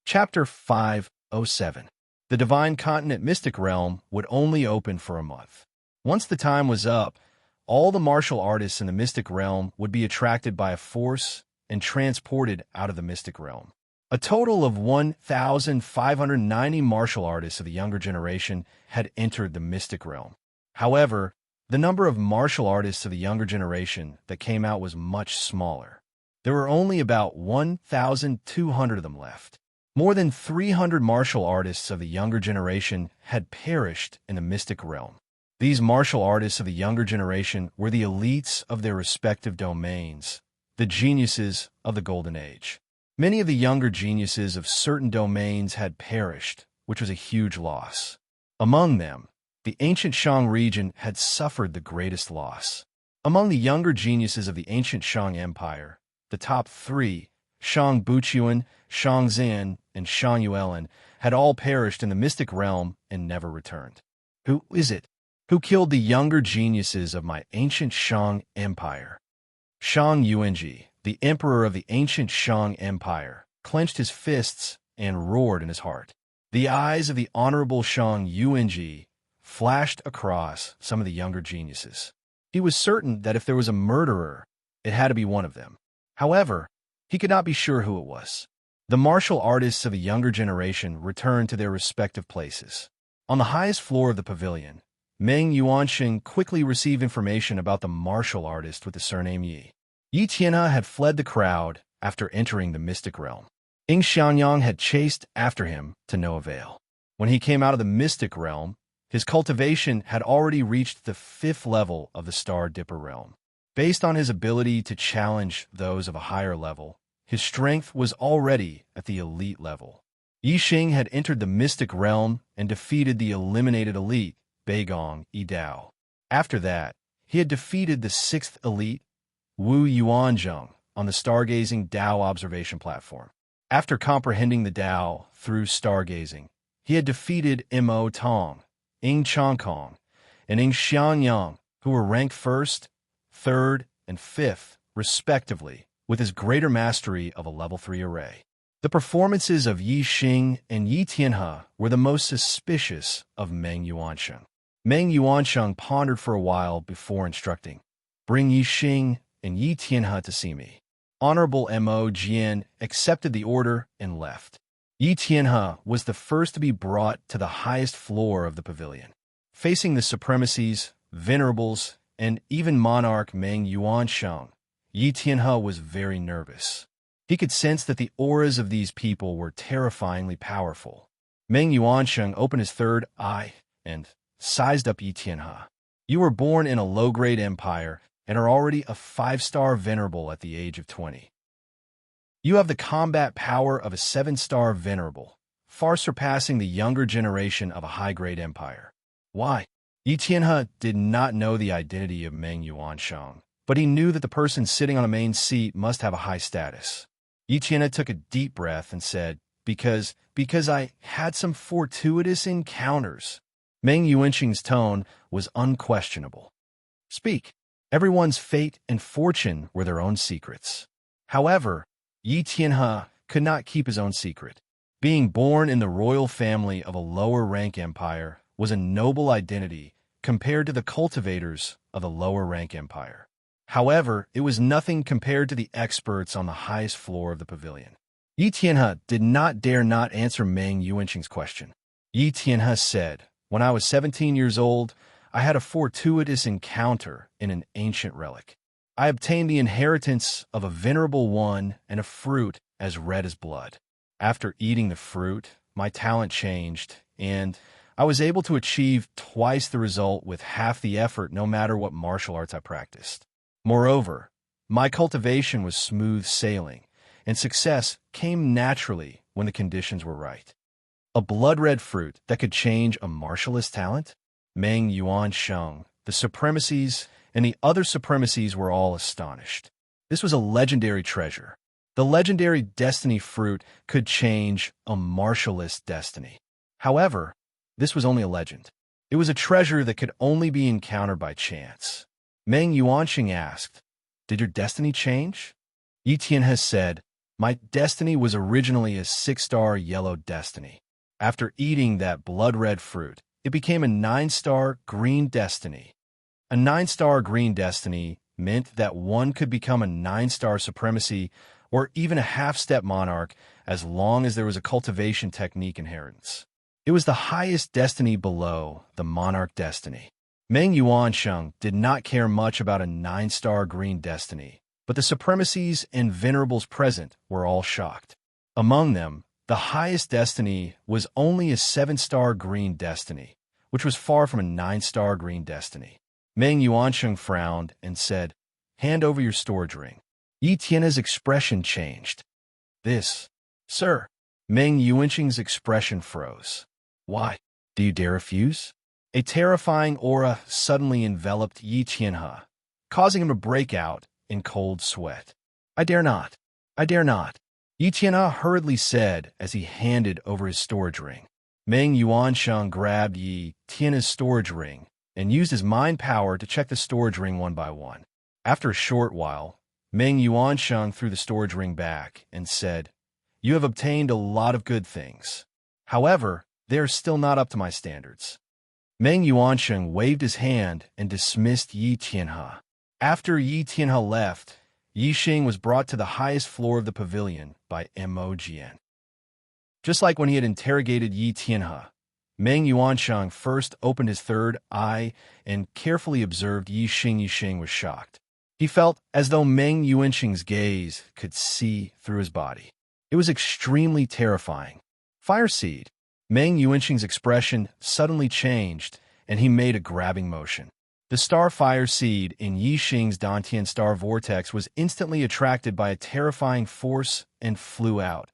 Chapter 507. The Divine Continent Mystic Realm would only open for a month. Once the time was up, all the martial artists in the Mystic Realm would be attracted by a force and transported out of the Mystic Realm. A total of 1,590 martial artists of the younger generation had entered the Mystic Realm. However, the number of martial artists of the younger generation that came out was much smaller. There were only about 1,200 of them left. More than 300 martial artists of the younger generation had perished in the Mystic Realm. These martial artists of the younger generation were the elites of their respective domains, the geniuses of the Golden Age. Many of the younger geniuses of certain domains had perished, which was a huge loss. Among them, the ancient Shang region had suffered the greatest loss. Among the younger geniuses of the ancient Shang Empire, the top three, Shang Buchuan, Shang Zan, and Shang Yuelin, had all perished in the Mystic Realm and never returned. Who is it? Who killed the younger geniuses of my ancient Shang Empire? Shang Yuanji, the emperor of the ancient Shang Empire, clenched his fists and roared in his heart. The eyes of the honorable Shang Yuanji flashed across some of the younger geniuses. He was certain that if there was a murderer, it had to be one of them. However, he could not be sure who it was. The martial artists of the younger generation returned to their respective places. On the highest floor of the pavilion, Meng Yuansheng quickly received information about the martial artist with the surname Yi. Yi Tianhe had fled the crowd after entering the Mystic Realm. Ying Xianyang had chased after him to no avail. When he came out of the Mystic Realm, his cultivation had already reached the 5th level of the Star Dipper Realm. Based on his ability to challenge those of a higher level, his strength was already at the elite level. Yi Xing had entered the Mystic Realm and defeated the eliminated elite, Beigong Yi Dao. After that, he had defeated the 6th elite, Wu Yuanzheng, on the stargazing Dao observation platform. After comprehending the Dao through stargazing, he had defeated Mo Tong, Ying Changkong, and Ying Xianyang, who were ranked 1st, 3rd, and 5th, respectively, with his greater mastery of a level 3 array. The performances of Yi Xing and Yi Tianhe were the most suspicious of Meng Yuansheng. Meng Yuansheng pondered for a while before instructing, "Bring Yi Xing and Yi Tianhe to see me." Honorable Mo Jian accepted the order and left. Yi Tianhe was the first to be brought to the highest floor of the pavilion. Facing the supremacies, venerables, and even monarch Meng Yuansheng, Yi Tianhe was very nervous. He could sense that the auras of these people were terrifyingly powerful. Meng Yuansheng opened his third eye and sized up Yi Tianhe. "You were born in a low-grade empire and are already a 5-star venerable at the age of 20. You have the combat power of a 7-star venerable, far surpassing the younger generation of a high-grade empire." Why? Yi Tianhe did not know the identity of Meng Yuansheng, but he knew that the person sitting on a main seat must have a high status. Yi Tianhe took a deep breath and said, because I had some fortuitous encounters." Meng Yuansheng's tone was unquestionable. "Speak." Everyone's fate and fortune were their own secrets. However, Yi Tianhe could not keep his own secret. Being born in the royal family of a lower-rank empire was a noble identity compared to the cultivators of the lower-rank empire. However, it was nothing compared to the experts on the highest floor of the pavilion. Yi Tianhe did not dare not answer Meng Yuansheng's question. Yi Tianhe said, "When I was 17 years old, I had a fortuitous encounter in an ancient relic. I obtained the inheritance of a venerable one and a fruit as red as blood. After eating the fruit, my talent changed, and I was able to achieve twice the result with half the effort no matter what martial arts I practiced. Moreover, my cultivation was smooth sailing, and success came naturally when the conditions were right. A blood-red fruit that could change a martialist talent?" Meng Yuansheng, the supremacies, and the other supremacies were all astonished. This was a legendary treasure. The legendary destiny fruit could change a martialist destiny. However, this was only a legend. It was a treasure that could only be encountered by chance. Meng Yuansheng asked, "Did your destiny change?" Yi Tianhe said, My destiny was originally a 6-star yellow destiny. After eating that blood-red fruit, it became a 9-star green destiny. A 9-star green destiny meant that one could become a 9-star supremacy or even a half-step monarch as long as there was a cultivation technique inheritance. It was the highest destiny below the monarch destiny. Meng Yuansheng did not care much about a 9-star green destiny, but the supremacies and venerables present were all shocked. Among them, the highest destiny was only a 7-star green destiny, which was far from a 9-star green destiny. Meng Yuansheng frowned and said, "Hand over your storage ring." Yi Tian's expression changed. "This, sir." Meng Yuansheng's expression froze. "Why? Do you dare refuse?" A terrifying aura suddenly enveloped Yi Tianhe, causing him to break out in cold sweat. "I dare not. I dare not," Yi Tianhe hurriedly said as he handed over his storage ring. Meng Yuansheng grabbed Yi Tianhe's storage ring and used his mind power to check the storage ring one by one. After a short while, Meng Yuansheng threw the storage ring back and said, "You have obtained a lot of good things. However, they are still not up to my standards." Meng Yuansheng waved his hand and dismissed Yi Tianhe. After Yi Tianhe left, Yi Xing was brought to the highest floor of the pavilion by Mo Jian. Just like when he had interrogated Yi Tianhe, Meng Yuansheng first opened his third eye and carefully observed Yi Xing. Yi Xing was shocked. He felt as though Meng Yuansheng's gaze could see through his body. It was extremely terrifying. "Fire seed." Meng Yuansheng's expression suddenly changed, and he made a grabbing motion. The star fire seed in Yi Xing's Dantian star vortex was instantly attracted by a terrifying force and flew out,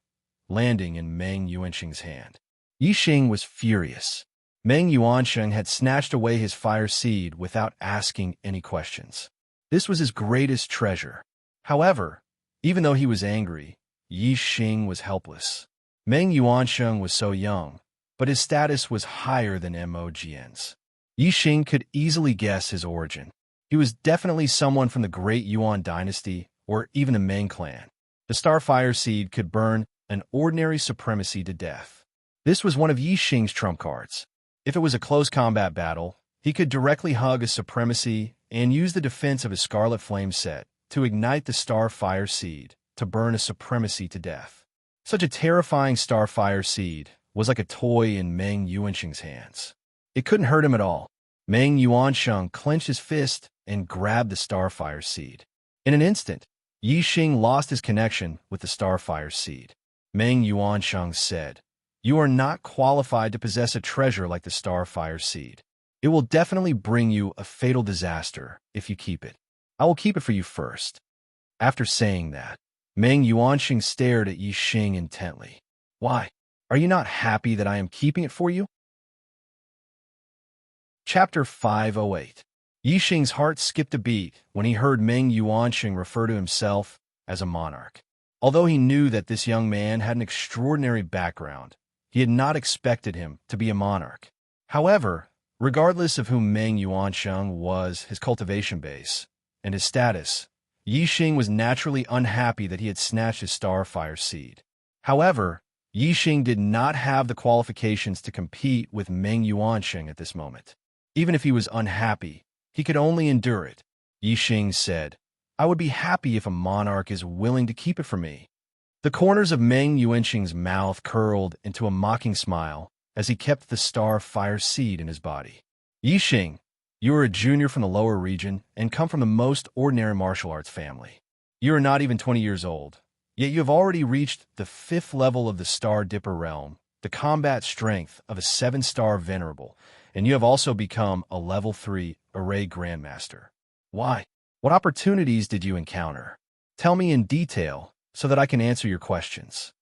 landing in Meng Yuansheng's hand. Yi Xing was furious. Meng Yuansheng had snatched away his fire seed without asking any questions. This was his greatest treasure. However, even though he was angry, Yi Xing was helpless. Meng Yuansheng was so young, but his status was higher than Mo Jian's. Yi Xing could easily guess his origin. He was definitely someone from the Great Yuan dynasty or even the Meng clan. The Starfire seed could burn an ordinary supremacy to death. This was one of Yi Xing's trump cards. If it was a close combat battle, he could directly hug a supremacy and use the defense of his Scarlet Flame set to ignite the Starfire seed to burn a supremacy to death. Such a terrifying Starfire seed was like a toy in Meng Yuansheng's hands. It couldn't hurt him at all. Meng Yuansheng clenched his fist and grabbed the Starfire seed. In an instant, Yi Xing lost his connection with the Starfire seed. Meng Yuansheng said, "You are not qualified to possess a treasure like the Starfire seed. It will definitely bring you a fatal disaster if you keep it. I will keep it for you first." After saying that, Meng Yuansheng stared at Yi Xing intently. "Why? Are you not happy that I am keeping it for you?" Chapter 508. Yi Xing's heart skipped a beat when he heard Meng Yuansheng refer to himself as a monarch. Although he knew that this young man had an extraordinary background, he had not expected him to be a monarch. However, regardless of who Meng Yuansheng was, his cultivation base, and his status, Yi Xing was naturally unhappy that he had snatched his Starfire seed. However, Yi Xing did not have the qualifications to compete with Meng Yuansheng at this moment. Even if he was unhappy, he could only endure it. Yi Xing said, "I would be happy if a monarch is willing to keep it for me." The corners of Meng Yuansheng's mouth curled into a mocking smile as he kept the Starfire seed in his body. "Yi Xing, you are a junior from the lower region and come from the most ordinary martial arts family. You are not even 20 years old, yet you have already reached the 5th level of the Star Dipper realm, the combat strength of a 7-star venerable, and you have also become a level 3 array grandmaster. Why? What opportunities did you encounter? Tell me in detail so that I can answer your questions."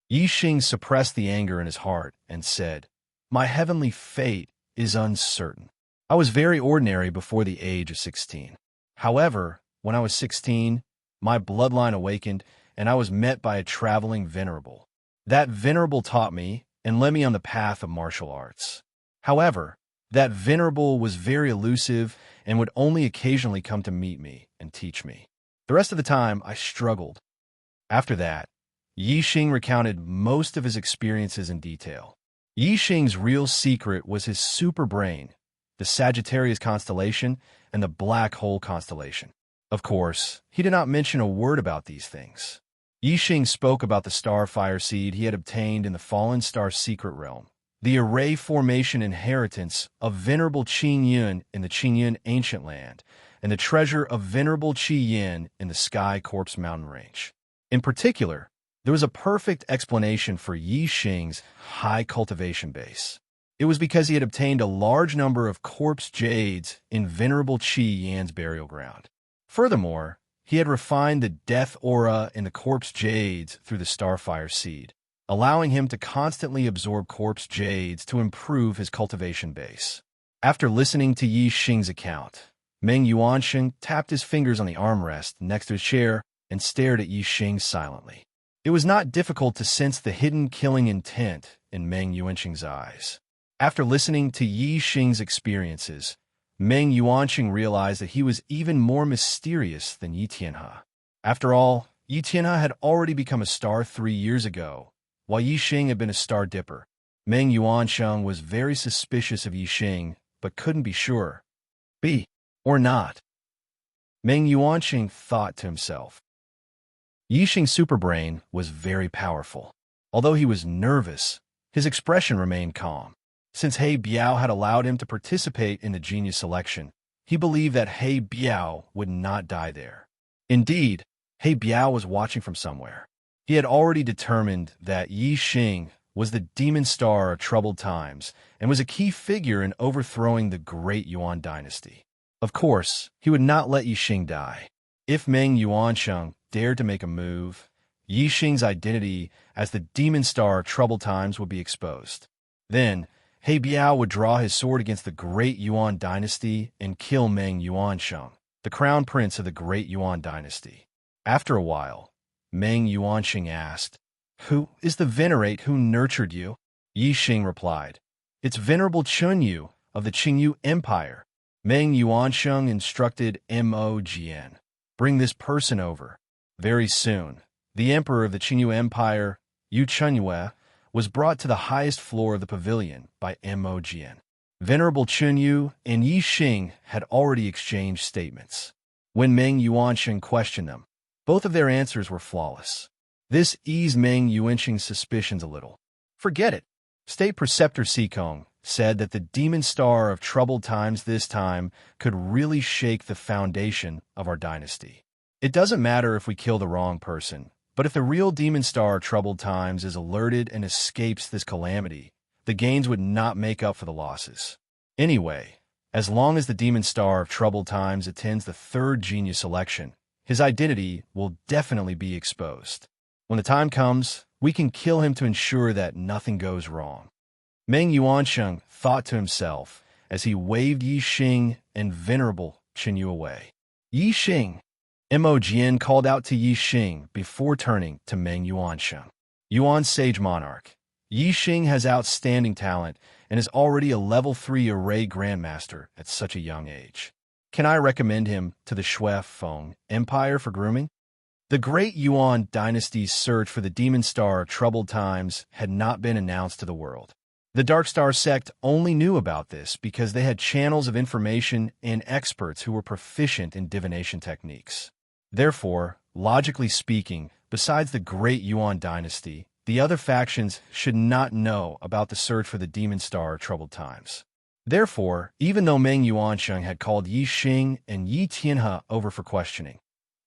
Yi Xing suppressed the anger in his heart and said, "My heavenly fate is uncertain. I was very ordinary before the age of 16. However, when I was 16, my bloodline awakened and I was met by a traveling venerable. That venerable taught me and led me on the path of martial arts. However, that venerable was very elusive and would only occasionally come to meet me and teach me. The rest of the time, I struggled. After that, Yi Xing recounted most of his experiences in detail. Yi Xing's real secret was his super brain, the Sagittarius constellation, and the Black Hole constellation. Of course, he did not mention a word about these things. Yi Xing spoke about the Starfire seed he had obtained in the Fallen Star Secret Realm, the array formation inheritance of Venerable Qing Yun in the Qing Yun Ancient Land, and the treasure of Venerable Qi Yin in the Sky Corpse Mountain Range. In particular, there was a perfect explanation for Yi Xing's high cultivation base. It was because he had obtained a large number of corpse jades in Venerable Qi Yan's burial ground. Furthermore, he had refined the death aura in the corpse jades through the Starfire seed, allowing him to constantly absorb corpse jades to improve his cultivation base. After listening to Yi Xing's account, Meng Yuansheng tapped his fingers on the armrest next to his chair and stared at Yi Xing silently. It was not difficult to sense the hidden killing intent in Meng Yuansheng's eyes. After listening to Yi Xing's experiences, Meng Yuansheng realized that he was even more mysterious than Yi Tianhe. After all, Yi Tianhe had already become a star 3 years ago, while Yi Xing had been a star dipper. Meng Yuansheng was very suspicious of Yi Xing, but couldn't be sure. Be or not. Meng Yuansheng thought to himself. Yi Xing's superbrain was very powerful. Although he was nervous, his expression remained calm. Since He Biao had allowed him to participate in the genius selection, he believed that He Biao would not die there. Indeed, He Biao was watching from somewhere. He had already determined that Yi Xing was the demon star of troubled times and was a key figure in overthrowing the Great Yuan dynasty. Of course, he would not let Yi Xing die. If Meng Yuansheng dared to make a move, Yi Xing's identity as the demon star of troubled times would be exposed. Then, He Biao would draw his sword against the Great Yuan dynasty and kill Meng Yuansheng, the crown prince of the Great Yuan dynasty. After a while, Meng Yuansheng asked, "Who is the venerate who nurtured you?" Yi Xing replied, "It's Venerable Chunyu of the Qingyu Empire." Meng Yuansheng instructed Mo Jian, "Bring this person over." Very soon, the emperor of the Qingyu Empire, Yu Chunyue, was brought to the highest floor of the pavilion by Mo Jian. Venerable Chunyu and Yi Xing had already exchanged statements. When Meng Yuansheng questioned them, both of their answers were flawless. This eased Meng Yuansheng's suspicions a little. "Forget it." State Preceptor Sikong said that the demon star of troubled times this time could really shake the foundation of our dynasty. It doesn't matter if we kill the wrong person, but if the real demon star of troubled times is alerted and escapes this calamity, the gains would not make up for the losses. Anyway, as long as the demon star of troubled times attends the third genius election, his identity will definitely be exposed. When the time comes, we can kill him to ensure that nothing goes wrong. Meng Yuansheng thought to himself as he waved Yi Xing and Venerable Qinyu away. "Yi Xing!" Mo Jian called out to Yi Xing before turning to Meng Yuansheng. "Yuan's sage monarch, Yi Xing has outstanding talent and is already a level 3 array grandmaster at such a young age. Can I recommend him to the Shui Feng Empire for grooming?" The Great Yuan dynasty's search for the demon star of troubled times had not been announced to the world. The Dark Star sect only knew about this because they had channels of information and experts who were proficient in divination techniques. Therefore, logically speaking, besides the Great Yuan dynasty, the other factions should not know about the search for the demon star of troubled times. Therefore, even though Meng Yuansheng had called Yi Xing and Yi Tianhe over for questioning,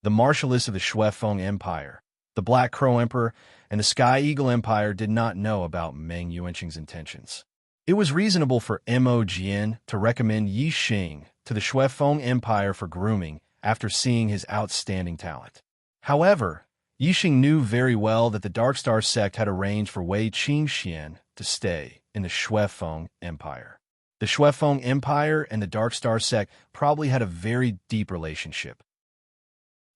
the marshalists of the Shui Feng Empire, the Black Crow Emperor, and the Sky Eagle Empire did not know about Meng Yuansheng's intentions. It was reasonable for Mo Jian to recommend Yi Xing to the Shui Feng Empire for grooming after seeing his outstanding talent. However, Yi Xing knew very well that the Dark Star sect had arranged for Wei Qingxian to stay in the Shui Feng Empire. The Shui Feng Empire and the Dark Star sect probably had a very deep relationship.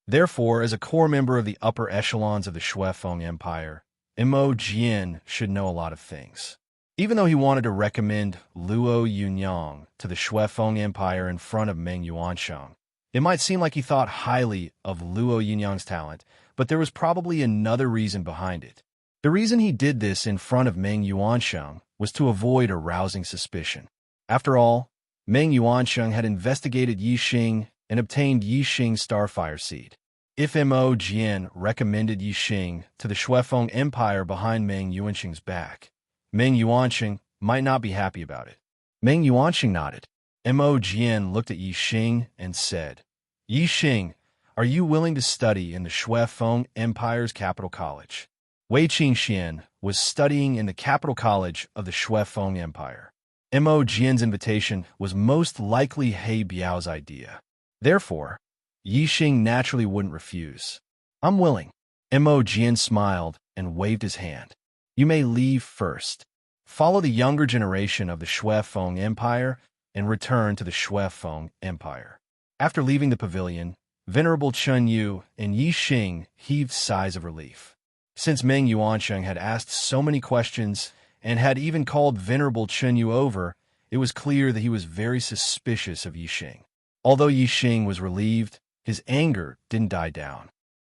Therefore, as a core member of the upper echelons of the Shui Feng Empire, Mo Jian should know a lot of things. Even though he wanted to recommend Luo Yunyang to the Shui Feng Empire in front of Meng Yuansheng, it might seem like he thought highly of Luo Yunyang's talent, but there was probably another reason behind it. The reason he did this in front of Meng Yuansheng was to avoid arousing suspicion. After all, Meng Yuansheng had investigated Yi Xing and obtained Yi Xing's starfire seed. If Mo Jian recommended Yi Xing to the Shuefeng Empire behind Meng Yuansheng's back, Meng Yuansheng might not be happy about it. Meng Yuansheng nodded. Mo Jian looked at Yi Xing and said, "Yi Xing, are you willing to study in the Shuefeng Empire's capital college?" Wei Qingxian was studying in the capital college of the Shuefeng Empire. Mo Jian's invitation was most likely He Biao's idea. Therefore, Yi Xing naturally wouldn't refuse. "I'm willing." Mo Jian smiled and waved his hand. "You may leave first. Follow the younger generation of the Shuefeng Empire and return to the Shuefeng Empire." After leaving the pavilion, Venerable Chen Yu and Yi Xing heaved sighs of relief. Since Meng Yuansheng had asked so many questions and had even called Venerable Chen Yu over, it was clear that he was very suspicious of Yi Xing. Although Yi Xing was relieved, his anger didn't die down.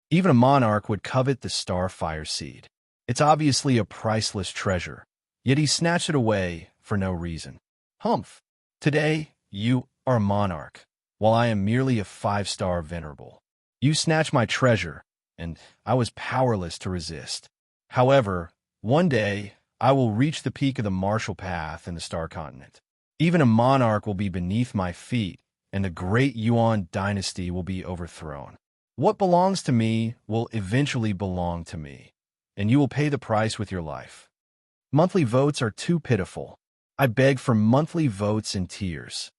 Even a monarch would covet the starfire seed. It's obviously a priceless treasure, yet he snatched it away for no reason. Humph! Today, you are a monarch, while I am merely a 5-star venerable. You snatched my treasure, and I was powerless to resist. However, one day, I will reach the peak of the martial path in the Star Continent. Even a monarch will be beneath my feet, and the great Yuan dynasty will be overthrown. What belongs to me will eventually belong to me, and you will pay the price with your life. Monthly votes are too pitiful. I beg for monthly votes in tears.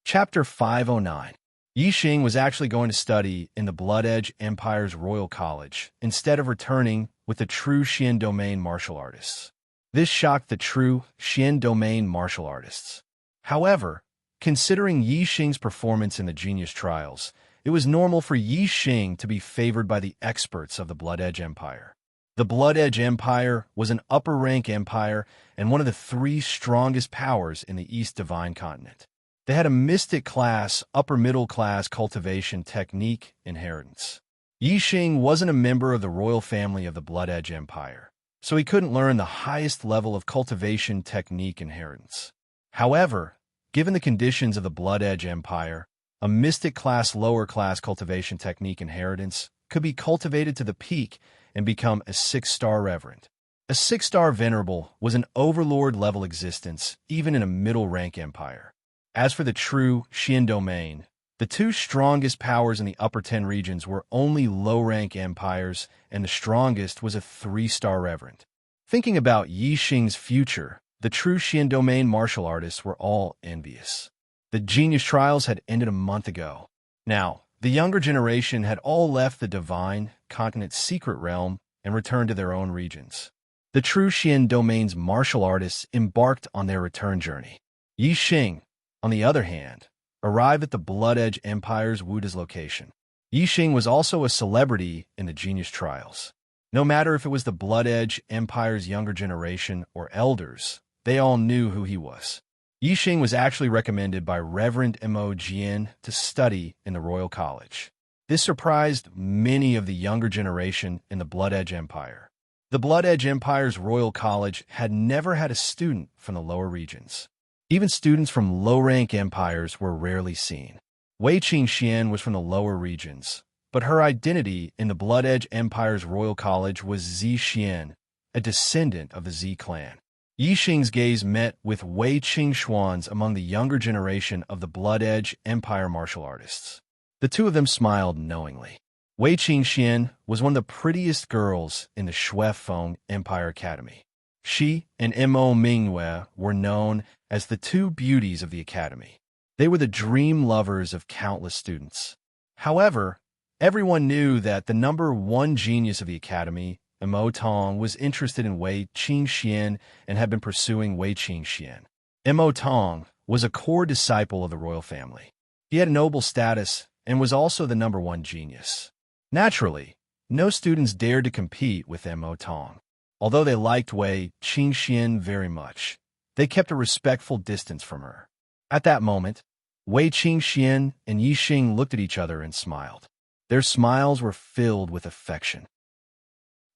Chapter 509. Yi Xing was actually going to study in the Blood Edge Empire's Royal College instead of returning with the true Xian Domain martial artists. This shocked the true Xian Domain martial artists. However, considering Yi Xing's performance in the Genius Trials, it was normal for Yi Xing to be favored by the experts of the Blood Edge Empire. The Blood Edge Empire was an upper-rank empire and one of the 3 strongest powers in the East Divine Continent. They had a mystic class, upper-middle class cultivation technique inheritance. Yi Xing wasn't a member of the royal family of the Blood Edge Empire, so he couldn't learn the highest level of cultivation technique inheritance. However, given the conditions of the Blood Edge Empire, a mystic class lower class cultivation technique inheritance could be cultivated to the peak and become a 6-star reverend. A 6-star venerable was an overlord-level existence even in a middle-rank empire. As for the true Xian Domain, the 2 strongest powers in the upper 10 regions were only low-rank empires, and the strongest was a 3-star reverend. Thinking about Yi Xing's future, the true Xian Domain martial artists were all envious. The Genius Trials had ended a month ago. Now, the younger generation had all left the Divine Continent's secret realm and returned to their own regions. The true Xian Domain's martial artists embarked on their return journey. Yi Xing, on the other hand, arrived at the Blood Edge Empire's Wuda's location. Yi Xing was also a celebrity in the Genius Trials. No matter if it was the Blood Edge Empire's younger generation or elders, they all knew who he was. Yi Xing was actually recommended by Reverend Mo Jian to study in the Royal College. This surprised many of the younger generation in the Blood Edge Empire. The Blood Edge Empire's Royal College had never had a student from the lower regions. Even students from low-rank empires were rarely seen. Wei Qingxian was from the lower regions, but her identity in the Blood Edge Empire's Royal College was Zi Xian, a descendant of the Zi clan. Yi Xing's gaze met with Wei Qingxuan's among the younger generation of the Blood Edge Empire martial artists. The 2 of them smiled knowingly. Wei Qingxian was one of the prettiest girls in the Shuefeng Empire Academy. She and Mo Mingyue were known as the 2 beauties of the academy. They were the dream lovers of countless students. However, everyone knew that the number 1 genius of the academy, Mo Tong, was interested in Wei Qingxian and had been pursuing Wei Qingxian. Mo Tong was a core disciple of the royal family. He had a noble status and was also the number 1 genius. Naturally, no students dared to compete with Mo Tong. Although they liked Wei Qingxian very much, they kept a respectful distance from her. At that moment, Wei Qingxian and Yi Xing looked at each other and smiled. Their smiles were filled with affection.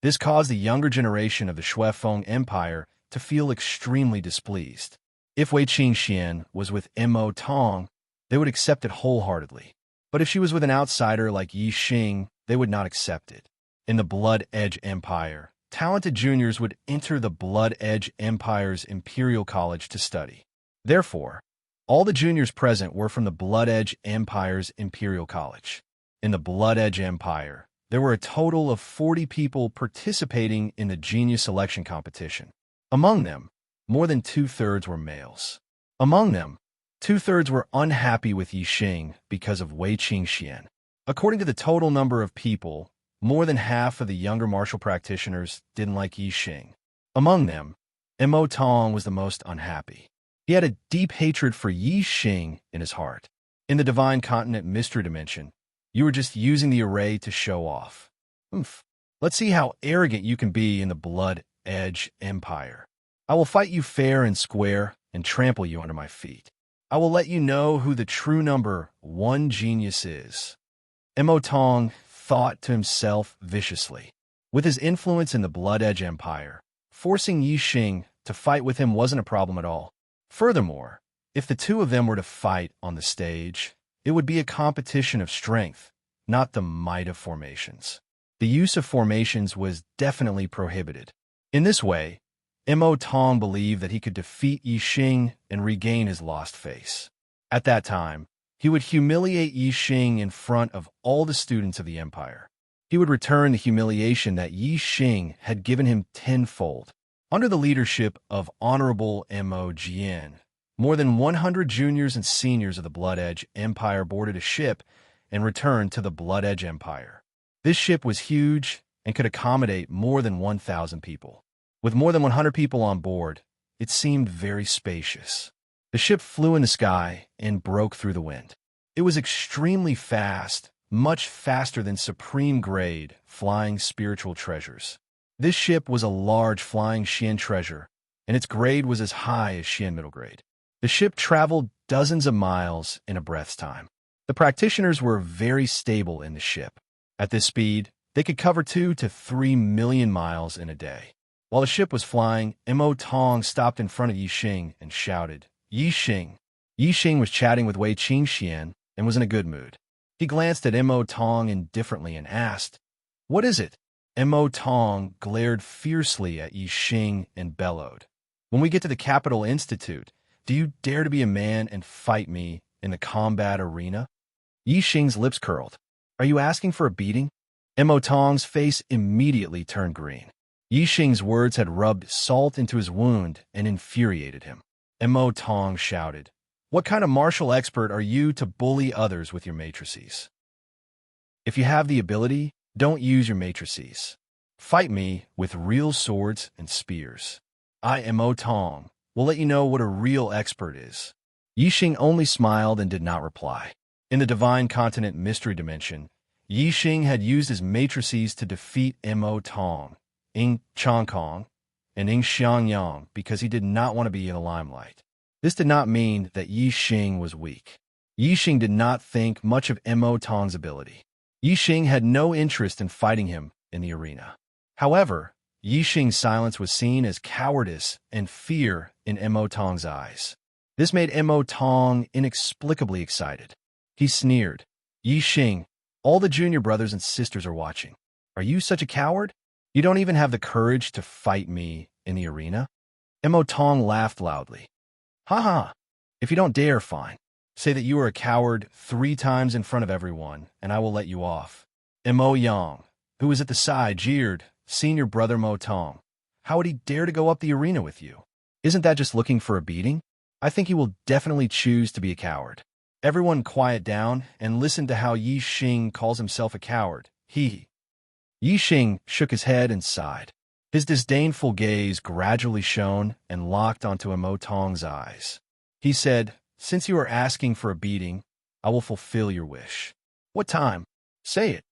This caused the younger generation of the Shuefeng Empire to feel extremely displeased. If Wei Qingxian was with Mo Tong, they would accept it wholeheartedly. But if she was with an outsider like Yi Xing, they would not accept it. In the Blood Edge Empire, talented juniors would enter the Blood Edge Empire's Imperial College to study. Therefore, all the juniors present were from the Blood Edge Empire's Imperial College. In the Blood Edge Empire, there were a total of 40 people participating in the genius selection competition. Among them, more than two-thirds were males. Among them, two-thirds were unhappy with Yi Xing because of Wei Qingxian. According to the total number of people, more than half of the younger martial practitioners didn't like Yi Xing. Among them, Mo Tong was the most unhappy. He had a deep hatred for Yi Xing in his heart. In the Divine Continent Mystery Dimension, you were just using the array to show off. Let's see how arrogant you can be in the Blood Edge Empire. I will fight you fair and square and trample you under my feet. I will let you know who the true number one genius is. Mo Tong thought to himself viciously. With his influence in the Blood Edge Empire, forcing Yi Xing to fight with him wasn't a problem at all. Furthermore, if the two of them were to fight on the stage, it would be a competition of strength, not the might of formations. The use of formations was definitely prohibited. In this way, Mo Tong believed that he could defeat Yi Xing and regain his lost face. At that time, he would humiliate Yi Xing in front of all the students of the empire. He would return the humiliation that Yi Xing had given him tenfold. Under the leadership of Honorable Mo Jian, more than 100 juniors and seniors of the Blood Edge Empire boarded a ship and returned to the Blood Edge Empire. This ship was huge and could accommodate more than 1,000 people. With more than 100 people on board, it seemed very spacious. The ship flew in the sky and broke through the wind. It was extremely fast, much faster than supreme-grade flying spiritual treasures. This ship was a large flying Xian treasure, and its grade was as high as Xian middle grade. The ship traveled dozens of miles in a breath's time. The practitioners were very stable in the ship. At this speed, they could cover 2 to 3 million miles in a day. While the ship was flying, Mo Tong stopped in front of Yi Xing and shouted, "Yi Xing!" Yi Xing was chatting with Wei Qingxian and was in a good mood. He glanced at Mo Tong indifferently and asked, "What is it?" Mo Tong glared fiercely at Yi Xing and bellowed, "When we get to the Capital Institute, do you dare to be a man and fight me in the combat arena?" Yi Xing's lips curled. "Are you asking for a beating?" Mo Tong's face immediately turned green. Yi Xing's words had rubbed salt into his wound and infuriated him. Mo Tong shouted, "What kind of martial expert are you to bully others with your matrices? If you have the ability, don't use your matrices. Fight me with real swords and spears. I, Mo Tong, will let you know what a real expert is." Yi Xing only smiled and did not reply. In the Divine Continent Mystery Dimension, Yi Xing had used his matrices to defeat Mo Tong, enchanting, and Xiangyang because he did not want to be in the limelight. This did not mean that Yi Xing was weak. Yi Xing did not think much of Mo Tong's ability. Yi Xing had no interest in fighting him in the arena. However, Yi Xing's silence was seen as cowardice and fear in Mo Tong's eyes. This made Mo Tong inexplicably excited. He sneered, "Yi Xing, all the junior brothers and sisters are watching. Are you such a coward? You don't even have the courage to fight me in the arena?" Mo Tong laughed loudly. "Ha ha! If you don't dare, fine. Say that you are a coward 3 times in front of everyone, and I will let you off." Mo Yang, who was at the side, jeered, "Senior brother Mo Tong, how would he dare to go up the arena with you? Isn't that just looking for a beating? I think he will definitely choose to be a coward." Everyone quiet down and listen to how Yi Xing calls himself a coward. Yi Xing shook his head and sighed. His disdainful gaze gradually shone and locked onto Mo Tong's eyes. He said, "Since you are asking for a beating, I will fulfill your wish." "What time? Say it."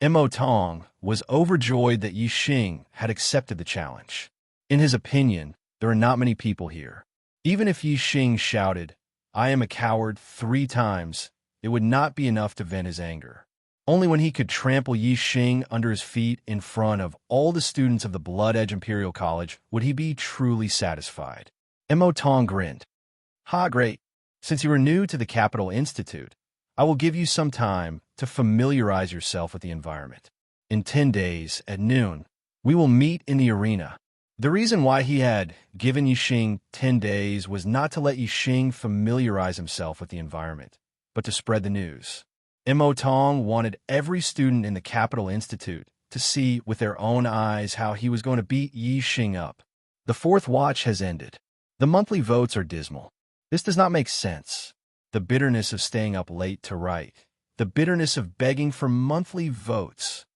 Mo Tong was overjoyed that Yi Xing had accepted the challenge. In his opinion, there are not many people here. Even if Yi Xing shouted, "I am a coward" 3 times, it would not be enough to vent his anger. Only when he could trample Yi Xing under his feet in front of all the students of the Blood Edge Imperial College would he be truly satisfied. Mo Tong grinned. Ha, great. Since you are new to the Capital Institute, I will give you some time to familiarize yourself with the environment. In 10 days, at noon, we will meet in the arena. The reason why he had given Yi Xing 10 days was not to let Yi Xing familiarize himself with the environment, but to spread the news. Mo Tong wanted every student in the Capital Institute to see with their own eyes how he was going to beat Yi Xing up. The fourth watch has ended. The monthly votes are dismal. This does not make sense. The bitterness of staying up late to write. The bitterness of begging for monthly votes.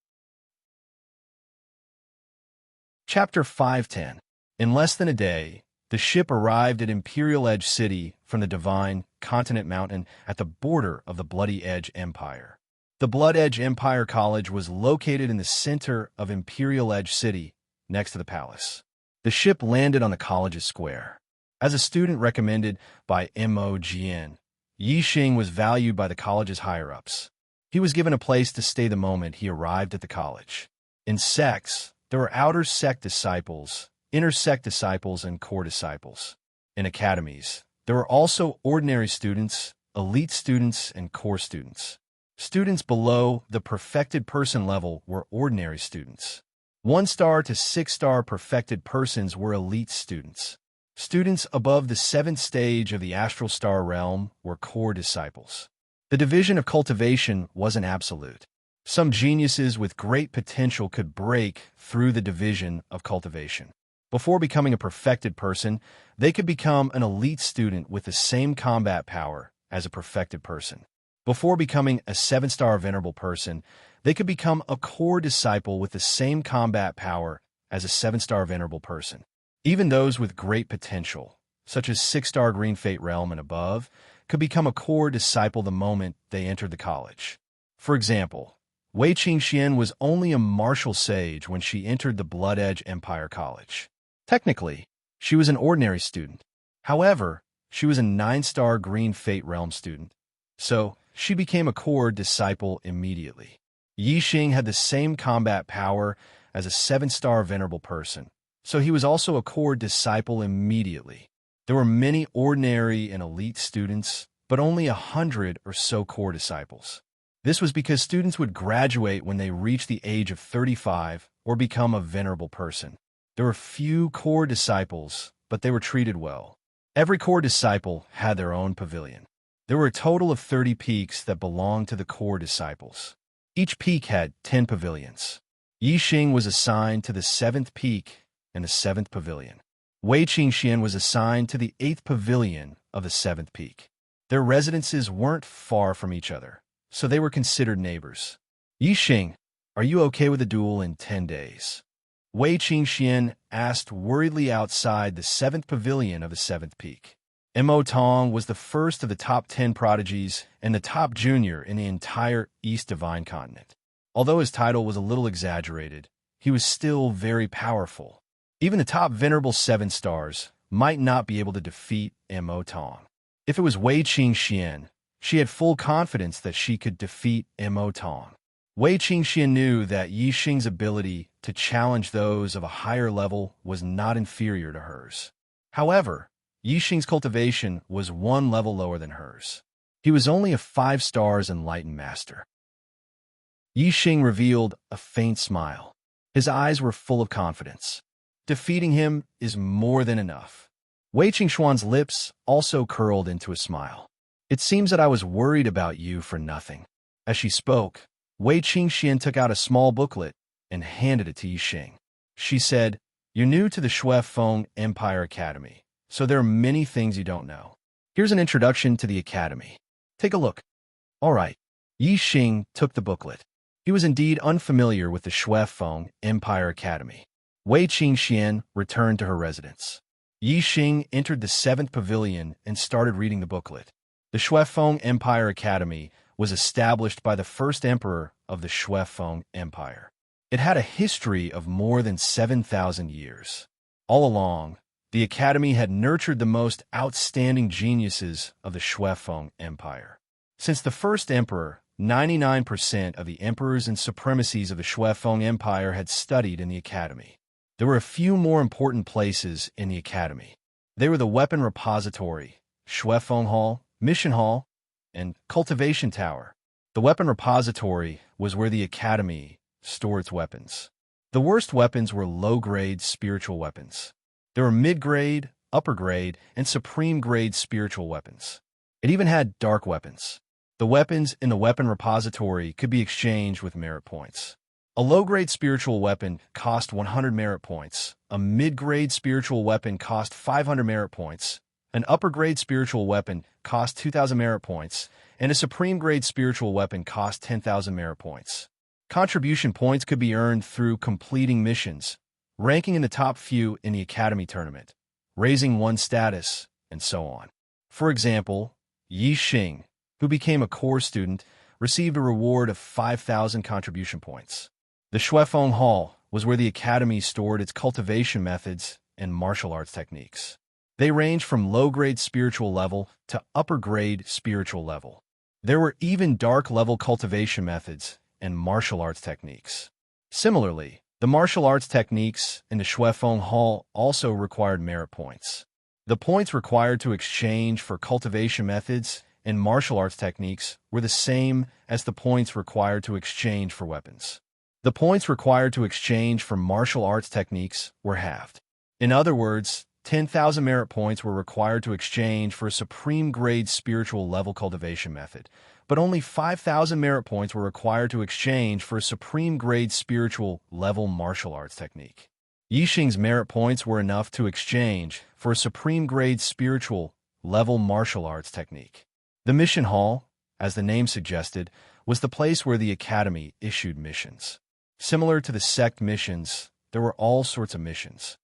Chapter 510. In less than a day, the ship arrived at Imperial Edge City from the Divine Continent Mountain at the border of the Bloody Edge Empire. The Blood Edge Empire College was located in the center of Imperial Edge City, next to the palace. The ship landed on the college's square. As a student recommended by Mo Jian, Yi Xing was valued by the college's higher-ups. He was given a place to stay the moment he arrived at the college. In sects, there were outer sect disciples, inner sect disciples, and core disciples. In academies, there were also ordinary students, elite students, and core students. Students below the perfected person level were ordinary students. 1-star to 6-star perfected persons were elite students. Students above the 7th stage of the astral star realm were core disciples. The division of cultivation wasn't absolute. Some geniuses with great potential could break through the division of cultivation. Before becoming a perfected person, they could become an elite student with the same combat power as a perfected person. Before becoming a 7-star venerable person, they could become a core disciple with the same combat power as a 7-star venerable person. Even those with great potential, such as 6-star Green Fate Realm and above, could become a core disciple the moment they entered the college. For example, Wei Qingxian was only a martial sage when she entered the Blood Edge Empire College. Technically, she was an ordinary student. However, she was a 9-star Green Fate Realm student, so she became a core disciple immediately. Yi Xing had the same combat power as a 7-star venerable person, so he was also a core disciple immediately. There were many ordinary and elite students, but only 100 or so core disciples. This was because students would graduate when they reached the age of 35 or become a venerable person. There were few core disciples, but they were treated well. Every core disciple had their own pavilion. There were a total of 30 peaks that belonged to the core disciples. Each peak had 10 pavilions. Yi Xing was assigned to the 7th peak and the 7th pavilion. Wei Qingxian was assigned to the 8th pavilion of the 7th peak. Their residences weren't far from each other, so they were considered neighbors. Yi Xing, are you okay with a duel in 10 days? Wei Qingxian asked worriedly outside the 7th pavilion of the 7th peak. Mo Tong was the first of the top 10 prodigies and the top junior in the entire East Divine Continent. Although his title was a little exaggerated, he was still very powerful. Even the top venerable 7 stars might not be able to defeat Mo Tong. If it was Wei Qingxian, she had full confidence that she could defeat Mo Tong. Wei Qingxian knew that Yi Xing's ability to challenge those of a higher level was not inferior to hers. However, Yi Xing's cultivation was 1 level lower than hers. He was only a 5 stars enlightened master. Yi Xing revealed a faint smile. His eyes were full of confidence. Defeating him is more than enough. Wei Qingxuan's lips also curled into a smile. It seems that I was worried about you for nothing. As she spoke, Wei Qingxian took out a small booklet and handed it to Yi Xing. She said, "You're new to the Shui Feng Empire Academy, so there are many things you don't know. Here's an introduction to the academy. Take a look." All right. Yi Xing took the booklet. He was indeed unfamiliar with the Shui Feng Empire Academy. Wei Qingxian returned to her residence. Yi Xing entered the 7th pavilion and started reading the booklet. The Shui Feng Empire Academy was established by the first emperor of the Shui Feng Empire. It had a history of more than 7,000 years. All along, the academy had nurtured the most outstanding geniuses of the Shui Feng Empire. Since the first emperor, 99% of the emperors and supremacies of the Shuefeng Empire had studied in the academy. There were a few more important places in the academy. They were the Weapon Repository, Shuefeng Hall, Mission Hall, and Cultivation Tower. The Weapon Repository was where the academy stored its weapons. The worst weapons were low-grade spiritual weapons. There were mid-grade, upper-grade, and supreme-grade spiritual weapons. It even had dark weapons. The weapons in the Weapon Repository could be exchanged with merit points. A low-grade spiritual weapon cost 100 merit points, a mid-grade spiritual weapon cost 500 merit points, an upper-grade spiritual weapon cost 2,000 merit points, and a supreme-grade spiritual weapon cost 10,000 merit points. Contribution points could be earned through completing missions, ranking in the top few in the Academy tournament, raising one's status, and so on. For example, Yi Xing, who became a core student, received a reward of 5,000 contribution points. The Shuefeng Hall was where the Academy stored its cultivation methods and martial arts techniques. They ranged from low-grade spiritual level to upper-grade spiritual level. There were even dark-level cultivation methods and martial arts techniques. Similarly, the martial arts techniques in the Shuefeng Hall also required merit points. The points required to exchange for cultivation methods and martial arts techniques were the same as the points required to exchange for weapons. The points required to exchange for martial arts techniques were halved. In other words, 10,000 merit points were required to exchange for a supreme-grade spiritual level cultivation method, but only 5,000 merit points were required to exchange for a supreme-grade spiritual level martial arts technique. Yi Xing's merit points were enough to exchange for a supreme-grade spiritual level martial arts technique. The Mission Hall, as the name suggested, was the place where the Academy issued missions. Similar to the sect missions, there were all sorts of missions.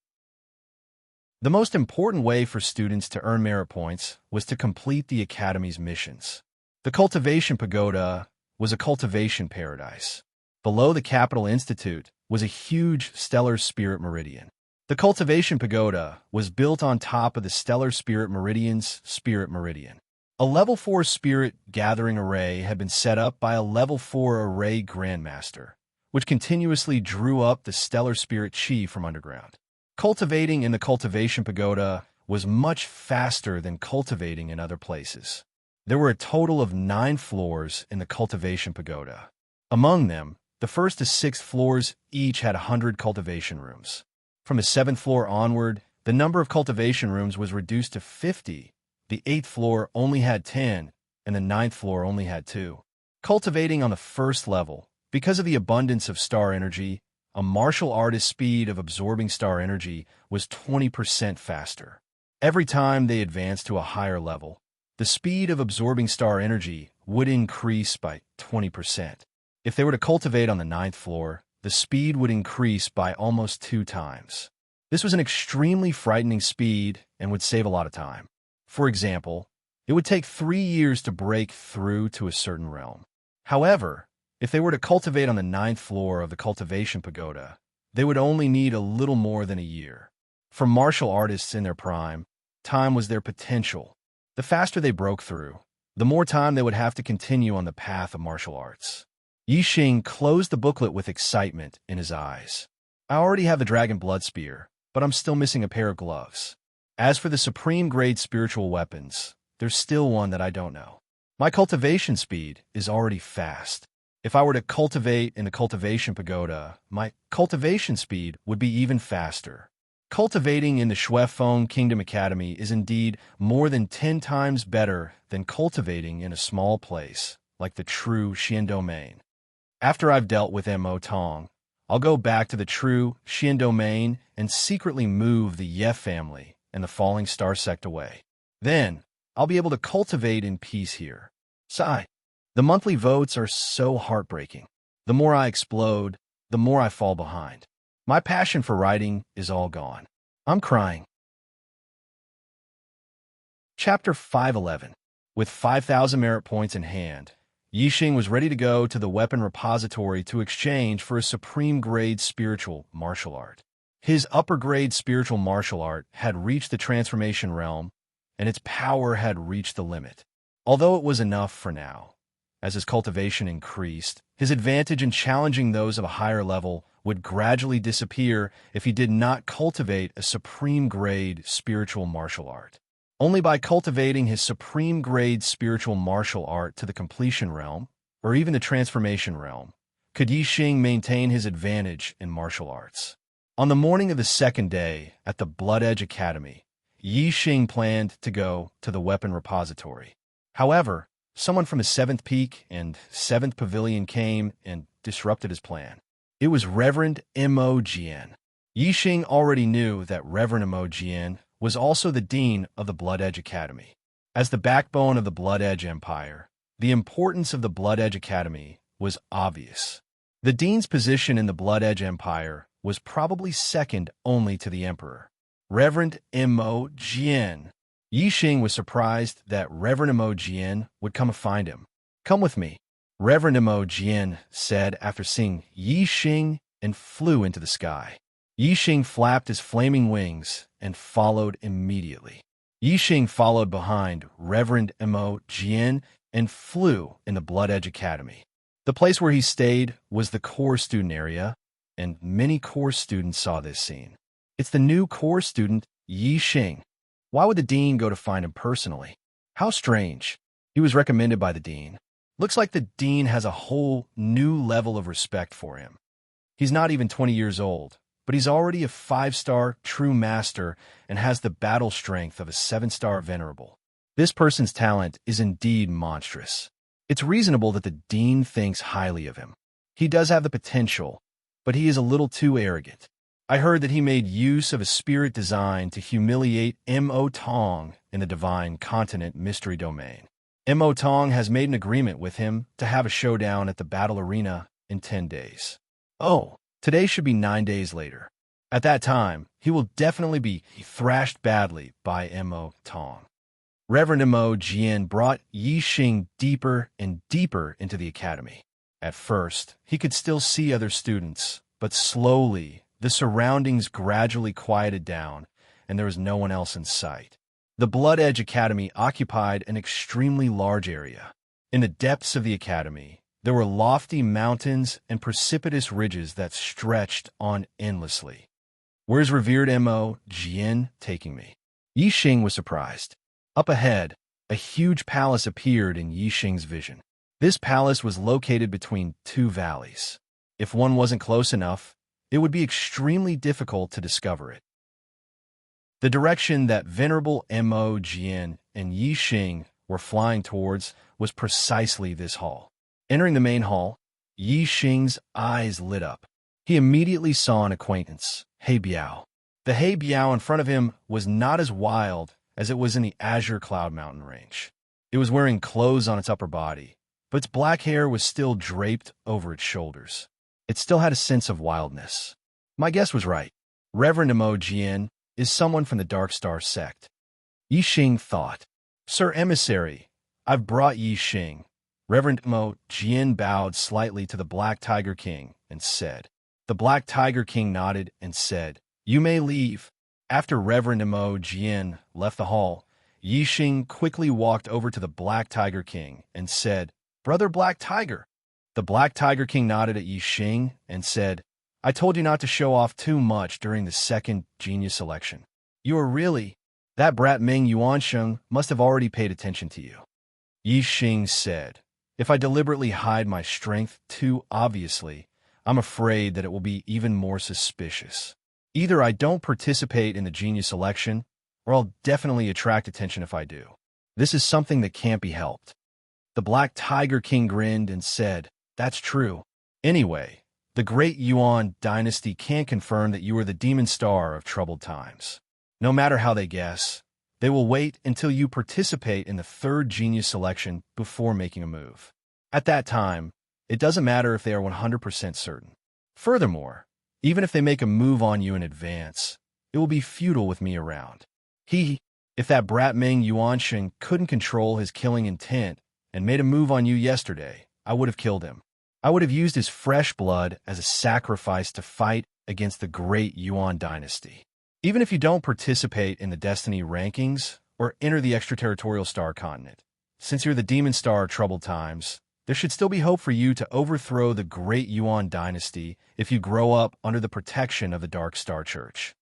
The most important way for students to earn merit points was to complete the Academy's missions. The Cultivation Pagoda was a cultivation paradise. Below the Capital Institute was a huge stellar spirit meridian. The Cultivation Pagoda was built on top of the stellar spirit meridian's spirit meridian. A level 4 spirit gathering array had been set up by a level 4 array grandmaster, which continuously drew up the stellar spirit chi from underground. Cultivating in the Cultivation Pagoda was much faster than cultivating in other places. There were a total of 9 floors in the Cultivation Pagoda. Among them, the first to 6th floors each had 100 cultivation rooms. From the 7th floor onward, the number of cultivation rooms was reduced to 50. The 8th floor only had 10, and the 9th floor only had 2. Cultivating on the first level, because of the abundance of star energy, a martial artist's speed of absorbing star energy was 20% faster. Every time they advanced to a higher level, the speed of absorbing star energy would increase by 20%. If they were to cultivate on the 9th floor, the speed would increase by almost 2 times. This was an extremely frightening speed and would save a lot of time. For example, it would take 3 years to break through to a certain realm. However, if they were to cultivate on the 9th floor of the Cultivation Pagoda, they would only need a little more than a year. For martial artists in their prime, time was their potential. The faster they broke through, the more time they would have to continue on the path of martial arts. Yi Xing closed the booklet with excitement in his eyes. I already have the Dragon Blood Spear, but I'm still missing a pair of gloves. As for the supreme grade spiritual weapons, there's still one that I don't know. My cultivation speed is already fast. If I were to cultivate in the Cultivation Pagoda, my cultivation speed would be even faster. Cultivating in the Shuefeng Kingdom Academy is indeed more than 10 times better than cultivating in a small place like the true Xian Domain. After I've dealt with Mo Tong, I'll go back to the true Xian Domain and secretly move the Ye family and the Falling Star sect away. Then, I'll be able to cultivate in peace here. Sigh. The monthly votes are so heartbreaking. The more I explode, the more I fall behind. My passion for writing is all gone. I'm crying. Chapter 511. With 5,000 merit points in hand, Yi Xing was ready to go to the weapon repository to exchange for a supreme-grade spiritual martial art. His upper-grade spiritual martial art had reached the transformation realm, and its power had reached the limit. Although it was enough for now, as his cultivation increased, his advantage in challenging those of a higher level would gradually disappear if he did not cultivate a supreme-grade spiritual martial art. Only by cultivating his supreme-grade spiritual martial art to the completion realm, or even the transformation realm, could Yi Xing maintain his advantage in martial arts. On the morning of the second day at the Blood Edge Academy, Yi Xing planned to go to the weapon repository. However, someone from his 7th Peak and 7th Pavilion came and disrupted his plan. It was Reverend Mo Jian. Yi Xing already knew that Reverend Mo Jian was also the dean of the Blood Edge Academy. As the backbone of the Blood Edge Empire, the importance of the Blood Edge Academy was obvious. The dean's position in the Blood Edge Empire was probably second only to the emperor. Reverend Mo Jian. Yi Xing was surprised that Reverend Mo Jian would come and find him. "Come with me," Reverend Mo Jian said after seeing Yi Xing and flew into the sky. Yi Xing flapped his flaming wings and followed immediately. Yi Xing followed behind Reverend Mo Jian and flew in the Blood Edge Academy. The place where he stayed was the core student area, and many core students saw this scene. It's the new core student, Yi Xing. Why would the dean go to find him personally? How strange. He was recommended by the dean. Looks like the dean has a whole new level of respect for him. He's not even 20 years old, but he's already a 5-star true master and has the battle strength of a 7-star venerable. This person's talent is indeed monstrous. It's reasonable that the dean thinks highly of him. He does have the potential, but he is a little too arrogant. I heard that he made use of a spirit design to humiliate Mo Tong in the Divine Continent Mystery Domain. Mo Tong has made an agreement with him to have a showdown at the battle arena in 10 days. Oh, today should be 9 days later. At that time, he will definitely be thrashed badly by Mo Tong. Reverend Mo Jian brought Yi Xing deeper and deeper into the academy. At first, he could still see other students, but slowly, the surroundings gradually quieted down, and there was no one else in sight. The Blood Edge Academy occupied an extremely large area. In the depths of the academy, there were lofty mountains and precipitous ridges that stretched on endlessly. "Where's revered Mo Jian taking me?" Yi Xing was surprised. Up ahead, a huge palace appeared in Yi Xing's vision. This palace was located between 2 valleys. If one wasn't close enough, it would be extremely difficult to discover it. The direction that Venerable Mo Jian and Yi Xing were flying towards was precisely this hall. Entering the main hall, Yi Xing's eyes lit up. He immediately saw an acquaintance, He Biao. The He Biao in front of him was not as wild as it was in the Azure Cloud Mountain range. It was wearing clothes on its upper body, but its black hair was still draped over its shoulders. It still had a sense of wildness. My guess was right. Reverend Mo Jian is someone from the Dark Star sect. Yi Xing thought. "Sir Emissary, I've brought Yi Xing." Reverend Mo Jian bowed slightly to the Black Tiger King and said. The Black Tiger King nodded and said, "You may leave." After Reverend Mo Jian left the hall, Yi Xing quickly walked over to the Black Tiger King and said, "Brother Black Tiger." The Black Tiger King nodded at Yi Xing and said, "I told you not to show off too much during the second genius election. You are really... That brat Ming Yuansheng must have already paid attention to you." Yi Xing said, "If I deliberately hide my strength too obviously, I'm afraid that it will be even more suspicious. Either I don't participate in the genius election, or I'll definitely attract attention if I do. This is something that can't be helped." The Black Tiger King grinned and said, "That's true. Anyway, the Great Yuan dynasty can't confirm that you are the demon star of troubled times. No matter how they guess, they will wait until you participate in the third genius selection before making a move. At that time, it doesn't matter if they are 100% certain. Furthermore, even if they make a move on you in advance, it will be futile with me around. If that brat Ming Yuansheng couldn't control his killing intent and made a move on you yesterday, I would have killed him. I would have used his fresh blood as a sacrifice to fight against the Great Yuan dynasty. Even if you don't participate in the Destiny rankings or enter the extraterritorial star continent, since you're the demon star of troubled times, there should still be hope for you to overthrow the Great Yuan dynasty if you grow up under the protection of the Dark Star Church.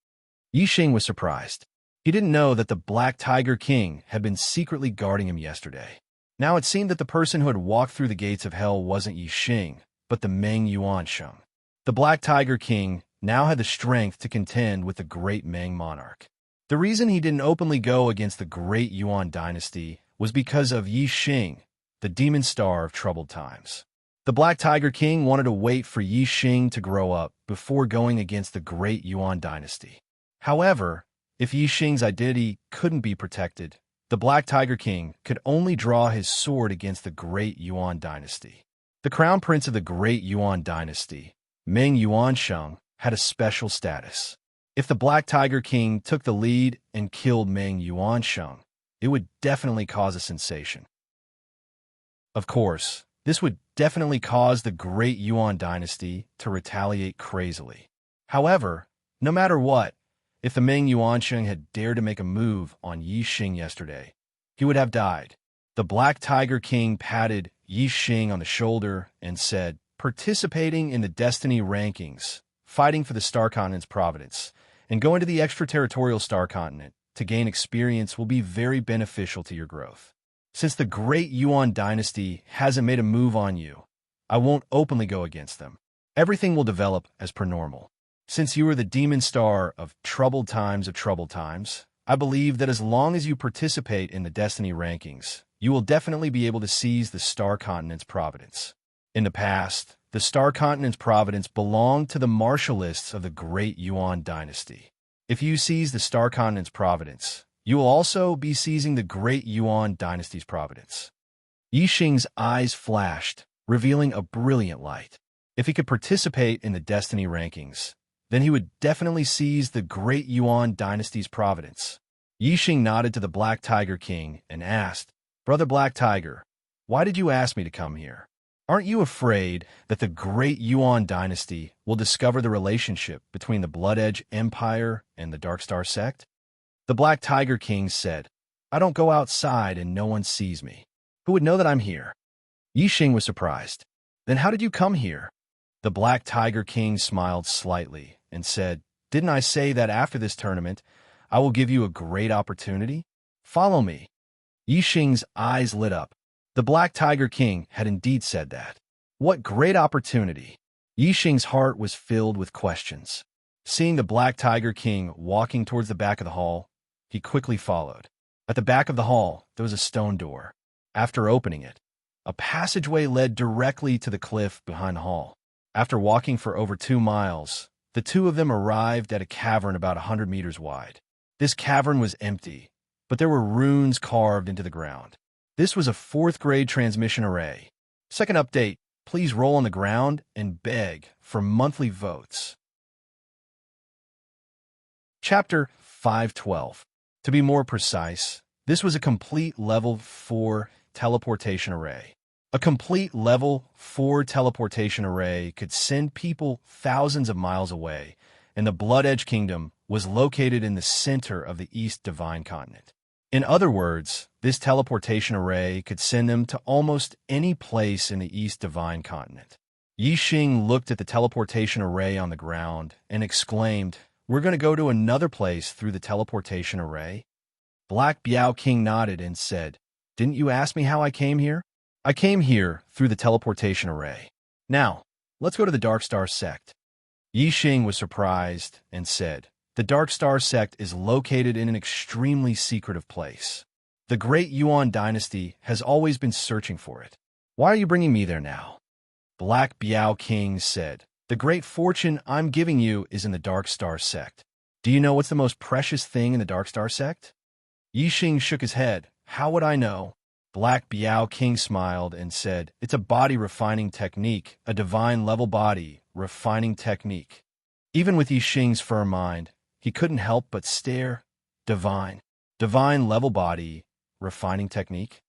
Yixing was surprised. He didn't know that the Black Tiger King had been secretly guarding him yesterday. Now it seemed that the person who had walked through the gates of hell wasn't Yixing, but the Meng Yuansheng. The Black Tiger King now had the strength to contend with the great Meng monarch. The reason he didn't openly go against the Great Yuan dynasty was because of Yixing, the demon star of troubled times. The Black Tiger King wanted to wait for Yixing to grow up before going against the Great Yuan dynasty. However, if Yixing's identity couldn't be protected, the Black Tiger King could only draw his sword against the Great Yuan dynasty. The crown prince of the Great Yuan dynasty, Meng Yuansheng, had a special status. If the Black Tiger King took the lead and killed Meng Yuansheng, it would definitely cause a sensation. Of course, this would definitely cause the Great Yuan dynasty to retaliate crazily. However, no matter what, if the Meng Yuansheng had dared to make a move on Yixing yesterday, he would have died. The Black Tiger King patted Yixing on the shoulder and said, "Participating in the Destiny rankings, fighting for the Star Continent's providence, and going to the extraterritorial Star Continent to gain experience will be very beneficial to your growth. Since the Great Yuan dynasty hasn't made a move on you, I won't openly go against them. Everything will develop as per normal. Since you are the demon star of troubled times, I believe that as long as you participate in the Destiny rankings, you will definitely be able to seize the Star Continent's providence. In the past, the Star Continent's providence belonged to the martialists of the Great Yuan dynasty. If you seize the Star Continent's providence, you will also be seizing the Great Yuan dynasty's providence." Yixing's eyes flashed, revealing a brilliant light. If he could participate in the Destiny rankings, then he would definitely seize the Great Yuan dynasty's providence. Yixing nodded to the Black Tiger King and asked, "Brother Black Tiger, why did you ask me to come here? Aren't you afraid that the Great Yuan dynasty will discover the relationship between the Blood Edge Empire and the Dark Star sect?" The Black Tiger King said, "I don't go outside and no one sees me. Who would know that I'm here?" Yixing was surprised. "Then how did you come here?" The Black Tiger King smiled slightly and said, "Didn't I say that after this tournament, I will give you a great opportunity? Follow me." Yixing's eyes lit up. The Black Tiger King had indeed said that. What great opportunity! Yixing's heart was filled with questions. Seeing the Black Tiger King walking towards the back of the hall, he quickly followed. At the back of the hall, there was a stone door. After opening it, a passageway led directly to the cliff behind the hall. After walking for over 2 miles, the two of them arrived at a cavern about 100 meters wide. This cavern was empty, but there were runes carved into the ground. This was a 4th grade transmission array. Second update, please roll on the ground and beg for monthly votes. Chapter 512. To be more precise, this was a complete level 4 teleportation array. A complete level 4 teleportation array could send people thousands of miles away, and the Blood Edge Kingdom was located in the center of the East Divine Continent. In other words, this teleportation array could send them to almost any place in the East Divine Continent. Yixing looked at the teleportation array on the ground and exclaimed, "We're going to go to another place through the teleportation array?" Black Biao King nodded and said, "Didn't you ask me how I came here? I came here through the teleportation array. Now, let's go to the Dark Star sect." Yixing was surprised and said, "The Dark Star sect is located in an extremely secretive place. The Great Yuan dynasty has always been searching for it. Why are you bringing me there now?" Black Biao King said, "The great fortune I'm giving you is in the Dark Star sect. Do you know what's the most precious thing in the Dark Star sect?" Yixing shook his head. "How would I know?" Black Biao King smiled and said, "It's a body refining technique, a divine level body refining technique." Even with Yixing's firm mind, he couldn't help but stare. Divine level body refining technique?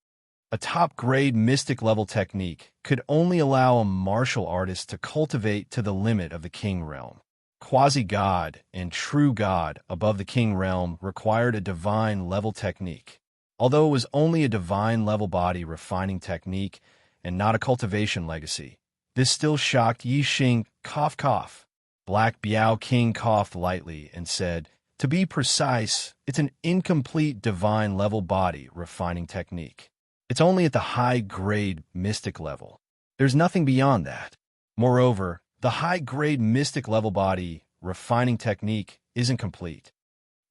A top-grade mystic level technique could only allow a martial artist to cultivate to the limit of the king realm. Quasi-god and true god above the king realm required a divine level technique. Although it was only a divine level body refining technique and not a cultivation legacy. This still shocked Yi Xing. Cough, cough. Black Biao King coughed lightly and said, "To be precise, it's an incomplete divine-level body refining technique. It's only at the high-grade mystic level. There's nothing beyond that. Moreover, the high-grade mystic level body refining technique isn't complete."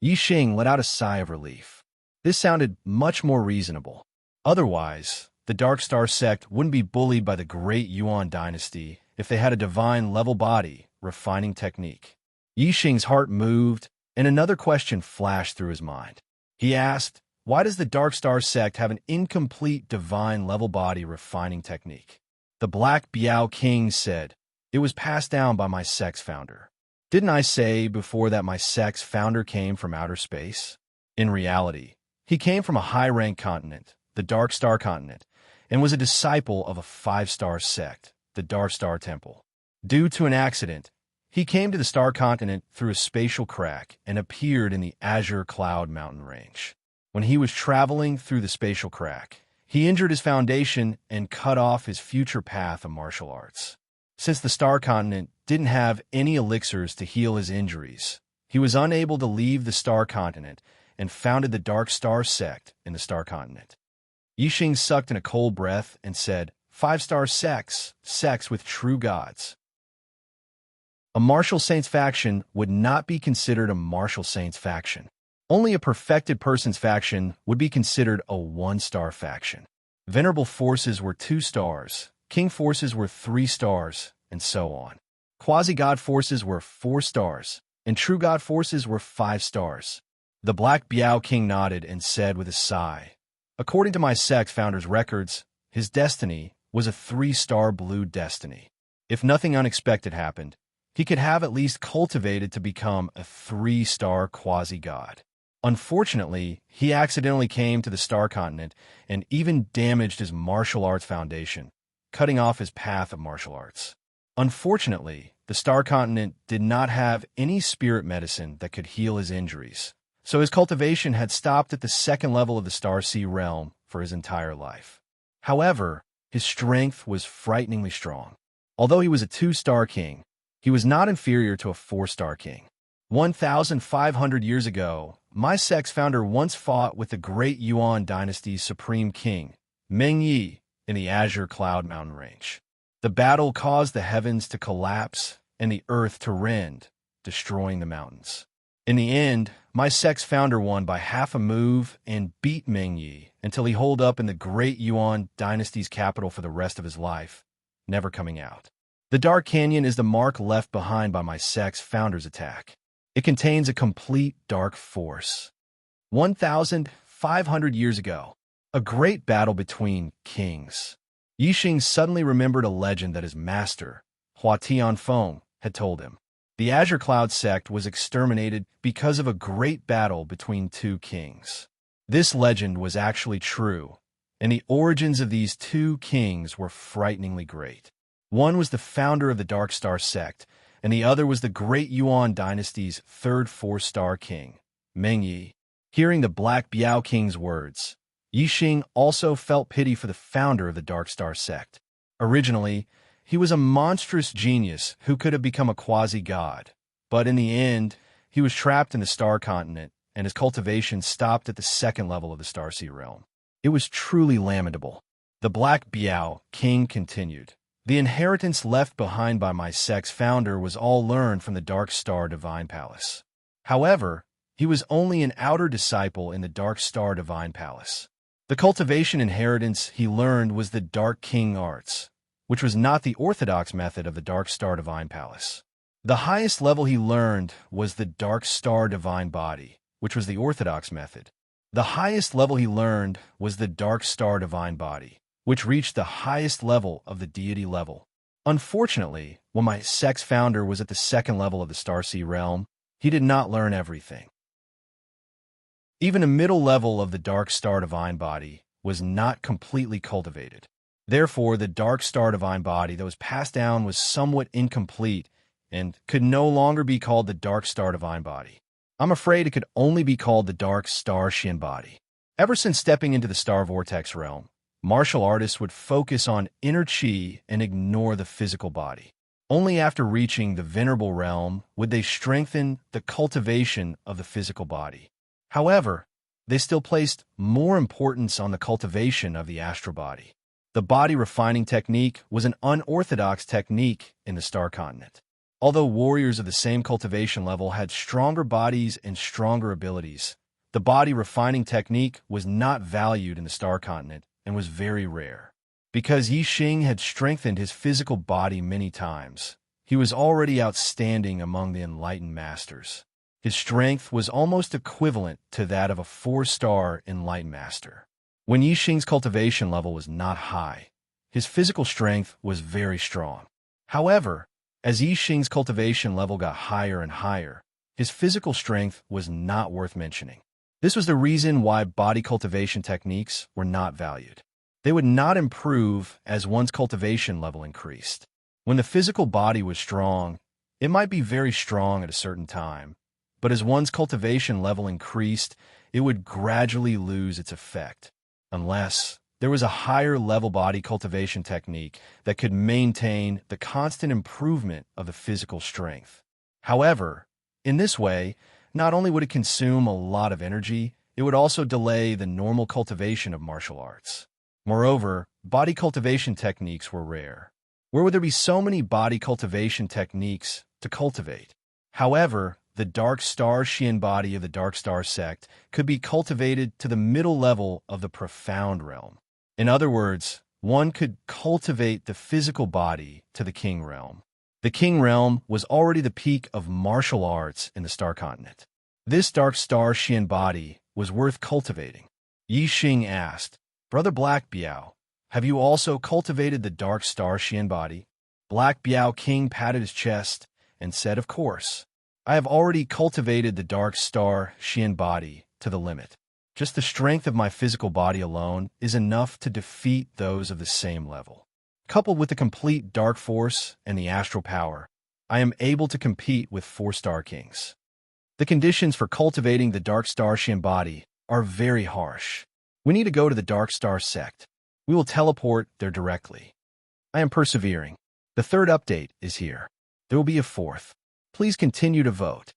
Yi Xing let out a sigh of relief. This sounded much more reasonable. Otherwise, the Dark Star sect wouldn't be bullied by the Great Yuan dynasty if they had a divine-level body refining technique. Yi Xing's heart moved, and another question flashed through his mind. He asked, why does the Dark Star sect have an incomplete divine-level body refining technique? The Black Biao King said, "It was passed down by my sect's founder." Didn't I say before that my sect's founder came from outer space? In reality, he came from a high-ranked continent, the Dark Star continent, and was a disciple of a 5-star sect, the Dark Star Temple. Due to an accident, he came to the Star Continent through a spatial crack and appeared in the Azure Cloud mountain range. When he was traveling through the spatial crack, he injured his foundation and cut off his future path of martial arts. Since the Star Continent didn't have any elixirs to heal his injuries, he was unable to leave the Star Continent and founded the Dark Star sect in the Star Continent. Yi Xing sucked in a cold breath and said, 5-star sects with true gods. A martial saints faction would not be considered a martial saints faction. Only a perfected person's faction would be considered a 1-star faction. Venerable forces were 2 stars, king forces were 3 stars, and so on. Quasi-god forces were 4 stars, and true god forces were 5 stars. The Black Biao King nodded and said with a sigh, "According to my sect founder's records, his destiny was a 3-star blue destiny. If nothing unexpected happened, he could have at least cultivated to become a 3-star quasi-god. Unfortunately, he accidentally came to the Star Continent and even damaged his martial arts foundation, cutting off his path of martial arts. Unfortunately, the Star Continent did not have any spirit medicine that could heal his injuries, so his cultivation had stopped at the 2nd level of the Star Sea realm for his entire life. However, his strength was frighteningly strong. Although he was a 2-star king, he was not inferior to a 4-star king. 1,500 years ago, my sect's founder once fought with the Great Yuan dynasty's supreme king, Meng Yi, in the Azure Cloud mountain range. The battle caused the heavens to collapse and the earth to rend, destroying the mountains. In the end, my sect's founder won by half a move and beat Meng Yi until he holed up in the Great Yuan dynasty's capital for the rest of his life, never coming out. The Dark Canyon is the mark left behind by my sect's founder's attack. It contains a complete dark force. 1,500 years ago, a great battle between kings. Yi Xing suddenly remembered a legend that his master, Hua Tianfeng, had told him. The Azure Cloud sect was exterminated because of a great battle between 2 kings. This legend was actually true, and the origins of these 2 kings were frighteningly great. One was the founder of the Dark Star sect, and the other was the Great Yuan dynasty's 3rd 4-star king, Meng Yi. Hearing the Black Biao King's words, Yi Xing also felt pity for the founder of the Dark Star sect. Originally, he was a monstrous genius who could have become a quasi-god, but in the end, he was trapped in the Star Continent, and his cultivation stopped at the 2nd level of the Star Sea realm. It was truly lamentable. The Black Biao King continued. The inheritance left behind by my sect's founder was all learned from the Dark Star Divine Palace. However, he was only an outer disciple in the Dark Star Divine Palace. The cultivation inheritance he learned was the Dark King Arts, which was not the orthodox method of the Dark Star Divine Palace. The highest level he learned was the Dark Star Divine Body, which was the orthodox method. The highest level he learned was the Dark Star Divine Body, which reached the highest level of the deity level. Unfortunately, when my sect's founder was at the 2nd level of the Star Sea realm, he did not learn everything. Even a middle level of the Dark Star Divine Body was not completely cultivated. Therefore, the Dark Star Divine Body that was passed down was somewhat incomplete and could no longer be called the Dark Star Divine Body. I'm afraid it could only be called the Dark Star Shin Body. Ever since stepping into the Star Vortex realm, martial artists would focus on inner chi and ignore the physical body. Only after reaching the venerable realm would they strengthen the cultivation of the physical body. However, they still placed more importance on the cultivation of the astral body. The body refining technique was an unorthodox technique in the Star Continent. Although warriors of the same cultivation level had stronger bodies and stronger abilities, the body refining technique was not valued in the Star Continent and was very rare. Because Yi Xing had strengthened his physical body many times, he was already outstanding among the enlightened masters. His strength was almost equivalent to that of a 4-star enlightened master. When Yi Xing's cultivation level was not high, his physical strength was very strong. However, as Yi Xing's cultivation level got higher and higher, his physical strength was not worth mentioning. This was the reason why body cultivation techniques were not valued. They would not improve as one's cultivation level increased. When the physical body was strong, it might be very strong at a certain time, but as one's cultivation level increased, it would gradually lose its effect, unless there was a higher level body cultivation technique that could maintain the constant improvement of the physical strength. However, in this way, not only would it consume a lot of energy, it would also delay the normal cultivation of martial arts. Moreover, body cultivation techniques were rare. Where would there be so many body cultivation techniques to cultivate? However, the Dark Star Xian body of the Dark Star sect could be cultivated to the middle level of the profound realm. In other words, one could cultivate the physical body to the King realm. The King realm was already the peak of martial arts in the Star Continent. This Dark Star Xian body was worth cultivating. Yi Xing asked, "Brother Black Biao, have you also cultivated the Dark Star Xian body?" Black Biao King patted his chest and said, "Of course. I have already cultivated the Dark Star Xian body to the limit. Just the strength of my physical body alone is enough to defeat those of the same level. Coupled with the complete dark force and the astral power, I am able to compete with 4-star kings. The conditions for cultivating the Dark Star Xian body are very harsh. We need to go to the Dark Star sect. We will teleport there directly. I am persevering. The 3rd update is here. There will be a 4th. Please continue to vote."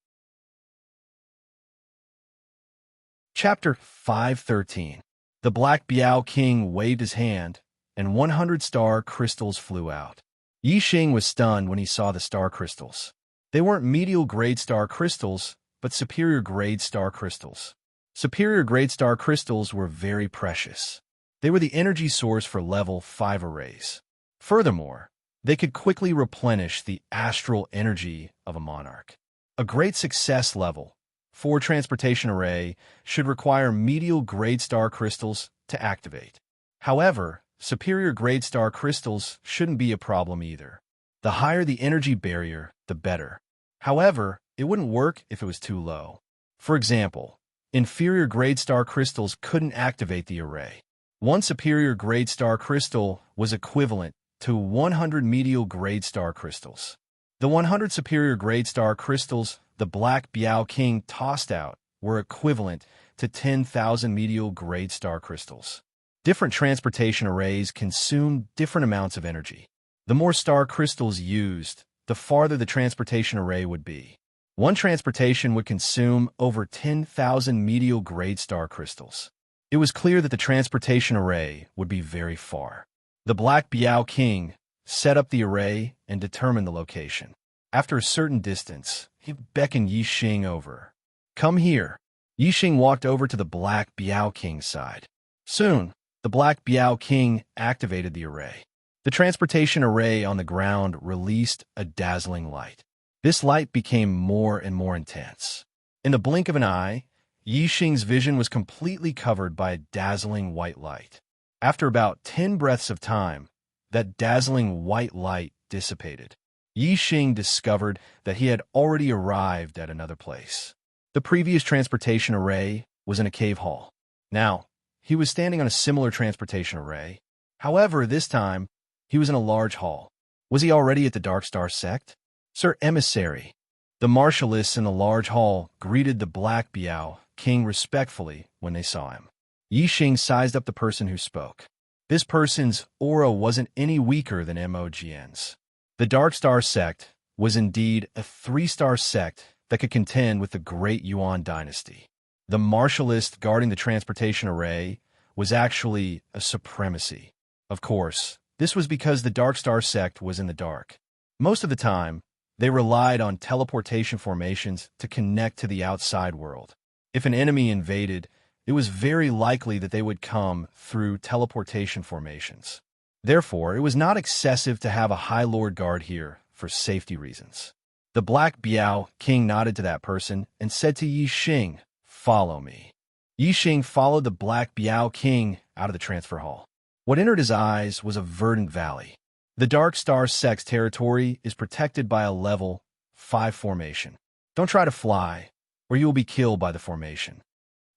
Chapter 513. The Black Biao King waved his hand, and 100 star crystals flew out. Yi Xing was stunned when he saw the star crystals. They weren't medial grade star crystals, but superior grade star crystals. Superior grade star crystals were very precious. They were the energy source for level 5 arrays. Furthermore, they could quickly replenish the astral energy of a monarch. A great success level 4 transportation array should require medial grade star crystals to activate. However, superior grade star crystals shouldn't be a problem either. The higher the energy barrier, the better. However, it wouldn't work if it was too low. For example, inferior grade star crystals couldn't activate the array. One superior grade star crystal was equivalent to 100 medial grade star crystals. The 100 superior grade star crystals the Black Biao King tossed out were equivalent to 10,000 medial grade star crystals. Different transportation arrays consume different amounts of energy. The more star crystals used, the farther the transportation array would be. One transportation would consume over 10,000 medial grade star crystals. It was clear that the transportation array would be very far. The Black Biao King set up the array and determined the location. After a certain distance, he beckoned Yi Xing over. "Come here." Yi Xing walked over to the Black Biao King's side. Soon, the Black Biao King activated the array. The transportation array on the ground released a dazzling light. This light became more and more intense. In the blink of an eye, Yi Xing's vision was completely covered by a dazzling white light. After about 10 breaths of time, that dazzling white light dissipated. Yi Xing discovered that he had already arrived at another place. The previous transportation array was in a cave hall. Now, he was standing on a similar transportation array. However, this time, he was in a large hall. Was he already at the Dark Star sect? "Sir Emissary." The marshalists in the large hall greeted the Black Biao King respectfully when they saw him. Yi Xing sized up the person who spoke. This person's aura wasn't any weaker than MOGN's. The Dark Star sect was indeed a 3-star sect that could contend with the Great Yuan dynasty. The martialist guarding the transportation array was actually a supremacy. Of course, this was because the Dark Star sect was in the dark. Most of the time, they relied on teleportation formations to connect to the outside world. If an enemy invaded, it was very likely that they would come through teleportation formations. Therefore, it was not excessive to have a High Lord guard here for safety reasons. The Black Biao King nodded to that person and said to Yi Xing, "Follow me." Yi Xing followed the Black Biao King out of the transfer hall. What entered his eyes was a verdant valley. The Dark Star sect's territory is protected by a level 5 formation. Don't try to fly, or you will be killed by the formation,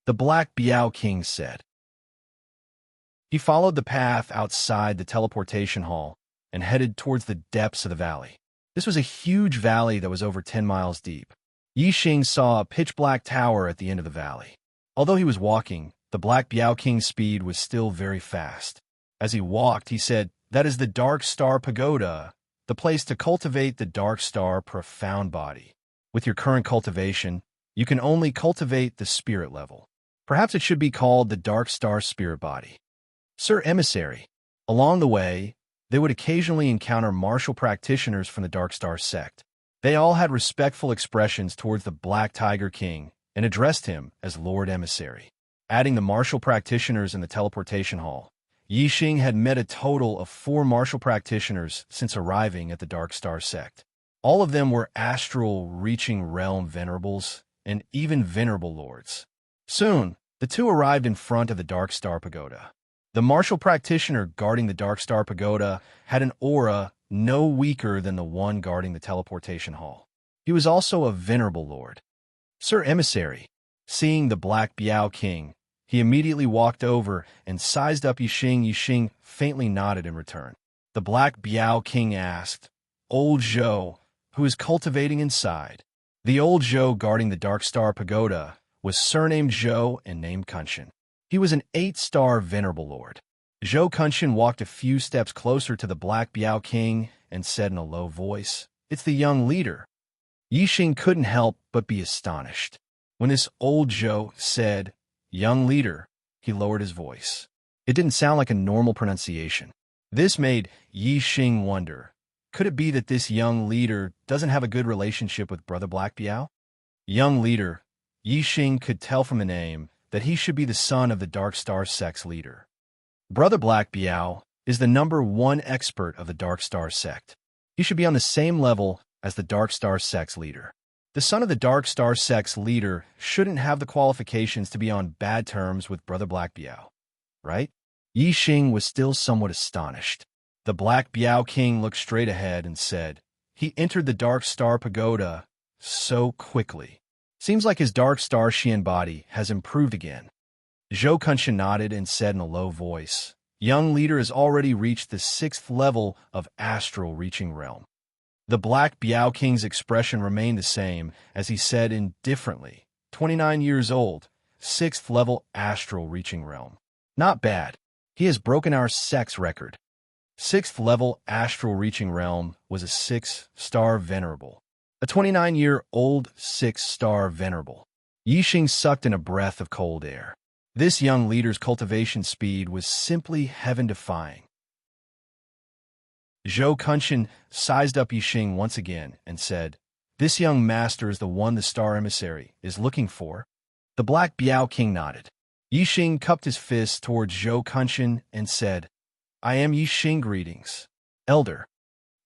the Black Biao King said. He followed the path outside the teleportation hall and headed towards the depths of the valley. This was a huge valley that was over 10 miles deep. Yi Xing saw a pitch-black tower at the end of the valley. Although he was walking, the Black Biao King's speed was still very fast. As he walked, he said, "That is the Dark Star Pagoda, the place to cultivate the Dark Star profound body. With your current cultivation, you can only cultivate the spirit level. Perhaps it should be called the Dark Star Spirit Body." Sir Emissary. Along the way, they would occasionally encounter martial practitioners from the Dark Star sect. They all had respectful expressions towards the Black Tiger King and addressed him as Lord Emissary. Adding the martial practitioners in the teleportation hall, Yi Xing had met a total of 4 martial practitioners since arriving at the Dark Star sect. All of them were astral reaching realm venerables and even venerable lords. Soon, the two arrived in front of the Dark Star Pagoda. The martial practitioner guarding the Dark Star Pagoda had an aura no weaker than the one guarding the teleportation hall. He was also a venerable lord. Sir Emissary, seeing the Black Biao King, he immediately walked over and sized up Yi Xing. Yi Xing faintly nodded in return. The Black Biao King asked, "Old Zhou, who is cultivating inside?" The old Zhou guarding the Dark Star Pagoda was surnamed Zhou and named Kunshin. He was an 8-star venerable lord. Zhou Kunshin walked a few steps closer to the Black Biao King and said in a low voice, "It's the young leader." Yi Xing couldn't help but be astonished. When this old Zhou said, "Young leader," he lowered his voice. It didn't sound like a normal pronunciation. This made Yi Xing wonder, could it be that this young leader doesn't have a good relationship with Brother Black Biao? Young leader, Yi Xing could tell from the name that he should be the son of the Dark Star sect's leader. Brother Black Biao is the #1 expert of the Dark Star sect. He should be on the same level as the Dark Star sect's leader. The son of the Dark Star sect's leader shouldn't have the qualifications to be on bad terms with Brother Black Biao, right? Yi Xing was still somewhat astonished. The Black Biao King looked straight ahead and said, "He entered the Dark Star Pagoda so quickly. Seems like his Dark Star Xian body has improved again." Zhou Kunshin nodded and said in a low voice, "Young leader has already reached the 6th level of astral reaching realm." The Black Biao King's expression remained the same as he said indifferently, 29 years old, 6th level astral reaching realm. Not bad. He has broken our sect's record. 6th level astral reaching realm was a 6-star venerable. A 29-year-old 6-star venerable. Yi Xing sucked in a breath of cold air. This young leader's cultivation speed was simply heaven-defying. Zhou Kunshin sized up Yi Xing once again and said, "This young master is the one the Star Emissary is looking for?" The Black Biao King nodded. Yi Xing cupped his fist towards Zhou Kunshin and said, "I am Yi Xing, greetings, elder."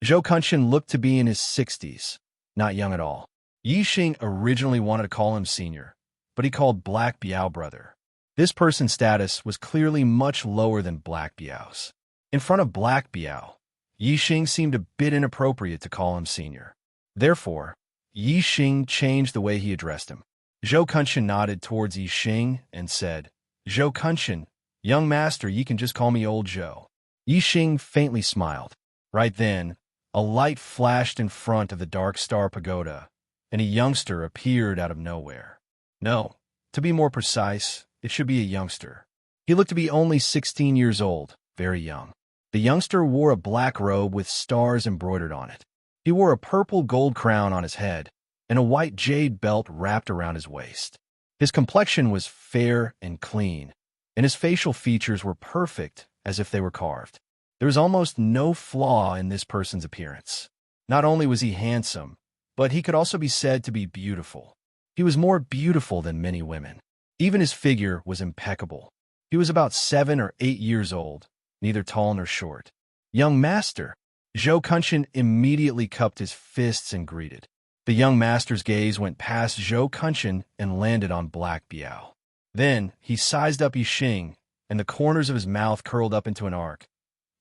Zhou Kunshin looked to be in his 60s, not young at all. Yi Xing originally wanted to call him senior, but he called Black Biao brother. This person's status was clearly much lower than Black Biao's. In front of Black Biao, Yi Xing seemed a bit inappropriate to call him senior. Therefore, Yi Xing changed the way he addressed him. Zhou Kunshin nodded towards Yi Xing and said, "Zhou Kunshin, young master, ye can just call me Old Zhou." Yi Xing faintly smiled. Right then, a light flashed in front of the Dark Star Pagoda, and a youngster appeared out of nowhere. No, to be more precise, it should be a youngster. He looked to be only 16 years old, very young. The youngster wore a black robe with stars embroidered on it. He wore a purple gold crown on his head and a white jade belt wrapped around his waist. His complexion was fair and clean, and his facial features were perfect as if they were carved. There was almost no flaw in this person's appearance. Not only was he handsome, but he could also be said to be beautiful. He was more beautiful than many women. Even his figure was impeccable. He was about 7 or 8 years old, neither tall nor short. "Young master!" Zhou Kunshan immediately cupped his fists and greeted. The young master's gaze went past Zhou Kunshan and landed on Black Biao. Then he sized up Yixing, and the corners of his mouth curled up into an arc.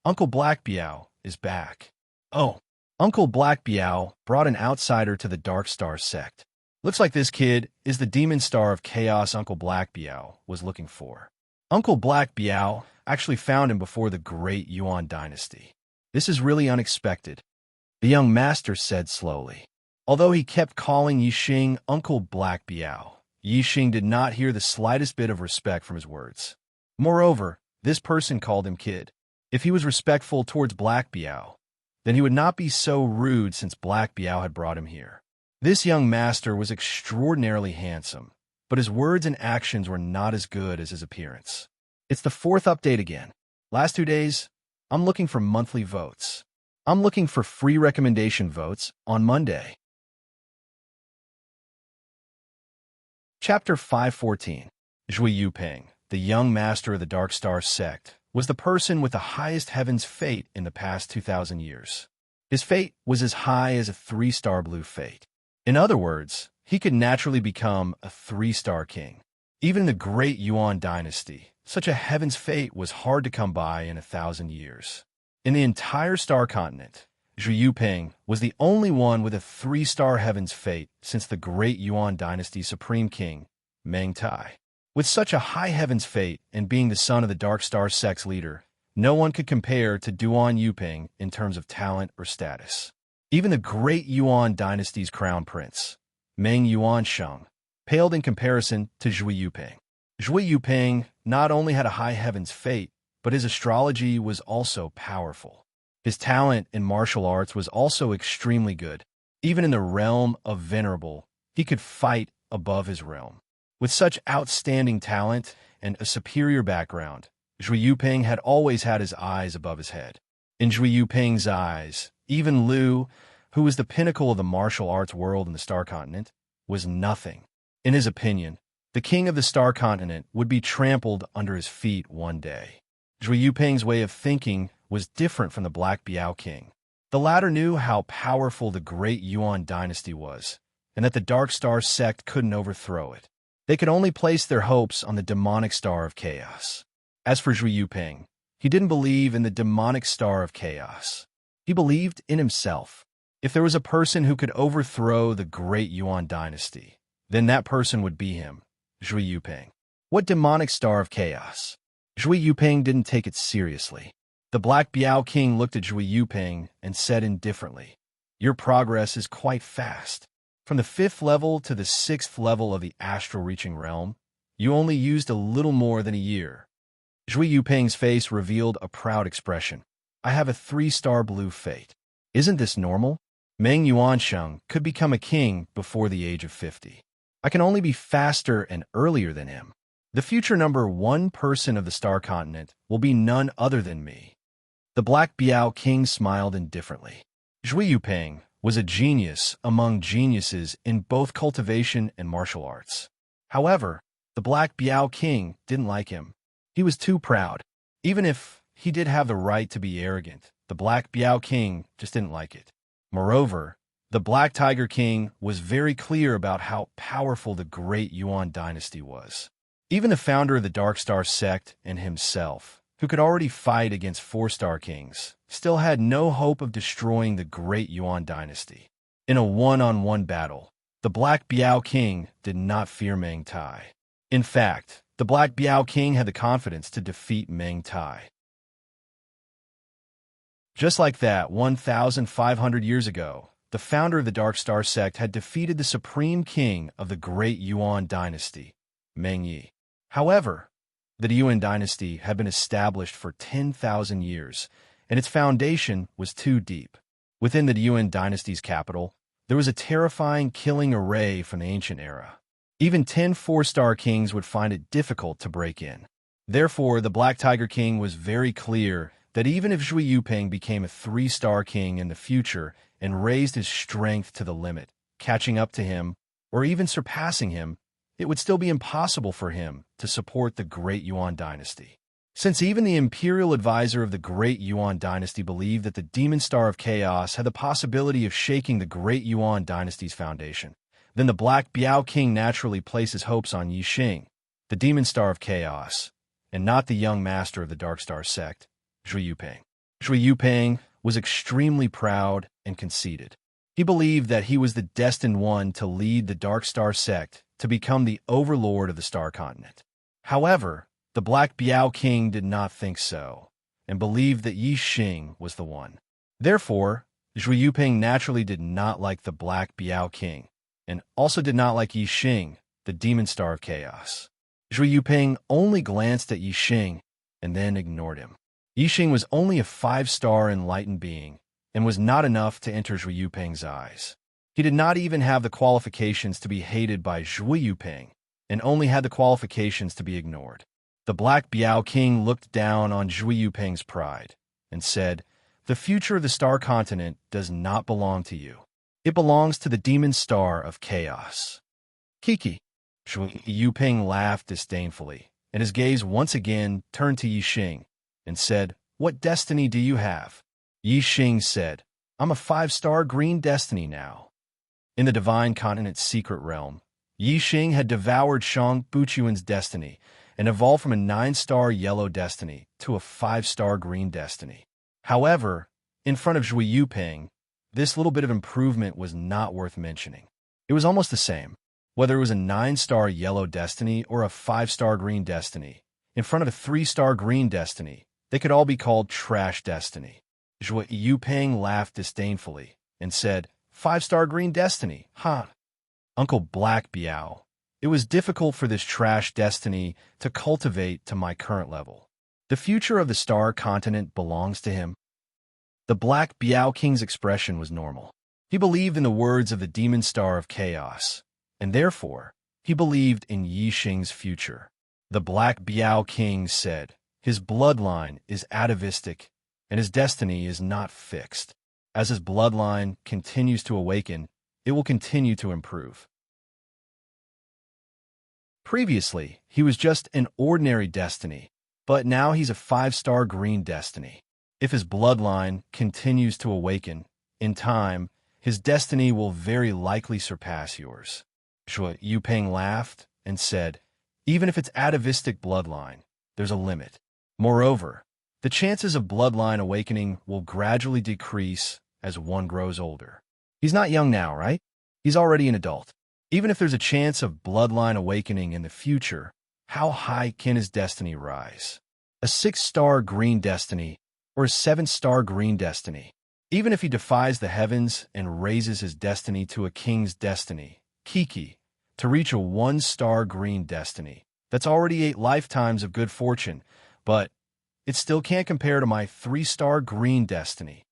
"Uncle Black Biao is back." "Oh." Uncle Black Biao brought an outsider to the Dark Star sect. "Looks like this kid is the demon star of chaos Uncle Black Biao was looking for." Uncle Black Biao actually found him before the Great Yuan Dynasty. "This is really unexpected," the young master said slowly. Although he kept calling Yixing Uncle Black Biao, Yixing did not hear the slightest bit of respect from his words. Moreover, this person called him kid. If he was respectful towards Black Biao, then he would not be so rude since Black Biao had brought him here. This young master was extraordinarily handsome, but his words and actions were not as good as his appearance. It's the 4th update again. Last 2 days, I'm looking for monthly votes. I'm looking for free recommendation votes on Monday. Chapter 514. Zhui Yuping, the young master of the Dark Star sect, was the person with the highest heaven's fate in the past 2,000 years. His fate was as high as a 3-star blue fate. In other words, he could naturally become a 3-star king. Even in the Great Yuan Dynasty, such a heaven's fate was hard to come by in 1,000 years. In the entire star continent, Zhui Yuping was the only one with a 3-star heaven's fate since the Great Yuan Dynasty's supreme king, Meng Tai. With such a high heaven's fate and being the son of the Dark Star sect's leader, no one could compare to Duan Yuping in terms of talent or status. Even the Great Yuan Dynasty's crown prince, Meng Yuansheng, paled in comparison to Zhui Yuping. Zhui Yuping not only had a high heaven's fate, but his astrology was also powerful. His talent in martial arts was also extremely good. Even in the realm of Venerable, he could fight above his realm. With such outstanding talent and a superior background, Zhui Yuping had always had his eyes above his head. In Zhui Yuping's eyes, even Liu, who was the pinnacle of the martial arts world in the Star Continent, was nothing. In his opinion, the king of the Star Continent would be trampled under his feet one day. Zhui Yuping's way of thinking was different from the Black Biao king. The latter knew how powerful the Great Yuan Dynasty was, and that the Dark Star sect couldn't overthrow it. They could only place their hopes on the demonic star of chaos. As for Zhui Yuping, he didn't believe in the demonic star of chaos. He believed in himself. If there was a person who could overthrow the Great Yuan Dynasty, then that person would be him, Zhui Yuping. What demonic star of chaos? Zhui Yuping didn't take it seriously. The Black Biao king looked at Zhui Yuping and said indifferently, "Your progress is quite fast. From the 5th level to the 6th level of the astral-reaching realm, you only used a little more than a year." Zhui Yuping's face revealed a proud expression. "I have a 3-star blue fate. Isn't this normal? Meng Yuansheng could become a king before the age of 50. I can only be faster and earlier than him. The future number 1 person of the Star Continent will be none other than me." The Black Biao king smiled indifferently. Zhui Yuping was a genius among geniuses in both cultivation and martial arts. However, the Black Biao king didn't like him. He was too proud. Even if he did have the right to be arrogant, the Black Biao king just didn't like it. Moreover, the Black Tiger king was very clear about how powerful the Great Yuan Dynasty was. Even the founder of the Dark Star sect and himself, who could already fight against 4-star kings, still had no hope of destroying the Great Yuan Dynasty. In a one-on-one battle, the Black Biao king did not fear Meng Tai. In fact, the Black Biao king had the confidence to defeat Meng Tai. Just like that, 1,500 years ago, the founder of the Dark Star sect had defeated the supreme king of the Great Yuan Dynasty, Meng Yi. However, The Yuan dynasty had been established for 10,000 years, and its foundation was too deep. Within the Yuan dynasty's capital, there was a terrifying killing array from the ancient era. Even 10 four-star kings would find it difficult to break in. Therefore, the Black Tiger King was very clear that even if Zhui Yuping became a 3-star king in the future and raised his strength to the limit, catching up to him, or even surpassing him, it would still be impossible for him to support the Great Yuan dynasty. Since even the imperial advisor of the Great Yuan dynasty believed that the Demon Star of Chaos had the possibility of shaking the Great Yuan dynasty's foundation, then the Black Biao King naturally places hopes on Yi Xing, the Demon Star of Chaos, and not the young master of the Dark Star sect, Zhui Yuping. Zhui Yuping was extremely proud and conceited. He believed that he was the destined one to lead the Dark Star sect to become the overlord of the Star Continent. However, the Black Biao King did not think so, and believed that Yi Xing was the one. Therefore, Zhui Yuping naturally did not like the Black Biao King, and also did not like Yi Xing, the Demon Star of Chaos. Zhui Yuping only glanced at Yi Xing and then ignored him. Yi Xing was only a 5-star enlightened being, and was not enough to enter Zhui Yuping's eyes. He did not even have the qualifications to be hated by Zhui Yuping, and only had the qualifications to be ignored. The Black Biao King looked down on Zhui Yuping's pride, and said, "The future of the Star Continent does not belong to you. It belongs to the Demon Star of Chaos." Kiki. Zhui Yuping laughed disdainfully, and his gaze once again turned to Yi Xing, and said, "What destiny do you have?" Yi Xing said, "I'm a 5-star green destiny now." In the Divine Continent's secret realm, Yi Xing had devoured Shang Buchuan's destiny and evolved from a 9-star yellow destiny to a 5-star green destiny. However, in front of Zhui Yuping, this little bit of improvement was not worth mentioning. It was almost the same, whether it was a 9-star yellow destiny or a 5-star green destiny. In front of a 3-star green destiny, they could all be called trash destiny. Zhui Yuping laughed disdainfully and said, "5-star green destiny, huh? Uncle Black Biao, it was difficult for this trash destiny to cultivate to my current level. The future of the Star Continent belongs to him." The Black Biao King's expression was normal. He believed in the words of the Demon Star of Chaos, and therefore, he believed in Yi Xing's future. The Black Biao King said, "His bloodline is atavistic, and his destiny is not fixed. As his bloodline continues to awaken, it will continue to improve." Previously, he was just an ordinary destiny, but now he's a 5-star green destiny. If his bloodline continues to awaken, in time, his destiny will very likely surpass yours. Zhui Yuping laughed and said, "Even if it's atavistic bloodline, there's a limit. Moreover, the chances of bloodline awakening will gradually decrease as one grows older. He's not young now, right? He's already an adult. Even if there's a chance of bloodline awakening in the future, how high can his destiny rise? A 6-star green destiny or a 7-star green destiny? Even if he defies the heavens and raises his destiny to a king's destiny, Kiki, to reach a 1-star green destiny, that's already 8 lifetimes of good fortune, but it still can't compare to my 3-star green destiny.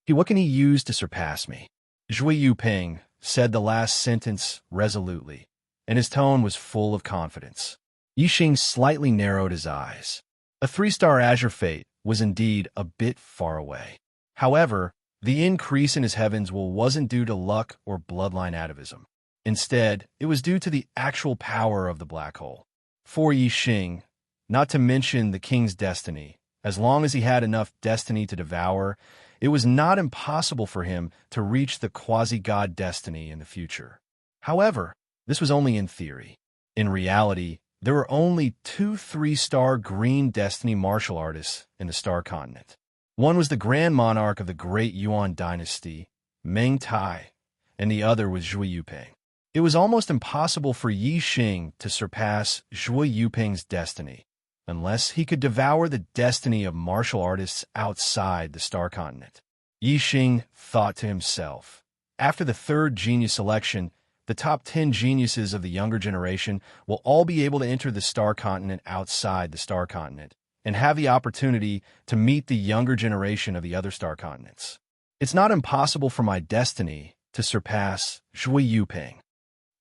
What can he use to surpass me?" Zhui Yuping said the last sentence resolutely, and his tone was full of confidence. Yi Xing slightly narrowed his eyes. A 3-star azure fate was indeed a bit far away. However, the increase in his heavens wasn't due to luck or bloodline atavism. Instead, it was due to the actual power of the black hole. For Yi Xing, not to mention the king's destiny, as long as he had enough destiny to devour, it was not impossible for him to reach the quasi-god destiny in the future. However, this was only in theory. In reality, there were only 2 3-star green destiny martial artists in the Star Continent. One was the Grand Monarch of the Great Yuan Dynasty, Meng Tai, and the other was Zhui Yuping. It was almost impossible for Yi Xing to surpass Zhui Yuping's destiny, unless he could devour the destiny of martial artists outside the Star Continent. Yi Xing thought to himself, after the 3rd genius selection, the top 10 geniuses of the younger generation will all be able to enter the star continent outside the star continent and have the opportunity to meet the younger generation of the other star continents. It's not impossible for my destiny to surpass Zhui Yuping.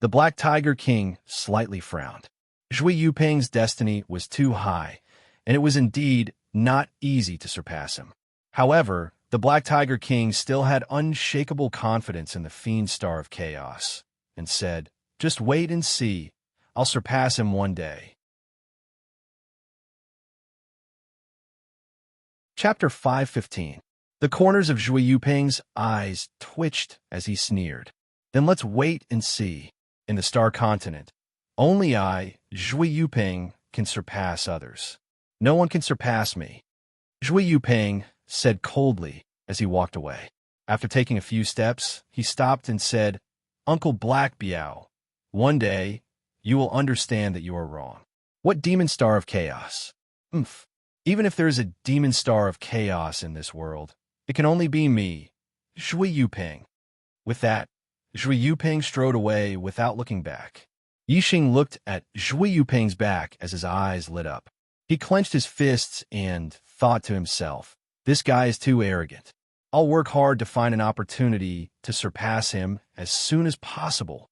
The Black Tiger King slightly frowned. Zhui Yuping's destiny was too high, and it was indeed not easy to surpass him. However, the Black Tiger King still had unshakable confidence in the Fiend Star of Chaos, and said, "Just wait and see. I'll surpass him one day." Chapter 5:15. The corners of Zhui Yuping's eyes twitched as he sneered. "Then let's wait and see. In the Star Continent, only I, Zhui Yuping, can surpass others. No one can surpass me." Zhui Yuping said coldly as he walked away. After taking a few steps, he stopped and said, "Uncle Black Biao, one day you will understand that you are wrong." "What demon star of chaos?" "Umph. Even if there is a demon star of chaos in this world, it can only be me, Zhui Yuping." With that, Zhui Yuping strode away without looking back. Yixing looked at Zhui Yuping's back as his eyes lit up. He clenched his fists and thought to himself, "This guy is too arrogant. I'll work hard to find an opportunity to surpass him as soon as possible."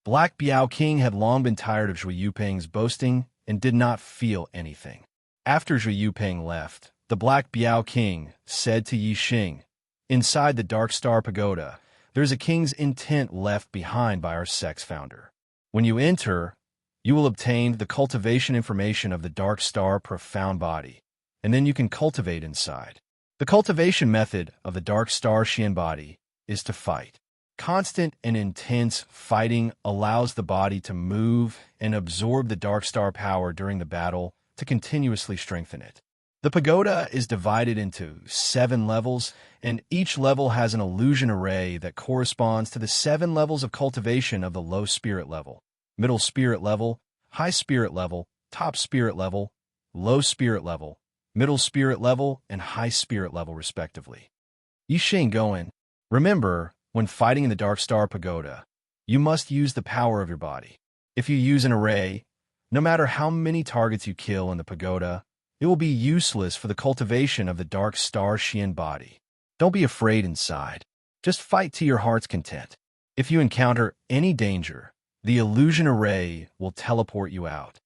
Black Biao King had long been tired of Zhui Yuping's boasting and did not feel anything. After Zhui Yuping left, the Black Biao King said to Yixing, "Inside the Dark Star Pagoda, there's a king's intent left behind by our sex founder. When you enter, you will obtain the cultivation information of the Dark Star Profound Body, and then you can cultivate inside. The cultivation method of the Dark Star Xian Body is to fight. Constant and intense fighting allows the body to move and absorb the Dark Star power during the battle to continuously strengthen it. The pagoda is divided into 7 levels, and each level has an illusion array that corresponds to the 7 levels of cultivation of the low spirit level, middle spirit level, high spirit level, top spirit level, low spirit level, middle spirit level, and high spirit level, respectively. Yixing Goen, remember, when fighting in the Dark Star Pagoda, you must use the power of your body. If you use an array, no matter how many targets you kill in the pagoda, it will be useless for the cultivation of the Dark Star Xian Body. Don't be afraid inside. Just fight to your heart's content. If you encounter any danger, the illusion array will teleport you out."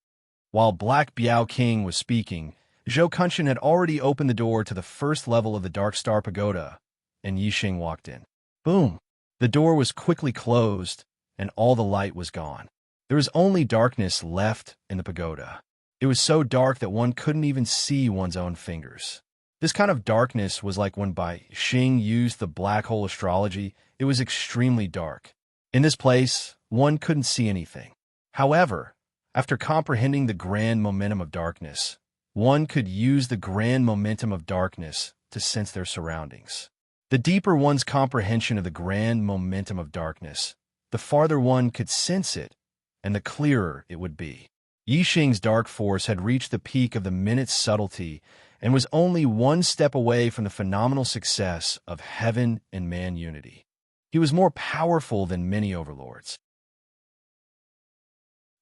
While Black Biao King was speaking, Zhou Kunshan had already opened the door to the first level of the Dark Star Pagoda, and Yixing walked in. Boom! The door was quickly closed, and all the light was gone. There was only darkness left in the pagoda. It was so dark that one couldn't even see one's own fingers. This kind of darkness was like when Bai Xing used the black hole astrology. It was extremely dark. In this place, one couldn't see anything. However, after comprehending the grand momentum of darkness, one could use the grand momentum of darkness to sense their surroundings. The deeper one's comprehension of the grand momentum of darkness, the farther one could sense it, and the clearer it would be. Yixing's dark force had reached the peak of the minute's subtlety and was only one step away from the phenomenal success of heaven and man unity. He was more powerful than many overlords.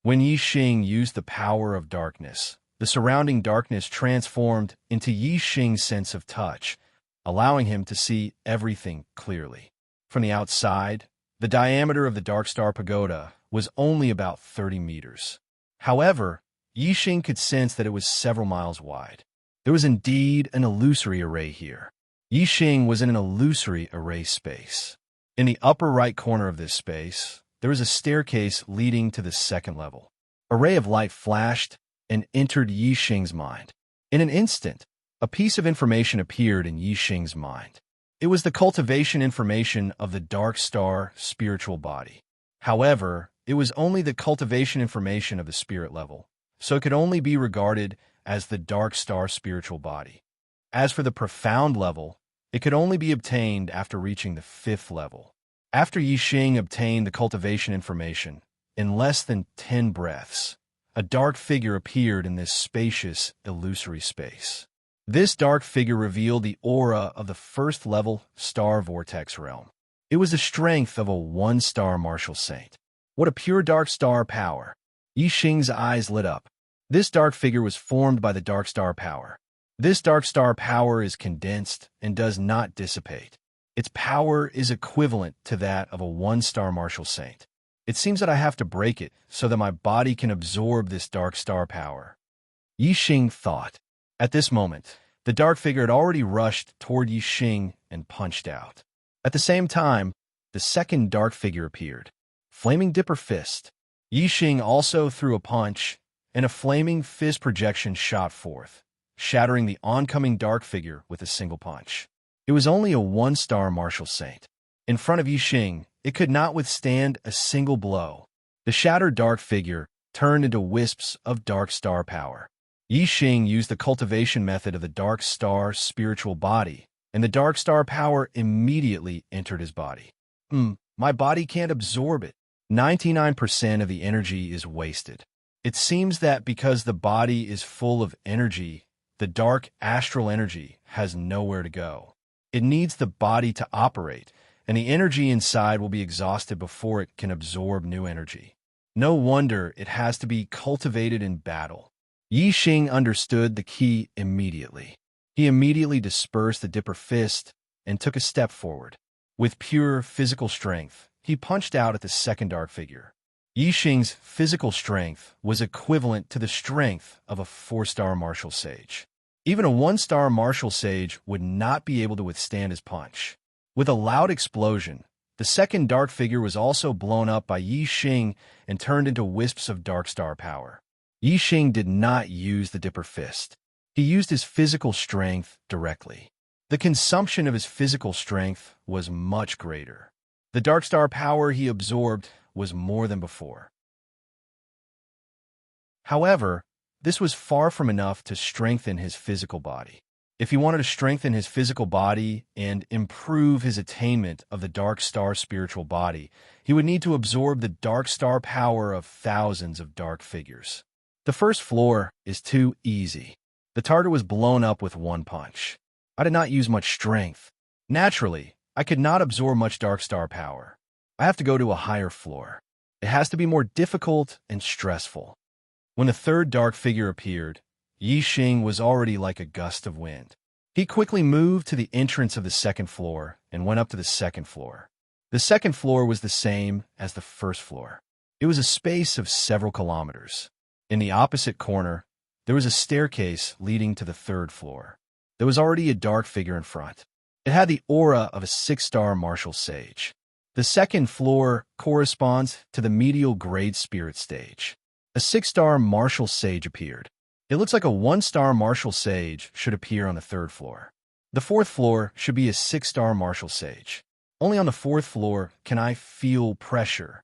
When Yixing used the power of darkness, the surrounding darkness transformed into Yixing's sense of touch, allowing him to see everything clearly. From the outside, the diameter of the Dark Star Pagoda was only about 30 meters. However, Yixing could sense that it was several miles wide. There was indeed an illusory array here. Yixing was in an illusory array space. In the upper right corner of this space, there was a staircase leading to the second level. A ray of light flashed and entered Yixing's mind. In an instant, a piece of information appeared in Yixing's mind. It was the cultivation information of the Dark Star spiritual body. However, it was only the cultivation information of the spirit level, so it could only be regarded as the Dark Star spiritual body. As for the profound level, it could only be obtained after reaching the 5th level. After Yixing obtained the cultivation information, in less than 10 breaths, a dark figure appeared in this spacious, illusory space. This dark figure revealed the aura of the 1st level star vortex realm. It was the strength of a 1-star martial saint. What a pure dark star power! Yi Xing's eyes lit up. This dark figure was formed by the dark star power. This dark star power is condensed and does not dissipate. Its power is equivalent to that of a one-star martial saint. It seems that I have to break it so that my body can absorb this dark star power. Yi Xing thought. At this moment, the dark figure had already rushed toward Yi Xing and punched out. At the same time, the second dark figure appeared. Flaming Dipper Fist. Yi Xing also threw a punch, and a flaming fist projection shot forth, shattering the oncoming dark figure with a single punch. It was only a one-star martial saint. In front of Yi Xing, it could not withstand a single blow. The shattered dark figure turned into wisps of dark star power. Yi Xing used the cultivation method of the dark star spiritual body, and the dark star power immediately entered his body. My body can't absorb it. 99% of the energy is wasted. It seems that because the body is full of energy, the dark astral energy has nowhere to go. It needs the body to operate, and the energy inside will be exhausted before it can absorb new energy. No wonder it has to be cultivated in battle. Yi Xing understood the key immediately. He immediately dispersed the Dipper Fist and took a step forward. With pure physical strength, he punched out at the second dark figure. Yi Xing's physical strength was equivalent to the strength of a 4-star martial sage. Even a 1-star martial sage would not be able to withstand his punch. With a loud explosion, the second dark figure was also blown up by Yi Xing and turned into wisps of dark star power. Yi Xing did not use the Dipper Fist. He used his physical strength directly. The consumption of his physical strength was much greater. The dark star power he absorbed was more than before. However, this was far from enough to strengthen his physical body. If he wanted to strengthen his physical body and improve his attainment of the dark star spiritual body, he would need to absorb the dark star power of thousands of dark figures. The first floor is too easy. The target was blown up with one punch. I did not use much strength. Naturally, I could not absorb much dark star power. I have to go to a higher floor. It has to be more difficult and stressful. When the third dark figure appeared, Yi Xing was already like a gust of wind. He quickly moved to the entrance of the second floor and went up to the second floor. The second floor was the same as the first floor. It was a space of several kilometers. In the opposite corner, there was a staircase leading to the third floor. There was already a dark figure in front. It had the aura of a 6-star martial sage. The second floor corresponds to the medial grade spirit stage. A 6-star martial sage appeared. It looks like a 1-star martial sage should appear on the third floor. The fourth floor should be a 6-star martial sage. Only on the fourth floor can I feel pressure.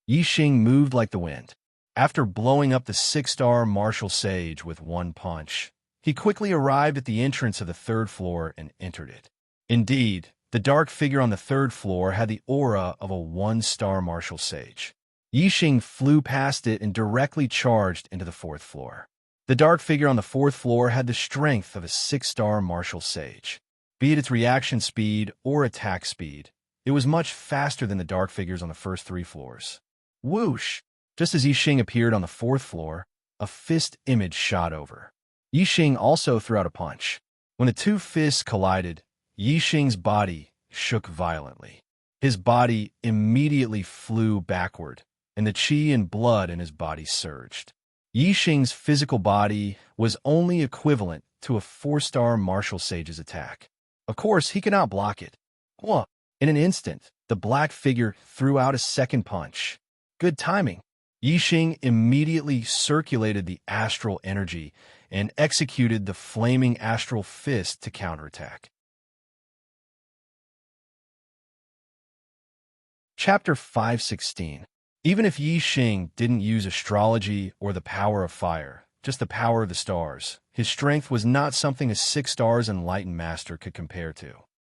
Yi Xing moved like the wind. After blowing up the 6-star martial sage with one punch, he quickly arrived at the entrance of the third floor and entered it. Indeed, the dark figure on the third floor had the aura of a 1-star martial sage. Yi Xing flew past it and directly charged into the fourth floor. The dark figure on the fourth floor had the strength of a 6-star martial sage. Be it its reaction speed or attack speed, it was much faster than the dark figures on the first 3 floors. Whoosh! Just as Yi Xing appeared on the fourth floor, a fist image shot over. Yi Xing also threw out a punch. When the two fists collided, Yi Xing's body shook violently. His body immediately flew backward, and the qi and blood in his body surged. Yi Xing's physical body was only equivalent to a 4-star martial sage's attack. Of course, he could not block it. In an instant, the black figure threw out a second punch. Good timing. Yi Xing immediately circulated the astral energy and executed the flaming astral fist to counterattack. Chapter 516. Even if Yi Xing didn't use astrology or the power of fire, just the power of the stars, his strength was not something a 6-stars enlightened master could compare to.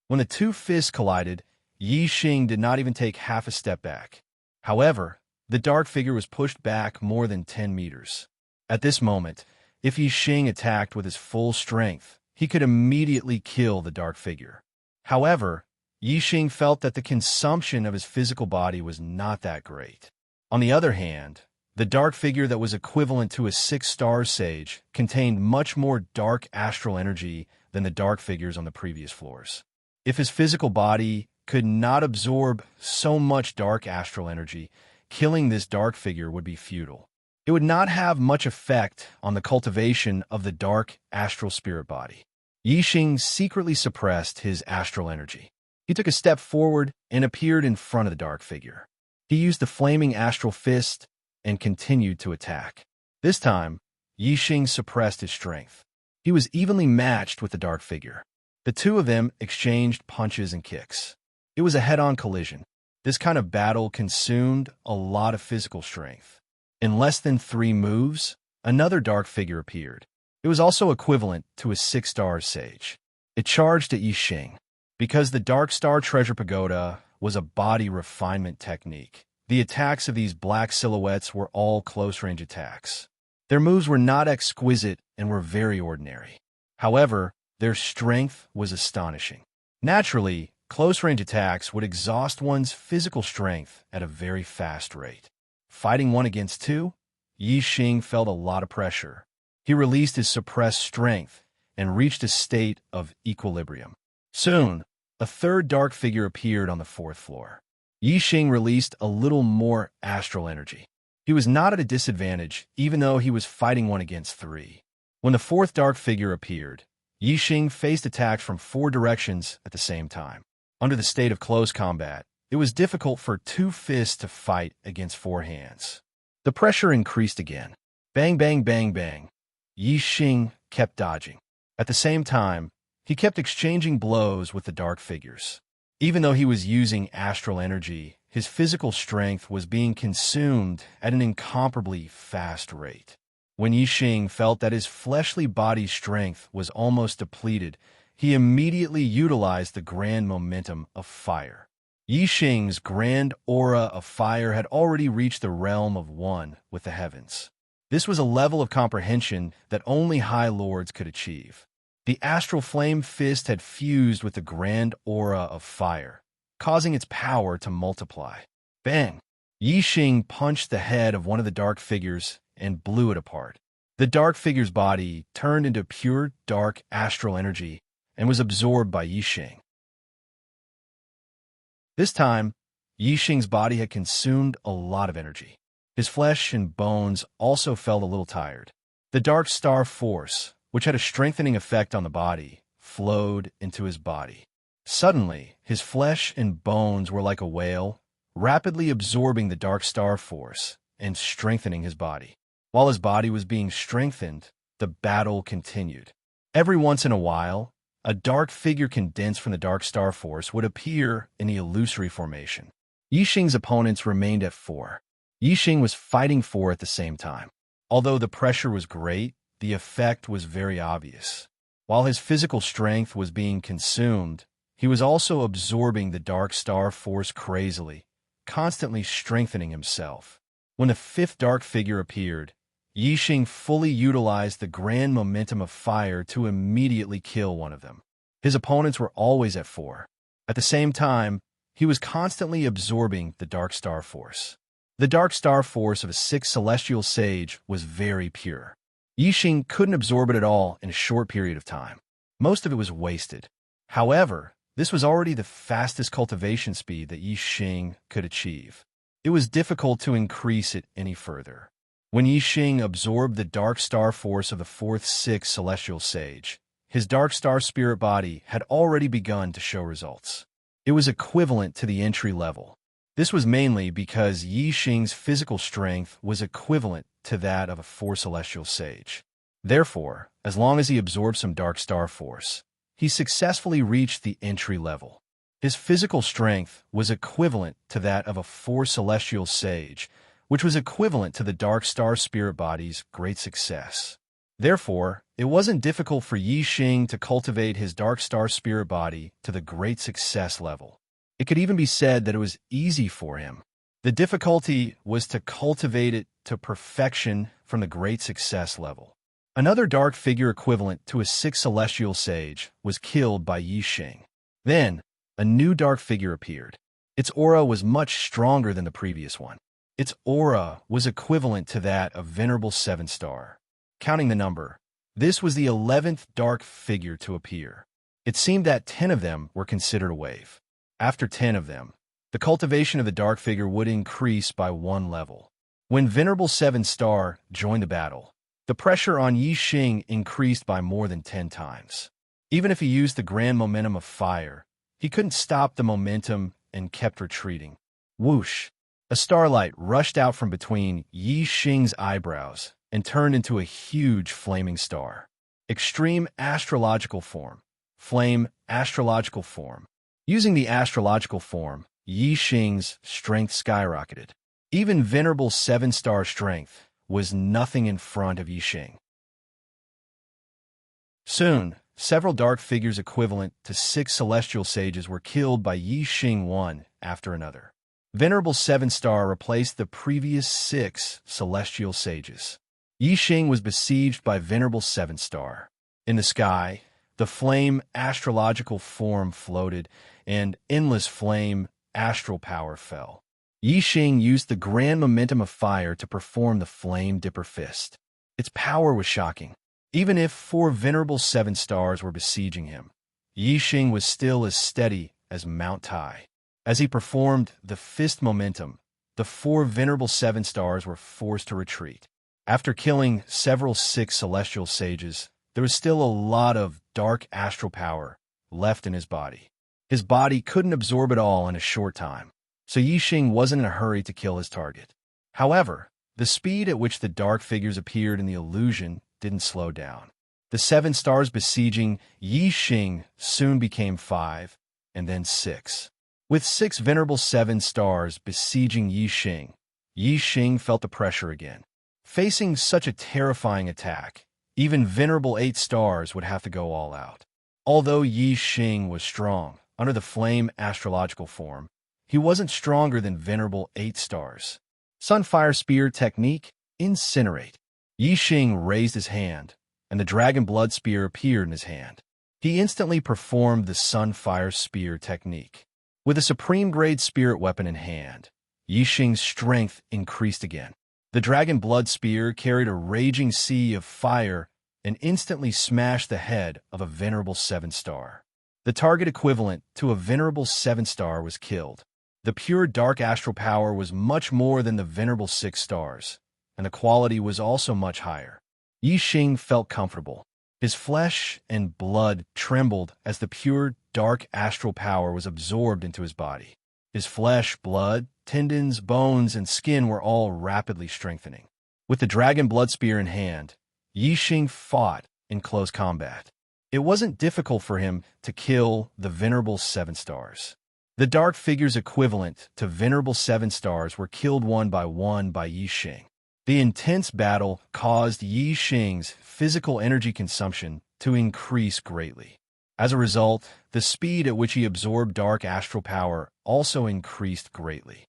When the two fists collided, Yi Xing did not even take half a step back. However, the dark figure was pushed back more than 10 meters. At this moment, if Yi Xing attacked with his full strength, he could immediately kill the dark figure. However, Yi Xing felt that the consumption of his physical body was not that great. On the other hand, the dark figure that was equivalent to a 6-star sage contained much more dark astral energy than the dark figures on the previous floors. If his physical body could not absorb so much dark astral energy, killing this dark figure would be futile. It would not have much effect on the cultivation of the dark astral spirit body. Yixing secretly suppressed his astral energy. He took a step forward and appeared in front of the dark figure. He used the flaming astral fist and continued to attack. This time, Yixing suppressed his strength. He was evenly matched with the dark figure. The two of them exchanged punches and kicks. It was a head-on collision. This kind of battle consumed a lot of physical strength. In less than 3 moves, another dark figure appeared. It was also equivalent to a 6-star sage. It charged at Yixing. Because the Dark Star Treasure Pagoda was a body refinement technique, the attacks of these black silhouettes were all close-range attacks. Their moves were not exquisite and were very ordinary. However, their strength was astonishing. Naturally, close-range attacks would exhaust one's physical strength at a very fast rate. Fighting 1 against 2, Yixing felt a lot of pressure. He released his suppressed strength and reached a state of equilibrium. Soon, a third dark figure appeared on the 4th floor. Yixing released a little more astral energy. He was not at a disadvantage, even though he was fighting 1 against 3. When the 4th dark figure appeared, Yixing faced attacks from 4 directions at the same time. Under the state of close combat, it was difficult for 2 fists to fight against 4 hands. The pressure increased again. Bang, bang, bang, bang. Yixing kept dodging. At the same time, he kept exchanging blows with the dark figures. Even though he was using astral energy, his physical strength was being consumed at an incomparably fast rate. When Yixing felt that his fleshly body's strength was almost depleted, he immediately utilized the grand momentum of fire. Yixing's grand aura of fire had already reached the realm of one with the heavens. This was a level of comprehension that only High Lords could achieve. The astral flame fist had fused with the grand aura of fire, causing its power to multiply. Bang! Yixing punched the head of one of the dark figures and blew it apart. The dark figure's body turned into pure dark astral energy and was absorbed by Yixing. This time, Yixing's body had consumed a lot of energy. His flesh and bones also felt a little tired. The Dark Star Force, which had a strengthening effect on the body, flowed into his body. Suddenly, his flesh and bones were like a whale, rapidly absorbing the Dark Star Force and strengthening his body. While his body was being strengthened, the battle continued. Every once in a while, a dark figure condensed from the Dark Star Force would appear in the illusory formation. Yixing's opponents remained at 4. Yixing was fighting 4 at the same time. Although the pressure was great, the effect was very obvious. While his physical strength was being consumed, he was also absorbing the Dark Star Force crazily, constantly strengthening himself. When the 5th dark figure appeared, Yixing fully utilized the grand momentum of fire to immediately kill one of them. His opponents were always at 4. At the same time, he was constantly absorbing the Dark Star Force. The Dark Star Force of a 6th Celestial Sage was very pure. Yixing couldn't absorb it at all in a short period of time. Most of it was wasted. However, this was already the fastest cultivation speed that Yixing could achieve. It was difficult to increase it any further. When Yixing absorbed the Dark Star Force of the 4th 6th Celestial Sage, his Dark Star Spirit body had already begun to show results. It was equivalent to the entry level. This was mainly because Yixing's physical strength was equivalent to that of a 4 Celestial Sage. Therefore, as long as he absorbed some Dark Star Force, he successfully reached the entry level. His physical strength was equivalent to that of a 4 Celestial Sage, which was equivalent to the Dark Star Spirit body's great success. Therefore, it wasn't difficult for Yixing to cultivate his Dark Star Spirit body to the great success level. It could even be said that it was easy for him. The difficulty was to cultivate it to perfection from the great success level. Another dark figure equivalent to a 6 Celestial Sage was killed by Yixing. Then, a new dark figure appeared. Its aura was much stronger than the previous one. Its aura was equivalent to that of Venerable Seven Star. Counting the number, this was the 11th dark figure to appear. It seemed that 10 of them were considered a wave. After 10 of them, the cultivation of the dark figure would increase by 1 level. When Venerable Seven Star joined the battle, the pressure on Yi Xing increased by more than 10 times. Even if he used the grand momentum of fire, he couldn't stop the momentum and kept retreating. Whoosh! A starlight rushed out from between Yi Xing's eyebrows and turned into a huge flaming star. Extreme astrological form. Flame astrological form. Using the astrological form, Yi Xing's strength skyrocketed. Even Venerable Seven Star strength was nothing in front of Yi Xing. Soon, several dark figures equivalent to 6 celestial sages were killed by Yi Xing one after another. Venerable Seven Star replaced the previous 6 celestial sages. Yi Xing was besieged by Venerable Seven Star. In the sky, the flame astrological form floated, and endless flame astral power fell. Yi Xing used the grand momentum of fire to perform the Flame Dipper Fist. Its power was shocking. Even if 4 Venerable Seven Stars were besieging him, Yi Xing was still as steady as Mount Tai. As he performed the fist momentum, the 4 Venerable Seven Stars were forced to retreat. After killing several 6 celestial sages, there was still a lot of dark astral power left in his body. His body couldn't absorb it all in a short time, so Yi Xing wasn't in a hurry to kill his target. However, the speed at which the dark figures appeared in the illusion didn't slow down. The 7 stars besieging Yi Xing soon became 5, and then 6. With 6 Venerable Seven Stars besieging Yi Xing felt the pressure again. Facing such a terrifying attack, even Venerable 8 Stars would have to go all out. Although Yi Xing was strong under the flame astrological form, he wasn't stronger than Venerable 8 Stars. Sunfire Spear Technique, Incinerate. Yi Xing raised his hand, and the Dragon Blood Spear appeared in his hand. He instantly performed the Sunfire Spear Technique. With a supreme-grade spirit weapon in hand, Yi Xing's strength increased again. The Dragon Blood Spear carried a raging sea of fire and instantly smashed the head of a Venerable Seven Star. The target equivalent to a Venerable Seven Star was killed. The pure dark astral power was much more than the Venerable 6 Stars, and the quality was also much higher. Yi Xing felt comfortable. His flesh and blood trembled as the pure dark astral power was absorbed into his body. His flesh, blood, tendons, bones, and skin were all rapidly strengthening. With the Dragon Blood Spear in hand, Yi Xing fought in close combat. It wasn't difficult for him to kill the Venerable Seven Stars. The dark figures equivalent to Venerable Seven Stars were killed one by Yi Xing. The intense battle caused Yi Xing's physical energy consumption to increase greatly. As a result, the speed at which he absorbed dark astral power also increased greatly.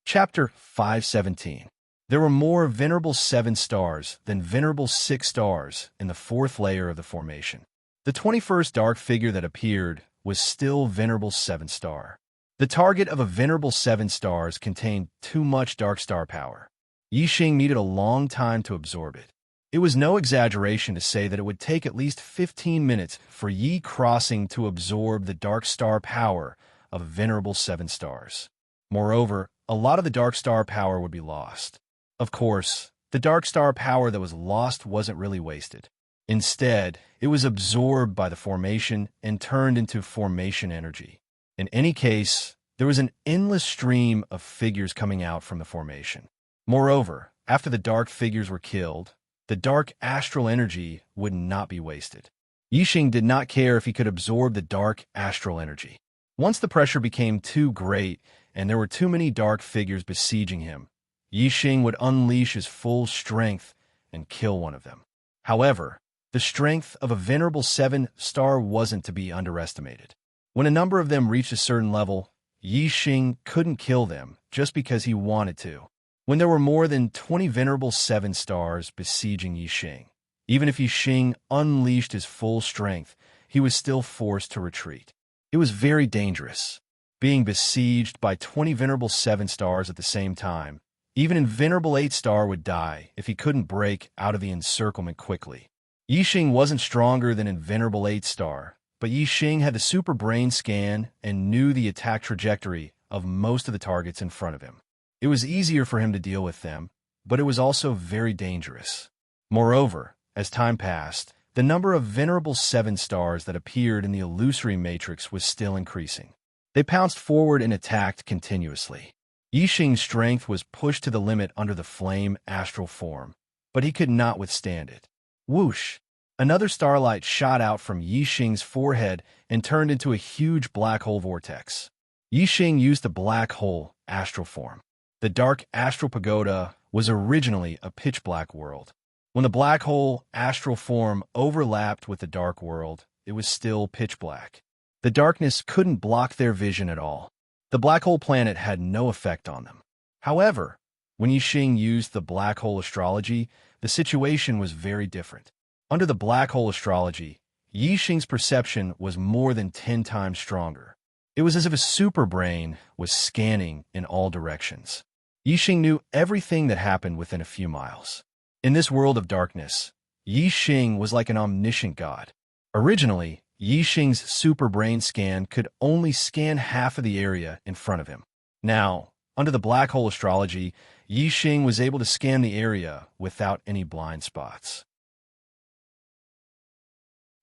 Chapter 517. There were more Venerable Seven Stars than Venerable 6 Stars in the 4th layer of the formation. The 21st dark figure that appeared was still Venerable Seven Star. The target of a Venerable Seven Stars contained too much dark star power. Yi Xing needed a long time to absorb it. It was no exaggeration to say that it would take at least 15 minutes for Yi Crossing to absorb the dark star power of a Venerable Seven Stars. Moreover, a lot of the dark star power would be lost. Of course, the dark star power that was lost wasn't really wasted. Instead, it was absorbed by the formation and turned into formation energy. In any case, there was an endless stream of figures coming out from the formation. Moreover, after the dark figures were killed, the dark astral energy would not be wasted. Yi Xing did not care if he could absorb the dark astral energy. Once the pressure became too great and there were too many dark figures besieging him, Yi Xing would unleash his full strength and kill one of them. However, the strength of a Venerable Seven Star wasn't to be underestimated. When a number of them reached a certain level, Yi Xing couldn't kill them just because he wanted to. When there were more than 20 Venerable Seven Stars besieging Yi Xing, even if Yi Xing unleashed his full strength, he was still forced to retreat. It was very dangerous. being besieged by 20 Venerable 7 stars at the same time. Even an Venerable 8 star would die if he couldn't break out of the encirclement quickly. Yixing wasn't stronger than an Venerable 8 star, but Yixing had the super brain scan and knew the attack trajectory of most of the targets in front of him. It was easier for him to deal with them, but it was also very dangerous. Moreover, as time passed, the number of Venerable 7 stars that appeared in the illusory matrix was still increasing. They pounced forward and attacked continuously. Yixing's strength was pushed to the limit under the flame astral form, but he could not withstand it. Whoosh! Another starlight shot out from Yixing's forehead and turned into a huge black hole vortex. Yixing used the black hole astral form. The dark astral pagoda was originally a pitch-black world. When the black hole astral form overlapped with the dark world, it was still pitch-black. The darkness couldn't block their vision at all. The black hole planet had no effect on them. However, when Yixing used the black hole astrology, the situation was very different. Under the black hole astrology, Yixing's perception was more than 10 times stronger. It was as if a super brain was scanning in all directions. Yixing knew everything that happened within a few miles. In this world of darkness, Yixing was like an omniscient god. Originally, Yixing's super brain scan could only scan half of the area in front of him. Now, under the black hole astrology, Yixing was able to scan the area without any blind spots.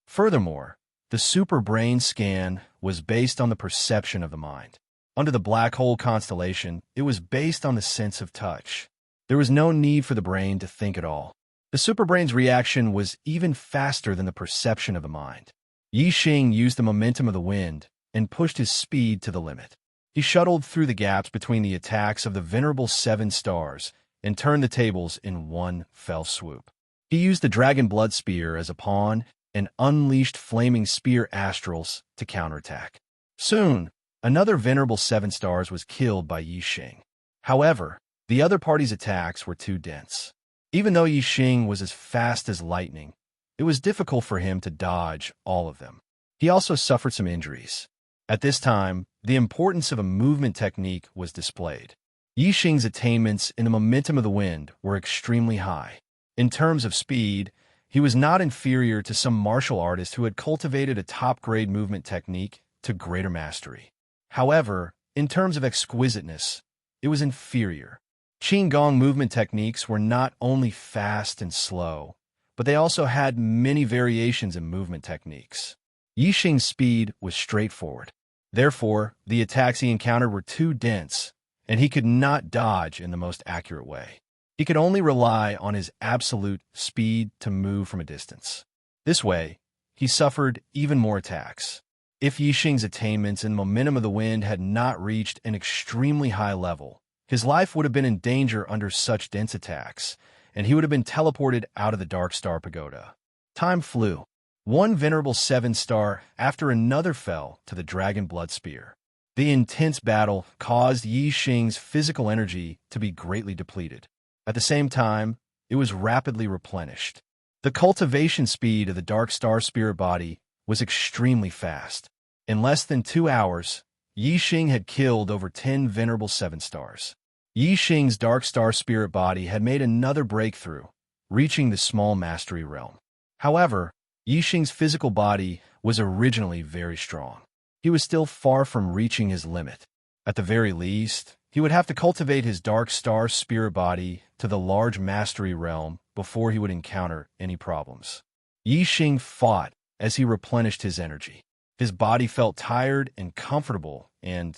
Furthermore, the super brain scan was based on the perception of the mind. Under the black hole constellation, it was based on the sense of touch. There was no need for the brain to think at all. The superbrain's reaction was even faster than the perception of the mind. Yixing used the momentum of the wind and pushed his speed to the limit. He shuttled through the gaps between the attacks of the Venerable 7 stars and turned the tables in one fell swoop. He used the Dragon Blood Spear as a pawn and unleashed Flaming Spear Astrals to counterattack. Soon, another Venerable 7 stars was killed by Yixing. However, the other party's attacks were too dense. Even though Yixing was as fast as lightning, it was difficult for him to dodge all of them. He also suffered some injuries. At this time, the importance of a movement technique was displayed. Yixing's attainments in the momentum of the wind were extremely high. In terms of speed, he was not inferior to some martial artist who had cultivated a top-grade movement technique to greater mastery. However, in terms of exquisiteness, it was inferior. Qigong movement techniques were not only fast and slow, but they also had many variations in movement techniques. Yixing's speed was straightforward. Therefore, the attacks he encountered were too dense, and he could not dodge in the most accurate way. He could only rely on his absolute speed to move from a distance. This way, he suffered even more attacks. If Yixing's attainments in momentum of the wind had not reached an extremely high level, his life would have been in danger under such dense attacks, and he would have been teleported out of the Dark Star Pagoda. Time flew. One Venerable 7 star after another fell to the Dragon Blood Spear. The intense battle caused Yixing's physical energy to be greatly depleted. At the same time, it was rapidly replenished. The cultivation speed of the Dark Star Spirit Body was extremely fast. In less than 2 hours, Yixing had killed over 10 Venerable 7 stars. Yixing's Dark Star Spirit Body had made another breakthrough, reaching the small mastery realm. However, Yixing's physical body was originally very strong. He was still far from reaching his limit. At the very least, he would have to cultivate his Dark Star Spirit Body to the large mastery realm before he would encounter any problems. Yixing fought as he replenished his energy. His body felt tired and comfortable and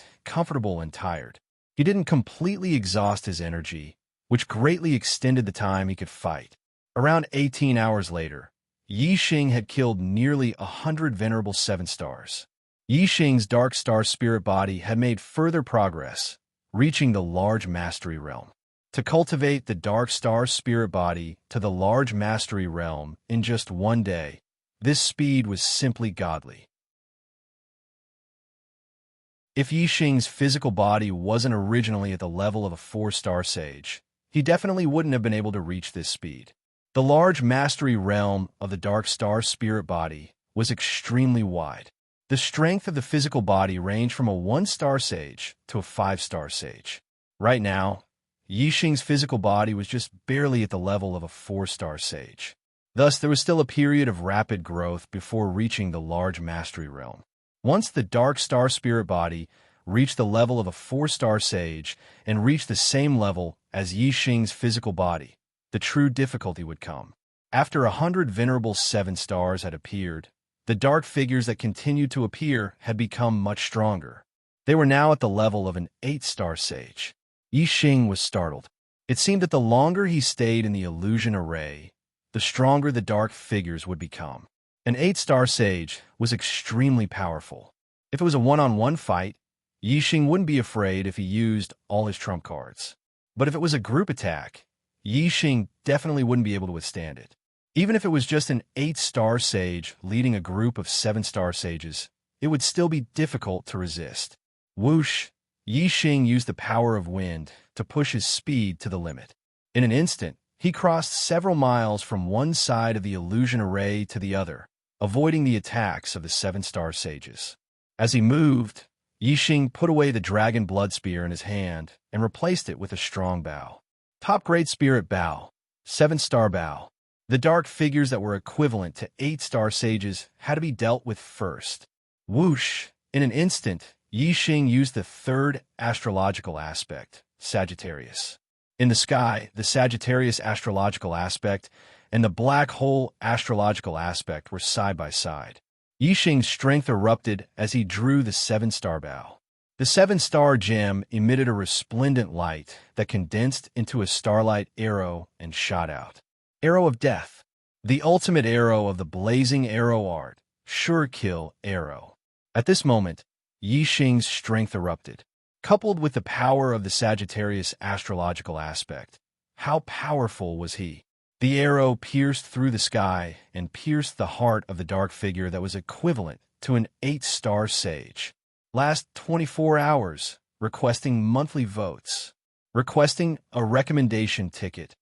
tired. He didn't completely exhaust his energy, which greatly extended the time he could fight. Around 18 hours later, Yixing had killed nearly 100 Venerable 7 stars. Yixing's Dark Star Spirit Body had made further progress, reaching the large mastery realm. To cultivate the Dark Star Spirit Body to the large mastery realm in just one day, this speed was simply godly. If Yixing's physical body wasn't originally at the level of a 4-star sage, he definitely wouldn't have been able to reach this speed. The large mastery realm of the Dark Star Spirit Body was extremely wide. The The strength of the physical body ranged from a 1-star sage to a 5-star sage. Right now, Yixing's physical body was just barely at the level of a 4-star sage. Thus, there was still a period of rapid growth before reaching the large mastery realm. Once the dark star spirit body reached the level of a 4-star sage and reached the same level as Yixing's physical body, the true difficulty would come. After 100 venerable 7 stars had appeared, the dark figures that continued to appear had become much stronger. They were now at the level of an 8-star sage. Yixing was startled. It seemed that the longer he stayed in the illusion array, the stronger the dark figures would become. An 8-star sage was extremely powerful. If it was a one-on-one fight, Yixing wouldn't be afraid if he used all his trump cards. But if it was a group attack, Yixing definitely wouldn't be able to withstand it. Even if it was just an 8-star sage leading a group of 7-star sages, it would still be difficult to resist. Whoosh! Yixing used the power of wind to push his speed to the limit. In an instant, he crossed several miles from one side of the illusion array to the other, avoiding the attacks of the 7-star sages. As he moved, Yixing put away the dragon blood spear in his hand and replaced it with a strong bow. Top-grade spirit bow, 7-star bow. The dark figures that were equivalent to 8-star sages had to be dealt with first. Whoosh! In an instant, Yixing used the third astrological aspect, Sagittarius. In the sky, the Sagittarius astrological aspect and the black hole astrological aspect were side by side. Yixing's strength erupted as he drew the 7-star bow. The 7-star gem emitted a resplendent light that condensed into a starlight arrow and shot out. Arrow of Death, the ultimate arrow of the blazing arrow art, sure kill arrow. At this moment, Yixing's strength erupted. Coupled with the power of the Sagittarius astrological aspect, how powerful was he? The arrow pierced through the sky and pierced the heart of the dark figure that was equivalent to an 8-star sage. Last 24 hours, requesting monthly votes. Requesting a recommendation ticket.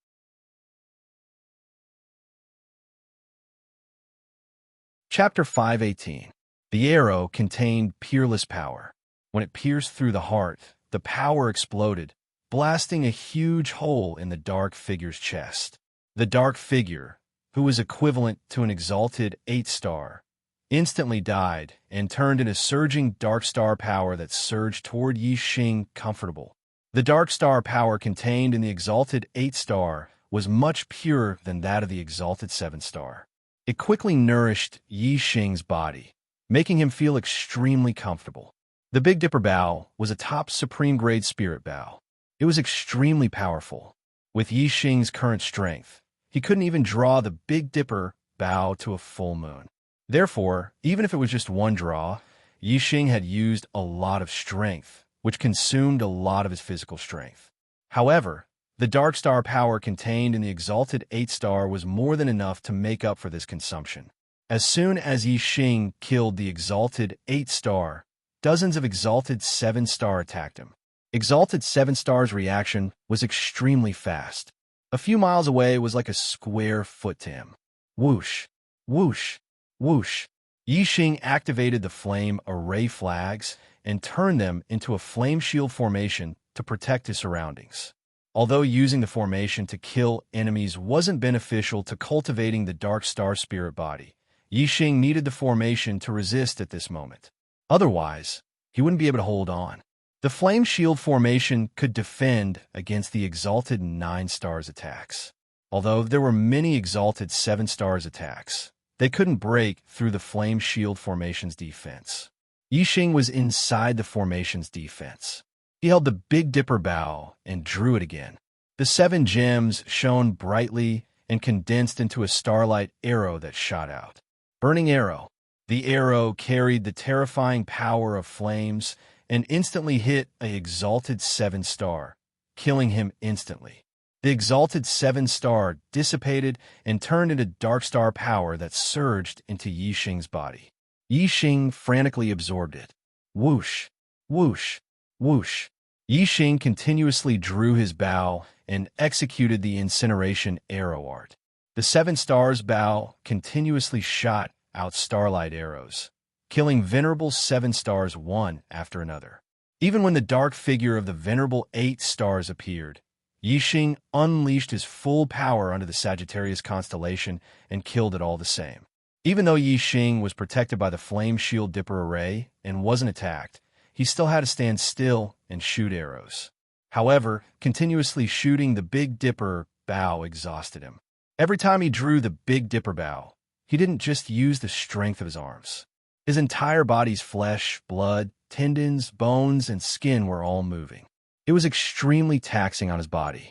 Chapter 518. The arrow contained peerless power. When it pierced through the heart, the power exploded, blasting a huge hole in the dark figure's chest. The dark figure, who was equivalent to an exalted 8-star, instantly died and turned into surging dark star power that surged toward Yixing comfortable. The dark star power contained in the exalted 8-star was much purer than that of the exalted 7-star. It quickly nourished Yixing's body, making him feel extremely comfortable. The Big Dipper bow was a top supreme grade spirit bow. It was extremely powerful. With Yixing's current strength, he couldn't even draw the Big Dipper bow to a full moon. Therefore, even if it was just one draw, Yixing had used a lot of strength, which consumed a lot of his physical strength. However, the dark star power contained in the exalted 8-star was more than enough to make up for this consumption. As soon as Yixing killed the exalted 8-star, dozens of exalted 7-star attacked him. Exalted 7-star's reaction was extremely fast. A few miles away was like a square foot to him. Whoosh, whoosh, whoosh. Yixing activated the flame array flags and turned them into a flame shield formation to protect his surroundings. Although using the formation to kill enemies wasn't beneficial to cultivating the dark star spirit body, Yixing needed the formation to resist at this moment. Otherwise, he wouldn't be able to hold on. The flame shield formation could defend against the exalted 9-stars attacks. Although there were many exalted 7-stars attacks, they couldn't break through the flame shield formation's defense. Yixing was inside the formation's defense. He held the Big Dipper bow and drew it again. The 7 gems shone brightly and condensed into a starlight arrow that shot out. Burning arrow. The arrow carried the terrifying power of flames and instantly hit an exalted 7-star, killing him instantly. The exalted 7-star dissipated and turned into dark star power that surged into Yixing's body. Yixing frantically absorbed it. Whoosh, whoosh, whoosh. Yixing continuously drew his bow and executed the incineration arrow art. The 7-stars bow continuously shot out starlight arrows, killing Venerable 7 stars one after another. Even when the dark figure of the Venerable 8 stars appeared, Yixing unleashed his full power under the Sagittarius constellation and killed it all the same. Even though Yixing was protected by the Flame Shield Dipper Array and wasn't attacked, he still had to stand still and shoot arrows. However, continuously shooting the Big Dipper bow exhausted him. Every time he drew the Big Dipper bow, he didn't just use the strength of his arms. His entire body's flesh, blood, tendons, bones, and skin were all moving. It was extremely taxing on his body.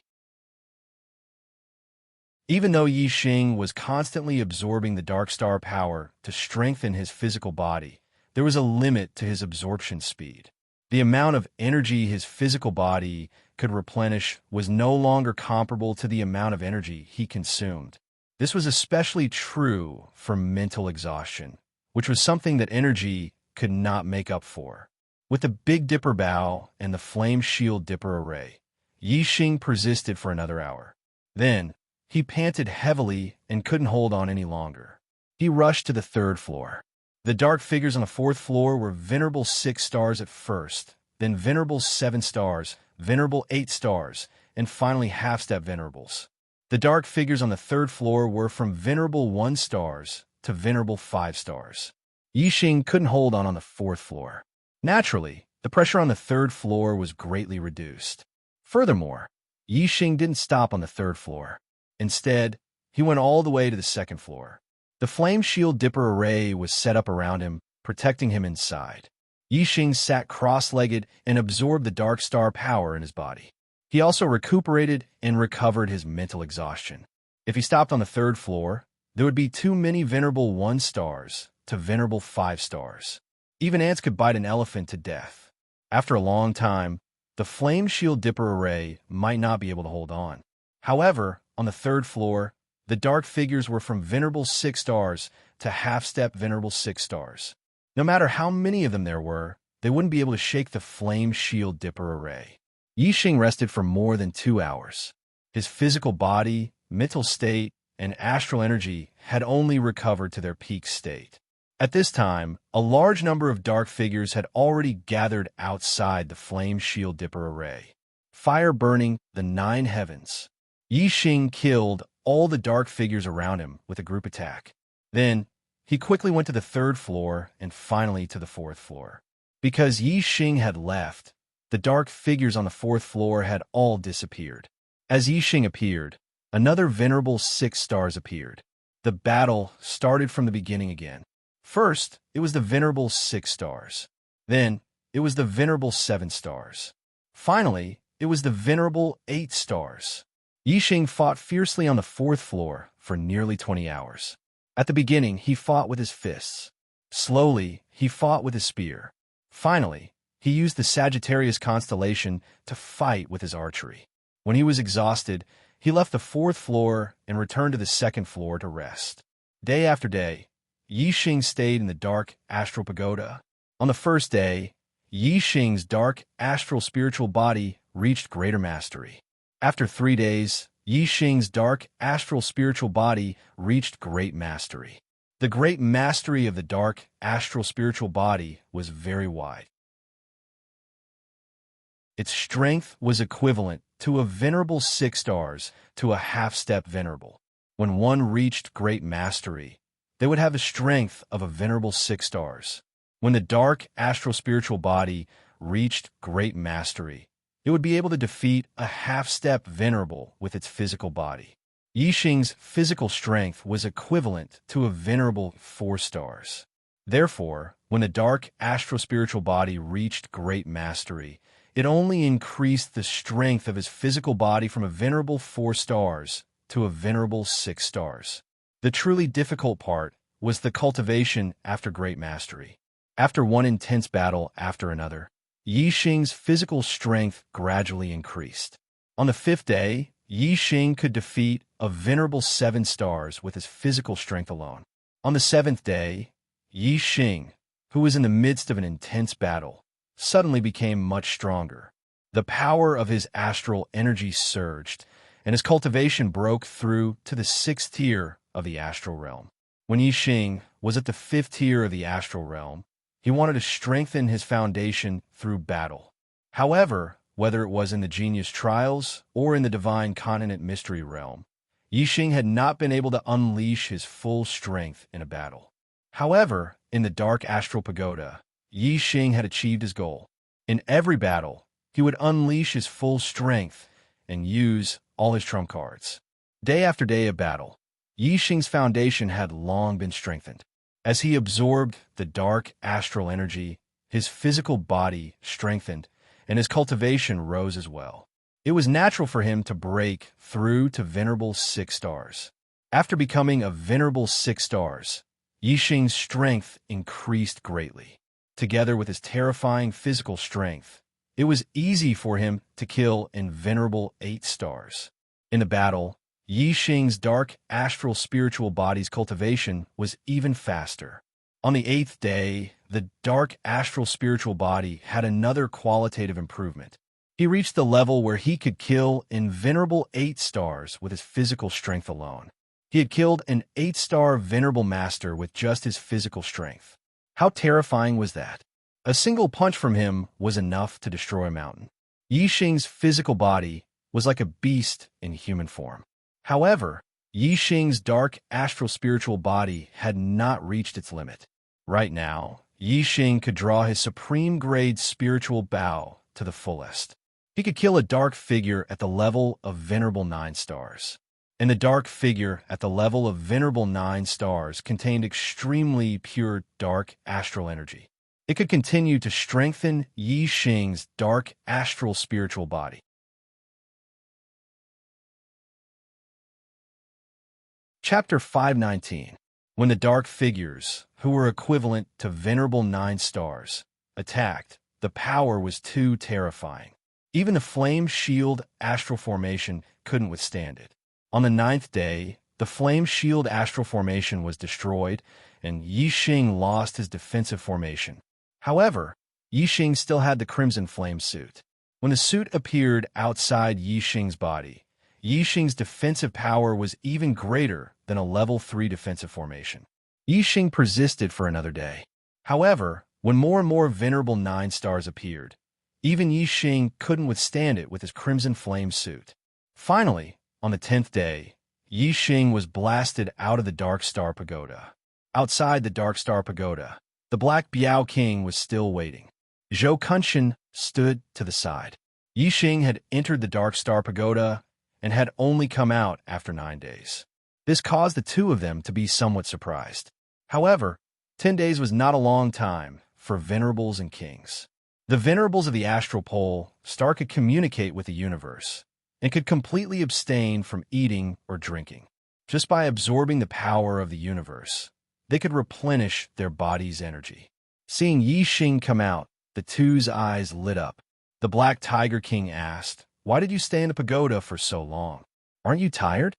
Even though Yixing was constantly absorbing the Dark Star power to strengthen his physical body, there was a limit to his absorption speed. The amount of energy his physical body could replenish was no longer comparable to the amount of energy he consumed. This was especially true for mental exhaustion, which was something that energy could not make up for. With the Big Dipper bow and the Flame Shield Dipper Array, Yixing persisted for another hour. Then, he panted heavily and couldn't hold on any longer. He rushed to the 3rd floor. The dark figures on the 4th floor were Venerable 6 stars at first, then Venerable 7 stars, Venerable 8 stars, and finally half-step Venerables. The dark figures on the 3rd floor were from Venerable 1 stars to Venerable 5 stars. Yixing couldn't hold on the 4th floor. Naturally, the pressure on the 3rd floor was greatly reduced. Furthermore, Yixing didn't stop on the 3rd floor. Instead, he went all the way to the 2nd floor. The Flame Shield Dipper Array was set up around him, protecting him inside. Yixing sat cross-legged and absorbed the Dark Star power in his body. He also recuperated and recovered his mental exhaustion. If he stopped on the 3rd floor, there would be too many Venerable 1 stars to Venerable 5 stars. Even ants could bite an elephant to death. After a long time, the Flame Shield Dipper Array might not be able to hold on. However, on the 3rd floor, the dark figures were from Venerable 6 stars to half-step Venerable 6 stars. No matter how many of them there were, they wouldn't be able to shake the Flame Shield Dipper Array. Yixing rested for more than 2 hours. His physical body, mental state, and astral energy had only recovered to their peak state. At this time, a large number of dark figures had already gathered outside the Flame Shield Dipper Array. Fire burning the 9 heavens. Yixing killed all the dark figures around him with a group attack. Then, he quickly went to the 3rd floor and finally to the 4th floor. Because Yixing had left, the dark figures on the 4th floor had all disappeared. As Yixing appeared, another Venerable 6 stars appeared. The battle started from the beginning again. First, it was the Venerable 6 stars. Then, it was the Venerable 7 stars. Finally, it was the Venerable 8 stars. Yixing fought fiercely on the 4th floor for nearly 20 hours. At the beginning, he fought with his fists. Slowly, he fought with his spear. Finally, he used the Sagittarius constellation to fight with his archery. When he was exhausted, he left the 4th floor and returned to the 2nd floor to rest. Day after day, Yixing stayed in the dark astral pagoda. On the first day, Yixing's dark astral spiritual body reached greater mastery. After 3 days, Yixing's dark astral spiritual body reached great mastery. The great mastery of the dark astral spiritual body was very wide. Its strength was equivalent to a Venerable 6 stars to a half-step Venerable. When one reached great mastery, they would have the strength of a Venerable 6 stars. When the dark astral spiritual body reached great mastery, it would be able to defeat a half-step Venerable with its physical body. Yixing's physical strength was equivalent to a Venerable 4 stars. Therefore, when the dark astral spiritual body reached great mastery, it only increased the strength of his physical body from a Venerable 4 stars to a Venerable 6 stars. The truly difficult part was the cultivation after great mastery. After one intense battle after another, Yixing's physical strength gradually increased. On the 5th day, Yixing could defeat a Venerable 7 stars with his physical strength alone. On the 7th day, Yixing, who was in the midst of an intense battle, suddenly became much stronger. The power of his astral energy surged, and his cultivation broke through to the 6th tier of the astral realm. When Yixing was at the 5th tier of the astral realm, He wanted to strengthen his foundation through battle. However, whether it was in the Genius Trials or in the Divine Continent Mystery Realm, Yixing had not been able to unleash his full strength in a battle. However, in the Dark Astral Pagoda, Yixing had achieved his goal. In every battle, he would unleash his full strength and use all his trump cards. Day after day of battle, Yixing's foundation had long been strengthened. As he absorbed the dark astral energy, his physical body strengthened, and his cultivation rose as well. It was natural for him to break through to Venerable 6 stars. After becoming a Venerable 6 stars, Yixing's strength increased greatly. Together with his terrifying physical strength, it was easy for him to kill in Venerable 8 stars. In the battle, Yixing's dark astral spiritual body's cultivation was even faster. On the 8th day, the dark astral spiritual body had another qualitative improvement. He reached the level where he could kill in Venerable 8 stars with his physical strength alone. He had killed an 8-star Venerable Master with just his physical strength. How terrifying was that? A single punch from him was enough to destroy a mountain. Yixing's physical body was like a beast in human form. However, Yixing's dark astral spiritual body had not reached its limit. Right now, Yixing could draw his supreme grade spiritual bow to the fullest. He could kill a dark figure at the level of Venerable 9 stars. And the dark figure at the level of Venerable 9 stars contained extremely pure dark astral energy. It could continue to strengthen Yixing's dark astral spiritual body. Chapter 519. When the dark figures, who were equivalent to Venerable 9 stars, attacked, the power was too terrifying. Even the Flame Shield astral formation couldn't withstand it. On the 9th day, the Flame Shield astral formation was destroyed, and Yixing lost his defensive formation. However, Yixing still had the Crimson Flame suit. When the suit appeared outside Yixing's body, Yixing's defensive power was even greater than a level 3 defensive formation. Yixing persisted for another day. However, when more and more Venerable 9 stars appeared, even Yixing couldn't withstand it with his Crimson Flame suit. Finally, on the 10th day, Yixing was blasted out of the Dark Star Pagoda. Outside the Dark Star Pagoda, the Black Biao King was still waiting. Zhou Kunshan stood to the side. Yixing had entered the Dark Star Pagoda and had only come out after 9 days. This caused the two of them to be somewhat surprised. However, 10 days was not a long time for venerables and kings. The venerables of the astral pole could communicate with the universe and could completely abstain from eating or drinking. Just by absorbing the power of the universe, they could replenish their body's energy. Seeing Yixing come out, the two's eyes lit up. The Black Tiger King asked, "Why did you stay in the pagoda for so long? Aren't you tired?"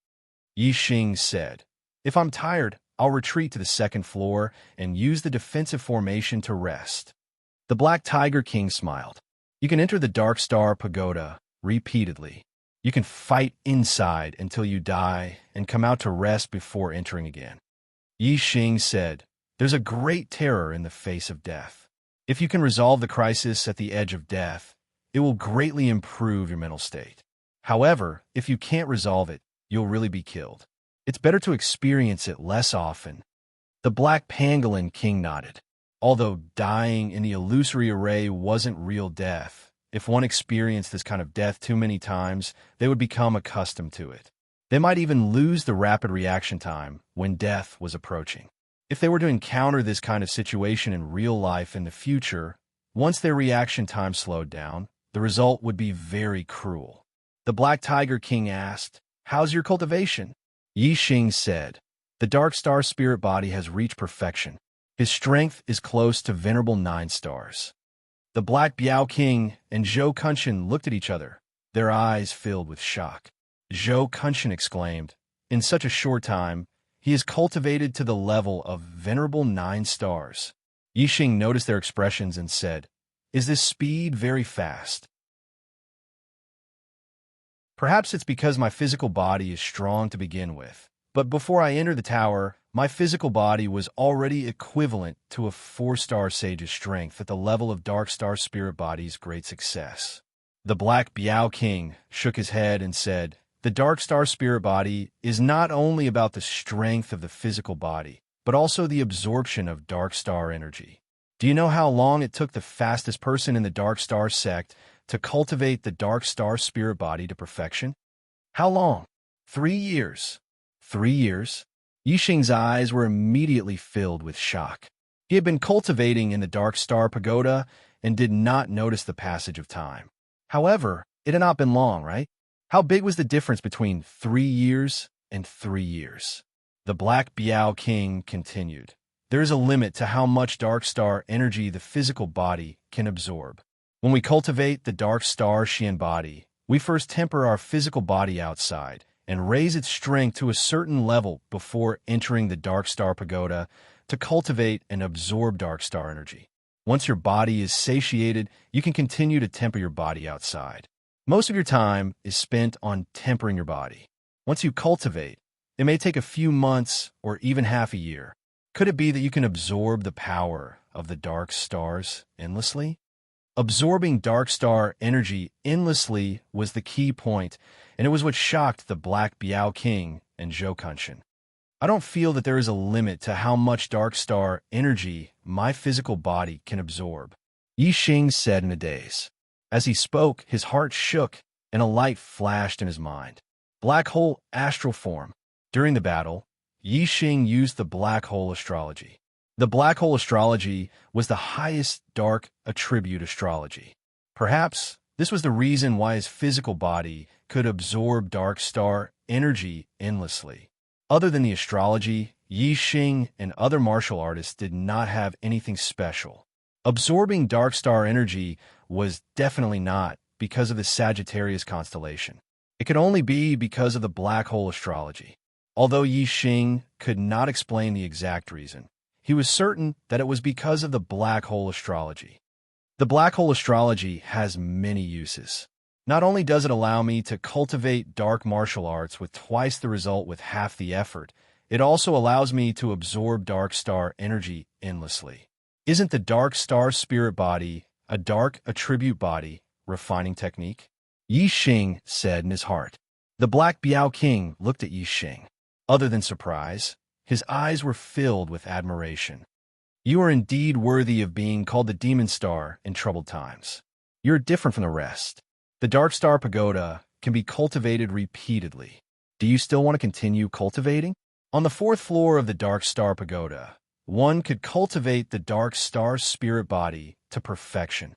Yixing said, "If I'm tired, I'll retreat to the 2nd floor and use the defensive formation to rest." The Black Tiger King smiled. "You can enter the Dark Star Pagoda repeatedly. You can fight inside until you die and come out to rest before entering again." Yixing said, "There's a great terror in the face of death. If you can resolve the crisis at the edge of death, it will greatly improve your mental state. However, if you can't resolve it, you'll really be killed. It's better to experience it less often." The Black Pangolin King nodded. Although dying in the illusory array wasn't real death, if one experienced this kind of death too many times, they would become accustomed to it. They might even lose the rapid reaction time when death was approaching. If they were to encounter this kind of situation in real life in the future, once their reaction time slowed down, the result would be very cruel. The Black Tiger King asked, "How's your cultivation?" Yixing said, "The Dark Star Spirit Body has reached perfection. His strength is close to Venerable 9 stars." The Black Biao King and Zhou Kunshan looked at each other, their eyes filled with shock. Zhou Kunshan exclaimed, "In such a short time, he is cultivated to the level of Venerable 9 stars." Yixing noticed their expressions and said, "Is this speed very fast?" "Perhaps it's because my physical body is strong to begin with, but before I enter the tower, my physical body was already equivalent to a 4-star sage's strength at the level of Dark Star Spirit Body's great success. The Black Biao King shook his head and said, "The Dark Star Spirit Body is not only about the strength of the physical body, but also the absorption of Dark Star energy. Do you know how long it took the fastest person in the Dark Star sect to cultivate the Dark Star Spirit Body to perfection? How long? 3 years. 3 years?" Yixing's eyes were immediately filled with shock. He had been cultivating in the Dark Star Pagoda and did not notice the passage of time. However, it had not been long, right? How big was the difference between 3 years and 3 years? The Black Biao King continued. There is a limit to how much Dark Star energy the physical body can absorb. When we cultivate the Dark Star Xian body, we first temper our physical body outside and raise its strength to a certain level before entering the Dark Star Pagoda to cultivate and absorb Dark Star energy. Once your body is satiated, you can continue to temper your body outside. Most of your time is spent on tempering your body. Once you cultivate, it may take a few months or even half a year. Could it be that you can absorb the power of the dark stars endlessly? Absorbing Dark Star energy endlessly was the key point, and it was what shocked the Black Biao King and Zhou Kunshan. "I don't feel that there is a limit to how much Dark Star energy my physical body can absorb," Yixing said in a daze. As he spoke, his heart shook, and a light flashed in his mind. Black Hole Astral Form. During the battle, Yixing used the Black Hole Astrology. The Black Hole Astrology was the highest dark attribute astrology. Perhaps this was the reason why his physical body could absorb Dark Star energy endlessly. Other than the astrology, Yixing and other martial artists did not have anything special. Absorbing Dark Star energy was definitely not because of the Sagittarius constellation. It could only be because of the Black Hole Astrology. Although Yixing could not explain the exact reason, he was certain that it was because of the Black Hole Astrology. The Black Hole Astrology has many uses. Not only does it allow me to cultivate dark martial arts with twice the result with half the effort, it also allows me to absorb Dark Star energy endlessly. Isn't the Dark Star Spirit Body a dark attribute body refining technique? Yixing said in his heart. The Black Biao King looked at Yixing. Other than surprise, his eyes were filled with admiration. "You are indeed worthy of being called the Demon Star in troubled times. You're different from the rest. The Dark Star Pagoda can be cultivated repeatedly. Do you still want to continue cultivating?" On the 4th floor of the Dark Star Pagoda, one could cultivate the Dark Star Spirit Body to perfection.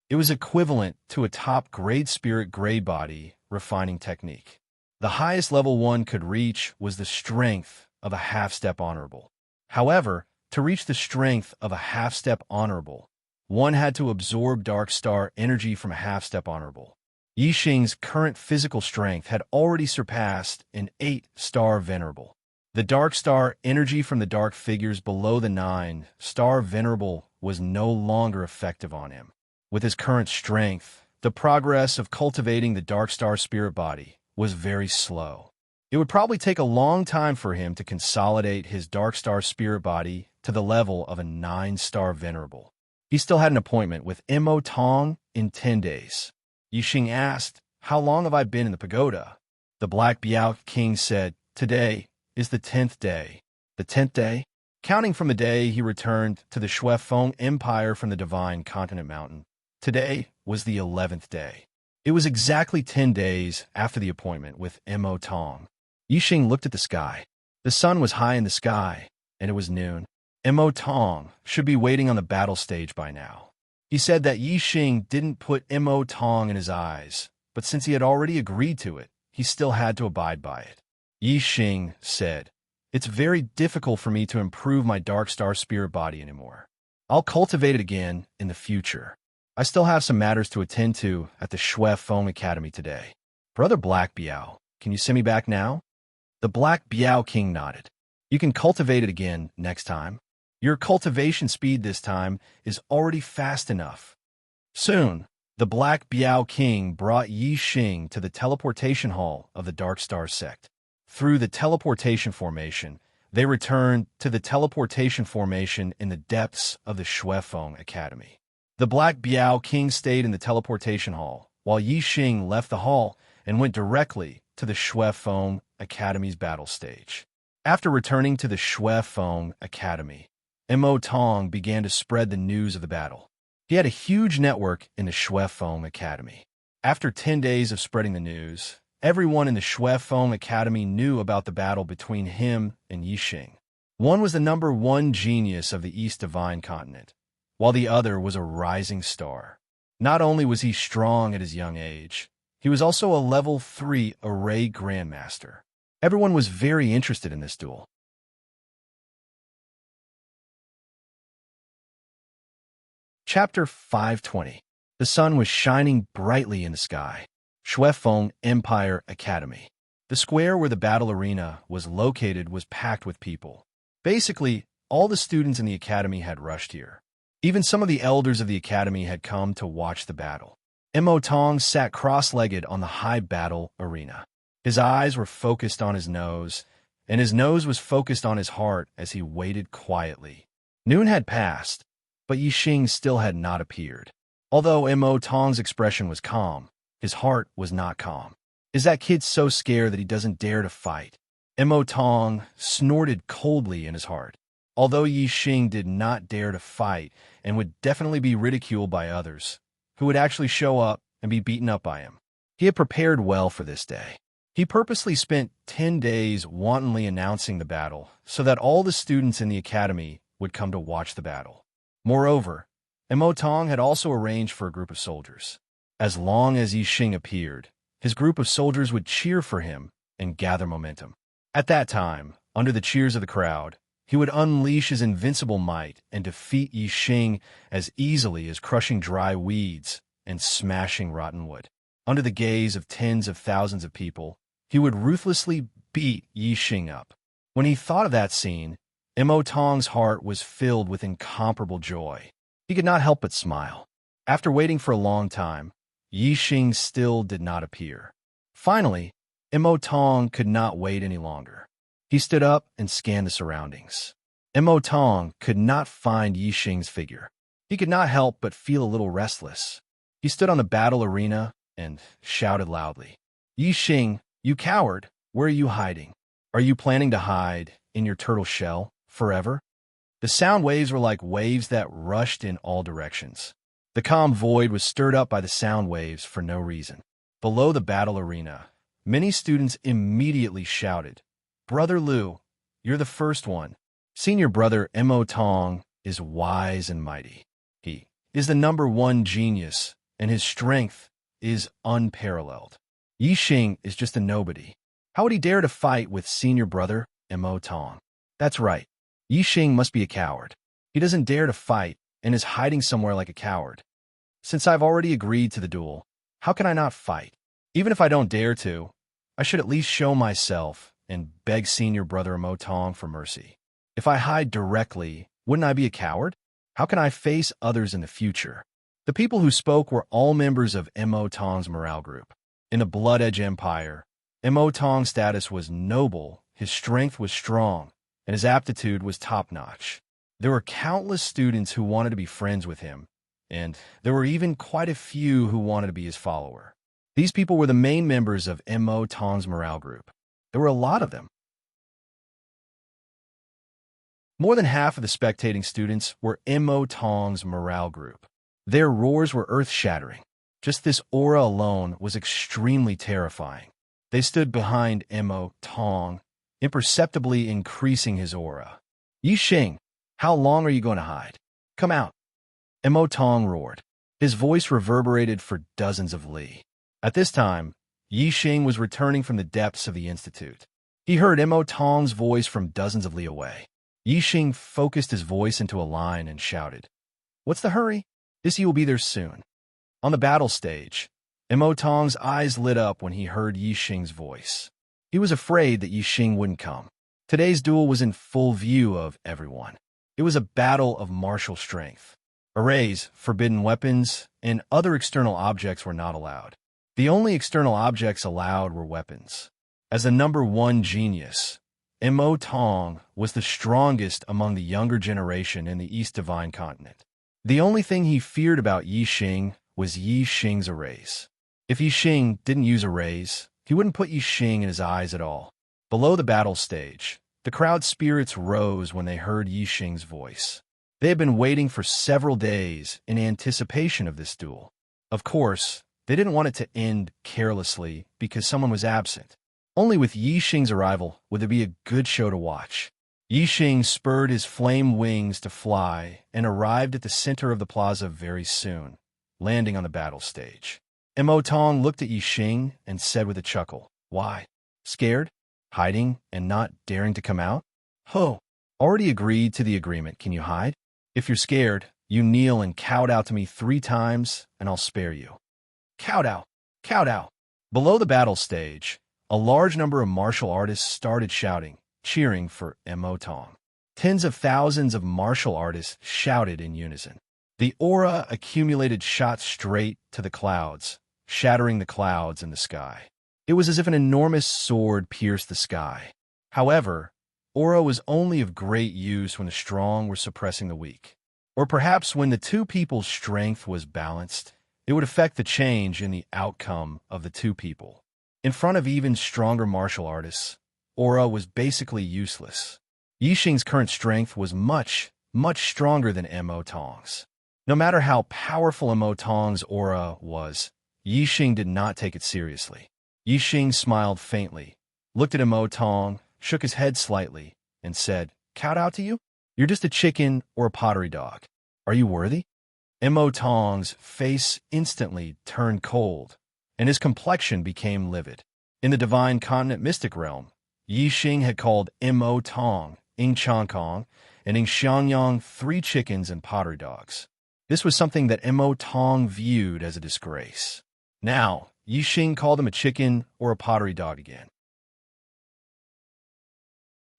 It was equivalent to a top-grade spirit grade body refining technique. The highest level one could reach was the strength of a half-step honorable. However, to reach the strength of a half-step honorable, one had to absorb Dark Star energy from a half-step honorable. Yixing's current physical strength had already surpassed an 8-star venerable. The Dark Star energy from the dark figures below the 9-star venerable was no longer effective on him. With his current strength, the progress of cultivating the Dark Star Spirit Body was very slow. It would probably take a long time for him to consolidate his Dark Star Spirit Body to the level of a 9-star venerable. He still had an appointment with Mo Tong in 10 days. Yixing asked, "How long have I been in the pagoda?" The Black Biao King said, "Today is the 10th day." The 10th day? Counting from the day he returned to the Shui Feng Empire from the Divine Continent Mountain, today was the 11th day. It was exactly 10 days after the appointment with Mo Tong. Yixing looked at the sky. The sun was high in the sky, and it was noon. Mo Tong should be waiting on the battle stage by now. He said that Yixing didn't put Mo Tong in his eyes, but since he had already agreed to it, he still had to abide by it. Yixing said, "It's very difficult for me to improve my Dark Star Spirit Body anymore. I'll cultivate it again in the future. I still have some matters to attend to at the Shui Feng Academy today. Brother Black Biao, can you send me back now?" The Black Biao King nodded. "You can cultivate it again next time. Your cultivation speed this time is already fast enough." Soon, the Black Biao King brought Yixing to the teleportation hall of the Dark Star sect. through the teleportation formation, they returned to the teleportation formation in the depths of the Shuefeng Academy. The Black Biao King stayed in the teleportation hall, while Yi Xing left the hall and went directly to the Shuefeng Academy's battle stage. After returning to the Shuefeng Academy, Mo Tong began to spread the news of the battle. He had a huge network in the Shuefeng Academy. After 10 days of spreading the news, everyone in the Shuefeng Academy knew about the battle between him and Yi Xing. One was the #1 genius of the East Divine Continent, while the other was a rising star. Not only was he strong at his young age, he was also a level 3 array grandmaster. Everyone was very interested in this duel. Chapter 520. The sun was shining brightly in the sky. Shuefeng Empire Academy. The square where the battle arena was located was packed with people. Basically, all the students in the academy had rushed here. Even some of the elders of the academy had come to watch the battle. Mo Tong sat cross-legged on the high battle arena. His eyes were focused on his nose, and his nose was focused on his heart as he waited quietly. Noon had passed, but Yi Xing still had not appeared. Although Mo Tong's expression was calm, his heart was not calm. Is that kid so scared that he doesn't dare to fight? Mo Tong snorted coldly in his heart. Although Yi Xing did not dare to fight and would definitely be ridiculed by others, who would actually show up and be beaten up by him, he had prepared well for this day. He purposely spent 10 days wantonly announcing the battle so that all the students in the academy would come to watch the battle. Moreover, Mo Tong had also arranged for a group of soldiers. As long as Yi Xing appeared, his group of soldiers would cheer for him and gather momentum. At that time, under the cheers of the crowd, he would unleash his invincible might and defeat Yi Xing as easily as crushing dry weeds and smashing rotten wood. Under the gaze of tens of thousands of people, he would ruthlessly beat Yi Xing up. When he thought of that scene, Mo Tong's heart was filled with incomparable joy. He could not help but smile. After waiting for a long time, Yi Xing still did not appear. Finally, Mo Tong could not wait any longer. He stood up and scanned the surroundings. Mo Tong could not find Yi Xing's figure. He could not help but feel a little restless. He stood on the battle arena and shouted loudly, "Yi Xing, you coward, where are you hiding? Are you planning to hide in your turtle shell forever?" The sound waves were like waves that rushed in all directions. The calm void was stirred up by the sound waves for no reason. Below the battle arena, many students immediately shouted, "Brother Liu, you're the first one." Senior brother Mo Tong is wise and mighty. He is the #1 genius, and his strength is unparalleled. Yi Xing is just a nobody. How would he dare to fight with senior brother Mo Tong? That's right. Yi Xing must be a coward. He doesn't dare to fight and is hiding somewhere like a coward. Since I've already agreed to the duel, how can I not fight? Even if I don't dare to, I should at least show myself and beg senior brother Mo Tong for mercy. If I hide directly, wouldn't I be a coward? How can I face others in the future? The people who spoke were all members of Mo Tong's morale group. In the Blood Edge Empire, Mo Tong's status was noble, his strength was strong, and his aptitude was top-notch. There were countless students who wanted to be friends with him, and there were even quite a few who wanted to be his follower. These people were the main members of Mo Tong's morale group. There were a lot of them. More than half of the spectating students were Mo Tong's morale group. Their roars were earth-shattering. Just this aura alone was extremely terrifying. They stood behind Mo Tong, imperceptibly increasing his aura. "Yi Xing, how long are you going to hide? Come out." Mo Tong roared. His voice reverberated for dozens of li. At this time, Yi Xing was returning from the depths of the institute. He heard Mo Tong's voice from dozens of li away. Yi Xing focused his voice into a line and shouted, "What's the hurry? He will be there soon." On the battle stage, Mo Tong's eyes lit up when he heard Yi Xing's voice. He was afraid that Yi Xing wouldn't come. Today's duel was in full view of everyone. It was a battle of martial strength. Arrays, forbidden weapons, and other external objects were not allowed. The only external objects allowed were weapons. As the #1 genius, Mo Tong was the strongest among the younger generation in the East Divine Continent. The only thing he feared about Yi Xing was Yi Xing's arrays. If Yi Xing didn't use arrays, he wouldn't put Yi Xing in his eyes at all. Below the battle stage, the crowd's spirits rose when they heard Yi Xing's voice. They had been waiting for several days in anticipation of this duel. Of course, they didn't want it to end carelessly because someone was absent. Only with Yi Xing's arrival would there be a good show to watch. Yi Xing spurred his flame wings to fly and arrived at the center of the plaza very soon, landing on the battle stage. Mo Tong looked at Yi Xing and said with a chuckle, "Why? Scared? Hiding and not daring to come out? Ho! Already agreed to the agreement. Can you hide? If you're scared, you kneel and kowtow to me 3 times, and I'll spare you." Kowtow! Kowtow! Below the battle stage, a large number of martial artists started shouting, cheering for Mo Tong. Tens of thousands of martial artists shouted in unison. The aura accumulated shot straight to the clouds, shattering the clouds in the sky. It was as if an enormous sword pierced the sky. However, aura was only of great use when the strong were suppressing the weak. Or perhaps when the two people's strength was balanced, it would affect the change in the outcome of the two people. In front of even stronger martial artists, aura was basically useless. Yi Xing's current strength was much, much stronger than Mo Tong's. No matter how powerful Mo Tong's aura was, Yi Xing did not take it seriously. Yi Xing smiled faintly, looked at Mo Tong, shook his head slightly, and said, "Kowtow to you? You're just a chicken or a pottery dog. Are you worthy?" Mo Tong's face instantly turned cold, and his complexion became livid. In the Divine Continent Mystic Realm, Yi Xing had called Mo Tong, enchanting, and enchanting 3 chickens and pottery dogs. This was something that Mo Tong viewed as a disgrace. Now, Yi Xing called him a chicken or a pottery dog again.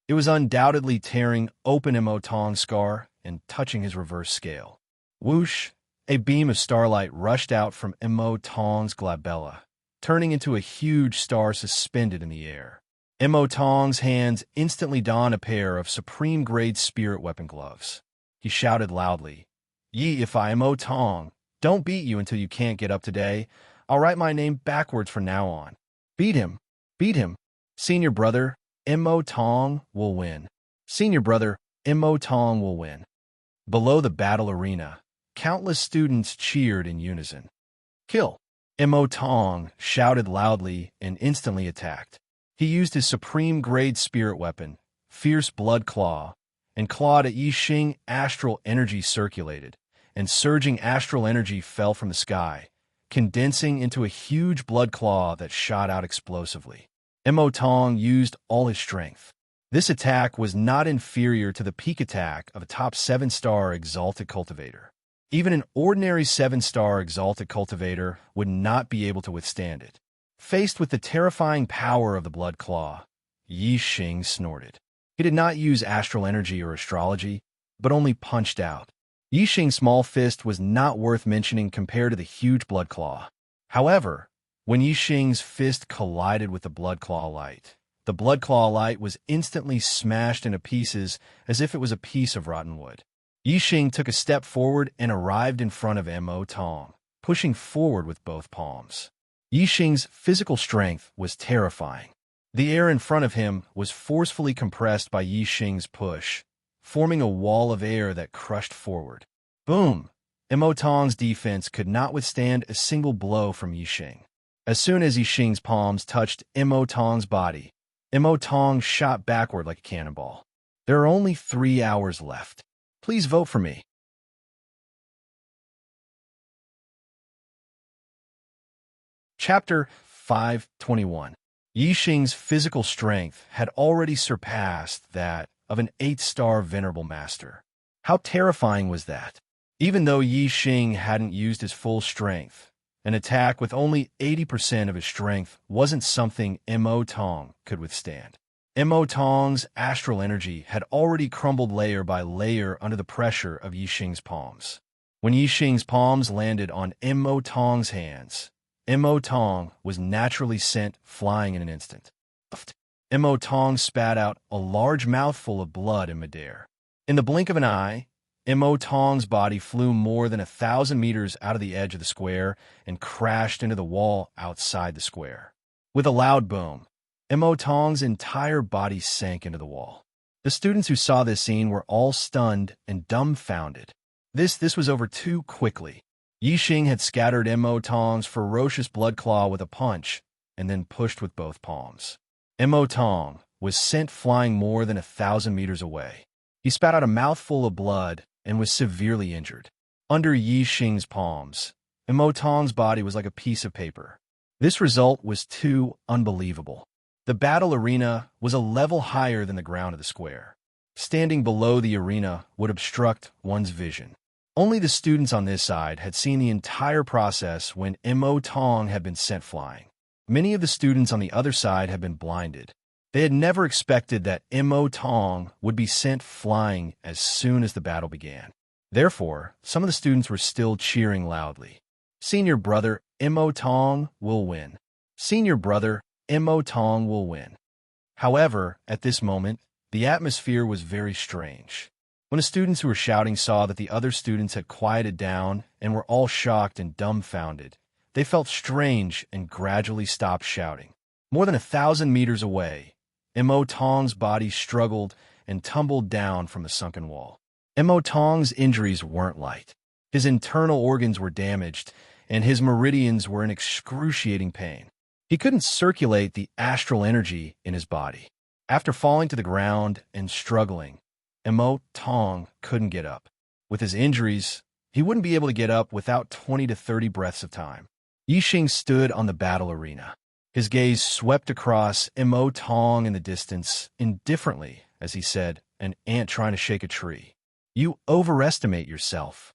It was undoubtedly tearing open Mo Tong's scar and touching his reverse scale. Whoosh! A beam of starlight rushed out from Mo Tong's glabella, turning into a huge star suspended in the air. Mo Tong's hands instantly donned a pair of supreme-grade spirit weapon gloves. He shouted loudly, "Yi, if I Mo Tong don't beat you until you can't get up today, I'll write my name backwards from now on. Beat him! Beat him! Senior brother, Mo Tong will win. Senior brother, Mo Tong will win." Below the battle arena, countless students cheered in unison. "Kill!" Mo Tong shouted loudly and instantly attacked. He used his supreme-grade spirit weapon, Fierce Blood Claw, and clawed at Yi Xing. Astral energy circulated, and surging astral energy fell from the sky, condensing into a huge blood claw that shot out explosively. Mo Tong used all his strength. This attack was not inferior to the peak attack of a top 7-star Exalted Cultivator. Even an ordinary 7-star Exalted Cultivator would not be able to withstand it. Faced with the terrifying power of the blood claw, Yi Xing snorted. He did not use astral energy or astrology, but only punched out. Yi Xing's small fist was not worth mentioning compared to the huge blood claw. However, when Yi Xing's fist collided with the blood claw light, the blood claw light was instantly smashed into pieces as if it was a piece of rotten wood. Yi Xing took a step forward and arrived in front of Mo Tong, pushing forward with both palms. Yi Xing's physical strength was terrifying. The air in front of him was forcefully compressed by Yi Xing's push, forming a wall of air that crushed forward. Boom! Mo Tong's defense could not withstand a single blow from Yi Xing. As soon as Yi Xing's palms touched Mo Tong's body, Mo Tong shot backward like a cannonball. There are only 3 hours left. Please vote for me. Chapter 521. Yi Xing's physical strength had already surpassed that of an 8-star Venerable Master. How terrifying was that? Even though Yi Xing hadn't used his full strength, an attack with only 80% of his strength wasn't something Mo Tong could withstand. Mo Tong's astral energy had already crumbled layer by layer under the pressure of Yi Xing's palms. When Yi Xing's palms landed on Mo Tong's hands, Mo Tong was naturally sent flying in an instant. Mo Tong spat out a large mouthful of blood in midair. In the blink of an eye, Mo Tong's body flew more than 1,000 meters out of the edge of the square and crashed into the wall outside the square. With a loud boom, Mo Tong's entire body sank into the wall. The students who saw this scene were all stunned and dumbfounded. This was over too quickly. Yi Xing had scattered Mo Tong's ferocious blood claw with a punch and then pushed with both palms. Mo Tong was sent flying more than 1,000 meters away. He spat out a mouthful of blood and was severely injured. Under Yi Xing's palms, Mo Tong's body was like a piece of paper. This result was too unbelievable. The battle arena was a level higher than the ground of the square. Standing below the arena would obstruct one's vision. Only the students on this side had seen the entire process when Mo Tong had been sent flying. Many of the students on the other side had been blinded. They had never expected that Mo Tong would be sent flying as soon as the battle began. Therefore, some of the students were still cheering loudly. Senior brother Mo Tong will win. Senior brother Mo Tong will win. However, at this moment, the atmosphere was very strange. When the students who were shouting saw that the other students had quieted down and were all shocked and dumbfounded, they felt strange and gradually stopped shouting. More than 1,000 meters away, Mo Tong's body struggled and tumbled down from the sunken wall. Mo Tong's injuries weren't light. His internal organs were damaged, and his meridians were in excruciating pain. He couldn't circulate the astral energy in his body. After falling to the ground and struggling, Mo Tong couldn't get up. With his injuries, he wouldn't be able to get up without 20 to 30 breaths of time. Yi Xing stood on the battle arena. His gaze swept across Mo Tong in the distance indifferently as he said, an ant trying to shake a tree. You overestimate yourself.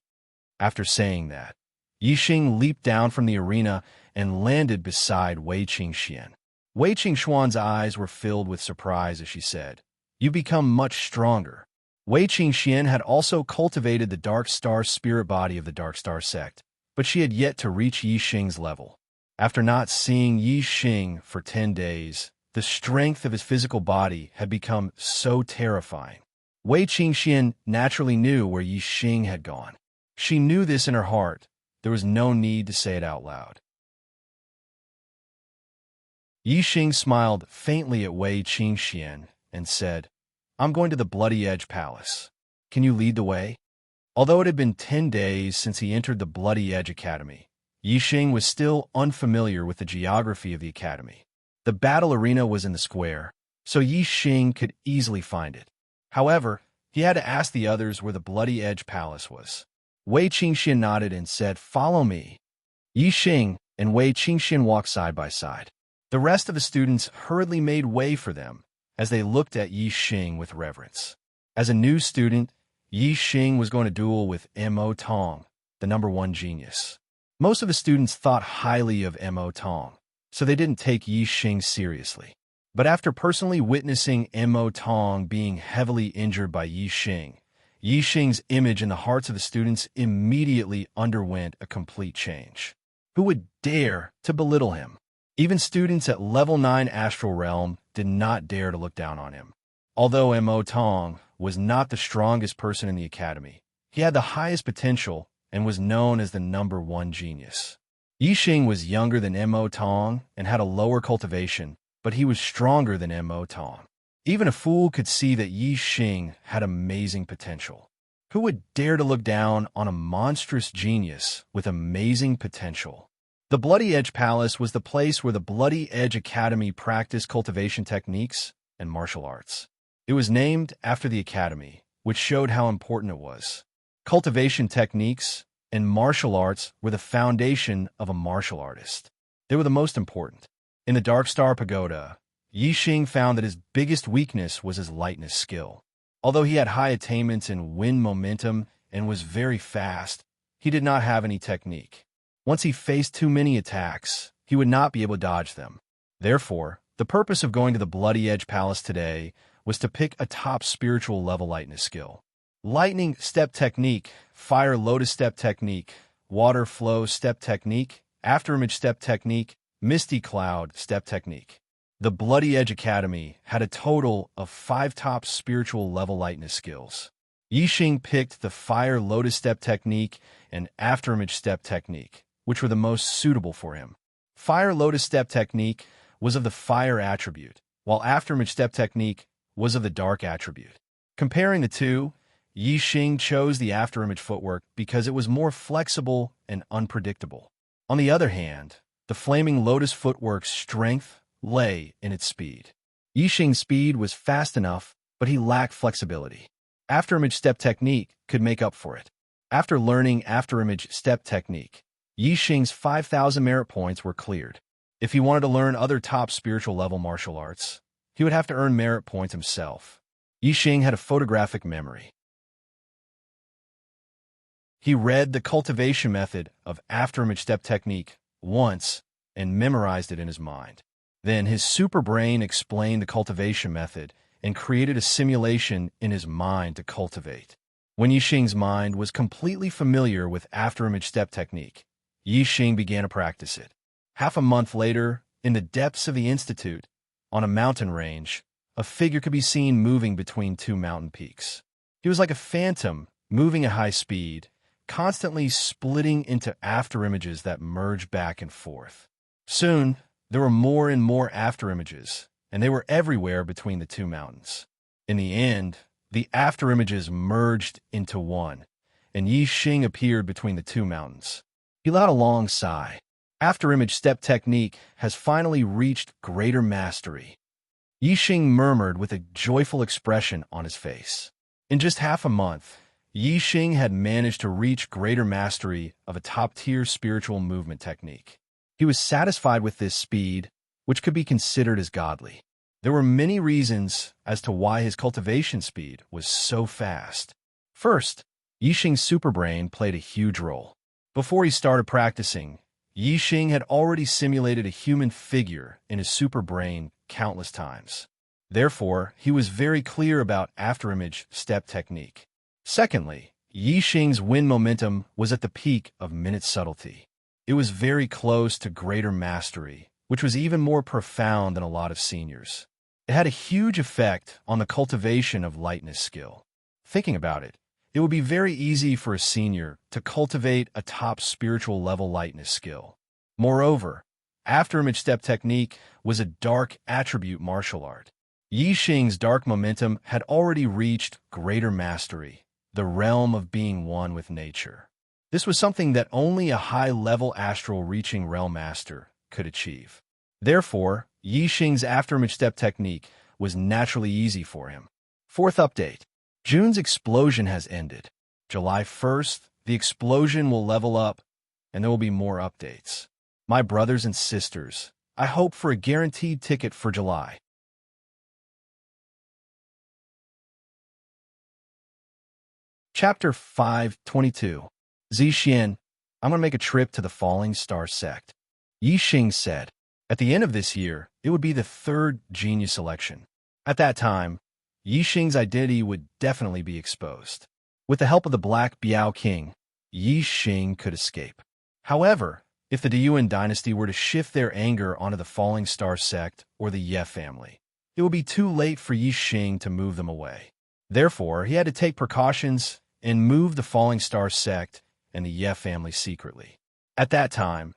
After saying that, Yi Xing leaped down from the arena and landed beside Wei Qingxian. Wei Qingxuan's eyes were filled with surprise as she said, "You become much stronger." Wei Qingxian had also cultivated the Dark Star spirit body of the Dark Star sect, but she had yet to reach Yi Xing's level. After not seeing Yi Xing for 10 days, the strength of his physical body had become so terrifying. Wei Qingxian naturally knew where Yi Xing had gone. She knew this in her heart. There was no need to say it out loud. Yi Xing smiled faintly at Wei Qingxian and said, "I'm going to the Bloody Edge Palace. Can you lead the way?" Although it had been 10 days since he entered the Bloody Edge Academy, Yi Xing was still unfamiliar with the geography of the academy. The battle arena was in the square, so Yi Xing could easily find it. However, he had to ask the others where the Bloody Edge Palace was. Wei Qingxian nodded and said, "Follow me." Yi Xing and Wei Qingxian walked side by side. The rest of the students hurriedly made way for them as they looked at Yi Xing with reverence. As a new student, Yi Xing was going to duel with Mo Tong, the #1 genius. Most of the students thought highly of Mo Tong, so they didn't take Yi Xing seriously. But after personally witnessing Mo Tong being heavily injured by Yi Xing's image in the hearts of the students immediately underwent a complete change. Who would dare to belittle him? Even students at level 9 Astral Realm did not dare to look down on him. Although Mo Tong was not the strongest person in the academy, he had the highest potential and was known as the #1 genius. Yi Xing was younger than Mo Tong and had a lower cultivation, but he was stronger than Mo Tong. Even a fool could see that Yi Xing had amazing potential. Who would dare to look down on a monstrous genius with amazing potential? The Bloody Edge Palace was the place where the Bloody Edge Academy practiced cultivation techniques and martial arts. It was named after the academy, which showed how important it was. Cultivation techniques and martial arts were the foundation of a martial artist. They were the most important. In the Dark Star Pagoda, Yi Xing found that his biggest weakness was his lightness skill. Although he had high attainments in wind momentum and was very fast, he did not have any technique. Once he faced too many attacks, he would not be able to dodge them. Therefore, the purpose of going to the Bloody Edge Palace today was to pick a top spiritual level lightness skill. Lightning step technique, fire lotus step technique, water flow step technique, afterimage step technique, misty cloud step technique. The Bloody Edge Academy had a total of 5 top spiritual level lightness skills. Yixing picked the Fire Lotus Step technique and Afterimage Step technique, which were the most suitable for him. Fire Lotus Step technique was of the fire attribute, while Afterimage Step technique was of the dark attribute. Comparing the two, Yixing chose the Afterimage footwork because it was more flexible and unpredictable. On the other hand, the Flaming Lotus footwork's strength lay in its speed. Yixing's speed was fast enough, but he lacked flexibility. Afterimage Step technique could make up for it. After learning Afterimage Step technique, Yixing's 5,000 merit points were cleared. If he wanted to learn other top spiritual level martial arts, he would have to earn merit points himself. Yixing had a photographic memory. He read the cultivation method of Afterimage Step technique once and memorized it in his mind. Then his super brain explained the cultivation method and created a simulation in his mind to cultivate. When Yixing's mind was completely familiar with Afterimage Step technique, Yixing began to practice it. Half a month later, in the depths of the Institute, on a mountain range, a figure could be seen moving between 2 mountain peaks. He was like a phantom, moving at high speed, constantly splitting into afterimages that merged back and forth. Soon, there were more and more afterimages, and they were everywhere between the 2 mountains. In the end, the afterimages merged into one, and Yixing appeared between the 2 mountains. He let out a long sigh. Afterimage Step technique has finally reached greater mastery. Yixing murmured with a joyful expression on his face. In just half a month, Yixing had managed to reach greater mastery of a top-tier spiritual movement technique. He was satisfied with this speed, which could be considered as godly. There were many reasons as to why his cultivation speed was so fast. First, Yixing's superbrain played a huge role. Before he started practicing, Yixing had already simulated a human figure in his superbrain countless times. Therefore, he was very clear about Afterimage Step technique. Secondly, Yixing's wind momentum was at the peak of minute subtlety. It was very close to greater mastery, which was even more profound than a lot of seniors. It had a huge effect on the cultivation of lightness skill. Thinking about it, it would be very easy for a senior to cultivate a top spiritual level lightness skill. Moreover, Afterimage Step technique was a dark attribute martial art. Yixing's dark momentum had already reached greater mastery, the realm of being one with nature. This was something that only a high-level astral-reaching realm master could achieve. Therefore, Yixing's Afterimage Step technique was naturally easy for him. Fourth update. June's explosion has ended. July 1st, the explosion will level up, and there will be more updates. My brothers and sisters, I hope for a guaranteed ticket for July. Chapter 522. Zixian, I'm going to make a trip to the Falling Star sect. Yixing said. At the end of this year, it would be the 3rd genius election. At that time, Yixing's identity would definitely be exposed. With the help of the Black Biao King, Yixing could escape. However, if the Deyuan dynasty were to shift their anger onto the Falling Star sect or the Ye family, it would be too late for Yixing to move them away. Therefore, he had to take precautions and move the Falling Star sect and the Ye family secretly. At that time,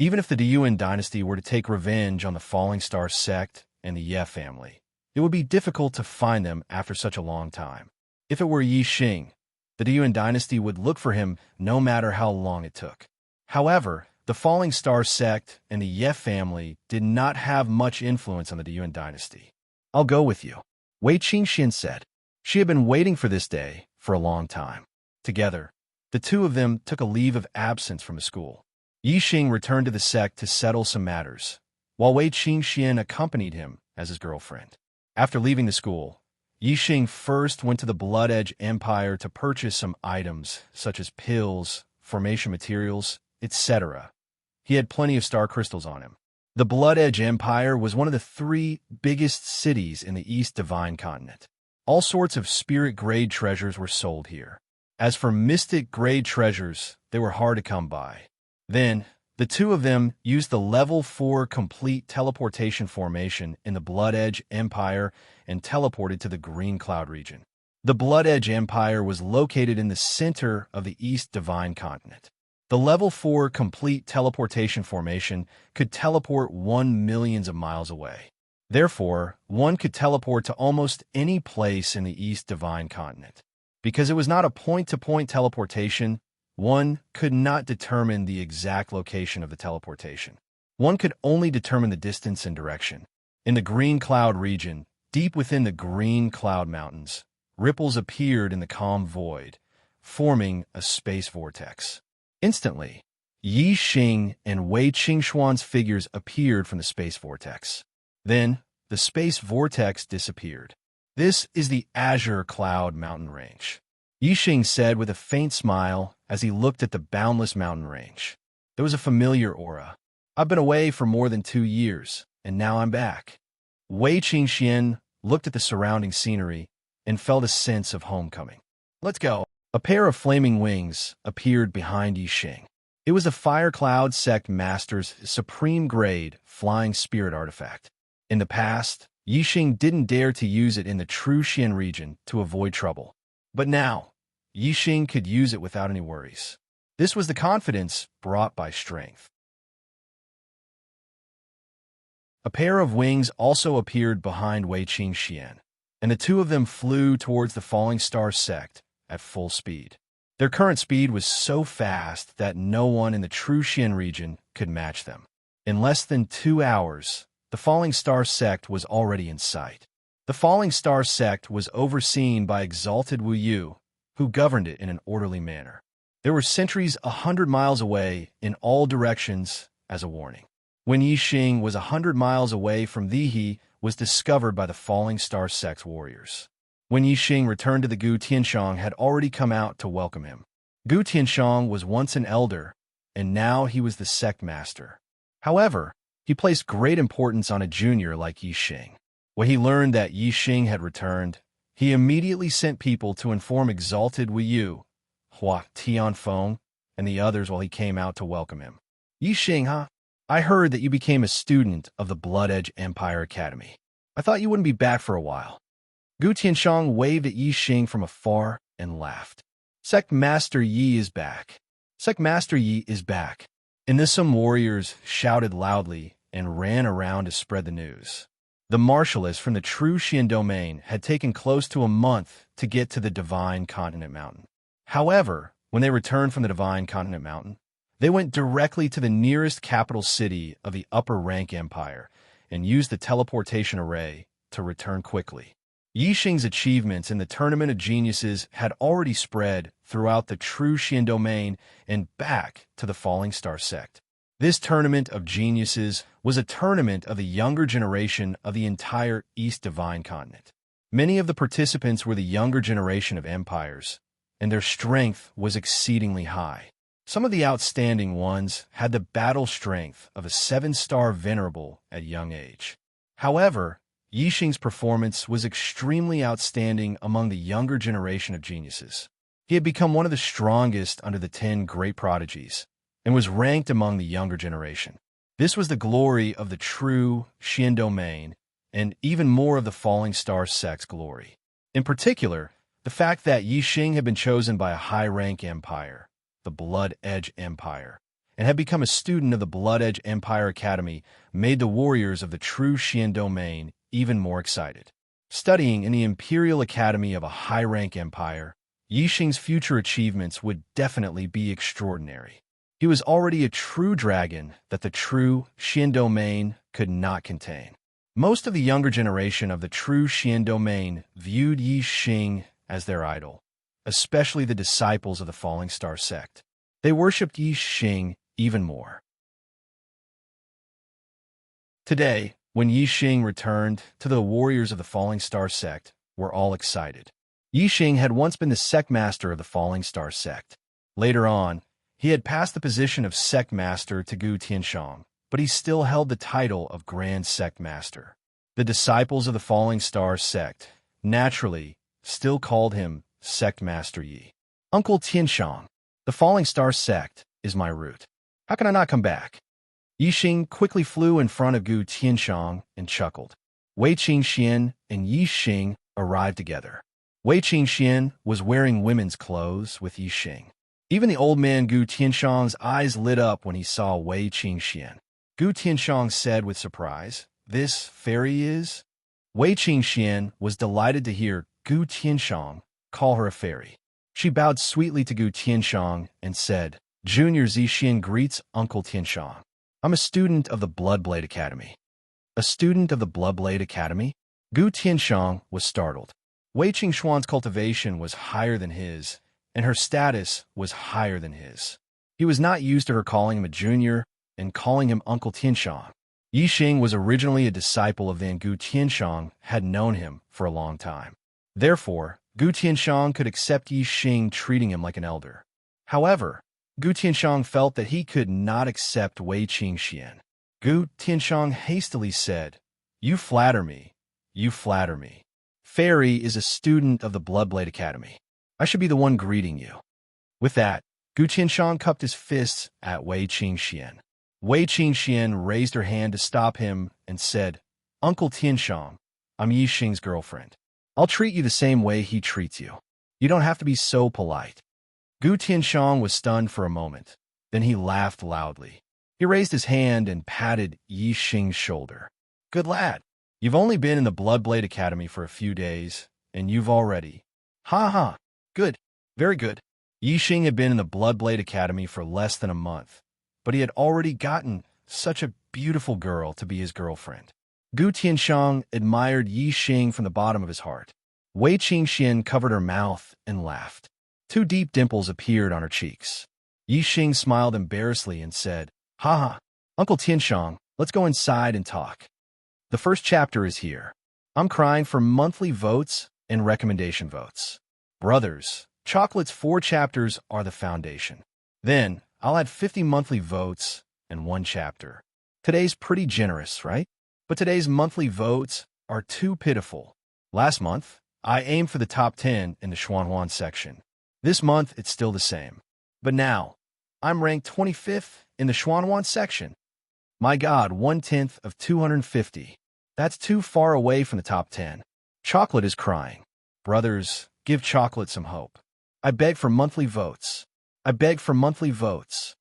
even if the Deyuan dynasty were to take revenge on the Falling Star sect and the Ye family, it would be difficult to find them after such a long time. If it were Yixing, the Deyuan dynasty would look for him no matter how long it took. However, the Falling Star sect and the Ye family did not have much influence on the Deyuan dynasty. I'll go with you, Wei Qingxian said. She had been waiting for this day for a long time. Together, the two of them took a leave of absence from the school. Yixing returned to the sect to settle some matters, while Wei Qingxian accompanied him as his girlfriend. After leaving the school, Yixing first went to the Blood Edge Empire to purchase some items such as pills, formation materials, etc. He had plenty of star crystals on him. The Blood Edge Empire was one of the 3 biggest cities in the East Divine Continent. All sorts of spirit-grade treasures were sold here. As for mystic-grade treasures, they were hard to come by. Then, The two of them used the Level 4 complete teleportation formation in the Blood Edge Empire and teleported to the Green Cloud region. The Blood Edge Empire was located in the center of the East Divine Continent. The Level 4 complete teleportation formation could teleport 1 millions of miles away. Therefore, one could teleport to almost any place in the East Divine Continent. Because it was not a point-to-point teleportation, one could not determine the exact location of the teleportation. One could only determine the distance and direction. In the Green Cloud region, deep within the Green Cloud Mountains, ripples appeared in the calm void, forming a space vortex. Instantly, Yi Xing and Wei Qingxuan's figures appeared from the space vortex. Then, the space vortex disappeared. This is the Azure Cloud mountain range, Yi Xing said with a faint smile as he looked at the boundless mountain range. There was a familiar aura. I've been away for more than 2 years, and now I'm back. Wei Qingxian looked at the surrounding scenery and felt a sense of homecoming. Let's go. A pair of flaming wings appeared behind Yi Xing. It was the Fire Cloud Sect Master's supreme grade flying spirit artifact. In the past, Yi Xing didn't dare to use it in the True Xian region to avoid trouble. But now, Yi Xing could use it without any worries. This was the confidence brought by strength. A pair of wings also appeared behind Wei Qingxian, and the two of them flew towards the Falling Star Sect at full speed. Their current speed was so fast that no one in the True Xian region could match them. In less than 2 hours, the Falling Star Sect was already in sight. The Falling Star Sect was overseen by Exalted Wu Yu, who governed it in an orderly manner. There were sentries 100 miles away in all directions as a warning. When Yi Xing was 100 miles away from He was discovered by the Falling Star Sect's warriors. When Yi Xing returned to the Gu Tianshang had already come out to welcome him. Gu Tianshang was once an elder, and now he was the sect master. However, he placed great importance on a junior like Yi Xing. When he learned that Yi Xing had returned, he immediately sent people to inform Exalted Wu Yu, Hua Tianfeng, and the others while he came out to welcome him. Yi Xing, huh? I heard that you became a student of the Blood Edge Empire Academy. I thought you wouldn't be back for a while. Gu Tianshang waved at Yi Xing from afar and laughed. Sect Master Yi is back. Sect Master Yi is back. And then some warriors shouted loudly and ran around to spread the news. The martialists from the True Xian domain had taken close to a month to get to the Divine Continent Mountain. However, when they returned from the Divine Continent Mountain, they went directly to the nearest capital city of the Upper Rank Empire and used the teleportation array to return quickly. Yi Xing's achievements in the Tournament of Geniuses had already spread throughout the True Xian domain and back to the Falling Star Sect. This Tournament of Geniuses was a tournament of the younger generation of the entire East Divine Continent. Many of the participants were the younger generation of empires, and their strength was exceedingly high. Some of the outstanding ones had the battle strength of a 7-star venerable at young age. However, Yi Xing's performance was extremely outstanding among the younger generation of geniuses. He had become one of the strongest under the 10 great prodigies, and was ranked among the younger generation. This was the glory of the True Xian domain, and even more of the Falling Star Sect's glory. In particular, the fact that Yi Xing had been chosen by a high-rank empire, the Blood Edge Empire, and had become a student of the Blood Edge Empire Academy made the warriors of the True Xian domain even more excited. Studying in the Imperial Academy of a high-rank empire, Yi Xing's future achievements would definitely be extraordinary. He was already a true dragon that the True Xian domain could not contain. Most of the younger generation of the True Xian domain viewed Yi Xing as their idol, especially the disciples of the Falling Star Sect. They worshipped Yi Xing even more. Today, when Yi Xing returned to the warriors of the Falling Star Sect, were all excited. Yi Xing had once been the sect master of the Falling Star Sect. Later on, he had passed the position of sect master to Gu Tianshang, but he still held the title of Grand Sect Master. The disciples of the Falling Star Sect, naturally, still called him Sect Master Yi. Uncle Tianshang, the Falling Star Sect is my root. How can I not come back? Yixing quickly flew in front of Gu Tianshang and chuckled. Wei Qingxian and Yixing arrived together. Wei Qingxian was wearing women's clothes with Yixing. Even the old man Gu Tianshang's eyes lit up when he saw Wei Qingxian. Gu Tianshang said with surprise, "This fairy is?" Wei Qingxian was delighted to hear Gu Tianshang call her a fairy. She bowed sweetly to Gu Tianshang and said, "Junior Zixian greets Uncle Tianshang. I'm a student of the Bloodblade Academy." A student of the Bloodblade Academy? Gu Tianshang was startled. Wei Qingxuan's cultivation was higher than his, and her status was higher than his. He was not used to her calling him a junior and calling him Uncle Tianshang. Yixing was originally a disciple of Van Gu Tianshang had known him for a long time. Therefore, Gu Tianshang could accept Yixing treating him like an elder. However, Gu Tianshang felt that he could not accept Wei Qingxian. Gu Tianshang hastily said, "You flatter me. You flatter me. Fairy is a student of the Bloodblade Academy. I should be the one greeting you." With that, Gu Tianshang cupped his fists at Wei Qingxian. Wei Qingxian raised her hand to stop him and said, "Uncle Tianshang, I'm Yixing's girlfriend. I'll treat you the same way he treats you. You don't have to be so polite." Gu Tianshang was stunned for a moment. Then he laughed loudly. He raised his hand and patted Yixing's shoulder. "Good lad. You've only been in the Bloodblade Academy for a few days, and you've already—" "Ha ha. Good. Very good." Yixing had been in the Bloodblade Academy for less than a month, but he had already gotten such a beautiful girl to be his girlfriend. Gu Tianshang admired Yixing from the bottom of his heart. Wei Qingxian covered her mouth and laughed. Two deep dimples appeared on her cheeks. Yixing smiled embarrassedly and said, "Ha ha. Uncle Tianshang, let's go inside and talk. The first chapter is here. I'm crying for monthly votes and recommendation votes. Brothers, Chocolate's 4 chapters are the foundation. Then, I'll add 50 monthly votes and 1 chapter. Today's pretty generous, right? But today's monthly votes are too pitiful. Last month, I aimed for the top 10 in the Xuanhuan section. This month, it's still the same. But now, I'm ranked 25th in the Xuanhuan section. My God, 1/10 of 250. That's too far away from the top 10. Chocolate is crying. Brothers, give Chocolate some hope. I beg for monthly votes. I beg for monthly votes."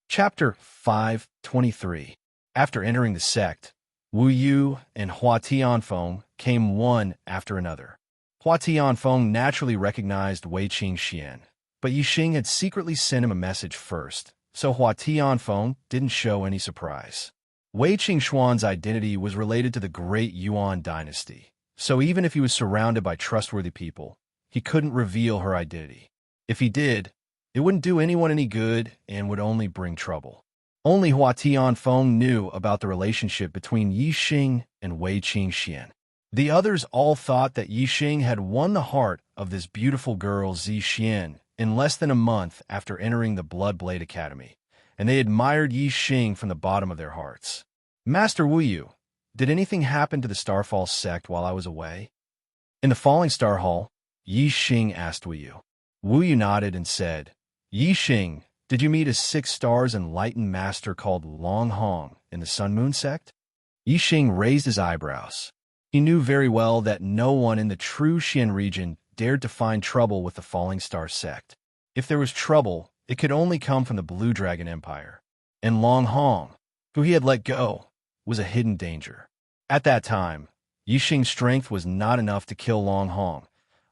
Chapter 523. After entering the sect, Wu Yu and Hua Tianfeng came one after another. Hua Tianfeng naturally recognized Wei Qingxian, but Yixing had secretly sent him a message first, so Hua Tianfeng didn't show any surprise. Wei Qingxuan's identity was related to the Great Yuan dynasty, so even if he was surrounded by trustworthy people, he couldn't reveal her identity. If he did, it wouldn't do anyone any good and would only bring trouble. Only Hua Tianfeng knew about the relationship between Yixing and Wei Qingxian. The others all thought that Yixing had won the heart of this beautiful girl Zixian in less than a month after entering the Bloodblade Academy, and they admired Yixing from the bottom of their hearts. "Master Wu Yu, did anything happen to the Starfall sect while I was away?" In the Falling Star Hall, Yixing asked Wu Yu. Wu Yu nodded and said, "Yixing, did you meet a 6 stars enlightened master called Long Hong in the Sun Moon sect?" Yixing raised his eyebrows. He knew very well that no one in the true Xian region dared to find trouble with the Falling Star sect. If there was trouble, it could only come from the Blue Dragon Empire. And Long Hong, who he had let go, was a hidden danger. At that time, Yixing's strength was not enough to kill Long Hong.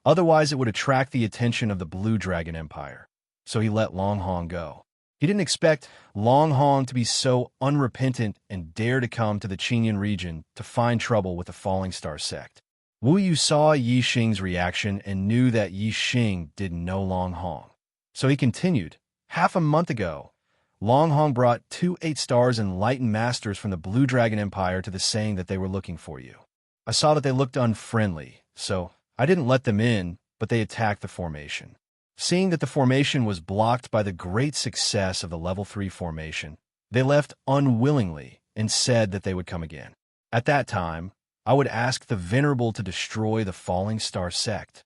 Otherwise, it would attract the attention of the Blue Dragon Empire. So he let Long Hong go. He didn't expect Long Hong to be so unrepentant and dare to come to the Qingyan region to find trouble with the Falling Star sect. Wu Yu saw Yixing's reaction and knew that Yixing didn't know Long Hong. So he continued, "Half a month ago, Long Hong brought 2 8 stars enlightened masters from the Blue Dragon Empire to the saying that they were looking for you. I saw that they looked unfriendly, so I didn't let them in, but they attacked the formation. Seeing that the formation was blocked by the great success of the level 3 formation, they left unwillingly and said that they would come again. At that time, I would ask the Venerable to destroy the Falling Star sect.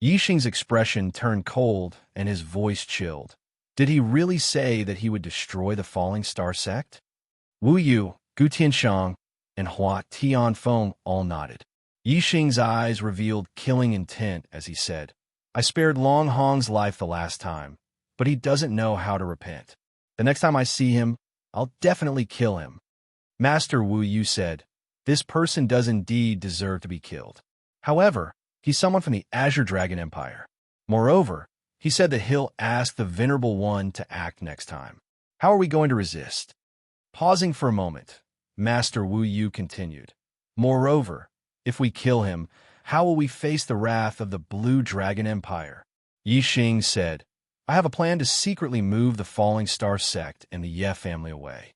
Yixing's expression turned cold and his voice chilled. Did he really say that he would destroy the Falling Star sect? Wu Yu, Gu Tianshang, and Hua Tianfeng all nodded. Yixing's eyes revealed killing intent as he said, I spared Long Hong's life the last time, but he doesn't know how to repent. The next time I see him, I'll definitely kill him. Master Wu Yu said, this person does indeed deserve to be killed. However, he's someone from the Azure Dragon Empire. Moreover, he said that he'll ask the Venerable One to act next time. How are we going to resist? Pausing for a moment, Master Wu Yu continued. Moreover, if we kill him, how will we face the wrath of the Blue Dragon Empire? Yixing said, I have a plan to secretly move the Falling Star sect and the Ye family away.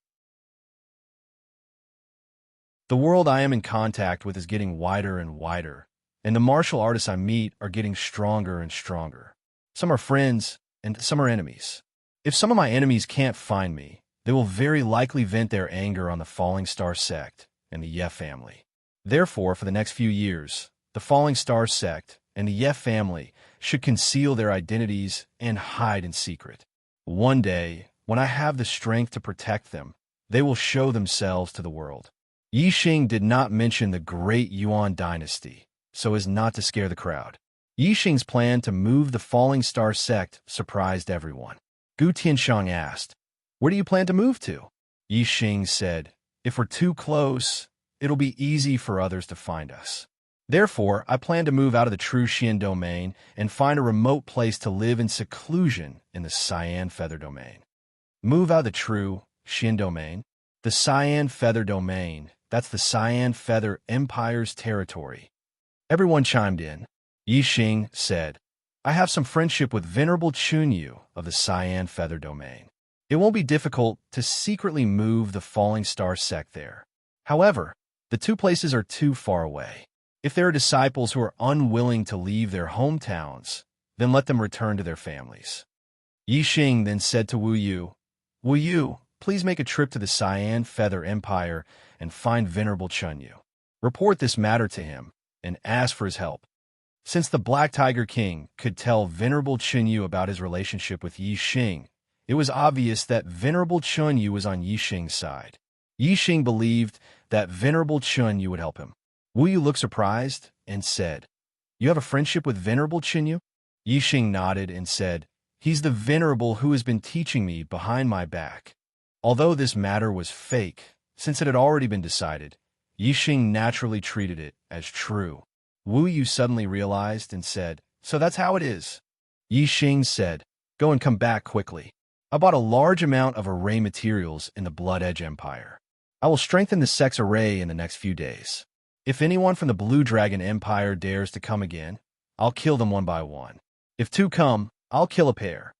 The world I am in contact with is getting wider and wider, and the martial artists I meet are getting stronger and stronger. Some are friends, and some are enemies. If some of my enemies can't find me, they will very likely vent their anger on the Falling Star sect and the Ye family. Therefore, for the next few years, the Falling Star sect and the Ye family should conceal their identities and hide in secret. One day, when I have the strength to protect them, they will show themselves to the world. Yixing did not mention the Great Yuan dynasty, so as not to scare the crowd. Yixing's plan to move the Falling Star sect surprised everyone. Gu Tianshang asked, Where do you plan to move to? Yixing said, If we're too close, it'll be easy for others to find us. Therefore, I plan to move out of the True Xian domain and find a remote place to live in seclusion in the Cyan Feather domain. Move out of the True Xian domain? The Cyan Feather domain, that's the Cyan Feather Empire's territory. Everyone chimed in. Yixing said, I have some friendship with Venerable Chunyu of the Cyan Feather domain. It won't be difficult to secretly move the Falling Star sect there. However, the two places are too far away. If there are disciples who are unwilling to leave their hometowns, then let them return to their families. Yixing then said to Wu Yu, please make a trip to the Cyan Feather Empire and find Venerable Chunyu. Report this matter to him and ask for his help. Since the Black Tiger King could tell Venerable Chunyu about his relationship with Yixing, it was obvious that Venerable Chunyu was on Yixing's side. Yixing believed that Venerable Chunyu would help him. Wu Yu looked surprised and said, You have a friendship with Venerable Chunyu? Yixing nodded and said, He's the Venerable who has been teaching me behind my back. Although this matter was fake, since it had already been decided, Yixing naturally treated it as true. Wu Yu suddenly realized and said, So that's how it is. Yixing said, Go and come back quickly. I bought a large amount of array materials in the Blood Edge Empire. I will strengthen the sect's array in the next few days. If anyone from the Blue Dragon Empire dares to come again, I'll kill them one by one. If two come, I'll kill a pair.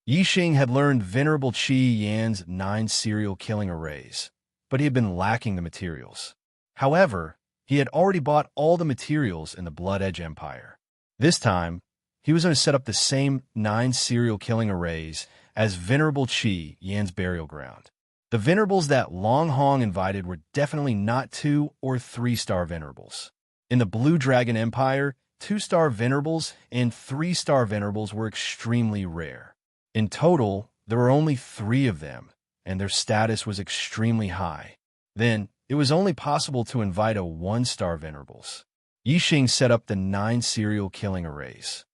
Yixing had learned Venerable Qi Yan's 9 serial killing arrays, but he had been lacking the materials. However, he had already bought all the materials in the Blood Edge Empire. This time, he was going to set up the same 9 serial killing arrays as Venerable Qi Yan's burial ground. The Venerables that Long Hong invited were definitely not 2 or 3-star Venerables. In the Blue Dragon Empire, 2-star Venerables and 3-star Venerables were extremely rare. In total, there were only 3 of them, and their status was extremely high. Then, it was only possible to invite a 1-star Venerables. Yixing set up the 9 serial killing arrays.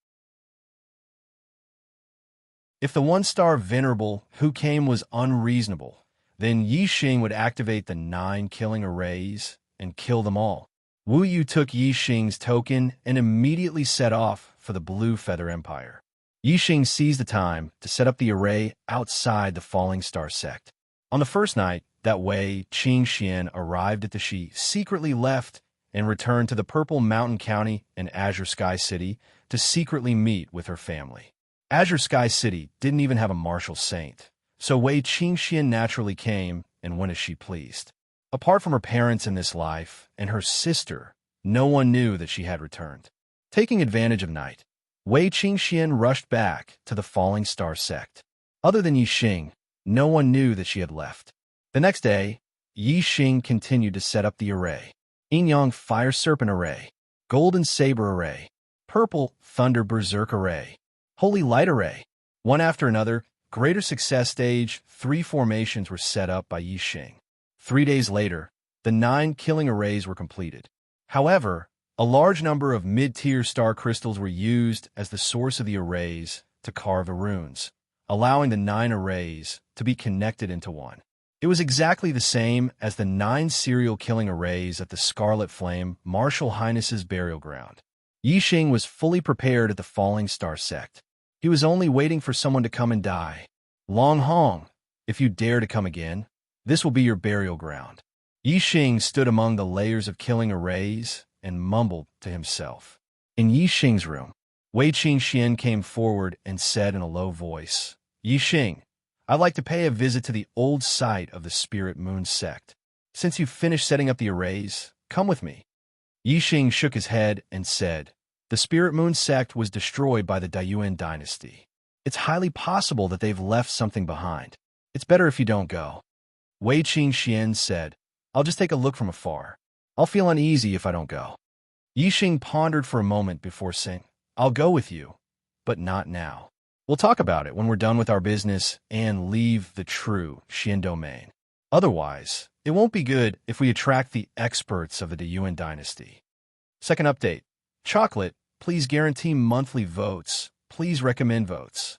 If the 1-star Venerable who came was unreasonable, then Yixing would activate the 9 killing arrays and kill them all. Wu Yu took Yixing's token and immediately set off for the Blue Feather Empire. Yixing seized the time to set up the array outside the Falling Star sect. On the first night, that Wei Qingxian arrived at the Shi, secretly left and returned to the Purple Mountain County and Azure Sky City to secretly meet with her family. Azure Sky City didn't even have a martial saint, so Wei Qingxian naturally came and went as she pleased. Apart from her parents in this life and her sister, no one knew that she had returned. Taking advantage of night, Wei Qingxian rushed back to the Falling Star sect. Other than Yixing, no one knew that she had left. The next day, Yixing continued to set up the array. Yin Yang Fire Serpent Array, Golden Saber Array, Purple, Thunder Berserk Array. Holy Light Array. One after another, Greater Success Stage 3 formations were set up by Yixing. 3 days later, the 9 killing arrays were completed. However, a large number of mid-tier star crystals were used as the source of the arrays to carve the runes, allowing the 9 arrays to be connected into one. It was exactly the same as the 9 serial killing arrays at the Scarlet Flame Martial Highness's burial ground. Yixing was fully prepared at the Falling Star Sect. He was only waiting for someone to come and die. Long Hong, if you dare to come again, this will be your burial ground. Yixing stood among the layers of killing arrays and mumbled to himself. In Yixing's room, Wei Qingxian came forward and said in a low voice, Yixing, I'd like to pay a visit to the old site of the Spirit Moon Sect. Since you've finished setting up the arrays, come with me. Yixing shook his head and said, the Spirit Moon Sect was destroyed by the Dayuan dynasty. It's highly possible that they've left something behind. It's better if you don't go. Wei Qingxian said, I'll just take a look from afar. I'll feel uneasy if I don't go. Yixing pondered for a moment before saying, I'll go with you, but not now. We'll talk about it when we're done with our business and leave the true Xian domain. Otherwise, it won't be good if we attract the experts of the Dayuan dynasty. Second update. Chocolate, please guarantee monthly votes. Please recommend votes.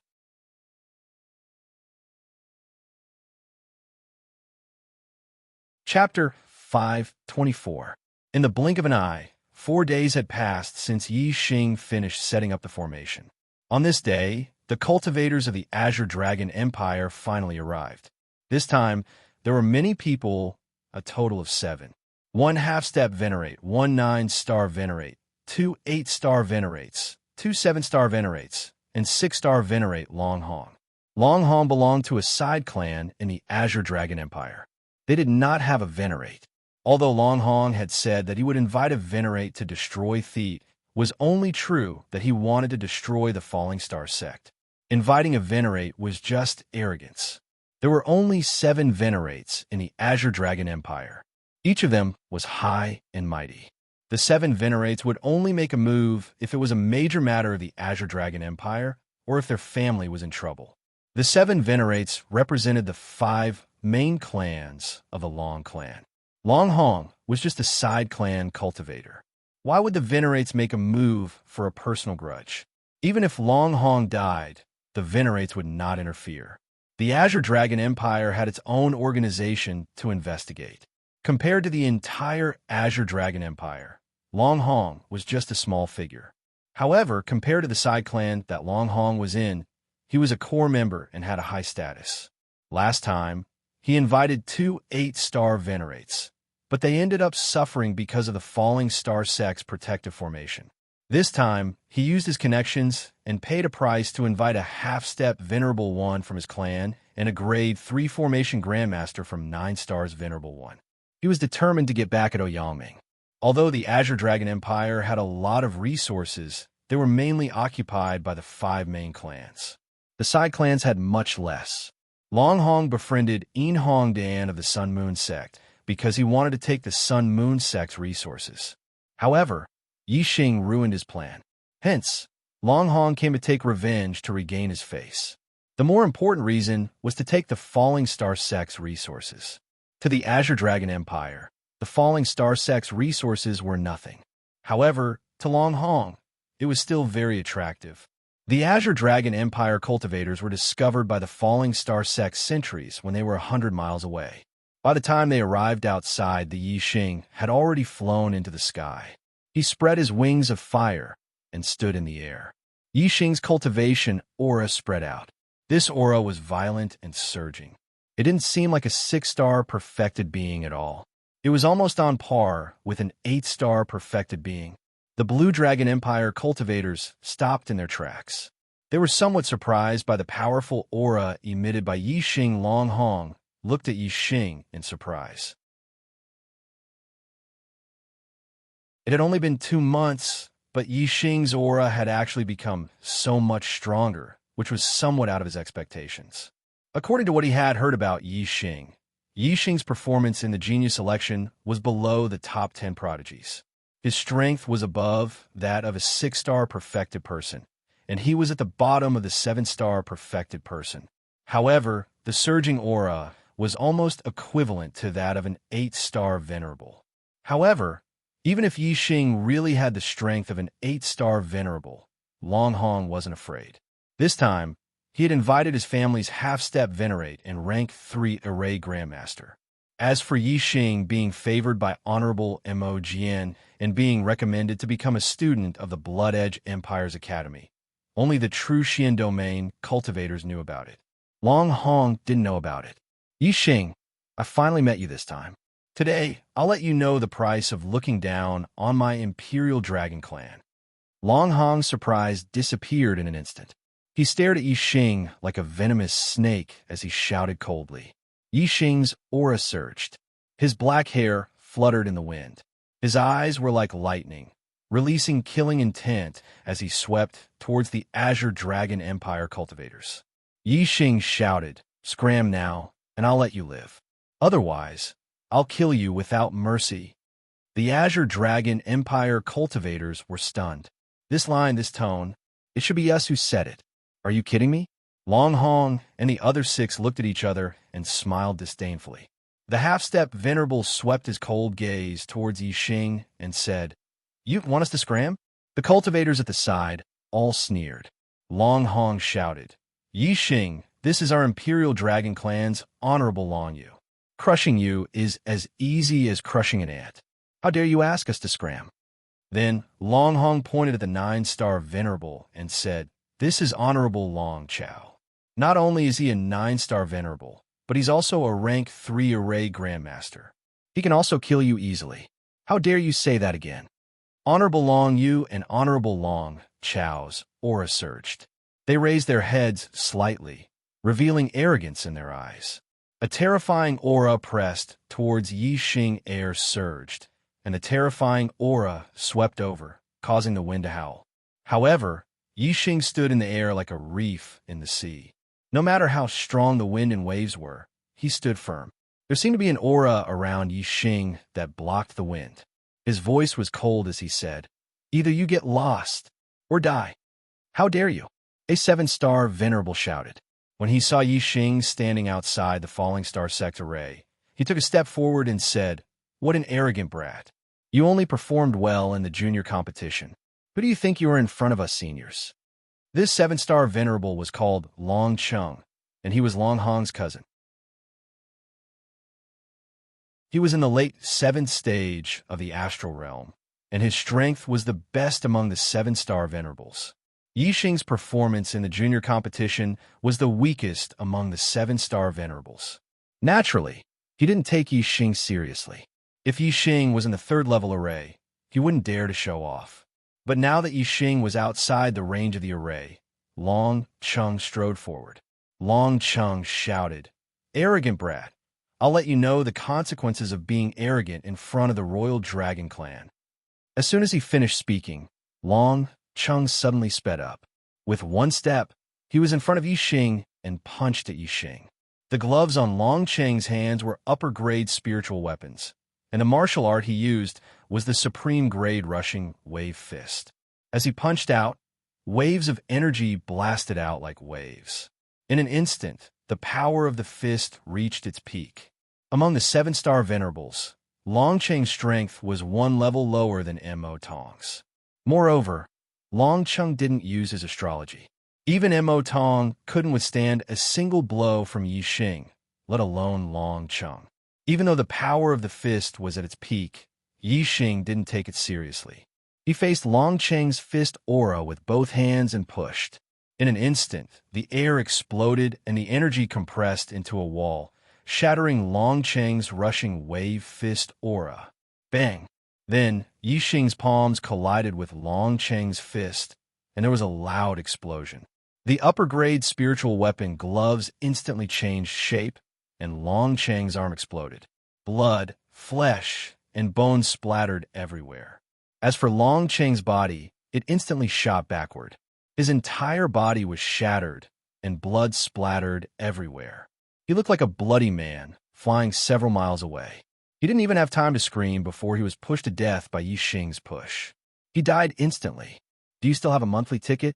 Chapter 5:24. In the blink of an eye, 4 days had passed since Yixing finished setting up the formation. On this day, the cultivators of the Azure Dragon Empire finally arrived. This time, there were many people, a total of 7. 1 half-step Venerate, 1 9-star Venerate, 2 8-star Venerates, 2 7-star Venerates, and 6-star Venerate Long Hong. Long Hong belonged to a side clan in the Azure Dragon Empire. They did not have a Venerate. Although Long Hong had said that he would invite a Venerate to destroy Theet, was only true that he wanted to destroy the Falling Star Sect. Inviting a Venerate was just arrogance. There were only 7 Venerates in the Azure Dragon Empire. Each of them was high and mighty. The 7 Venerates would only make a move if it was a major matter of the Azure Dragon Empire or if their family was in trouble. The 7 Venerates represented the 5 main clans of the Long clan. Long Hong was just a side clan cultivator. Why would the Venerates make a move for a personal grudge? Even if Long Hong died, the Venerates would not interfere. The Azure Dragon Empire had its own organization to investigate. Compared to the entire Azure Dragon Empire, Long Hong was just a small figure. However, compared to the side clan that Long Hong was in, he was a core member and had a high status. Last time, he invited 2 8-star Venerates, but they ended up suffering because of the Falling Star Sect's protective formation. This time, he used his connections and paid a price to invite a half-step Venerable One from his clan and a Grade 3 formation Grandmaster from 9 stars Venerable One. He was determined to get back at Ouyangming. Although the Azure Dragon Empire had a lot of resources, they were mainly occupied by the 5 main clans. The side clans had much less. Long Hong befriended En Hong Dan of the Sun Moon Sect because he wanted to take the Sun Moon Sect's resources. However, Yixing ruined his plan. Hence, Long Hong came to take revenge to regain his face. The more important reason was to take the Falling Star Sect's resources. To the Azure Dragon Empire, the Falling Star Sect's resources were nothing. However, to Long Hong, it was still very attractive. The Azure Dragon Empire cultivators were discovered by the Falling Star Sect sentries when they were 100 miles away. By the time they arrived outside, the Yixing had already flown into the sky. He spread his wings of fire and stood in the air. Yixing's cultivation aura spread out. This aura was violent and surging. It didn't seem like a 6-star perfected being at all. It was almost on par with an 8-star perfected being. The Blue Dragon Empire cultivators stopped in their tracks. They were somewhat surprised by the powerful aura emitted by Yixing. Long Hong looked at Yixing in surprise. It had only been 2 months, but Yixing's aura had actually become so much stronger, which was somewhat out of his expectations. According to what he had heard about Yixing's performance in the genius election was below the top 10 prodigies. His strength was above that of a 6-star perfected person, and he was at the bottom of the 7-star perfected person. However, the surging aura was almost equivalent to that of an 8-star venerable. However, even if Yi Xing really had the strength of an 8-star venerable, Long Hong wasn't afraid. This time, he had invited his family's half-step venerate and rank 3 array grandmaster. As for Yi Xing being favored by Honorable Mo Jian and being recommended to become a student of the Blood Edge Empire's Academy, only the true Xian domain cultivators knew about it. Long Hong didn't know about it. Yi Xing, I finally met you this time. Today, I'll let you know the price of looking down on my Imperial Dragon Clan. Long Hong's surprise disappeared in an instant. He stared at Yi Xing like a venomous snake as he shouted coldly. Yi Xing's aura surged. His black hair fluttered in the wind. His eyes were like lightning, releasing killing intent as he swept towards the Azure Dragon Empire cultivators. Yi Xing shouted, "Scram now, and I'll let you live. Otherwise, I'll kill you without mercy." The Azure Dragon Empire cultivators were stunned. This line, this tone, it should be us who said it. Are you kidding me? Long Hong and the other 6 looked at each other and smiled disdainfully. The half-step venerable swept his cold gaze towards Yi Xing and said, "You want us to scram?" The cultivators at the side all sneered. Long Hong shouted, "Yi Xing, this is our Imperial Dragon Clan's Honorable Long Yu. Crushing you is as easy as crushing an ant. How dare you ask us to scram?" Then Long Hong pointed at the 9-star venerable and said, "This is Honorable Long Chao. Not only is he a 9-star venerable, but he's also a rank 3 array grandmaster. He can also kill you easily. How dare you say that again?" Honorable Long Yu and Honorable Long Chao's aura surged. They raised their heads slightly, revealing arrogance in their eyes. A terrifying aura pressed towards Yi Xing. Air surged, and the terrifying aura swept over, causing the wind to howl. However, Yi Xing stood in the air like a reef in the sea. No matter how strong the wind and waves were, he stood firm. There seemed to be an aura around Yi Xing that blocked the wind. His voice was cold as he said, "Either you get lost or die. How dare you?" A 7-star venerable shouted. When he saw Yi Xing standing outside the Falling Star Sect array, he took a step forward and said, "What an arrogant brat. You only performed well in the junior competition. Who do you think you are in front of us seniors?" This 7-star venerable was called Long Chung, and he was Long Hong's cousin. He was in the late 7th stage of the astral realm, and his strength was the best among the 7-star venerables. Yi Xing's performance in the junior competition was the weakest among the 7-star venerables. Naturally, he didn't take Yi Xing seriously. If Yi Xing was in the 3rd-level array, he wouldn't dare to show off. But now that Yi Xing was outside the range of the array, Long Chung strode forward. Long Chung shouted, "Arrogant brat, I'll let you know the consequences of being arrogant in front of the Royal Dragon Clan." As soon as he finished speaking, Long Chung suddenly sped up. With one step, he was in front of Yi Xing and punched at Yi Xing. The gloves on Long Cheng's hands were upper-grade spiritual weapons, and the martial art he used was the supreme-grade rushing wave fist. As he punched out, waves of energy blasted out like waves. In an instant, the power of the fist reached its peak. Among the 7-star venerables, Long Cheng's strength was 1 level lower than Mo Tong's. Moreover, Long Chung didn't use his astrology. Even Mo Tong couldn't withstand a single blow from Yi Xing, let alone Long Chung. Even though the power of the fist was at its peak, Yi Xing didn't take it seriously. He faced Long Cheng's fist aura with both hands and pushed. In an instant, the air exploded and the energy compressed into a wall, shattering Long Cheng's rushing wave fist aura. Bang! Then, Yi Xing's palms collided with Long Cheng's fist, and there was a loud explosion. The upper-grade spiritual weapon gloves instantly changed shape, and Long Cheng's arm exploded. Blood, flesh, and bones splattered everywhere. As for Long Cheng's body, it instantly shot backward. His entire body was shattered, and blood splattered everywhere. He looked like a bloody man, flying several miles away. He didn't even have time to scream before he was pushed to death by Yi Xing's push. He died instantly. Do you still have a monthly ticket?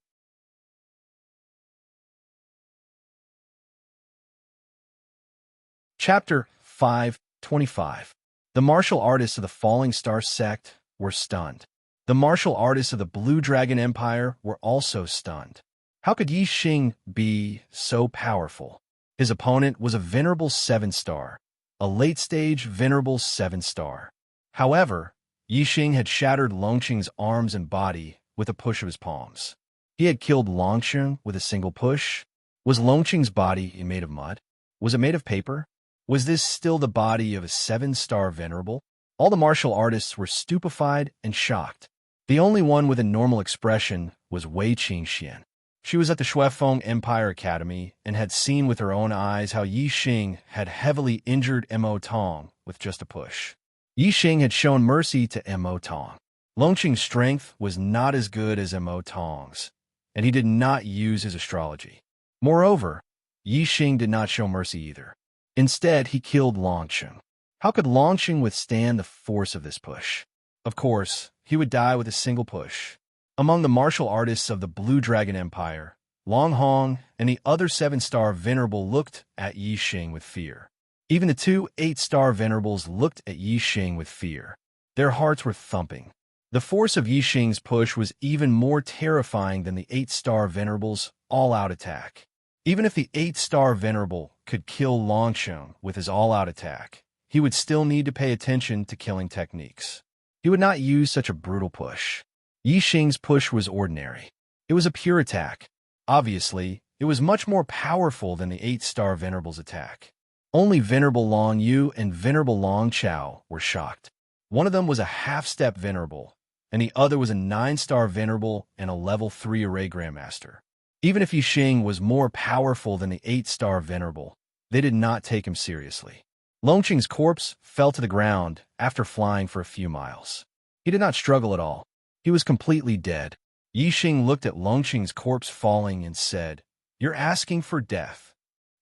Chapter 5:25. The martial artists of the Falling Star sect were stunned. The martial artists of the Blue Dragon Empire were also stunned. How could Yi Xing be so powerful? His opponent was a venerable 7-star, a late-stage venerable 7-star. However, Yi Xing had shattered Longqing's arms and body with a push of his palms. He had killed Longqing with a single push. Was Longqing's body made of mud? Was it made of paper? Was this still the body of a 7-star venerable? All the martial artists were stupefied and shocked. The only one with a normal expression was Wei Qingxian. She was at the Shuefeng Empire Academy and had seen with her own eyes how Yi Xing had heavily injured Mo Tong with just a push. Yi Xing had shown mercy to Mo Tong. Longqing's strength was not as good as Mo Tong's, and he did not use his astrology. Moreover, Yi Xing did not show mercy either. Instead, he killed Longqing. How could Longqing withstand the force of this push? Of course, he would die with a single push. Among the martial artists of the Blue Dragon Empire, Long Hong and the other 7-star venerable looked at Yi Xing with fear. Even the two 8-star venerables looked at Yi Xing with fear. Their hearts were thumping. The force of Yi Xing's push was even more terrifying than the 8-star venerable's all-out attack. Even if the 8-star venerable could kill Longqing with his all-out attack, he would still need to pay attention to killing techniques. He would not use such a brutal push. Yi Xing's push was ordinary. It was a pure attack. Obviously, it was much more powerful than the 8-star venerable's attack. Only Venerable Long Yu and Venerable Long Chao were shocked. One of them was a half-step venerable, and the other was a 9-star venerable and a level 3 array grandmaster. Even if Yi Xing was more powerful than the 8-star venerable, they did not take him seriously. Longqing's corpse fell to the ground after flying for a few miles. He did not struggle at all. He was completely dead. Yi Xing looked at Longqing's corpse falling and said, "You're asking for death."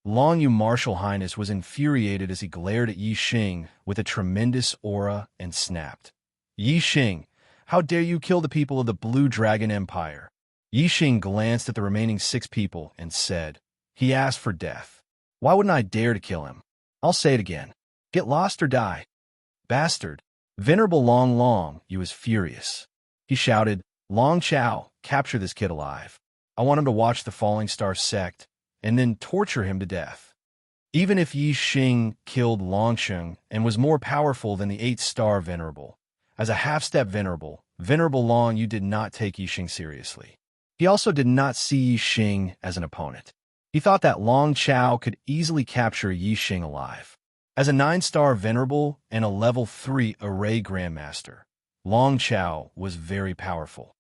Long Yu Martial Highness was infuriated as he glared at Yi Xing with a tremendous aura and snapped. "Yi Xing, how dare you kill the people of the Blue Dragon Empire?" Yi Xing glanced at the remaining 6 people and said, "He asked for death. Why wouldn't I dare to kill him? I'll say it again. Get lost or die." "Bastard." Venerable Long Yu was furious. He shouted, "Long Chao, capture this kid alive. I want him to watch the Falling Star sect and then torture him to death." Even if Yi Xing killed Longqing and was more powerful than the 8-star venerable, as a half-step venerable, Venerable Long Yu did not take Yi Xing seriously. He also did not see Yi Xing as an opponent. He thought that Long Chao could easily capture Yi Xing alive. As a 9-star venerable and a level 3 array grandmaster, Long Chao was very powerful.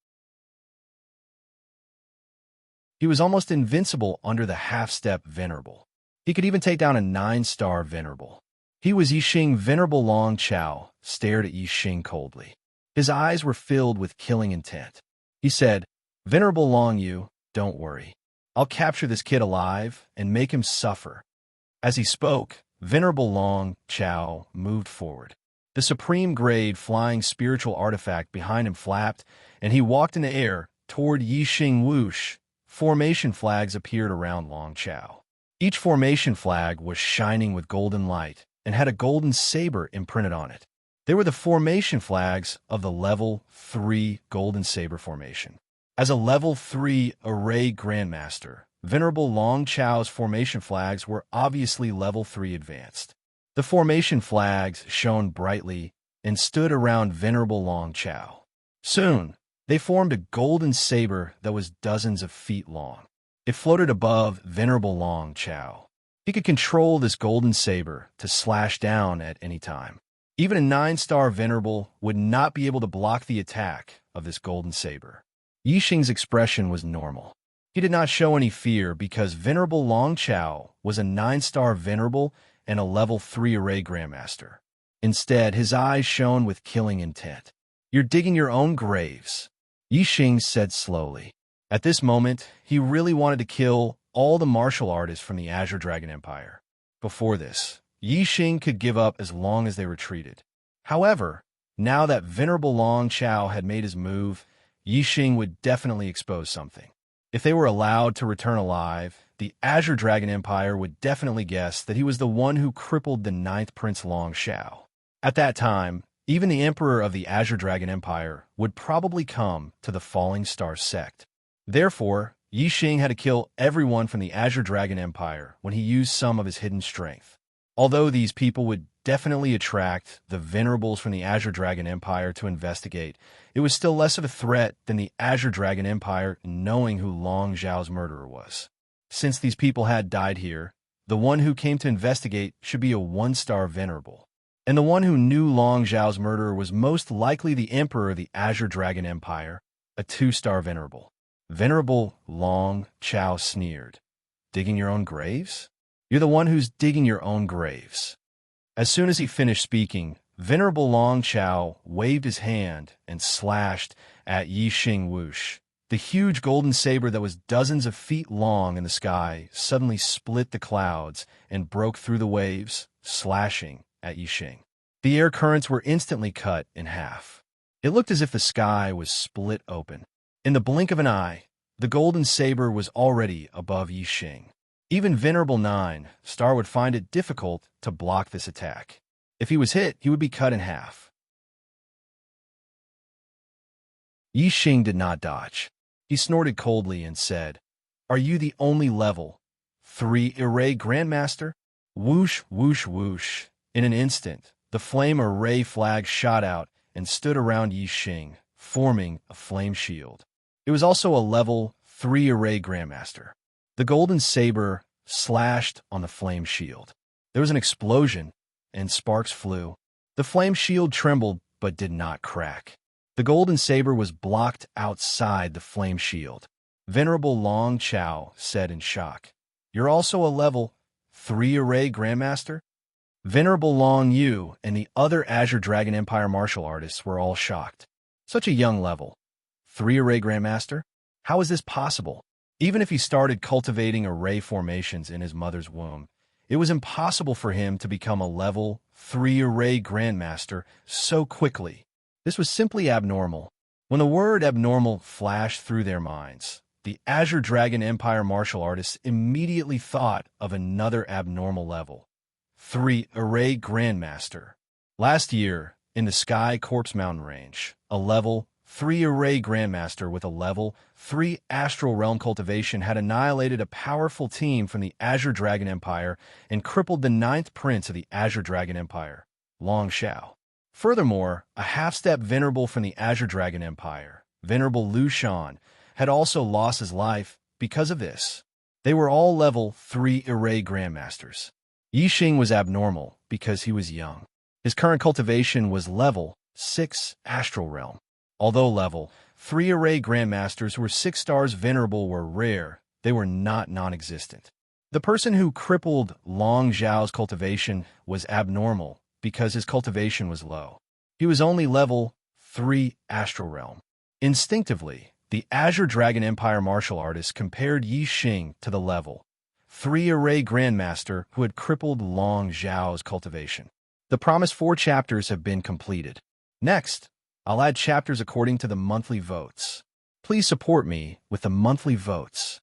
He was almost invincible under the half-step venerable. He could even take down a 9-star venerable. He was Yi Xing. Venerable Long Chao stared at Yi Xing coldly. His eyes were filled with killing intent. He said, "Venerable Long Yu, don't worry. I'll capture this kid alive and make him suffer." As he spoke, Venerable Long Chao moved forward. The supreme grade flying spiritual artifact behind him flapped, and he walked in the air toward Yi Xing. Whoosh! Formation flags appeared around Long Chao. Each formation flag was shining with golden light and had a golden saber imprinted on it. They were the formation flags of the level 3 golden saber formation. As a level 3 array grandmaster, Venerable Long Chao's formation flags were obviously level 3 advanced. The formation flags shone brightly and stood around Venerable Long Chao. Soon, they formed a golden saber that was dozens of feet long. It floated above Venerable Long Chao. He could control this golden saber to slash down at any time. Even a 9-star venerable would not be able to block the attack of this golden saber. Yi Xing's expression was normal. He did not show any fear because Venerable Long Chao was a 9-star venerable and a level 3 array grandmaster. Instead, his eyes shone with killing intent. "You're digging your own graves," Yi Xing said slowly. At this moment, he really wanted to kill all the martial artists from the Azure Dragon Empire. Before this, Yi Xing could give up as long as they retreated. However, now that Venerable Long Chao had made his move, Yi Xing would definitely expose something. If they were allowed to return alive, the Azure Dragon Empire would definitely guess that he was the one who crippled the 9th Prince Long Shao. At that time, even the Emperor of the Azure Dragon Empire would probably come to the Falling Star sect. Therefore, Yi Xing had to kill everyone from the Azure Dragon Empire when he used some of his hidden strength. Although these people would definitely attract the venerables from the Azure Dragon Empire to investigate, it was still less of a threat than the Azure Dragon Empire knowing who Long Zhao's murderer was. Since these people had died here, the one who came to investigate should be a 1-star venerable. And the one who knew Long Zhao's murderer was most likely the Emperor of the Azure Dragon Empire, a 2-star venerable. Venerable Long Chao sneered. Digging your own graves? You're the one who's digging your own graves. As soon as he finished speaking, Venerable Long Chao waved his hand and slashed at Yi Xing whoosh. The huge golden saber that was dozens of feet long in the sky suddenly split the clouds and broke through the waves, slashing at Yi Xing. The air currents were instantly cut in half. It looked as if the sky was split open. In the blink of an eye, the golden saber was already above Yi Xing. Even Venerable 9-star would find it difficult to block this attack. If he was hit, he would be cut in half. Yi Xing did not dodge. He snorted coldly and said, "Are you the only level 3 array Grandmaster?" Whoosh, whoosh, whoosh. In an instant, the flame array flag shot out and stood around Yi Xing, forming a flame shield. It was also a level 3 array Grandmaster. The golden saber slashed on the flame shield. There was an explosion, and sparks flew. The flame shield trembled but did not crack. The golden saber was blocked outside the flame shield. Venerable Long Chao said in shock, "You're also a level 3 array Grandmaster?" Venerable Long Yu and the other Azure Dragon Empire martial artists were all shocked. Such a young level 3 array Grandmaster? How is this possible? Even if he started cultivating array formations in his mother's womb, it was impossible for him to become a level 3 array Grandmaster so quickly. This was simply abnormal. When the word abnormal flashed through their minds, the Azure Dragon Empire martial artists immediately thought of another abnormal level 3 array Grandmaster. Last year, in the Sky Corpse Mountain Range, a level 3 array Grandmaster with a level 3 Astral Realm cultivation had annihilated a powerful team from the Azure Dragon Empire and crippled the 9th Prince of the Azure Dragon Empire, Long Shao. Furthermore, a half-step venerable from the Azure Dragon Empire, Venerable Lu Shan, had also lost his life because of this. They were all level 3 array Grandmasters. Yi Xing was abnormal because he was young. His current cultivation was level 6 Astral Realm. Although level 3 array Grandmasters who were 6 stars venerable were rare, they were not non-existent. The person who crippled Long Zhao's cultivation was abnormal because his cultivation was low. He was only level 3 Astral Realm. Instinctively, the Azure Dragon Empire martial artists compared Yi Xing to the level 3 array Grandmaster who had crippled Long Zhao's cultivation. The promised 4 chapters have been completed. Next, I'll add chapters according to the monthly votes. Please support me with the monthly votes.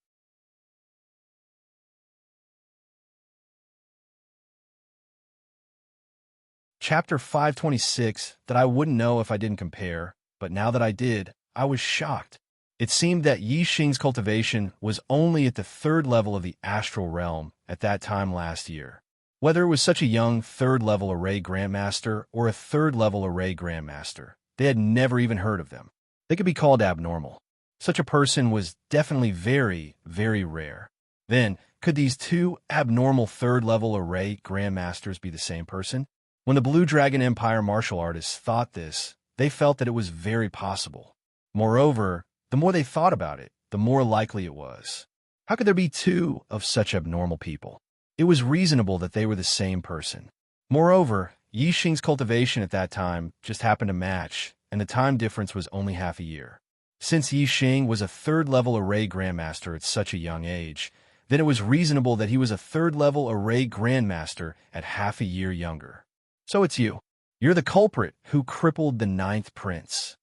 Chapter 526 that I wouldn't know if I didn't compare, but now that I did, I was shocked. It seemed that Yi Xing's cultivation was only at the 3rd level of the Astral Realm at that time last year. Whether it was such a young 3rd level array Grandmaster or a 3rd level array Grandmaster, they had never even heard of them. They could be called abnormal. Such a person was definitely very, very rare. Then, could these 2 abnormal 3rd level array Grandmasters be the same person? When the Blue Dragon Empire martial artists thought this, they felt that it was very possible. Moreover, the more they thought about it, the more likely it was. How could there be 2 of such abnormal people? It was reasonable that they were the same person. Moreover, Yi Xing's cultivation at that time just happened to match, and the time difference was only half a year. Since Yi Xing was a 3rd level array Grandmaster at such a young age, then it was reasonable that he was a third-level array grandmaster at half a year younger. So it's you. You're the culprit who crippled the ninth prince.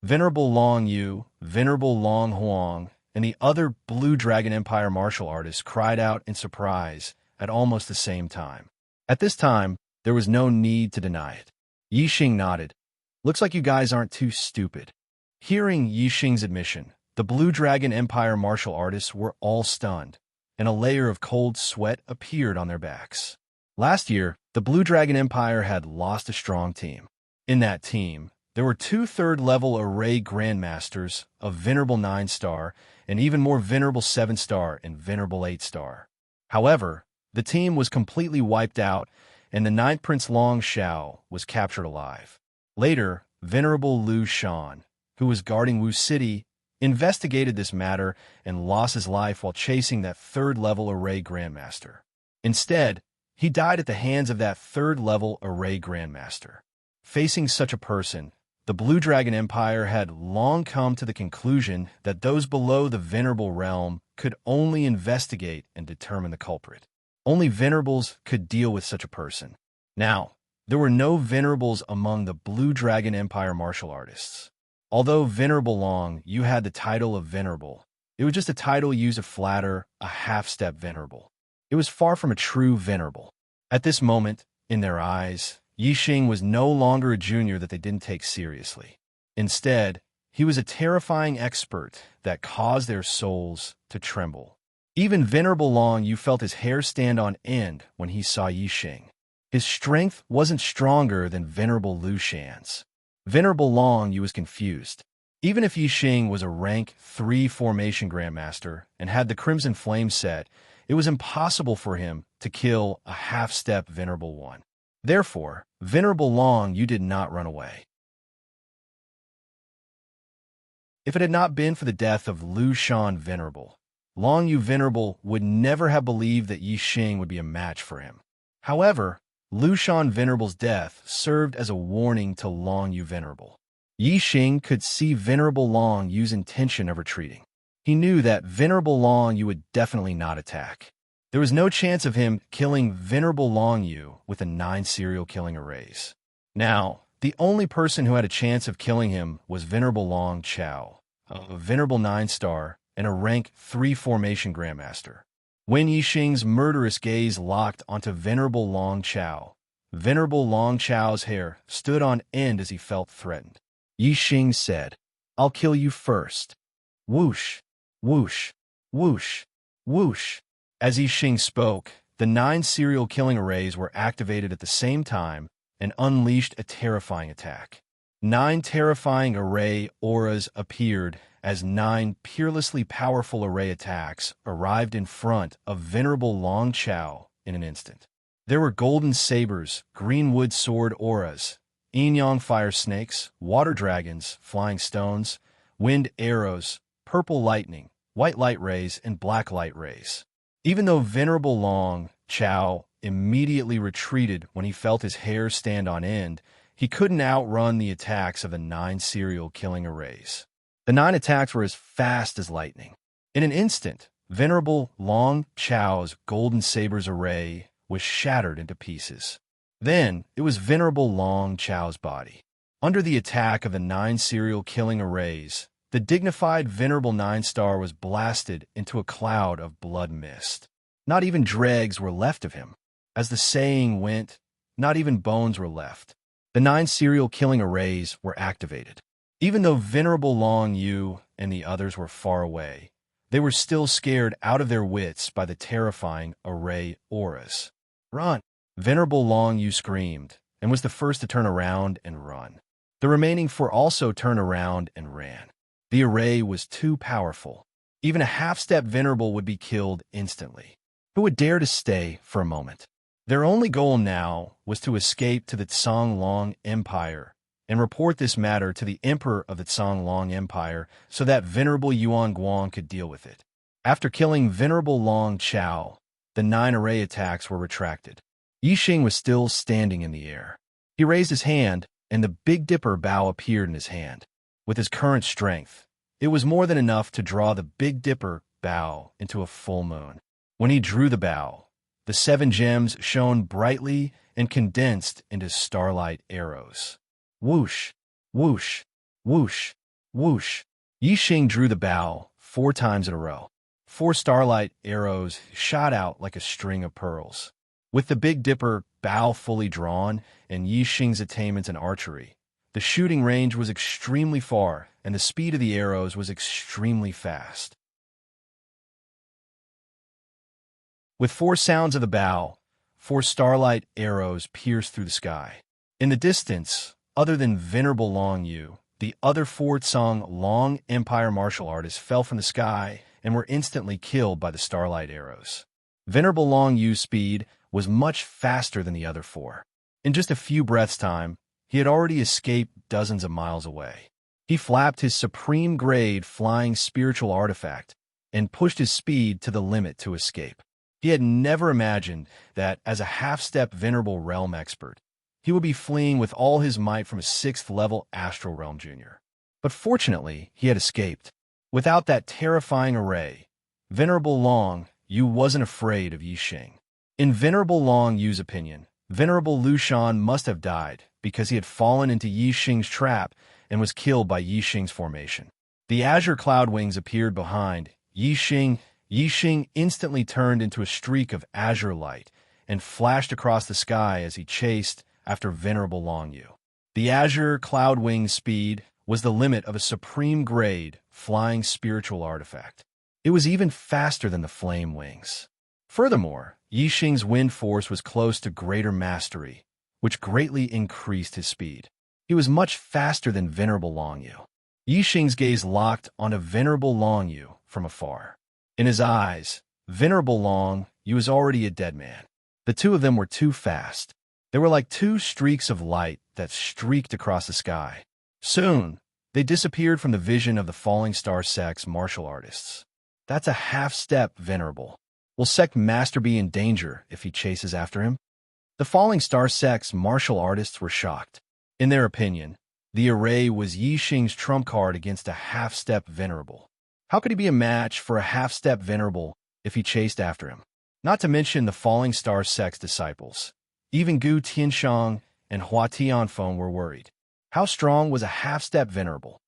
Venerable Long Yu, Venerable Long Huang, and the other Blue Dragon Empire martial artists cried out in surprise at almost the same time. At this time, there was no need to deny it. Yixing nodded. Looks like you guys aren't too stupid. Hearing Yixing's admission, the Blue Dragon Empire martial artists were all stunned, and a layer of cold sweat appeared on their backs. Last year, the Blue Dragon Empire had lost a strong team. In that team, there were two third-level array grandmasters, a Venerable 9-star, and even more Venerable 7-star and Venerable 8-star. However, the team was completely wiped out, and the ninth Prince Long Xiao was captured alive. Later, Venerable Lu Shan, who was guarding Wu City, investigated this matter and lost his life while chasing that third-level array grandmaster. Instead, he died at the hands of that third-level array grandmaster. Facing such a person, the Blue Dragon Empire had long come to the conclusion that those below the Venerable realm could only investigate and determine the culprit. Only Venerables could deal with such a person. Now, there were no Venerables among the Blue Dragon Empire martial artists. Although Venerable Long, you had the title of Venerable, it was just a title used to flatter a half-step Venerable. It was far from a true Venerable. At this moment, in their eyes, Yixing was no longer a junior that they didn't take seriously. Instead, he was a terrifying expert that caused their souls to tremble. Even Venerable Long, you felt his hair stand on end when he saw Yixing. His strength wasn't stronger than Venerable Lu Shan's. Venerable Long, you was confused. Even if Yixing was a rank 3 formation grandmaster and had the Crimson Flame set, it was impossible for him to kill a half-step Venerable One. Therefore, Venerable Long, you did not run away. If it had not been for the death of Lu Shan Venerable, Long Yu Venerable would never have believed that Yixing would be a match for him. However, Lu Shan Venerable's death served as a warning to Long Yu Venerable. Yixing could see Venerable Long Yu's intention of retreating. He knew that Venerable Long Yu would definitely not attack. There was no chance of him killing Venerable Long Yu with a 9 serial killing arrays. Now, the only person who had a chance of killing him was Venerable Long Xiao, a Venerable 9-star and a rank 3 formation grandmaster. When Yixing's murderous gaze locked onto Venerable Long Xiao, Venerable Long Xiao's hair stood on end as he felt threatened. Yixing said, "I'll kill you first." Whoosh, whoosh, whoosh, whoosh. As Yixing spoke, the 9 serial killing arrays were activated at the same time and unleashed a terrifying attack. 9 terrifying array auras appeared as 9 peerlessly powerful array attacks arrived in front of Venerable Long Xiao in an instant. There were golden sabers, green wood sword auras, yin-yang fire snakes, water dragons, flying stones, wind arrows, purple lightning, white light rays, and black light rays. Even though Venerable Long Xiao immediately retreated when he felt his hair stand on end, he couldn't outrun the attacks of the 9 serial killing arrays. The 9 attacks were as fast as lightning. In an instant, Venerable Long Xiao's golden sabers array was shattered into pieces. Then, it was Venerable Long Xiao's body. Under the attack of the 9 serial killing arrays, the dignified Venerable 9-star was blasted into a cloud of blood mist. Not even dregs were left of him. As the saying went, not even bones were left. The 9 serial killing arrays were activated. Even though Venerable Long Yu and the others were far away, they were still scared out of their wits by the terrifying array auras. "Run!" Venerable Long Yu screamed, and was the first to turn around and run. The remaining 4 also turned around and ran. The array was too powerful. Even a half-step Venerable would be killed instantly. Who would dare to stay for a moment? Their only goal now was to escape to the Long Empire and report this matter to the Emperor of the Long Empire so that Venerable Yuan Guang could deal with it. After killing Venerable Long Xiao, the 9 array attacks were retracted. Yixing was still standing in the air. He raised his hand, and the Big Dipper bow appeared in his hand. With his current strength, it was more than enough to draw the Big Dipper bow into a full moon. When he drew the bow, the 7 gems shone brightly and condensed into starlight arrows. Whoosh, whoosh, whoosh, whoosh. Yixing drew the bow 4 times in a row. 4 starlight arrows shot out like a string of pearls. With the Big Dipper bow fully drawn and Yixing's attainments in archery, the shooting range was extremely far and the speed of the arrows was extremely fast. With 4 sounds of the bow, 4 starlight arrows pierced through the sky. In the distance, other than Venerable Long Yu, the other 4 Tsang Long Empire martial artists fell from the sky and were instantly killed by the starlight arrows. Venerable Long Yu's speed was much faster than the other 4. In just a few breaths' time, he had already escaped dozens of miles away. He flapped his supreme-grade flying spiritual artifact and pushed his speed to the limit to escape. He had never imagined that, as a half-step Venerable Realm expert, he would be fleeing with all his might from a 6th-level Astral Realm Junior. But fortunately, he had escaped. Without that terrifying array, Venerable Long Yu wasn't afraid of Yixing. In Venerable Long Yu's opinion, Venerable Lushan must have died because he had fallen into Yixing's trap and was killed by Yixing's formation. The azure cloud wings appeared behind Yixing. Yixing instantly turned into a streak of azure light and flashed across the sky as he chased after Venerable Long Yu. The azure cloud wing's speed was the limit of a supreme-grade flying spiritual artifact. It was even faster than the flame wings. Furthermore, Yixing's wind force was close to greater mastery, which greatly increased his speed. He was much faster than Venerable Long Yu. Yixing's gaze locked onto Venerable Long Yu from afar. In his eyes, Venerable Long Yu was already a dead man. The 2 of them were too fast. They were like 2 streaks of light that streaked across the sky. Soon, they disappeared from the vision of the Falling Star Sect's martial artists. That's a half-step, Venerable. Will Sect Master be in danger if he chases after him? The Falling Star Sect's martial artists were shocked. In their opinion, the array was Yixing's trump card against a half-step Venerable. How could he be a match for a half-step Venerable if he chased after him? Not to mention the Falling Star Sect's disciples. Even Gu Tianshang and Hua Tianfeng were worried. How strong was a half-step Venerable?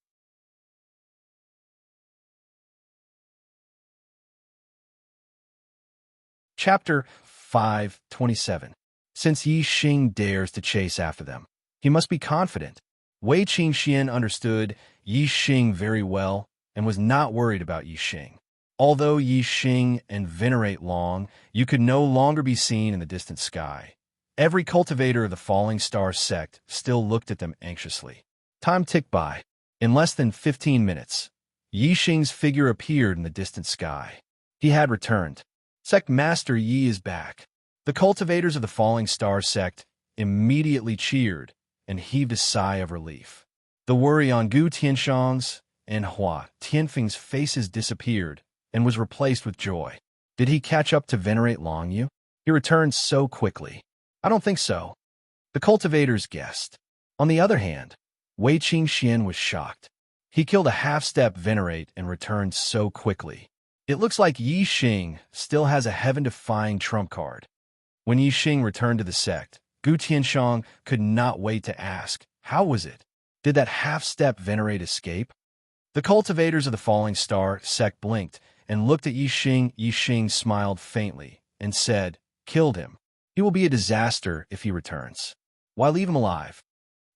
Chapter 5:27. Since Yixing dares to chase after them, he must be confident. Wei Qingxian understood Yixing very well and was not worried about Yixing. Although Yixing and Venerate Long Yu could no longer be seen in the distant sky, every cultivator of the Falling Star Sect still looked at them anxiously. Time ticked by. In less than 15 minutes, Yixing's figure appeared in the distant sky. He had returned. Sect Master Yi is back. The cultivators of the Falling Star Sect immediately cheered and heaved a sigh of relief. The worry on Gu Tianshang's and Hua Tianfeng's faces disappeared and was replaced with joy. Did he catch up to Venerate Long Yu? He returned so quickly. I don't think so. The cultivators guessed. On the other hand, Wei Qingxian was shocked. He killed a half-step Venerate and returned so quickly. It looks like Yixing still has a heaven-defying trump card. When Yixing returned to the sect, Gu Tianshang could not wait to ask, how was it? Did that half-step Venerate escape? The cultivators of the Falling Star Sect blinked and looked at Yixing. Yixing smiled faintly and said, killed him. He will be a disaster if he returns. Why leave him alive?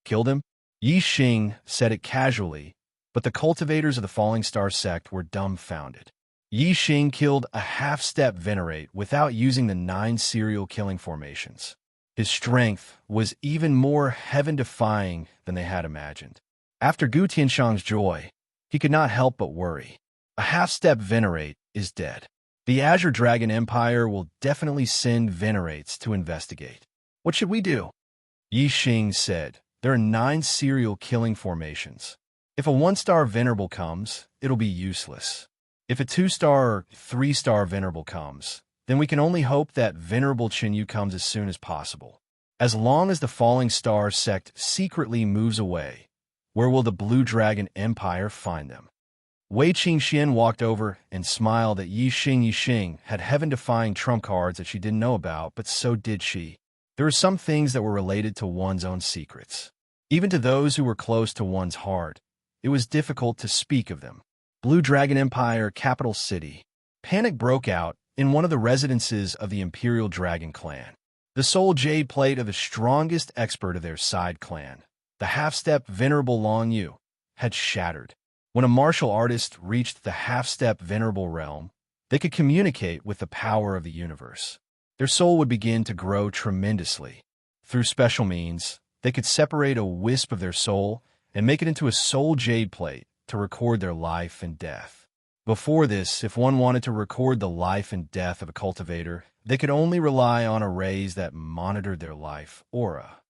Killed him? Yixing said it casually, but the cultivators of the Falling Star Sect were dumbfounded. Yixing killed a half-step Venerate without using the 9 serial killing formations. His strength was even more heaven-defying than they had imagined. After Gu Tianshang's joy, he could not help but worry. A half-step Venerate is dead. The Azure Dragon Empire will definitely send Venerates to investigate. What should we do? Yixing said, there are 9 serial killing formations. If a 1-star Venerable comes, it'll be useless. If a 2-star or 3-star Venerable comes, then we can only hope that Venerable Chinyu comes as soon as possible. As long as the Falling Star Sect secretly moves away, where will the Blue Dragon Empire find them? Wei Qingxian walked over and smiled that Yi Xing had heaven-defying trump cards that she didn't know about, but so did she. There were some things that were related to one's own secrets. Even to those who were close to one's heart, it was difficult to speak of them. Blue Dragon Empire, capital city. Panic broke out in one of the residences of the Imperial Dragon clan. The sole jade plate of the strongest expert of their side clan, the half-step Venerable Long Yu, had shattered. When a martial artist reached the half-step Venerable realm, they could communicate with the power of the universe. Their soul would begin to grow tremendously. Through special means, they could separate a wisp of their soul and make it into a soul jade plate to record their life and death. Before this, if one wanted to record the life and death of a cultivator, they could only rely on arrays that monitored their life aura.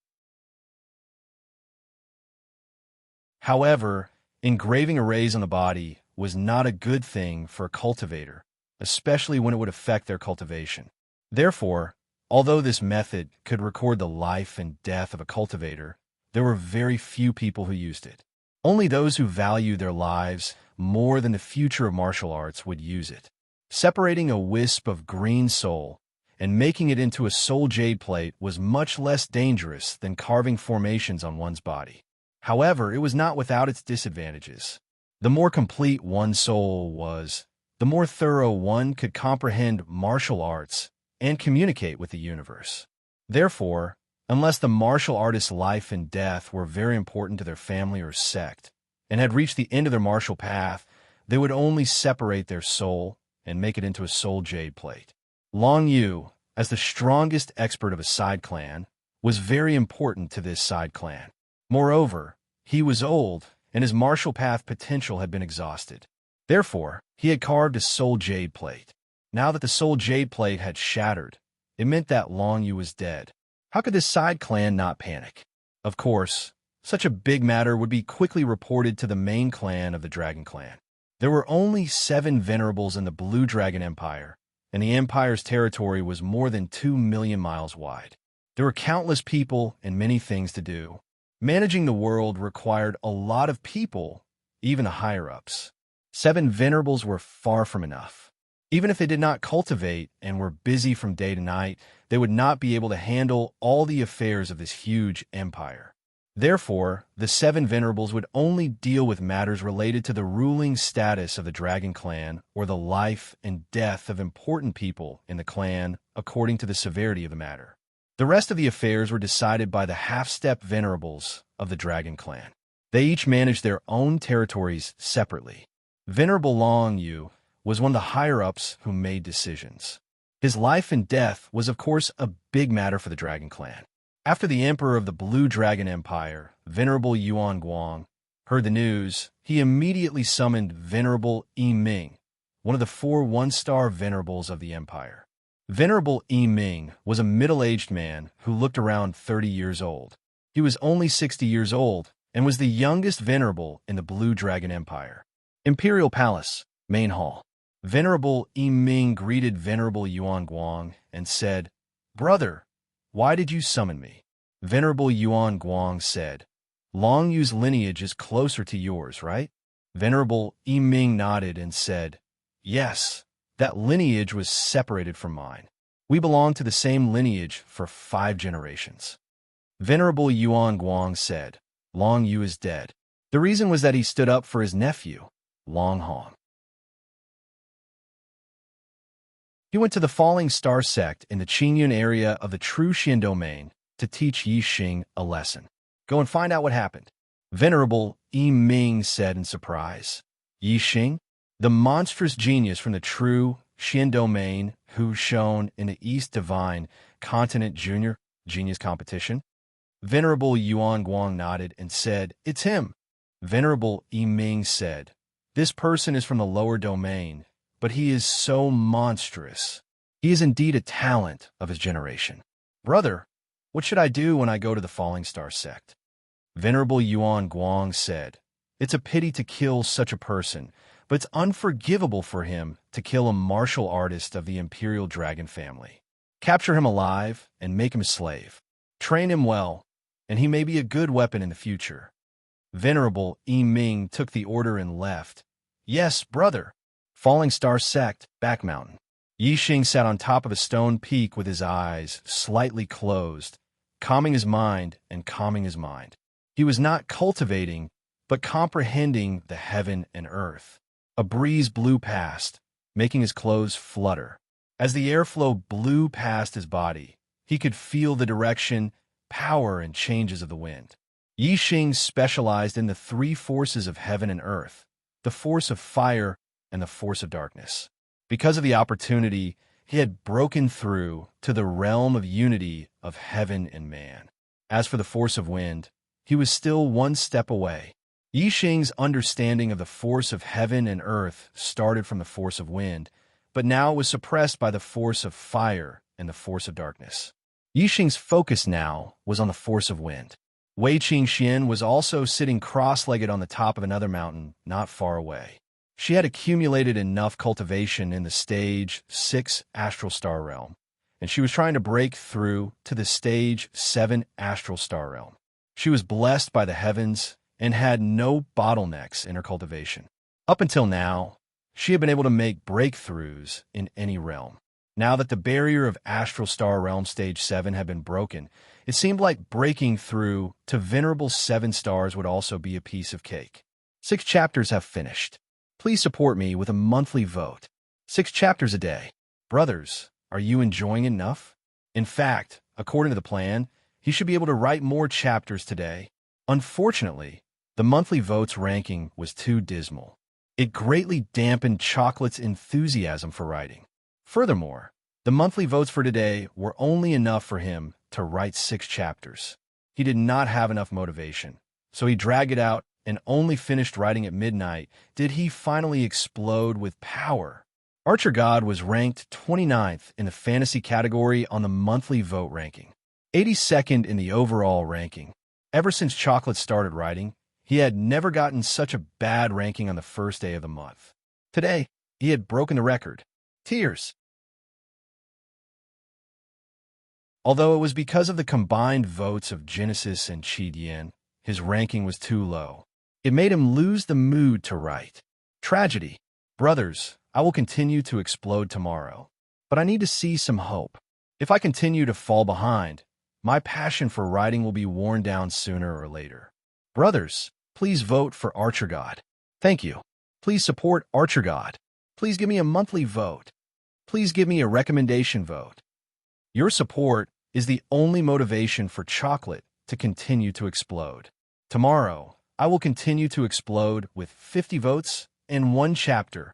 However, engraving arrays on the body was not a good thing for a cultivator, especially when it would affect their cultivation. Therefore, although this method could record the life and death of a cultivator, there were very few people who used it. Only those who value their lives more than the future of martial arts would use it. Separating a wisp of green soul and making it into a soul jade plate was much less dangerous than carving formations on one's body. However, it was not without its disadvantages. The more complete one's soul was, the more thorough one could comprehend martial arts and communicate with the universe. Therefore, unless the martial artist's life and death were very important to their family or sect, and had reached the end of their martial path, they would only separate their soul and make it into a soul jade plate. Long Yu, as the strongest expert of a side clan, was very important to this side clan. Moreover, he was old, and his martial path potential had been exhausted. Therefore, he had carved a soul jade plate. Now that the soul jade plate had shattered, it meant that Long Yu was dead. How could this side clan not panic? Of course, such a big matter would be quickly reported to the main clan of the Dragon Clan. There were only 7 venerables in the Blue Dragon Empire, and the empire's territory was more than 2 million miles wide. There were countless people and many things to do. Managing the world required a lot of people, even the higher-ups. 7 venerables were far from enough. Even if they did not cultivate and were busy from day to night, they would not be able to handle all the affairs of this huge empire. Therefore, the 7 venerables would only deal with matters related to the ruling status of the Dragon Clan or the life and death of important people in the clan according to the severity of the matter. The rest of the affairs were decided by the half-step venerables of the Dragon Clan. They each managed their own territories separately. Venerable Long Yu was one of the higher-ups who made decisions. His life and death was, of course, a big matter for the Dragon Clan. After the Emperor of the Blue Dragon Empire, Venerable Yuan Guang, heard the news, he immediately summoned Venerable Yi Ming, one of the 4 one-star venerables of the empire. Venerable Yi Ming was a middle-aged man who looked around 30 years old. He was only 60 years old and was the youngest venerable in the Blue Dragon Empire. Imperial Palace, Main Hall. Venerable Yi Ming greeted Venerable Yuan Guang and said, "Brother, why did you summon me?" Venerable Yuan Guang said, "Long Yu's lineage is closer to yours, right?" Venerable Yi Ming nodded and said, "Yes, that lineage was separated from mine. We belong to the same lineage for 5 generations." Venerable Yuan Guang said, "Long Yu is dead." The reason was that he stood up for his nephew, Long Hong. He went to the Falling Star sect in the Qingyun area of the True Xian domain to teach Yi Xing a lesson. "Go and find out what happened," Venerable Yi Ming said in surprise. Yi Xing, the monstrous genius from the True Xian domain who shone in the East Divine Continent Junior Genius Competition? Venerable Yuan Guang nodded and said, "It's him." Venerable Yi Ming said, "This person is from the lower domain, but he is so monstrous. He is indeed a talent of his generation. Brother, what should I do when I go to the Falling Star sect?" Venerable Yuan Guang said, "It's a pity to kill such a person, but it's unforgivable for him to kill a martial artist of the Imperial Dragon family. Capture him alive and make him a slave. Train him well, and he may be a good weapon in the future." Venerable Yi Ming took the order and left, Yes, brother. Falling Star Sect, Back Mountain. Yixing sat on top of a stone peak with his eyes slightly closed, calming his mind and calming his mind. He was not cultivating, but comprehending the heaven and earth. A breeze blew past, making his clothes flutter. As the airflow blew past his body, he could feel the direction, power, and changes of the wind. Yixing specialized in the three forces of heaven and earth, the force of fire and the force of darkness. Because of the opportunity, he had broken through to the realm of unity of heaven and man. As for the force of wind, he was still one step away. Yixing's understanding of the force of heaven and earth started from the force of wind, but now it was suppressed by the force of fire and the force of darkness. Yixing's focus now was on the force of wind. Wei Qingxian was also sitting cross-legged on the top of another mountain not far away. She had accumulated enough cultivation in the Stage 6 Astral Star Realm, and she was trying to break through to the Stage 7 Astral Star Realm. She was blessed by the heavens and had no bottlenecks in her cultivation. Up until now, she had been able to make breakthroughs in any realm. Now that the barrier of Astral Star Realm Stage 7 had been broken, it seemed like breaking through to Venerable 7 stars would also be a piece of cake. 6 chapters have finished. Please support me with a monthly vote. 6 chapters a day. Brothers, are you enjoying enough? In fact, according to the plan, he should be able to write more chapters today. Unfortunately, the monthly votes ranking was too dismal. It greatly dampened Chocolate's enthusiasm for writing. Furthermore, the monthly votes for today were only enough for him to write 6 chapters. He did not have enough motivation, so he dragged it out and only finished writing at midnight did he finally explode with power. Archer God was ranked 29th in the fantasy category on the monthly vote ranking, 82nd in the overall ranking. Ever since Chocolate started writing, he had never gotten such a bad ranking on the first day of the month. Today, he had broken the record. Tears. Although it was because of the combined votes of Genesis and Qi, his ranking was too low. It made him lose the mood to write. Tragedy. Brothers, I will continue to explode tomorrow, but I need to see some hope. If I continue to fall behind, my passion for writing will be worn down sooner or later. Brothers, please vote for Archer God. Thank you. Please support Archer God. Please give me a monthly vote. Please give me a recommendation vote. Your support is the only motivation for Chocolate to continue to explode. Tomorrow, I will continue to explode with 50 votes and 1 chapter.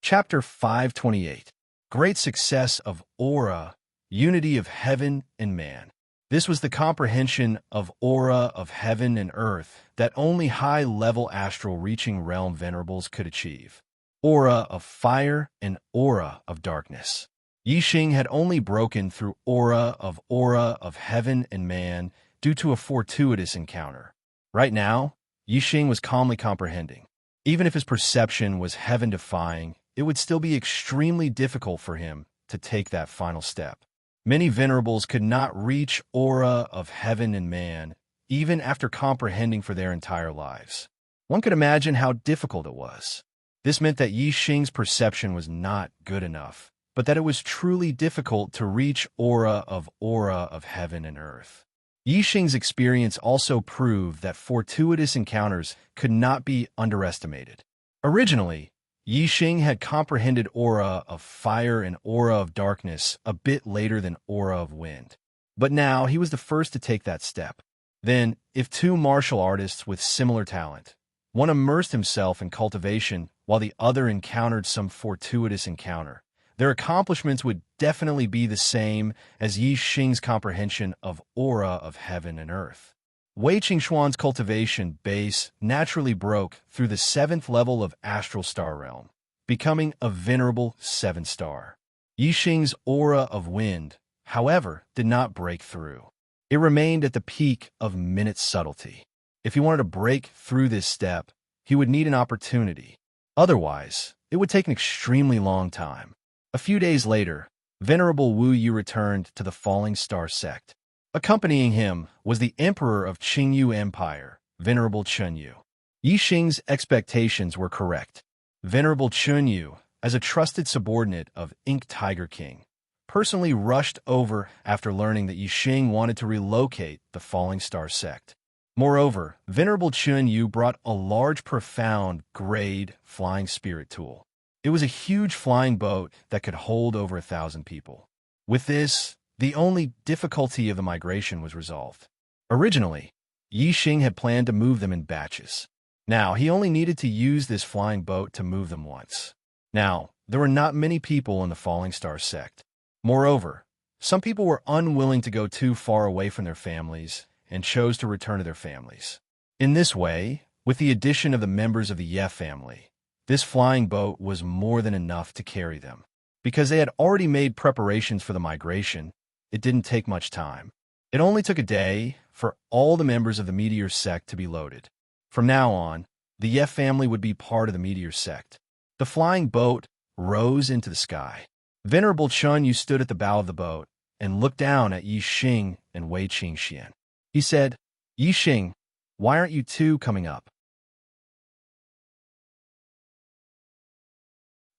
Chapter 528. Great Success of Aura, Unity of Heaven and Man. This was the comprehension of aura of heaven and earth that only high-level astral-reaching realm venerables could achieve. Aura of fire and aura of darkness. Yixing had only broken through aura of heaven and man due to a fortuitous encounter. Right now, Yixing was calmly comprehending. Even if his perception was heaven-defying, it would still be extremely difficult for him to take that final step. Many venerables could not reach aura of heaven and man, even after comprehending for their entire lives. One could imagine how difficult it was. This meant that Yixing's perception was not good enough, but that it was truly difficult to reach aura of heaven and earth. Yixing's experience also proved that fortuitous encounters could not be underestimated. Originally, Yixing had comprehended aura of fire and aura of darkness a bit later than aura of wind. But now he was the first to take that step. Then, if 2 martial artists with similar talent, one immersed himself in cultivation while the other encountered some fortuitous encounter, their accomplishments would definitely be the same as Yixing's comprehension of aura of heaven and earth. Wei Qingxuan's cultivation base naturally broke through the 7th level of Astral Star Realm, becoming a venerable 7 star. Yixing's aura of wind, however, did not break through. It remained at the peak of minute subtlety. If he wanted to break through this step, he would need an opportunity. Otherwise, it would take an extremely long time. A few days later, Venerable Wu Yu returned to the Falling Star Sect. Accompanying him was the Emperor of Qingyu Empire, Venerable Chunyu. Yi Xing's expectations were correct. Venerable Chunyu, as a trusted subordinate of Ink Tiger King, personally rushed over after learning that Yi Xing wanted to relocate the Falling Star sect. Moreover, Venerable Chunyu brought a large, profound, grade flying spirit tool. It was a huge flying boat that could hold over 1,000 people. With this, the only difficulty of the migration was resolved. Originally, Yi Xing had planned to move them in batches. Now, he only needed to use this flying boat to move them once. Now, there were not many people in the Falling Star sect. Moreover, some people were unwilling to go too far away from their families and chose to return to their families. In this way, with the addition of the members of the Ye family, this flying boat was more than enough to carry them. Because they had already made preparations for the migration, it didn't take much time. It only took a day for all the members of the Meteor sect to be loaded. From now on, the Ye family would be part of the Meteor sect. The flying boat rose into the sky. Venerable Chunyu stood at the bow of the boat and looked down at Yi Xing and Wei Qingxian. He said, "Yi Xing, why aren't you two coming up?"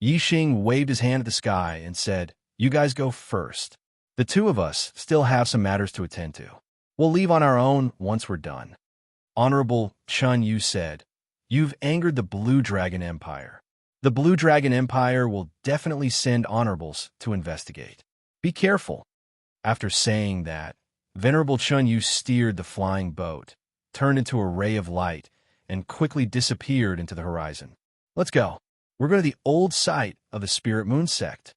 Yi Xing waved his hand at the sky and said, "You guys go first. The two of us still have some matters to attend to. We'll leave on our own once we're done." Honorable Chunyu said, "You've angered the Blue Dragon Empire. The Blue Dragon Empire will definitely send honorables to investigate. Be careful." After saying that, Venerable Chunyu steered the flying boat, turned into a ray of light, and quickly disappeared into the horizon. "Let's go. We're going to the old site of the Spirit Moon sect."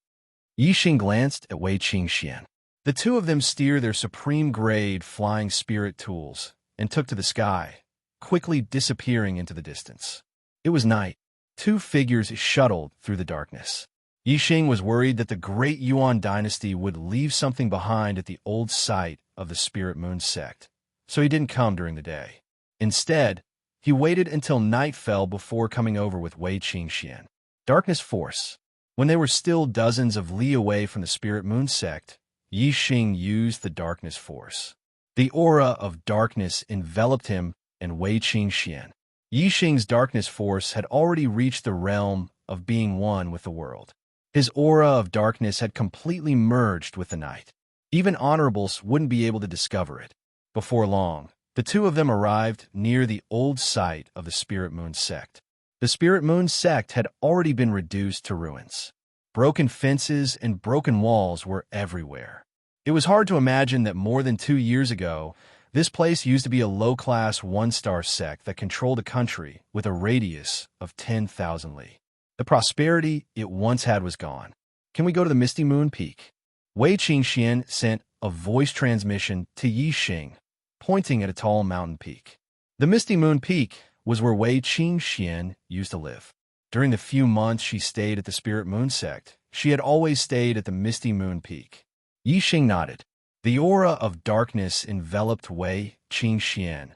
Yi Xing glanced at Wei Qingxian. The two of them steered their supreme-grade flying spirit tools and took to the sky, quickly disappearing into the distance. It was night. Two figures shuttled through the darkness. Yi Xing was worried that the great Yuan dynasty would leave something behind at the old site of the Spirit Moon sect, so he didn't come during the day. Instead, he waited until night fell before coming over with Wei Qingxian. Darkness Force. When they were still dozens of li away from the Spirit Moon sect, Yi Xing used the Darkness Force. The aura of darkness enveloped him and Wei Qingxian. Yi Xing's Darkness Force had already reached the realm of being one with the world. His aura of darkness had completely merged with the night. Even honorables wouldn't be able to discover it. Before long, the two of them arrived near the old site of the Spirit Moon sect. The Spirit Moon sect had already been reduced to ruins. Broken fences and broken walls were everywhere. It was hard to imagine that more than 2 years ago, this place used to be a low-class one-star sect that controlled a country with a radius of 10,000 li. The prosperity it once had was gone. "Can we go to the Misty Moon Peak?" Wei Qingxian sent a voice transmission to Yi Xing, pointing at a tall mountain peak. The Misty Moon Peak was where Wei Qingxian used to live. During the few months she stayed at the Spirit Moon sect, she had always stayed at the Misty Moon Peak. Yi Xing nodded. The aura of darkness enveloped Wei Qingxian,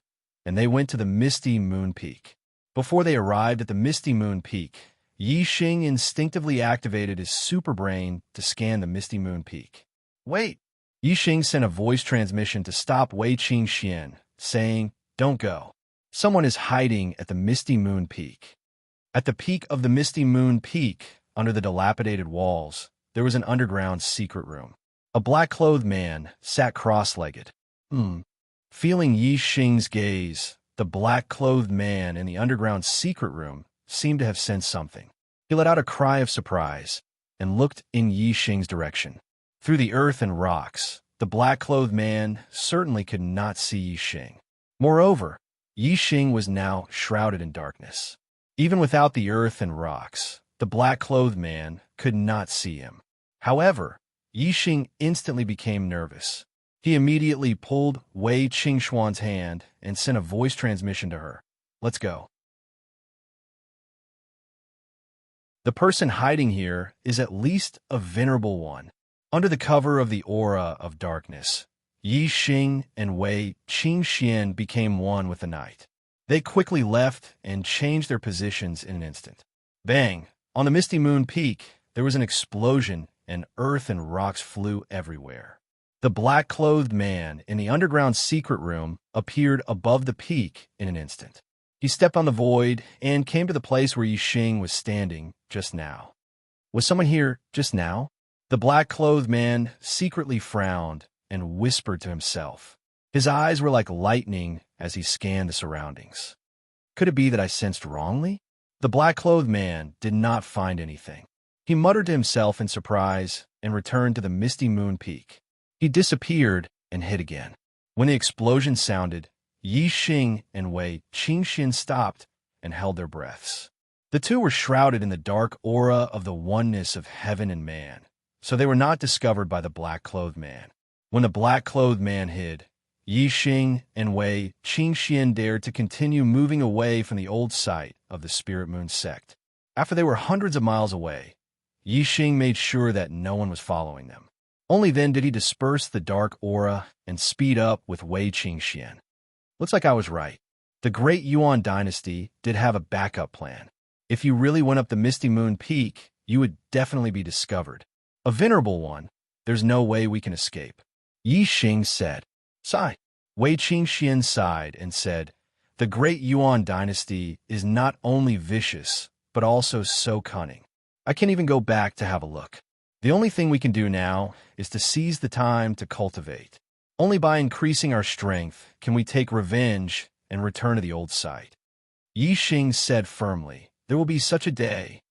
and they went to the Misty Moon Peak. Before they arrived at the Misty Moon Peak, Yi Xing instinctively activated his super brain to scan the Misty Moon Peak. "Wait!" Yi Xing sent a voice transmission to stop Wei Qingxian, saying, "Don't go. Someone is hiding at the Misty Moon Peak." At the peak of the Misty Moon Peak, under the dilapidated walls, there was an underground secret room. A black-clothed man sat cross-legged. Feeling Yi Xing's gaze, the black-clothed man in the underground secret room seemed to have sensed something. He let out a cry of surprise and looked in Yi Xing's direction. Through the earth and rocks, the black-clothed man certainly could not see Yi Xing. Moreover, Yi Xing was now shrouded in darkness. Even without the earth and rocks, the black-clothed man could not see him. However, Yi Xing instantly became nervous. He immediately pulled Wei Qingxuan's hand and sent a voice transmission to her. "Let's go. The person hiding here is at least a venerable one." Under the cover of the aura of darkness, Yi Xing and Wei Qingxian became one with the night. They quickly left and changed their positions in an instant. Bang! On the Misty Moon Peak, there was an explosion and earth and rocks flew everywhere. The black-clothed man in the underground secret room appeared above the peak in an instant. He stepped on the void and came to the place where Yi Xing was standing just now. Was someone here just now? The black-clothed man secretly frowned and whispered to himself. His eyes were like lightning as he scanned the surroundings. Could it be that I sensed wrongly? The black-clothed man did not find anything. He muttered to himself in surprise and returned to the misty moon peak. He disappeared and hid again. When the explosion sounded, Yi Xing and Wei Qingxian stopped and held their breaths. The two were shrouded in the dark aura of the oneness of heaven and man, so they were not discovered by the black-clothed man. When the black-clothed man hid, Yi Xing and Wei Qingxian dared to continue moving away from the old site of the Spirit Moon sect. After they were hundreds of miles away, Yi Xing made sure that no one was following them. Only then did he disperse the dark aura and speed up with Wei Qingxian. Looks like I was right. The Great Yuan dynasty did have a backup plan. If you really went up the Misty Moon Peak, you would definitely be discovered. A venerable one, there's no way we can escape. Yi Xing said. Sigh. Wei Qingxian sighed and said, the Great Yuan dynasty is not only vicious, but also so cunning. I can't even go back to have a look. The only thing we can do now is to seize the time to cultivate. Only by increasing our strength can we take revenge and return to the old site. Yi Xing said firmly, there will be such a day.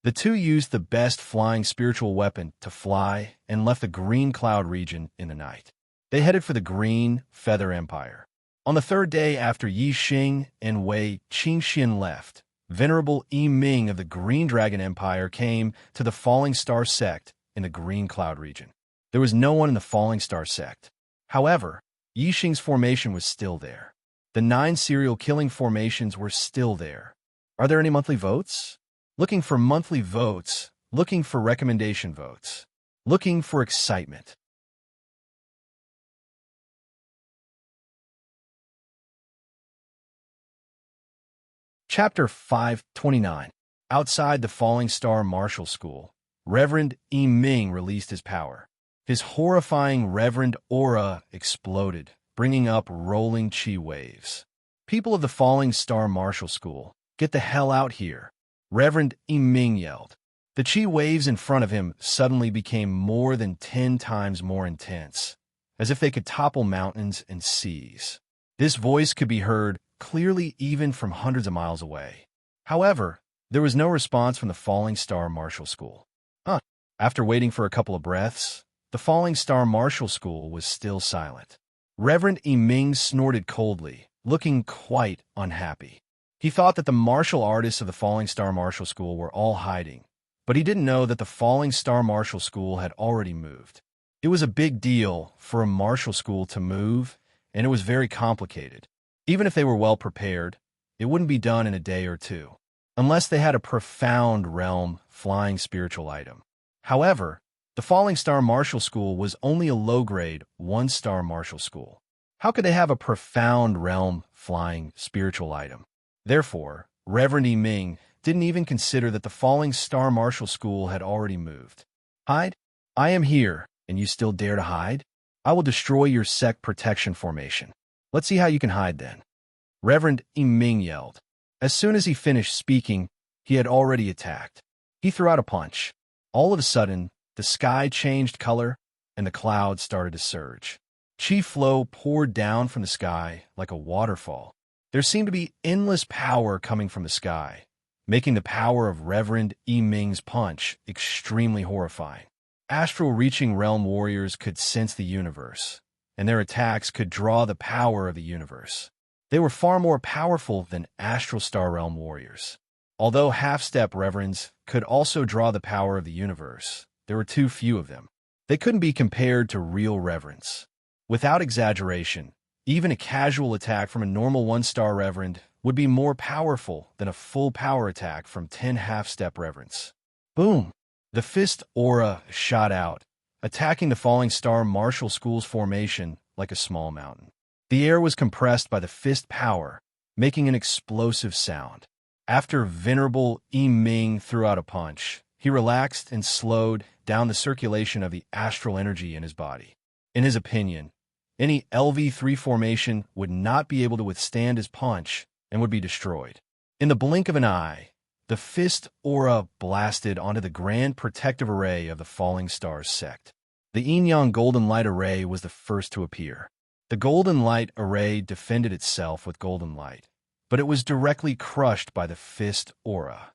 The two used the best flying spiritual weapon to fly and left the Green Cloud region in the night. They headed for the Green Feather Empire. On the third day after Yi Xing and Wei Qingxian left, Venerable Yi Ming of the Green Dragon Empire came to the Falling Star sect in the Green Cloud region. There was no one in the Falling Star sect. However, Yi Xing's formation was still there. The 9 serial killing formations were still there. Are there any monthly votes? Looking for monthly votes, looking for recommendation votes, looking for excitement. Chapter 529. Outside the Falling Star Martial School, Reverend Yi Ming released his power. His horrifying reverend aura exploded, bringing up rolling chi waves. People of the Falling Star Martial School, get the hell out here, Reverend Yi Ming yelled. The chi waves in front of him suddenly became more than 10 times more intense, as if they could topple mountains and seas. This voice could be heard clearly even from hundreds of miles away. However, there was no response from the Falling Star Martial School. After waiting for a couple of breaths, the Falling Star Martial School was still silent. Reverend Yi Ming snorted coldly, looking quite unhappy. He thought that the martial artists of the Falling Star Martial School were all hiding, but he didn't know that the Falling Star Martial School had already moved. It was a big deal for a martial school to move, and it was very complicated. Even if they were well prepared, it wouldn't be done in a day or two, unless they had a profound realm flying spiritual item. However, the Falling Star Martial School was only a low-grade, 1-star martial school. How could they have a profound realm flying spiritual item? Therefore, Reverend Yi Ming didn't even consider that the Falling Star Martial School had already moved. Hide? I am here, and you still dare to hide? I will destroy your sect protection formation. Let's see how you can hide then. Reverend Yi Ming yelled. As soon as he finished speaking, he had already attacked. He threw out a punch. All of a sudden, the sky changed color, and the clouds started to surge. Chi flow poured down from the sky like a waterfall. There seemed to be endless power coming from the sky, making the power of Reverend Yi Ming's punch extremely horrifying. Astral-reaching realm warriors could sense the universe, and their attacks could draw the power of the universe. They were far more powerful than Astral Star Realm warriors. Although half-step reverends could also draw the power of the universe, there were too few of them. They couldn't be compared to real reverends. Without exaggeration, even a casual attack from a normal 1-star reverend would be more powerful than a full power attack from 10 half-step reverends. Boom! The fist aura shot out, attacking the Falling Star Martial School's formation like a small mountain. The air was compressed by the fist power, making an explosive sound. After Venerable Yi Ming threw out a punch, he relaxed and slowed down the circulation of the astral energy in his body. In his opinion, any LV3 formation would not be able to withstand his punch and would be destroyed. In the blink of an eye, the fist aura blasted onto the grand protective array of the Falling Stars sect. The Yin Yang Golden Light Array was the first to appear. The Golden Light Array defended itself with Golden Light, but it was directly crushed by the fist aura.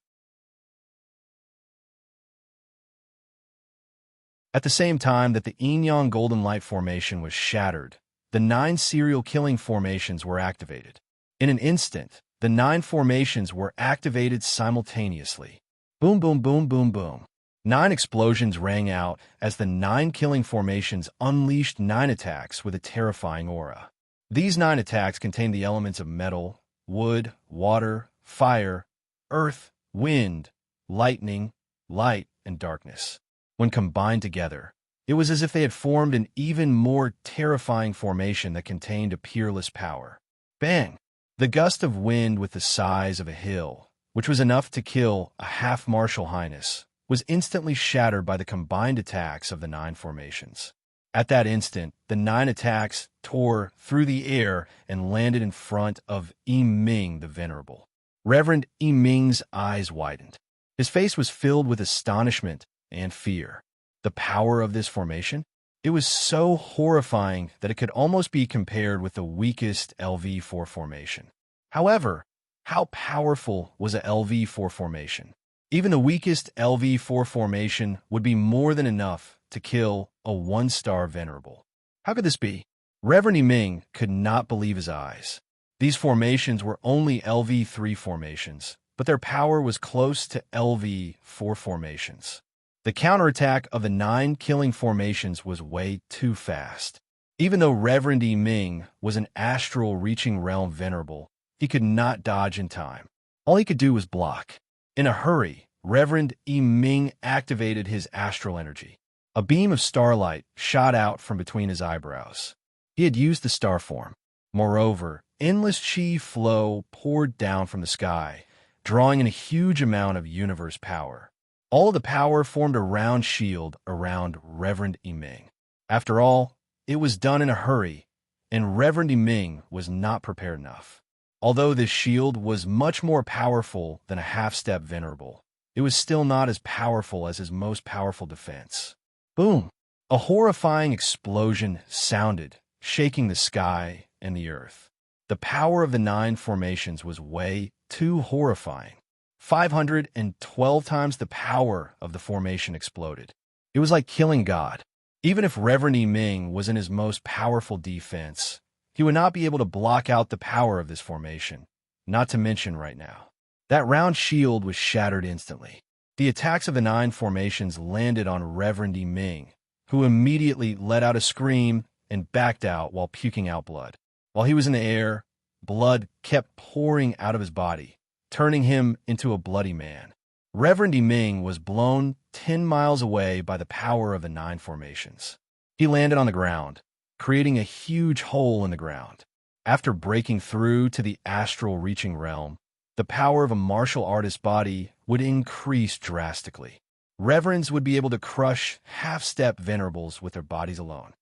At the same time that the Yin Yang Golden Light formation was shattered, the 9 serial killing formations were activated. In an instant, the 9 formations were activated simultaneously. Boom, boom, boom, boom, boom. 9 explosions rang out as the 9 killing formations unleashed 9 attacks with a terrifying aura. These 9 attacks contained the elements of metal, wood, water, fire, earth, wind, lightning, light, and darkness. When combined together, it was as if they had formed an even more terrifying formation that contained a peerless power. Bang! The gust of wind with the size of a hill, which was enough to kill a half-martial highness, was instantly shattered by the combined attacks of the 9 formations. At that instant, the 9 attacks tore through the air and landed in front of Yi Ming the Venerable. Reverend Yi Ming's eyes widened. His face was filled with astonishment and fear. The power of this formation? It was so horrifying that it could almost be compared with the weakest LV4 formation. However, how powerful was a LV4 formation? Even the weakest LV4 formation would be more than enough to kill a 1-star venerable. How could this be? Reverend Yi Ming could not believe his eyes. These formations were only LV3 formations, but their power was close to LV4 formations. The counterattack of the 9 killing formations was way too fast. Even though Reverend Yi Ming was an astral reaching realm venerable, he could not dodge in time. All he could do was block. In a hurry, Reverend Yi Ming activated his astral energy. A beam of starlight shot out from between his eyebrows. He had used the star form. Moreover, endless chi flow poured down from the sky, drawing in a huge amount of universe power. All of the power formed a round shield around Reverend Yi Ming. After all, it was done in a hurry, and Reverend Yi Ming was not prepared enough. Although this shield was much more powerful than a half-step venerable, it was still not as powerful as his most powerful defense. Boom! A horrifying explosion sounded, shaking the sky and the earth. The power of the 9 formations was way too horrifying. 512 times the power of the formation exploded. It was like killing God. Even if Reverend Yi Ming was in his most powerful defense, he would not be able to block out the power of this formation, not to mention right now. That round shield was shattered instantly. The attacks of the 9 formations landed on Reverend Yi Ming, who immediately let out a scream and backed out while puking out blood. While he was in the air, blood kept pouring out of his body, turning him into a bloody man. Reverend Yi Ming was blown 10 miles away by the power of the 9 formations. He landed on the ground, creating a huge hole in the ground. After breaking through to the astral reaching realm, the power of a martial artist's body would increase drastically. Reverends would be able to crush half-step venerables with their bodies alone.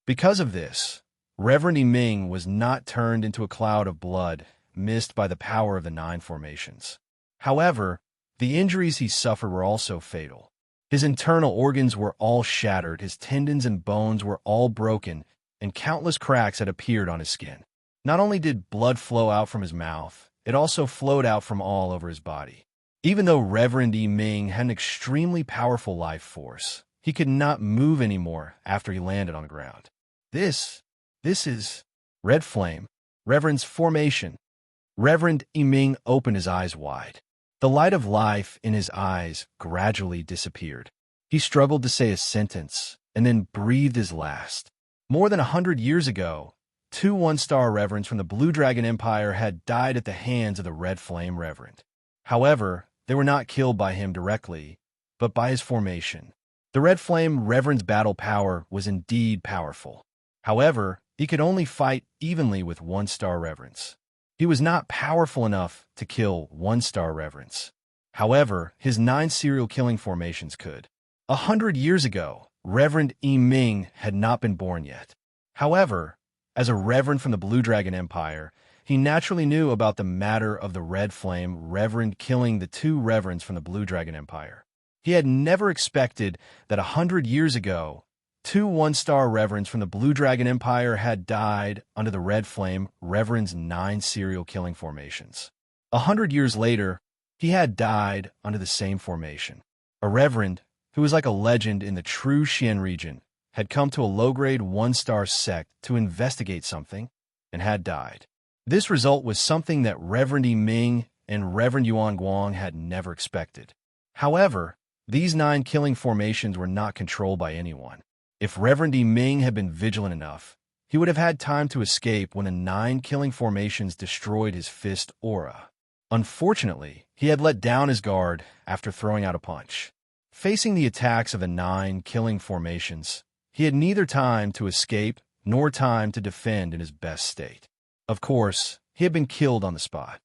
Because of this, Reverend Yi Ming was not turned into a cloud of blood missed by the power of the 9 formations. However, the injuries he suffered were also fatal. His internal organs were all shattered, his tendons and bones were all broken, and countless cracks had appeared on his skin. Not only did blood flow out from his mouth, it also flowed out from all over his body. Even though Reverend Yi Ming had an extremely powerful life force, he could not move anymore after he landed on the ground. This is Red Flame, Reverend's formation. Reverend Yi Ming opened his eyes wide. The light of life in his eyes gradually disappeared. He struggled to say a sentence and then breathed his last. More than 100 years ago, 2 1-star reverends from the Blue Dragon Empire had died at the hands of the Red Flame Reverend. However, they were not killed by him directly, but by his formation. The Red Flame Reverend's battle power was indeed powerful. However, he could only fight evenly with 1-star reverends. He was not powerful enough to kill 1-star reverends. However, his 9 serial killing formations could. 100 years ago, Reverend Ming had not been born yet. However, as a reverend from the Blue Dragon Empire, he naturally knew about the matter of the Red Flame Reverend killing the two reverends from the Blue Dragon Empire. He had never expected that 100 years ago, two one-star reverends from the Blue Dragon Empire had died under the Red Flame Reverend's 9 serial killing formations. 100 years later, he had died under the same formation. A reverend, who was like a legend in the true Xian region, had come to a low-grade one-star sect to investigate something, and had died. This result was something that Reverend Ming and Reverend Yuan Guang had never expected. However, these 9 killing formations were not controlled by anyone. If Reverend Ming had been vigilant enough, he would have had time to escape when the 9 killing formations destroyed his fist aura. Unfortunately, he had let down his guard after throwing out a punch. Facing the attacks of the 9 killing formations, he had neither time to escape nor time to defend in his best state. Of course, he had been killed on the spot.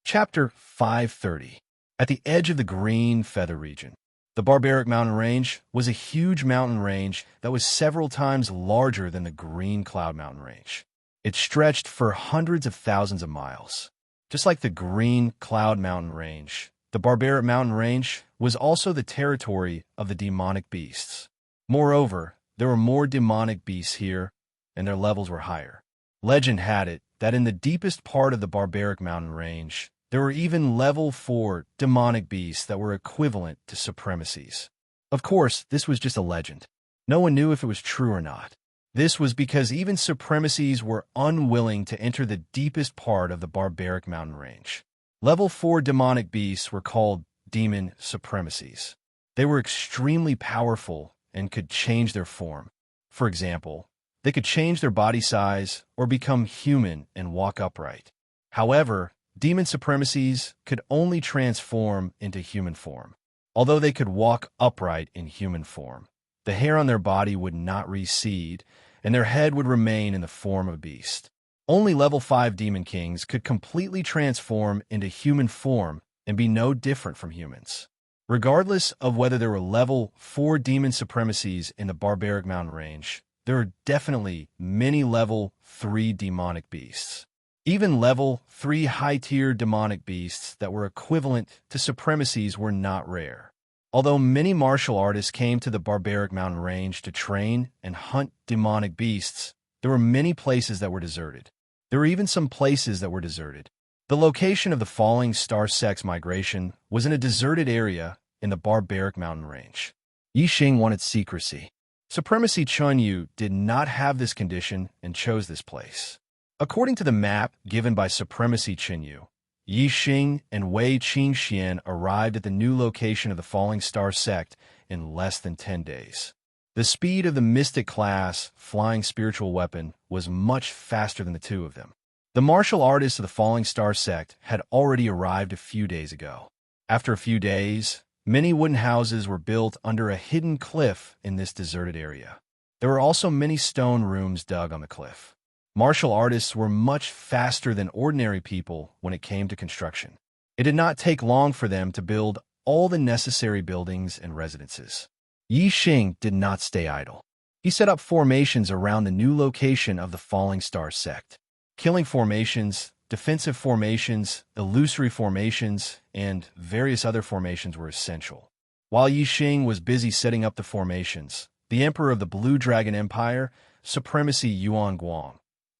Chapter 530. At the edge of the Green Feather region, the Barbaric Mountain Range was a huge mountain range that was several times larger than the Green Cloud Mountain Range. It stretched for hundreds of thousands of miles. Just like the Green Cloud Mountain Range, the Barbaric Mountain Range was also the territory of the demonic beasts. Moreover, there were more demonic beasts here, and their levels were higher. Legend had it that in the deepest part of the Barbaric Mountain Range, there were even level 4 demonic beasts that were equivalent to supremacies. Of course, this was just a legend. No one knew if it was true or not. This was because even supremacies were unwilling to enter the deepest part of the Barbaric Mountain Range. Level 4 demonic beasts were called demon supremacies. They were extremely powerful and could change their form. For example, they could change their body size or become human and walk upright. However, demon supremacies could only transform into human form. Although they could walk upright in human form, the hair on their body would not recede, and their head would remain in the form of a beast. Only level 5 demon kings could completely transform into human form and be no different from humans. Regardless of whether there were level 4 demon supremacies in the Barbaric Mountain Range, there are definitely many level 3 demonic beasts. Even level 3 high-tier demonic beasts that were equivalent to supremacies were not rare. Although many martial artists came to the Barbaric Mountain Range to train and hunt demonic beasts, there were many places that were deserted. There were even some places that were deserted. The location of the Falling Star Sect's migration was in a deserted area in the Barbaric Mountain Range. Yixing wanted secrecy. Supremacy Chunyu did not have this condition and chose this place. According to the map given by Supremacy Chinyu, Yixing and Wei Qingxian arrived at the new location of the Falling Star Sect in less than 10 days. The speed of the Mystic class flying spiritual weapon was much faster than the two of them. The martial artists of the Falling Star Sect had already arrived a few days ago. After a few days, many wooden houses were built under a hidden cliff in this deserted area. There were also many stone rooms dug on the cliff. Martial artists were much faster than ordinary people when it came to construction. It did not take long for them to build all the necessary buildings and residences. Yixing did not stay idle. He set up formations around the new location of the Falling Star Sect. Killing formations, defensive formations, illusory formations, and various other formations were essential. While Yixing was busy setting up the formations, the Emperor of the Blue Dragon Empire, Supremacy Yuan Guang,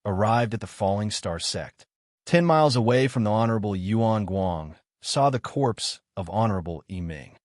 arrived at the Falling Star Sect. 10 miles away from the Honorable Yuan Guang, saw the corpse of Honorable Ming.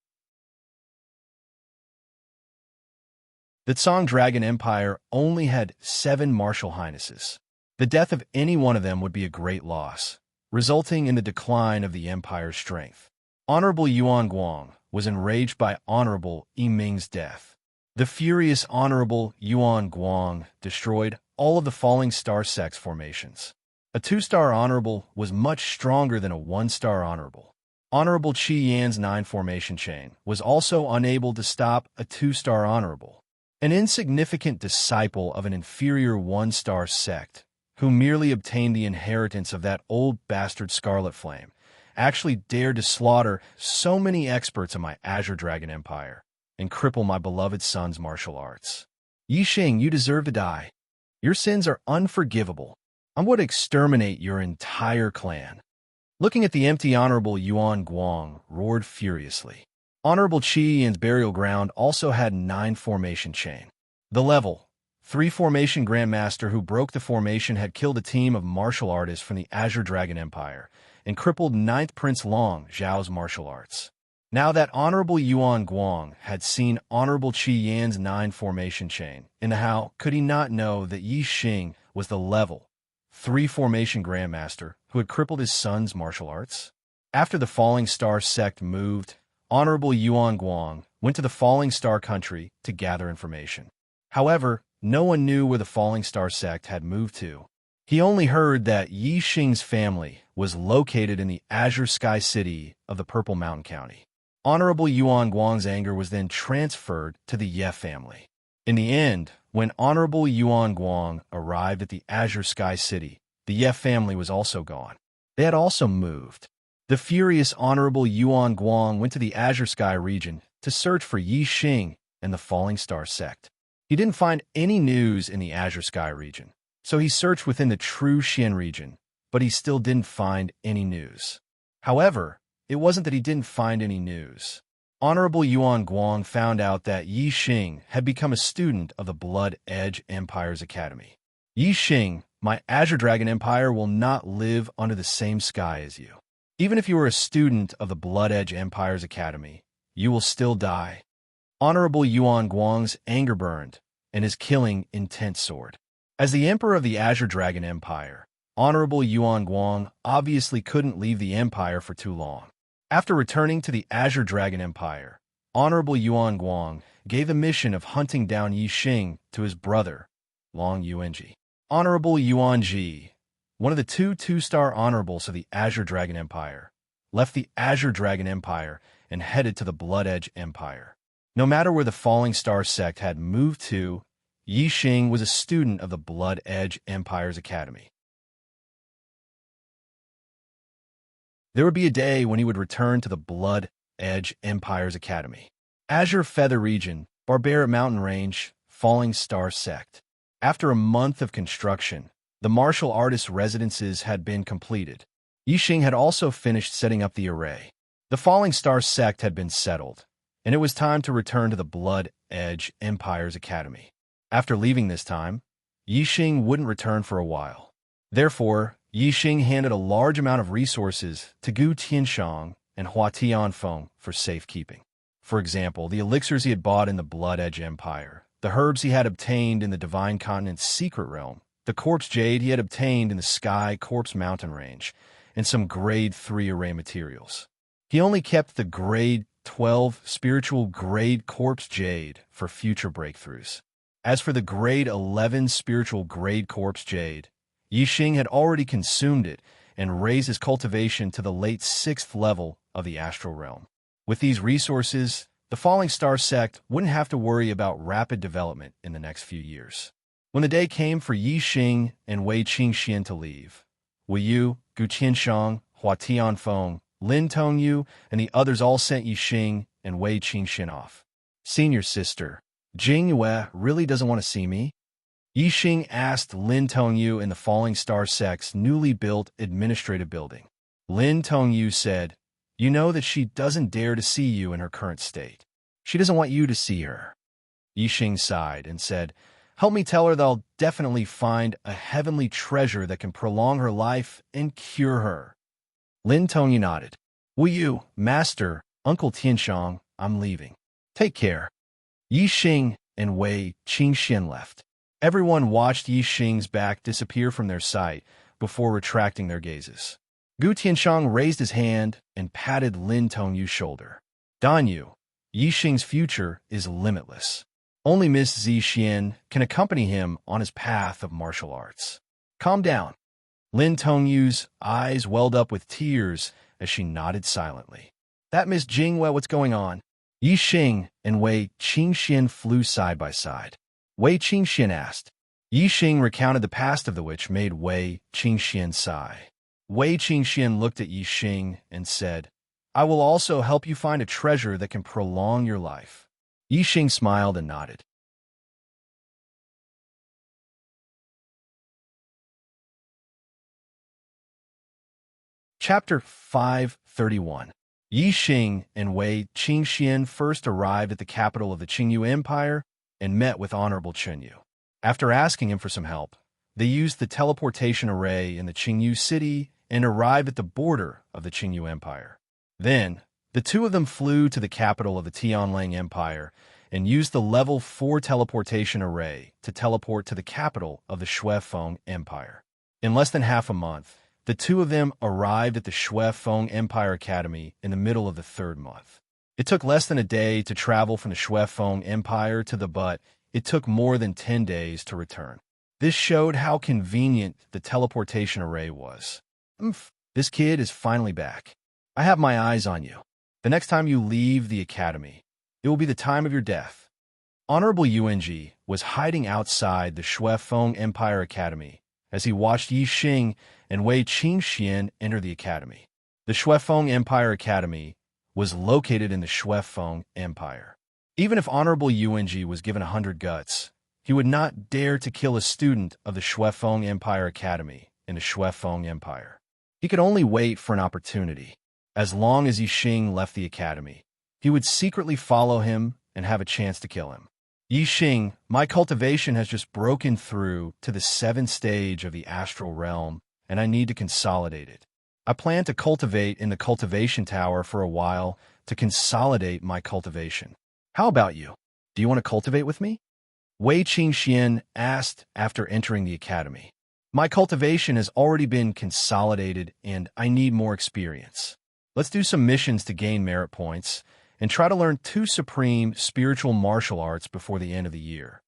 The Tsang Dragon Empire only had 7 martial highnesses. The death of any one of them would be a great loss, resulting in the decline of the empire's strength. Honorable Yuan Guang was enraged by Honorable Ming's death. The furious Honorable Yuan Guang destroyed all of the Falling Star Sect's formations. A 2-star Honorable was much stronger than a 1-star Honorable. Honorable Qi Yan's 9 formation chain was also unable to stop a 2-star Honorable. An insignificant disciple of an inferior 1-star sect who merely obtained the inheritance of that old bastard Scarlet Flame, actually dared to slaughter so many experts in my Azure Dragon Empire and cripple my beloved son's martial arts. Yi Xing, you deserve to die. Your sins are unforgivable. I would exterminate your entire clan. Looking at the empty Honorable Yuan Guang roared furiously. Honorable Qi Yin's burial ground also had 9 formation chain. The level 3 formation Grandmaster who broke the formation had killed a team of martial artists from the Azure Dragon Empire and crippled 9th Prince Long Zhao's martial arts. Now that Honorable Yuan Guang had seen Honorable Qi Yan's 9 formation chain, and how could he not know that Yi Xing was the level 3 formation Grandmaster who had crippled his son's martial arts? After the Falling Star sect moved, Honorable Yuan Guang went to the Falling Star country to gather information. However, no one knew where the Falling Star sect had moved to. He only heard that Yi Xing's family was located in the Azure Sky City of the Purple Mountain County. Honorable Yuan Guang's anger was then transferred to the Ye family. In the end, when Honorable Yuan Guang arrived at the Azure Sky City, the Ye family was also gone. They had also moved. The furious Honorable Yuan Guang went to the Azure Sky region to search for Yi Xing and the Falling Star sect. He didn't find any news in the Azure Sky region, so he searched within the True Xian region, but he still didn't find any news. However, it wasn't that he didn't find any news. Honorable Yuan Guang found out that Yi Xing had become a student of the Blood Edge Empire's Academy. Yi Xing, my Azure Dragon Empire will not live under the same sky as you. Even if you are a student of the Blood Edge Empire's Academy, you will still die. Honorable Yuan Guang's anger burned, and his killing intent soared. As the Emperor of the Azure Dragon Empire, Honorable Yuan Guang obviously couldn't leave the Empire for too long. After returning to the Azure Dragon Empire, Honorable Yuan Guang gave the mission of hunting down Yi Xing to his brother, Long Yuanji. Honorable Yuanji, one of the two-star honorables of the Azure Dragon Empire, left the Azure Dragon Empire and headed to the Blood Edge Empire. No matter where the Falling Star sect had moved to, Yi Xing was a student of the Blood Edge Empire's Academy. There would be a day when he would return to the Blood Edge Empire's Academy. Azure Feather Region, Barbaric Mountain Range, Falling Star Sect. After a month of construction, the martial artists' residences had been completed. Yi Xing had also finished setting up the array. The Falling Star Sect had been settled, and it was time to return to the Blood Edge Empire's Academy. After leaving this time, Yi Xing wouldn't return for a while. Therefore, Yi Xing handed a large amount of resources to Gu Tianshang and Hua Tianfeng for safekeeping. For example, the elixirs he had bought in the Blood Edge Empire, the herbs he had obtained in the Divine Continent's secret realm, the corpse jade he had obtained in the Sky Corpse Mountain Range, and some Grade 3 array materials. He only kept the Grade 12 spiritual Grade Corpse Jade for future breakthroughs. As for the Grade 11 spiritual Grade Corpse Jade, Yi Xing had already consumed it and raised his cultivation to the late 6th level of the astral realm. With these resources, the Falling Star sect wouldn't have to worry about rapid development in the next few years. When the day came for Yi Xing and Wei Qingxian to leave, Wei Yu, Gu Qianshang, Hua Tianfeng, Lin Tongyu, and the others all sent Yi Xing and Wei Qingxian off. Senior sister, Jing Yue really doesn't want to see me? Yi Xing asked Lin Tongyu in the Falling Star sect's newly built administrative building. Lin Tongyu said, "You know that she doesn't dare to see you in her current state. She doesn't want you to see her." Yi Xing sighed and said, "Help me tell her that I'll definitely find a heavenly treasure that can prolong her life and cure her." Lin Tongyu nodded. "Wu Yu, Master, Uncle Tianshang, I'm leaving. Take care." Yi Xing and Wei Qingxian left. Everyone watched Yi Xing's back disappear from their sight before retracting their gazes. Gu Tianshang raised his hand and patted Lin Tongyu's shoulder. "Dan Yu, Yi Xing's future is limitless. Only Miss Zixian can accompany him on his path of martial arts. Calm down." Lin Tongyu's eyes welled up with tears as she nodded silently. "That Miss Jingwei, what's going on?" Yi Xing and Wei Qingxian flew side by side. Wei Qingxian asked. Yi Xing recounted the past of the witch made Wei Qingxian sigh. Wei Qingxian looked at Yi Xing and said, "I will also help you find a treasure that can prolong your life." Yi Xing smiled and nodded. Chapter 531. Yi Xing and Wei Qingxian first arrived at the capital of the Qingyu Empire and met with Honorable Chenyu. After asking him for some help, they used the teleportation array in the Qingyu city and arrived at the border of the Qingyu Empire. Then, the two of them flew to the capital of the Tianlang Empire and used the level 4 teleportation array to teleport to the capital of the Shui-Feng Empire. In less than half a month, the two of them arrived at the Shui-Feng Empire Academy in the middle of the third month. It took less than a day to travel from the Shui-Feng Empire to the but it took more than 10 days to return. This showed how convenient the teleportation array was. This kid is finally back. I have my eyes on you. The next time you leave the academy, it will be the time of your death. Honorable Yuanji was hiding outside the Shui-Feng Empire Academy as he watched Yi Xing and Wei Qingxian enter the academy. The Shui-Feng Empire Academy was located in the Shui-Feng Empire. Even if Honorable Yuanji was given 100 guts, he would not dare to kill a student of the Shui-Feng Empire Academy in the Shui-Feng Empire. He could only wait for an opportunity. As long as Yi Xing left the academy, he would secretly follow him and have a chance to kill him. Yi Xing, my cultivation has just broken through to the 7th stage of the astral realm, and I need to consolidate it. I plan to cultivate in the cultivation tower for a while to consolidate my cultivation. How about you? Do you want to cultivate with me? Wei Qingxian asked after entering the academy. My cultivation has already been consolidated and I need more experience. Let's do some missions to gain merit points and try to learn 2 supreme spiritual martial arts before the end of the year.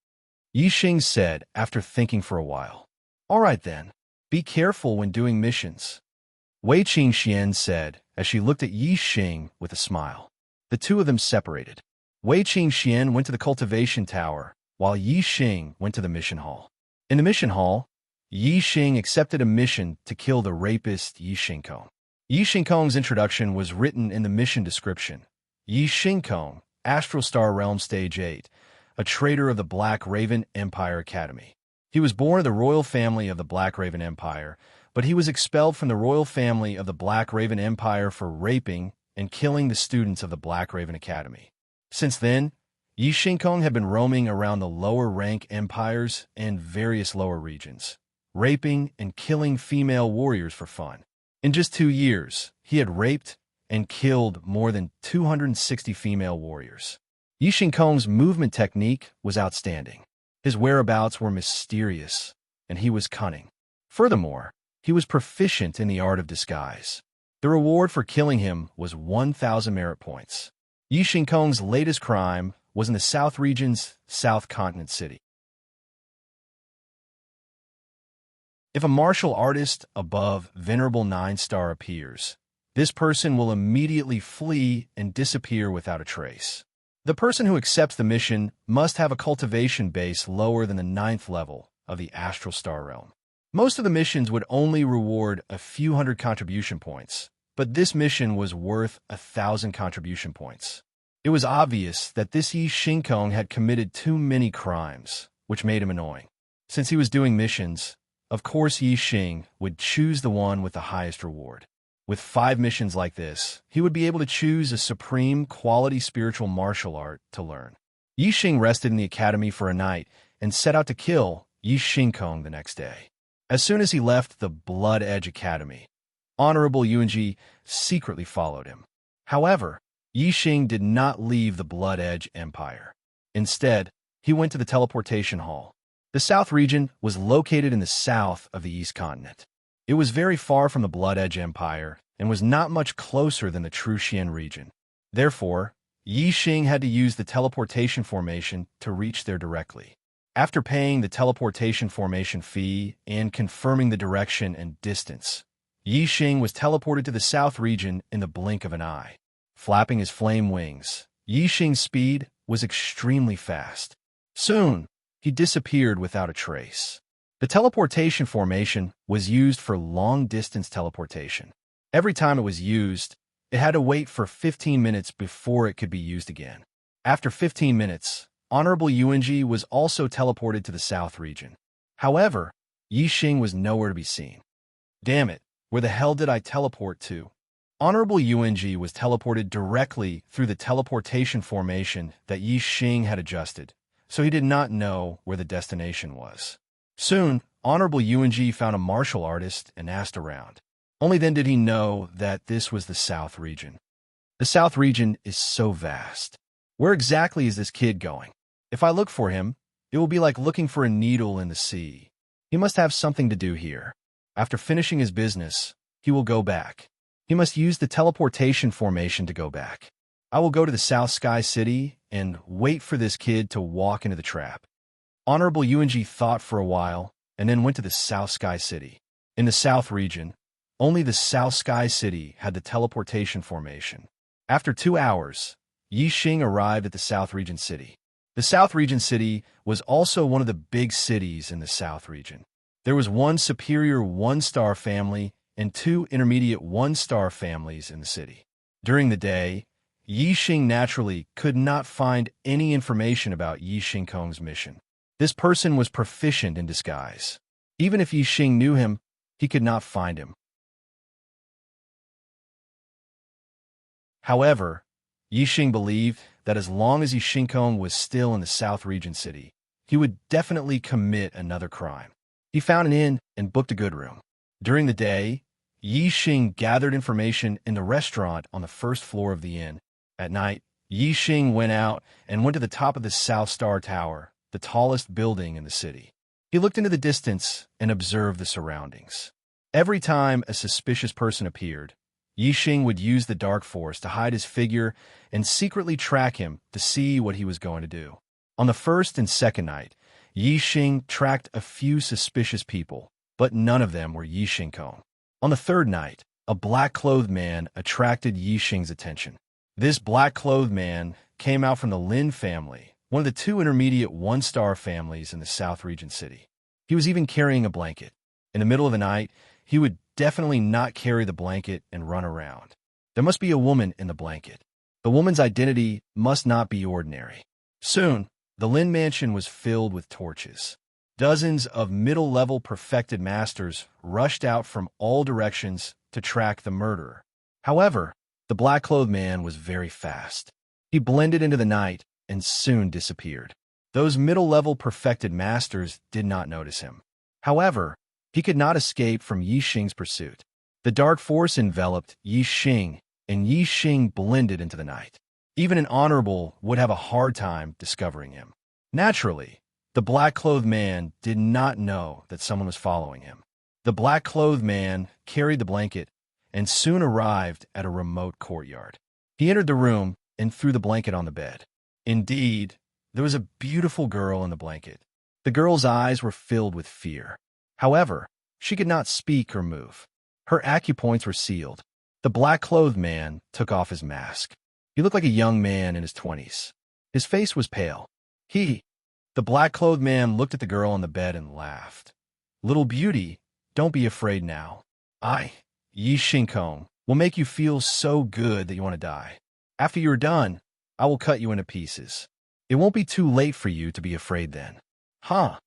Yi Xing said after thinking for a while. All right then, be careful when doing missions. Wei Qingxian said as she looked at Yi Xing with a smile. The two of them separated. Wei Qingxian went to the cultivation tower, while Yi Xing went to the mission hall. In the mission hall, Yi Xing accepted a mission to kill the rapist Yi Xingkong. Yi Xingkong's introduction was written in the mission description. Yi Xingkong, Astral Star Realm Stage 8, a traitor of the Black Raven Empire Academy. He was born of the royal family of the Black Raven Empire, but he was expelled from the royal family of the Black Raven Empire for raping and killing the students of the Black Raven Academy. Since then, Yi Xingkong had been roaming around the lower rank empires and various lower regions, raping and killing female warriors for fun. In just 2 years, he had raped and killed more than 260 female warriors. Yi Xingkong's movement technique was outstanding. His whereabouts were mysterious, and he was cunning. Furthermore, he was proficient in the art of disguise. The reward for killing him was 1,000 merit points. Yi Xingkong's latest crime was in the South region's South Continent city. If a martial artist above Venerable 9-star appears, this person will immediately flee and disappear without a trace. The person who accepts the mission must have a cultivation base lower than the 9th level of the Astral Star Realm. Most of the missions would only reward a few hundred contribution points, but this mission was worth 1,000 contribution points. It was obvious that this Yi Xingkong had committed too many crimes, which made him annoying. Since he was doing missions, of course Yi Xing would choose the one with the highest reward. With 5 missions like this, he would be able to choose a supreme quality spiritual martial art to learn. Yi Xing rested in the academy for a night and set out to kill Yi Xingkong the next day. As soon as he left the Blood Edge Academy, Honorable Yuanji secretly followed him. However, Yi Xing did not leave the Blood Edge Empire. Instead, he went to the teleportation hall. The South region was located in the south of the East continent. It was very far from the Blood Edge Empire and was not much closer than the Truxian region. Therefore, Yi Xing had to use the teleportation formation to reach there directly. After paying the teleportation formation fee and confirming the direction and distance, Yi Xing was teleported to the South region in the blink of an eye. Flapping his flame wings, Yi Xing's speed was extremely fast. Soon, he disappeared without a trace. The teleportation formation was used for long-distance teleportation. Every time it was used, it had to wait for 15 minutes before it could be used again. After 15 minutes, Honorable Yuanji was also teleported to the South region. However, Yixing was nowhere to be seen. Damn it, where the hell did I teleport to? Honorable Yuanji was teleported directly through the teleportation formation that Yixing had adjusted, so he did not know where the destination was. Soon, Honorable Yuanji found a martial artist and asked around. Only then did he know that this was the South region. The South region is so vast. Where exactly is this kid going? If I look for him, it will be like looking for a needle in the sea. He must have something to do here. After finishing his business, he will go back. He must use the teleportation formation to go back. I will go to the South Sky City and wait for this kid to walk into the trap. Honorable Yuanji thought for a while and then went to the South Sky City. In the South region, only the South Sky City had the teleportation formation. After 2 hours, Yixing arrived at the South Region City. The South Region City was also one of the big cities in the South region. There was one superior 1-star family and 2 intermediate 1-star families in the city. During the day, Yixing naturally could not find any information about Yixing Kong's mission. This person was proficient in disguise. Even if Yixing knew him, he could not find him. However, Yixing believed that as long as Yixing Kong was still in the South Region City, he would definitely commit another crime. He found an inn and booked a good room. During the day, Yixing gathered information in the restaurant on the first floor of the inn. At night, Yixing went out and went to the top of the South Star Tower, the tallest building in the city. He looked into the distance and observed the surroundings. Every time a suspicious person appeared, Yixing would use the dark force to hide his figure and secretly track him to see what he was going to do. On the first and second night, Yixing tracked a few suspicious people, but none of them were Yixing Kong. On the third night, a black-clothed man attracted Yixing's attention. This black-clothed man came out from the Lin family, one of the 2 intermediate 1-star families in the South Region City. He was even carrying a blanket. In the middle of the night, he would definitely not carry the blanket and run around. There must be a woman in the blanket. The woman's identity must not be ordinary. Soon, the Lin mansion was filled with torches. Dozens of middle-level perfected masters rushed out from all directions to track the murderer. However, the black-clothed man was very fast. He blended into the night and soon disappeared. Those middle-level perfected masters did not notice him. However, he could not escape from Yixing's pursuit. The dark force enveloped Yixing, and Yixing blended into the night. Even an honorable would have a hard time discovering him. Naturally, the black-clothed man did not know that someone was following him. The black-clothed man carried the blanket and soon arrived at a remote courtyard. He entered the room and threw the blanket on the bed. Indeed, there was a beautiful girl in the blanket. The girl's eyes were filled with fear. However, she could not speak or move. Her acupoints were sealed. The black-clothed man took off his mask. He looked like a young man in his 20s. His face was pale. The black-clothed man looked at the girl on the bed and laughed. "Little beauty, don't be afraid now. I, Yixing Kong, will make you feel so good that you want to die. After you're done, I will cut you into pieces. It won't be too late for you to be afraid then." Huh.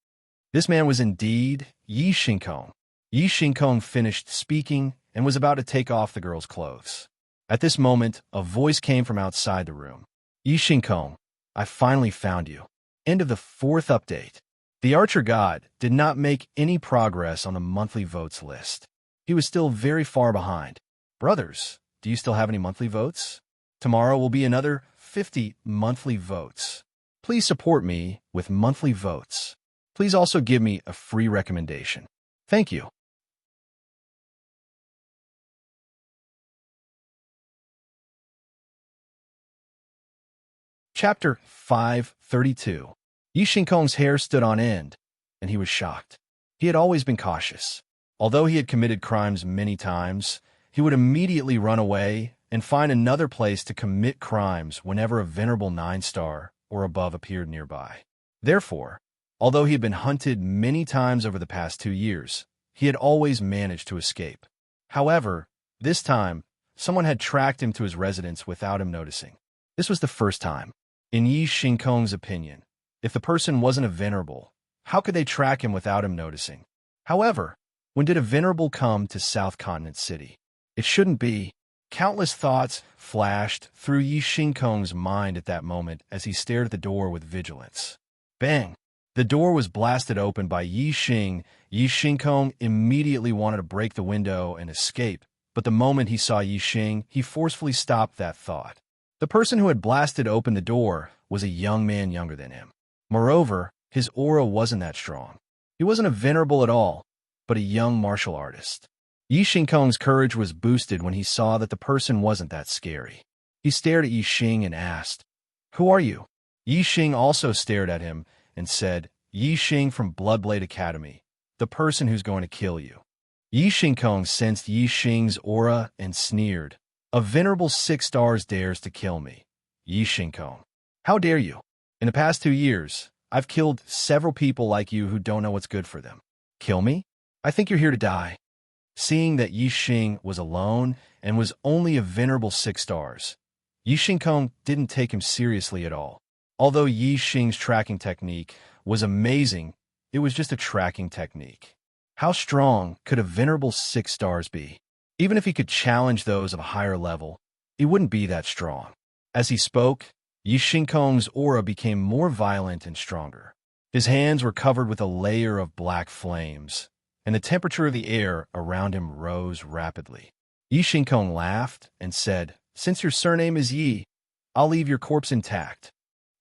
This man was indeed Yixing Kong. Yixing Kong finished speaking and was about to take off the girl's clothes. At this moment, a voice came from outside the room. "Yixing Kong, I finally found you." End of the 4th update. The Archer God did not make any progress on the monthly votes list. He was still very far behind. Brothers, do you still have any monthly votes? Tomorrow will be another 50 monthly votes. Please support me with monthly votes. Please also give me a free recommendation. Thank you. Chapter 532. Yixing Kong's hair stood on end, and he was shocked. He had always been cautious. Although he had committed crimes many times, he would immediately run away and find another place to commit crimes whenever a venerable 9-star or above appeared nearby. Therefore, Although he had been hunted many times over the past 2 years, he had always managed to escape. However, this time, someone had tracked him to his residence without him noticing. This was the first time. In Yi Xingkong's opinion, if the person wasn't a venerable, how could they track him without him noticing? However, when did a venerable come to South Continent City? It shouldn't be. Countless thoughts flashed through Yi Xingkong's mind at that moment as he stared at the door with vigilance. Bang! The door was blasted open by Yi Xing. Yi Xingkong immediately wanted to break the window and escape, but the moment he saw Yi Xing, he forcefully stopped that thought. The person who had blasted open the door was a young man younger than him. Moreover, his aura wasn't that strong. He wasn't a venerable at all, but a young martial artist. Yi Xingkong's courage was boosted when he saw that the person wasn't that scary. He stared at Yi Xing and asked, "Who are you?" Yi Xing also stared at him and said, "Yi Xing from Bloodblade Academy, the person who's going to kill you." Yi Xingkong sensed Yi Xing's aura and sneered, "A venerable 6 stars dares to kill me. Yi Xingkong, how dare you? In the past 2 years, I've killed several people like you who don't know what's good for them. Kill me? I think you're here to die." Seeing that Yi Xing was alone and was only a venerable 6 stars, Yi Xingkong didn't take him seriously at all. Although Yi Xing's tracking technique was amazing, it was just a tracking technique. How strong could a venerable 6 stars be? Even if he could challenge those of a higher level, he wouldn't be that strong. As he spoke, Yi Xingkong's aura became more violent and stronger. His hands were covered with a layer of black flames, and the temperature of the air around him rose rapidly. Yi Xingkong laughed and said, "Since your surname is Yi, I'll leave your corpse intact."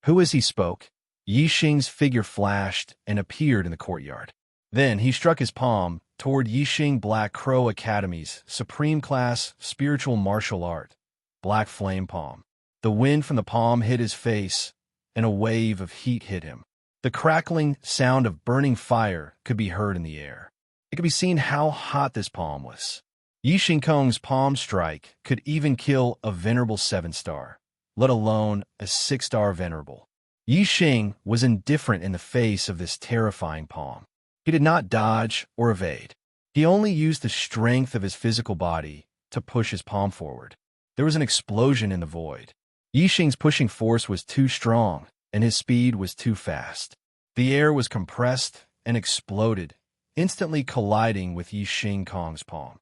Who as he spoke, Yi Xing's figure flashed and appeared in the courtyard. Then he struck his palm toward Yi Xing Black Crow Academy's Supreme Class Spiritual Martial Art, Black Flame Palm. The wind from the palm hit his face, and a wave of heat hit him. The crackling sound of burning fire could be heard in the air. It could be seen how hot this palm was. Yi Xingkong's palm strike could even kill a venerable 7-star, let alone a 6-star venerable. Yi Xing was indifferent in the face of this terrifying palm. He did not dodge or evade. He only used the strength of his physical body to push his palm forward. There was an explosion in the void. Yi Xing's pushing force was too strong, and his speed was too fast. The air was compressed and exploded, instantly colliding with Yi Xingkong's palm.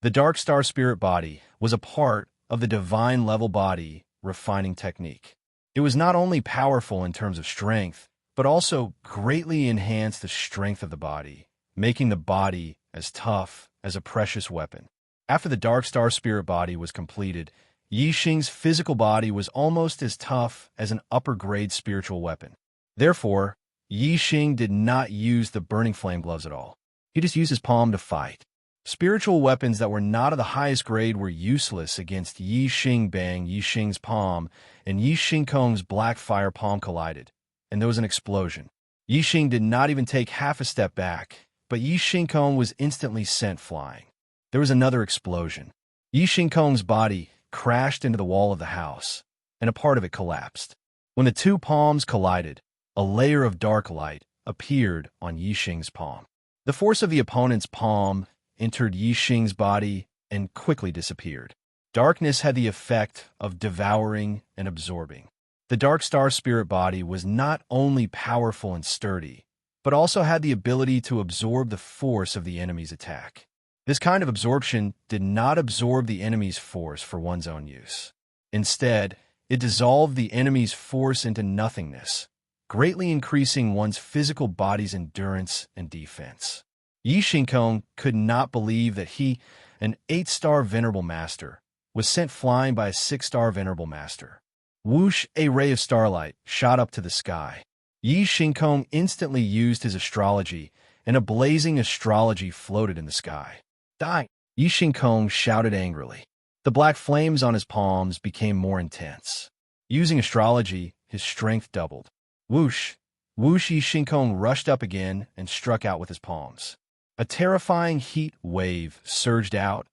The Dark Star Spirit Body was a part of the Divine Level Body refining technique. It was not only powerful in terms of strength, but also greatly enhanced the strength of the body, making the body as tough as a precious weapon. After the Dark Star Spirit Body was completed, Yi Xing's physical body was almost as tough as an upper-grade spiritual weapon. Therefore, Yi Xing did not use the Burning Flame gloves at all. He just used his palm to fight. Spiritual weapons that were not of the highest grade were useless against Yi Xing. Bang! Yi Xing's palm and Yi Xingkong's black fire palm collided, and there was an explosion. Yi Xing did not even take half a step back, but Yi Xingkong was instantly sent flying. There was another explosion. Yi Xingkong's body crashed into the wall of the house, and a part of it collapsed. When the two palms collided, a layer of dark light appeared on Yi Xing's palm. The force of the opponent's palm entered Yi Xing's body and quickly disappeared. Darkness had the effect of devouring and absorbing. The Dark Star Spirit Body was not only powerful and sturdy, but also had the ability to absorb the force of the enemy's attack. This kind of absorption did not absorb the enemy's force for one's own use. Instead, it dissolved the enemy's force into nothingness, greatly increasing one's physical body's endurance and defense. Yi Xingkong could not believe that he, an 8-star Venerable Master, was sent flying by a 6-star Venerable Master. Whoosh! A ray of starlight shot up to the sky. Yi Xingkong instantly used his astrology, and a blazing astrology floated in the sky. Die! Yi Xingkong shouted angrily. The black flames on his palms became more intense. Using astrology, his strength doubled. Whoosh! Whoosh! Yi Xingkong rushed up again and struck out with his palms. A terrifying heat wave surged out,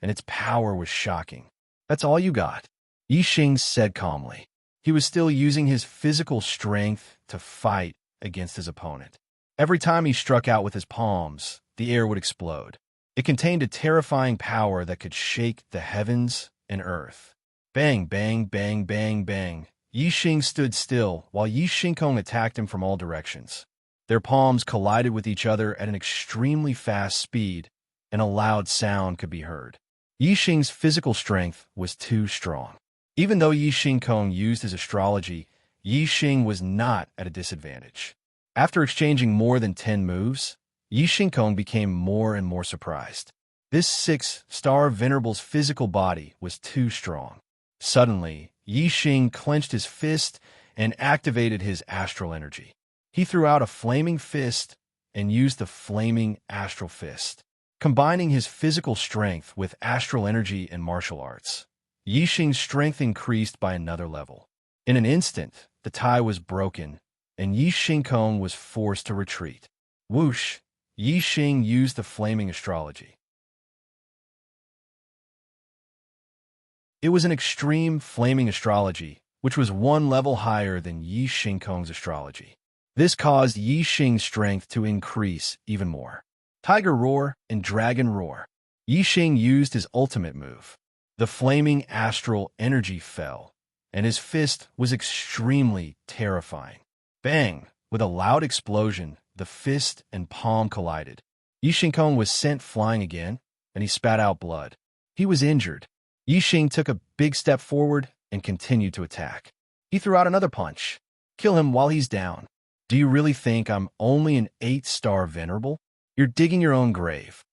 and its power was shocking. That's all you got, Yi Xing said calmly. he was still using his physical strength to fight against his opponent. Every time he struck out with his palms, the air would explode. It contained a terrifying power that could shake the heavens and earth. Bang, bang, bang, bang, bang. Yi Xing stood still while Yi Xingkong attacked him from all directions. Their palms collided with each other at an extremely fast speed, and a loud sound could be heard. Yi Xing's physical strength was too strong. Even though Yi Xingkong used his astrology, Yi Xing was not at a disadvantage. After exchanging more than 10 moves, Yi Xingkong became more and more surprised. This 6-star venerable's physical body was too strong. Suddenly, Yi Xing clenched his fist and activated his astral energy. He threw out a flaming fist and used the flaming astral fist. Combining his physical strength with astral energy and martial arts, Yi Xing's strength increased by another level. In an instant, the tie was broken, and Yi Xingkong was forced to retreat. Whoosh! Yi Xing used the flaming astrology. It was an extreme flaming astrology, which was one level higher than Yi Xingkong's astrology. This caused Yi Xing's strength to increase even more. Tiger Roar and Dragon Roar. Yi Xing used his ultimate move. The flaming astral energy fell, and his fist was extremely terrifying. Bang! With a loud explosion, the fist and palm collided. Yi Xingkong was sent flying again, and he spat out blood. He was injured. Yi Xing took a big step forward and continued to attack. He threw out another punch. Kill him while he's down. Do you really think I'm only an 8-star venerable? You're digging your own grave.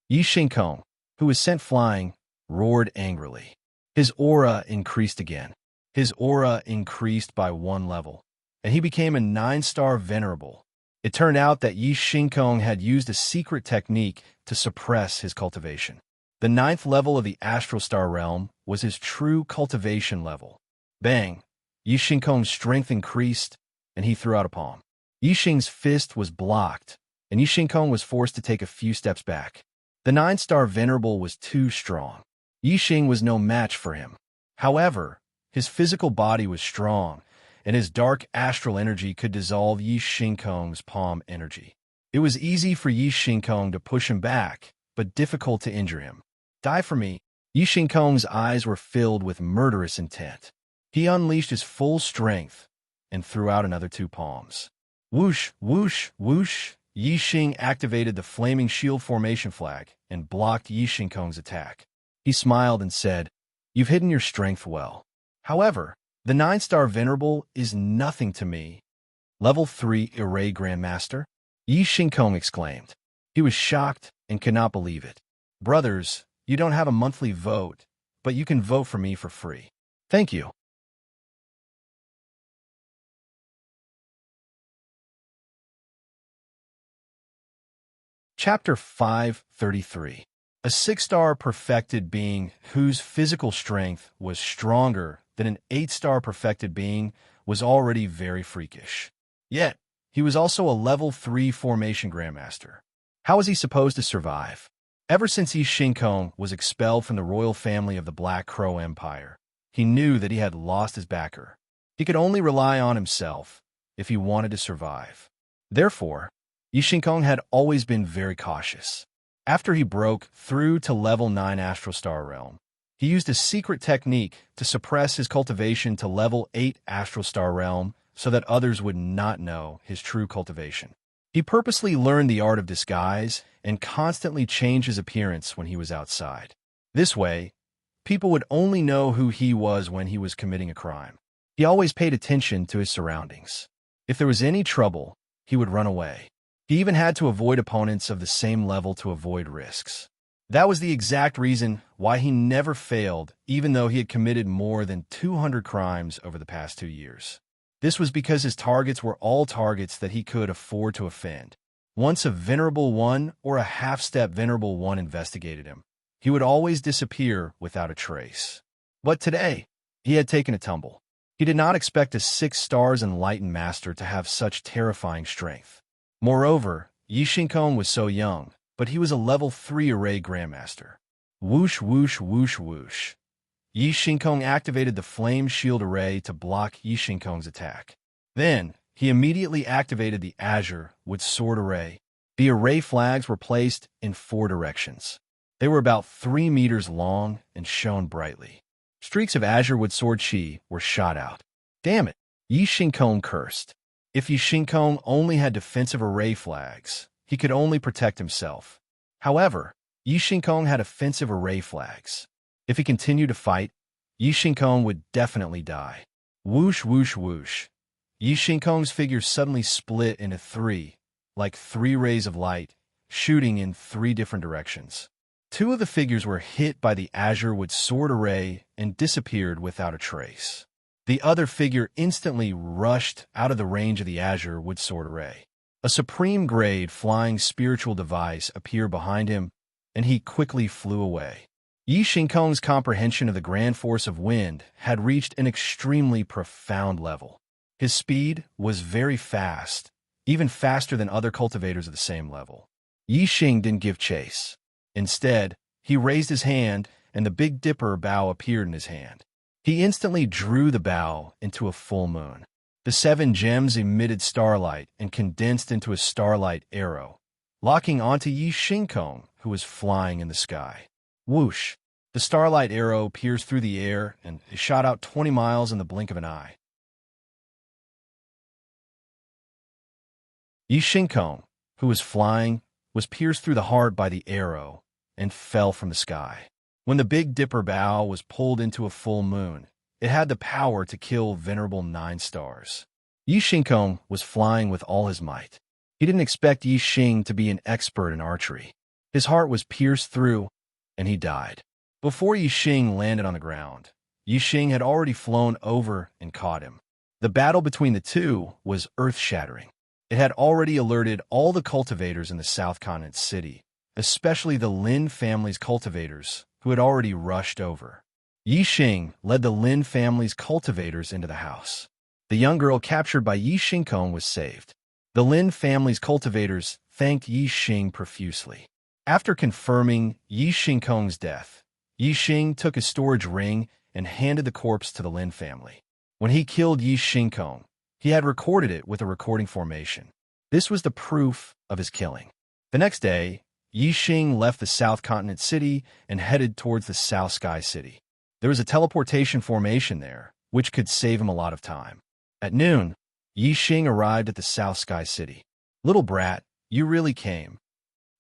Yi Xingkong, who was sent flying, roared angrily. His aura increased again. His aura increased by 1 level, and he became a 9-star venerable. It turned out that Yi Xingkong had used a secret technique to suppress his cultivation. The 9th level of the Astral Star realm was his true cultivation level. Bang! Yi Xingkong's strength increased, and he threw out a palm. Yi Xing's fist was blocked, and Yi Xingkong was forced to take a few steps back. The 9-star venerable was too strong. Yi Xing was no match for him. However, his physical body was strong, and his dark astral energy could dissolve Yi Xingkong's palm energy. It was easy for Yi Xingkong to push him back, but difficult to injure him. Die for me. Yi Xingkong's eyes were filled with murderous intent. He unleashed his full strength and threw out another 2 palms. Whoosh, whoosh, whoosh. Yi Xing activated the flaming shield formation flag and blocked Yi Xingkong's attack. He smiled and said, "You've hidden your strength well. However, the 9-star venerable is nothing to me." Level 3 Array Grandmaster? Yi Xingkong exclaimed. He was shocked and could not believe it. Brothers, you don't have a monthly vote, but you can vote for me for free. Thank you. Chapter 533. A 6-star perfected being whose physical strength was stronger than an 8-star perfected being was already very freakish. Yet, he was also a level 3 formation grandmaster. How was he supposed to survive? Ever since Yi Xingkong was expelled from the royal family of the Black Crow Empire, he knew that he had lost his backer. He could only rely on himself if he wanted to survive. Therefore, Yi Xingkong had always been very cautious. After he broke through to level 9 Astral Star Realm, he used a secret technique to suppress his cultivation to level 8 Astral Star Realm so that others would not know his true cultivation. He purposely learned the art of disguise and constantly changed his appearance when he was outside. This way, people would only know who he was when he was committing a crime. He always paid attention to his surroundings. If there was any trouble, he would run away. He even had to avoid opponents of the same level to avoid risks. That was the exact reason why he never failed, even though he had committed more than 200 crimes over the past 2 years. This was because his targets were all targets that he could afford to offend. Once a Venerable One or a half-step Venerable One investigated him, he would always disappear without a trace. But today, he had taken a tumble. He did not expect a 6 stars enlightened master to have such terrifying strength. Moreover, Yi Xingkong was so young, but he was a level 3 array grandmaster. Whoosh, whoosh, whoosh, whoosh. Yi Shinkong activated the Flame Shield Array to block Yi Shinkong's attack. Then, he immediately activated the Azure with Sword Array. The array flags were placed in 4 directions. They were about 3 meters long and shone brightly. Streaks of Azure with Sword Chi were shot out. Damn it! Yi Shinkong cursed. If Yi Shinkong only had defensive array flags, he could only protect himself. However, Yi Shinkong had offensive array flags. If he continued to fight, Yi Shinkong would definitely die. Whoosh, whoosh, whoosh. Yi Shinkong's figure suddenly split into 3, like 3 rays of light, shooting in 3 different directions. 2 of the figures were hit by the Azure with Sword Array and disappeared without a trace. The other figure instantly rushed out of the range of the Azure with Sword Array. A supreme-grade flying spiritual device appeared behind him, and he quickly flew away. Yi Shinkong's comprehension of the grand force of wind had reached an extremely profound level. His speed was very fast, even faster than other cultivators of the same level. Yi Xing didn't give chase. Instead, he raised his hand, and the Big Dipper bow appeared in his hand. He instantly drew the bow into a full moon. The 7 gems emitted starlight and condensed into a starlight arrow, locking onto Yi Shinkong, who was flying in the sky. Whoosh! The starlight arrow pierced through the air and shot out 20 miles in the blink of an eye. Yi Shinkong, who was flying, was pierced through the heart by the arrow and fell from the sky. When the Big Dipper bow was pulled into a full moon, it had the power to kill venerable 9 stars. Yi Shinkong was flying with all his might. He didn't expect Yi Xing to be an expert in archery. His heart was pierced through, and he died. Before Yi Xing landed on the ground, Yi Xing had already flown over and caught him. The battle between the two was earth-shattering. It had already alerted all the cultivators in the South Continent City, especially the Lin family's cultivators, who had already rushed over. Yi Xing led the Lin family's cultivators into the house. The young girl captured by Yi Shinkong was saved. The Lin family's cultivators thanked Yi Xing profusely. After confirming Yi Shinkong's death, Yi Xing took a storage ring and handed the corpse to the Lin family. When he killed Yi Shinkong, he had recorded it with a recording formation. This was the proof of his killing. The next day, Yi Xing left the South Continent City and headed towards the South Sky City. There was a teleportation formation there, which could save him a lot of time. At noon, Yi Xing arrived at the South Sky City. Little brat, you really came.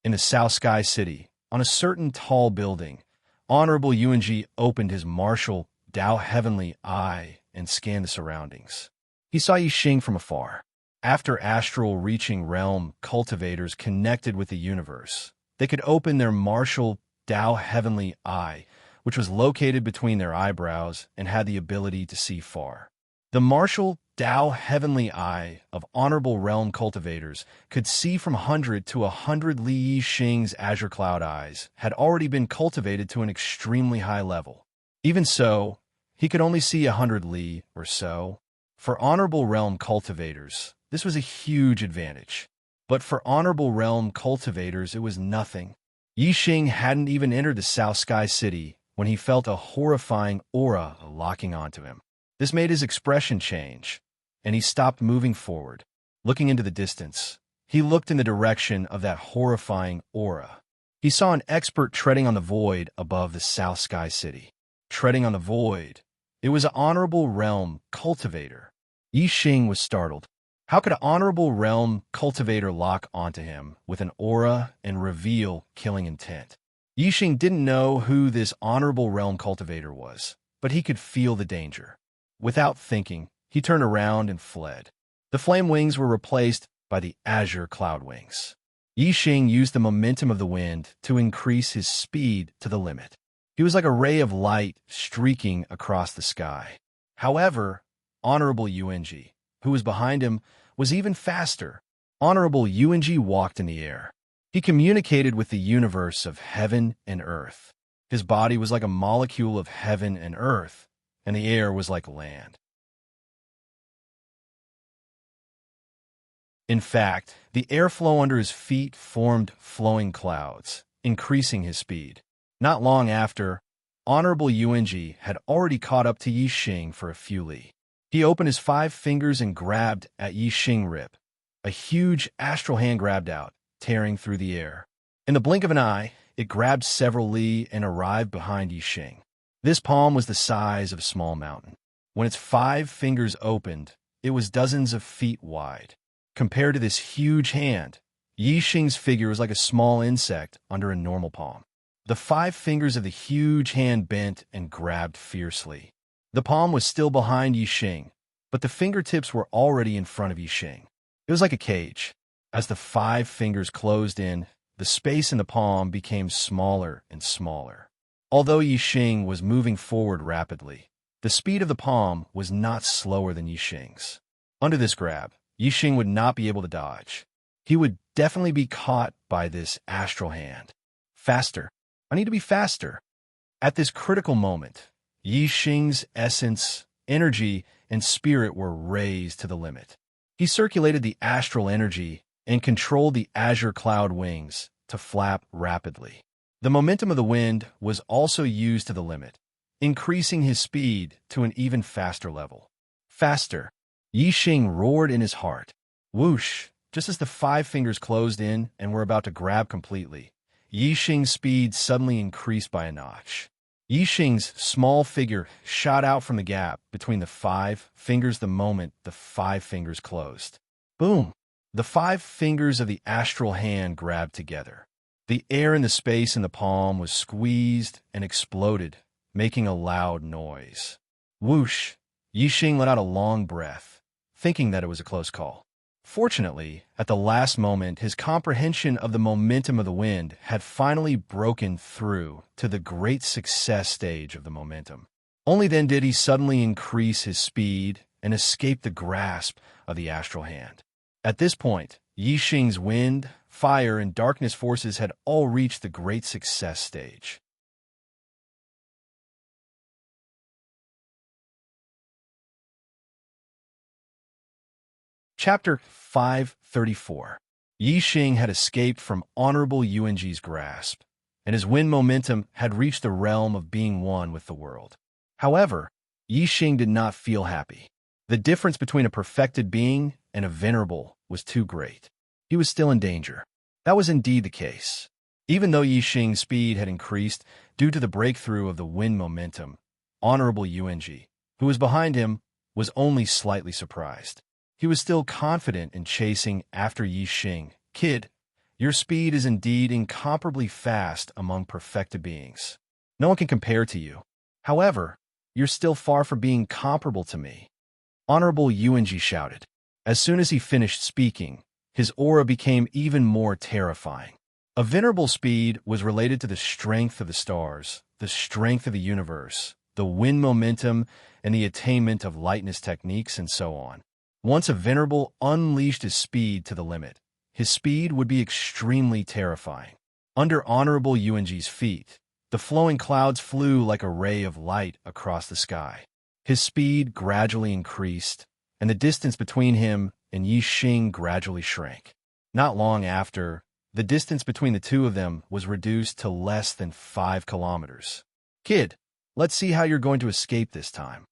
In the South Sky City, on a certain tall building, Honorable Yuanji opened his martial Dao Heavenly Eye and scanned the surroundings. He saw Yi Xing from afar. After astral reaching realm cultivators connected with the universe, they could open their martial Dao Heavenly Eye, which was located between their eyebrows and had the ability to see far. The martial Dao Heavenly Eye of Honorable Realm cultivators could see from 100 to 100 Li. Yi Xing's Azure Cloud Eyes had already been cultivated to an extremely high level. Even so, he could only see 100 Li or so. For Honorable Realm cultivators, this was a huge advantage. But for Honorable Realm cultivators, it was nothing. Yi Xing hadn't even entered the South Sky City when he felt a horrifying aura locking onto him. This made his expression change, and he stopped moving forward. Looking into the distance, he looked in the direction of that horrifying aura. He saw an expert treading on the void above the South Sky City. Treading on the void. It was an Honorable Realm cultivator. Yi Xing was startled. How could an Honorable Realm cultivator lock onto him with an aura and reveal killing intent? Yi Xing didn't know who this Honorable Realm cultivator was, but he could feel the danger. Without thinking, he turned around and fled. The flame wings were replaced by the azure cloud wings. Yi Xing used the momentum of the wind to increase his speed to the limit. He was like a ray of light streaking across the sky. However, Honorable Yuanji, who was behind him, was even faster. Honorable Yuanji walked in the air. He communicated with the universe of heaven and earth. His body was like a molecule of heaven and earth, and the air was like land. In fact, the airflow under his feet formed flowing clouds, increasing his speed. Not long after, Honorable Yuanji had already caught up to Yi Xing for a few li. He opened his 5 fingers and grabbed at Yi Xing rip. A huge astral hand grabbed out, tearing through the air. In the blink of an eye, it grabbed several li and arrived behind Yi Xing. This palm was the size of a small mountain. When its 5 fingers opened, it was dozens of feet wide. Compared to this huge hand, Yi Xing's figure was like a small insect under a normal palm. The 5 fingers of the huge hand bent and grabbed fiercely. The palm was still behind Yi Xing, but the fingertips were already in front of Yi Xing. It was like a cage. As the 5 fingers closed in, the space in the palm became smaller and smaller. Although Yi Xing was moving forward rapidly, the speed of the palm was not slower than Yi Xing's. Under this grab, Yi Xing would not be able to dodge. He would definitely be caught by this astral hand. Faster. I need to be faster. At this critical moment, Yi Xing's essence, energy, and spirit were raised to the limit. He circulated the astral energy and controlled the azure cloud wings to flap rapidly. The momentum of the wind was also used to the limit, increasing his speed to an even faster level. Faster. Yi Xing roared in his heart. Whoosh! Just as the 5 fingers closed in and were about to grab completely, Yi Xing's speed suddenly increased by a notch. Yi Xing's small figure shot out from the gap between the 5 fingers the moment the 5 fingers closed. Boom! The 5 fingers of the astral hand grabbed together. The air in the space in the palm was squeezed and exploded, making a loud noise. Whoosh! Yi Xing let out a long breath, thinking that it was a close call. Fortunately, at the last moment, his comprehension of the momentum of the wind had finally broken through to the great success stage of the momentum. Only then did he suddenly increase his speed and escape the grasp of the astral hand. At this point, Yi Xing's wind, fire, and darkness forces had all reached the great success stage. Chapter 534. Yi Xing had escaped from Honorable Yuanji's grasp, and his wind momentum had reached the realm of being one with the world. However, Yi Xing did not feel happy. The difference between a perfected being and a venerable was too great. He was still in danger. That was indeed the case. Even though Yi Xing's speed had increased due to the breakthrough of the wind momentum, Honorable Yuanji, who was behind him, was only slightly surprised. He was still confident in chasing after Yi Xing. Kid, your speed is indeed incomparably fast among perfected beings. No one can compare to you. However, you're still far from being comparable to me. Honorable Yuanji shouted. As soon as he finished speaking, his aura became even more terrifying. A venerable speed was related to the strength of the stars, the strength of the universe, the wind momentum, and the attainment of lightness techniques, and so on. Once a venerable unleashed his speed to the limit, his speed would be extremely terrifying. Under Honorable Yuanji's feet, the flowing clouds flew like a ray of light across the sky. His speed gradually increased, and the distance between him and Yi Xing gradually shrank. Not long after, the distance between the two of them was reduced to less than 5 kilometers. Kid, let's see how you're going to escape this time.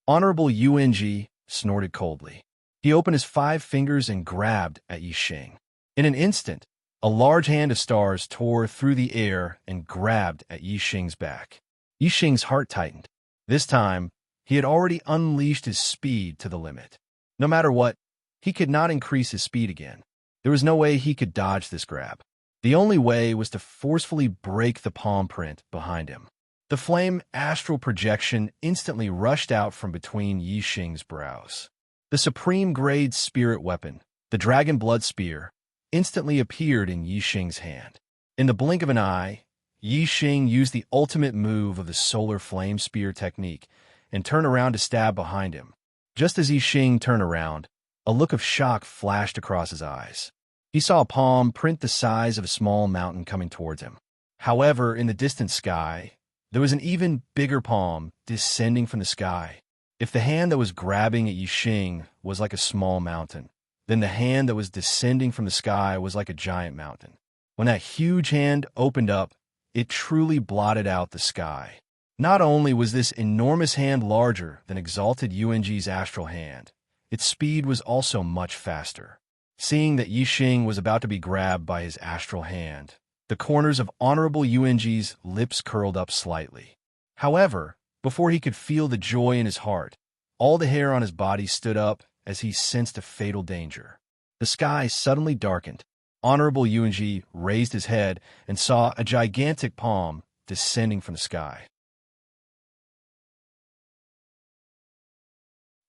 Honorable Yuanji snorted coldly. He opened his 5 fingers and grabbed at Yi Xing. In an instant, a large hand of stars tore through the air and grabbed at Yi Xing's back. Yi Xing's heart tightened. This time, he had already unleashed his speed to the limit. No matter what, he could not increase his speed again. There was no way he could dodge this grab. The only way was to forcefully break the palm print behind him. The flame astral projection instantly rushed out from between Yi Xing's brows. The supreme-grade spirit weapon, the Dragon Blood Spear, instantly appeared in Yi Xing's hand. In the blink of an eye, Yi Xing used the ultimate move of the Solar Flame Spear technique and turned around to stab behind him. Just as Yi Xing turned around, a look of shock flashed across his eyes. He saw a palm print the size of a small mountain coming towards him. However, in the distant sky, there was an even bigger palm descending from the sky. If the hand that was grabbing at Yi Xing was like a small mountain, then the hand that was descending from the sky was like a giant mountain. When that huge hand opened up, it truly blotted out the sky. Not only was this enormous hand larger than Exalted Yunji's astral hand, its speed was also much faster. Seeing that Yixing was about to be grabbed by his astral hand, the corners of Honorable Yunji's lips curled up slightly. However, before he could feel the joy in his heart, all the hair on his body stood up as he sensed a fatal danger. The sky suddenly darkened. Honorable Yunji raised his head and saw a gigantic palm descending from the sky.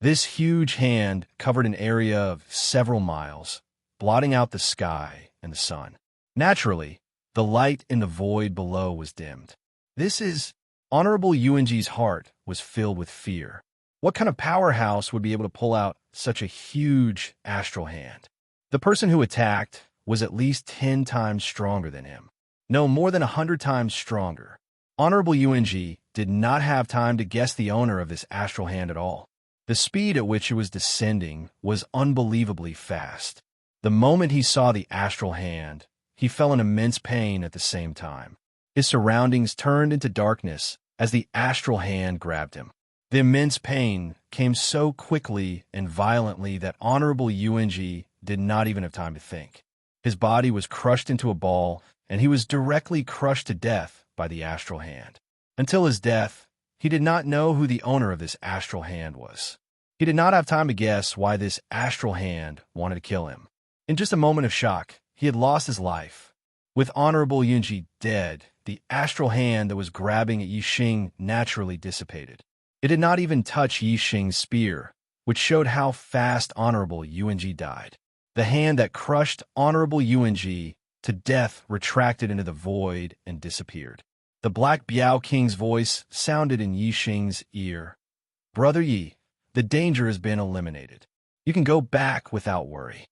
This huge hand covered an area of several miles, blotting out the sky and the sun. Naturally, the light in the void below was dimmed. Honorable Yunji's heart was filled with fear. What kind of powerhouse would be able to pull out such a huge astral hand? The person who attacked was at least 10 times stronger than him. No, more than 100 times stronger. Honorable Yunji did not have time to guess the owner of this astral hand at all. The speed at which it was descending was unbelievably fast. The moment he saw the astral hand, he felt an immense pain at the same time. His surroundings turned into darkness as the astral hand grabbed him. The immense pain came so quickly and violently that Honorable Yunji did not even have time to think. His body was crushed into a ball, and he was directly crushed to death by the astral hand. Until his death, he did not know who the owner of this astral hand was. He did not have time to guess why this astral hand wanted to kill him. In just a moment of shock, he had lost his life. With Honorable Yunji dead, the astral hand that was grabbing at Yixing naturally dissipated. It did not even touch Yixing's spear, which showed how fast Honorable Yunji died. The hand that crushed Honorable Yunji to death retracted into the void and disappeared. The Black Biao King's voice sounded in Yixing's ear. "Brother Yi, the danger has been eliminated. You can go back without worry."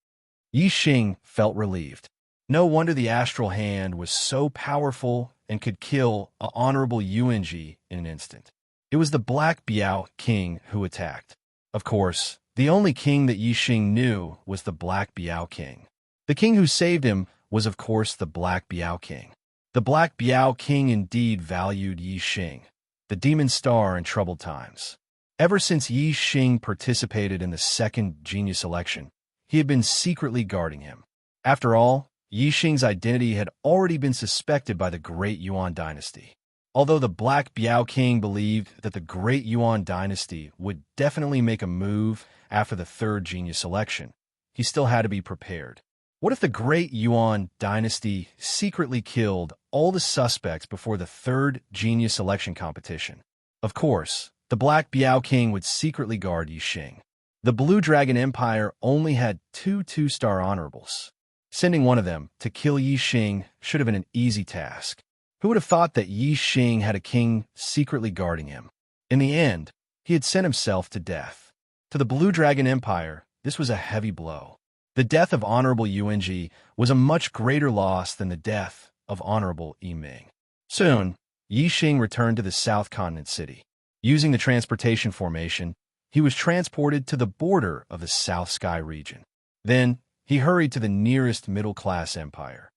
Yixing felt relieved. No wonder the astral hand was so powerful and could kill a Honorable Yunji in an instant. It was the Black Biao King who attacked. Of course, the only king that Yixing knew was the Black Biao King. The king who saved him was, of course, the Black Biao King. The Black Biao King indeed valued Yixing, the demon star in troubled times. Ever since Yixing participated in the second genius election, he had been secretly guarding him. After all, Yixing's identity had already been suspected by the Great Yuan dynasty. Although the Black Biao King believed that the Great Yuan dynasty would definitely make a move after the third genius election, he still had to be prepared. What if the Great Yuan dynasty secretly killed all the suspects before the third genius election competition? Of course, the Black Biao King would secretly guard Yixing. The Blue Dragon Empire only had two two-star honorables. Sending one of them to kill Yixing should have been an easy task. Who would have thought that Yixing had a king secretly guarding him? In the end, he had sent himself to death. To the Blue Dragon Empire, this was a heavy blow. The death of Honorable Yunji was a much greater loss than the death of Honorable Yiming. Soon, Yixing returned to the South Continent City. Using the transportation formation, he was transported to the border of the South Sky region. Then, he hurried to the nearest middle-class empire.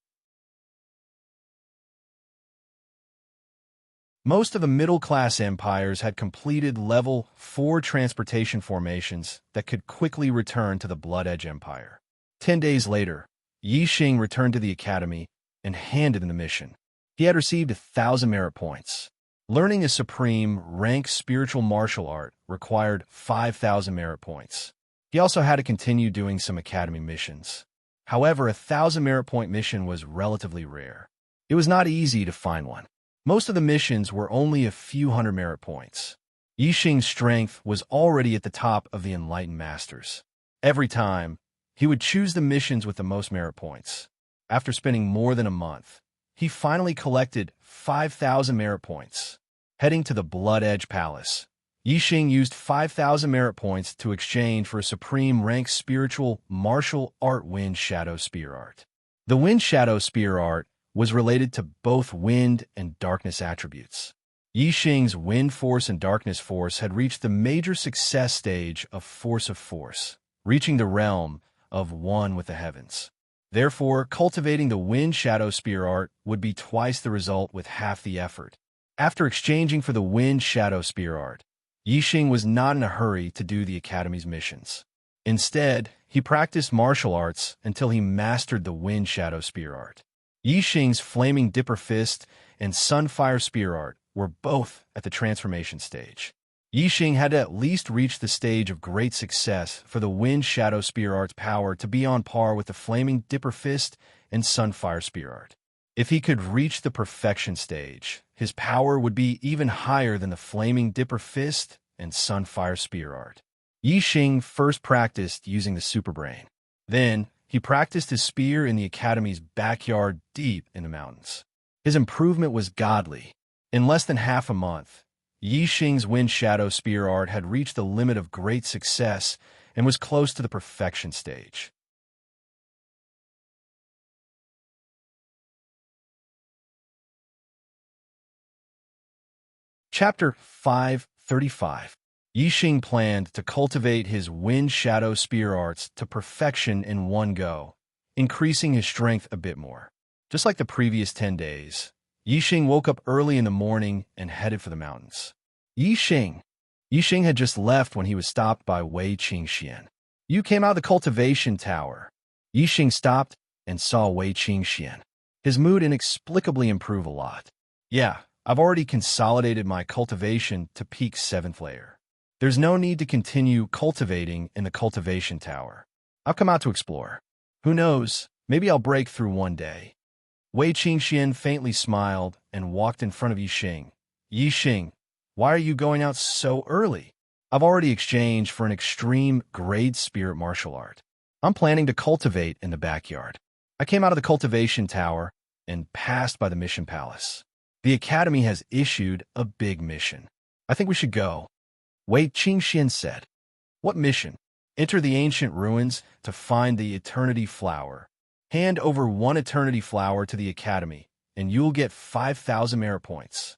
Most of the middle-class empires had completed level 4 transportation formations that could quickly return to the Blood Edge Empire. 10 days later, Yixing returned to the academy and handed in the mission. He had received 1,000 merit points. Learning a supreme rank spiritual martial art required 5,000 merit points. He also had to continue doing some academy missions. However, a 1,000 merit point mission was relatively rare. It was not easy to find one. Most of the missions were only a few hundred merit points. Yixing's strength was already at the top of the enlightened masters. Every time, he would choose the missions with the most merit points. After spending more than a month, he finally collected 5,000 merit points. Heading to the Blood Edge Palace, Yixing used 5,000 merit points to exchange for a supreme rank spiritual martial art Wind Shadow Spear Art. The Wind Shadow Spear Art was related to both wind and darkness attributes. Yixing's Wind Force and Darkness Force had reached the major success stage of Force, reaching the realm of one with the heavens. Therefore, cultivating the Wind Shadow Spear Art would be twice the result with half the effort. After exchanging for the Wind Shadow Spear Art, Yixing was not in a hurry to do the Academy's missions. Instead, he practiced martial arts until he mastered the Wind Shadow Spear Art. Yixing's Flaming Dipper Fist and Sunfire Spear Art were both at the transformation stage. Yixing had to at least reach the stage of great success for the Wind Shadow Spear Art's power to be on par with the Flaming Dipper Fist and Sunfire Spear Art. If he could reach the perfection stage, his power would be even higher than the Flaming Dipper Fist and Sunfire Spear Art. Yixing first practiced using the Superbrain. Then, he practiced his spear in the Academy's backyard deep in the mountains. His improvement was godly. In less than half a month, Yixing's Wind Shadow Spear Art had reached the limit of great success and was close to the perfection stage. Chapter 535. Yixing planned to cultivate his Wind Shadow Spear Arts to perfection in one go, increasing his strength a bit more. Just like the previous 10 days, Yixing woke up early in the morning and headed for the mountains. Yixing had just left when he was stopped by Wei Qingxian. You came out of the cultivation tower. Yixing stopped and saw Wei Qingxian. His mood inexplicably improved a lot. Yeah, I've already consolidated my cultivation to peak 7th layer. There's no need to continue cultivating in the cultivation tower. I've come out to explore. Who knows, maybe I'll break through one day. Wei Qingxian faintly smiled and walked in front of Yixing. Yixing, why are you going out so early? I've already exchanged for an extreme grade spirit martial art. I'm planning to cultivate in the backyard. I came out of the cultivation tower and passed by the mission palace. The Academy has issued a big mission. I think we should go. Wei Qingxian said. What mission? Enter the ancient ruins to find the Eternity Flower. Hand over one Eternity Flower to the Academy, and you'll get 5,000 merit points.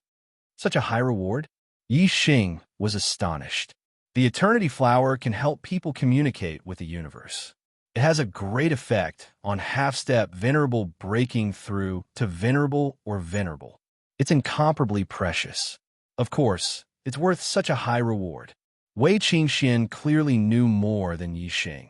Such a high reward? Yixing was astonished. The Eternity Flower can help people communicate with the universe. It has a great effect on half-step venerable breaking through to venerable or venerable. It's incomparably precious. Of course, it's worth such a high reward. Wei Qingxian clearly knew more than Yixing.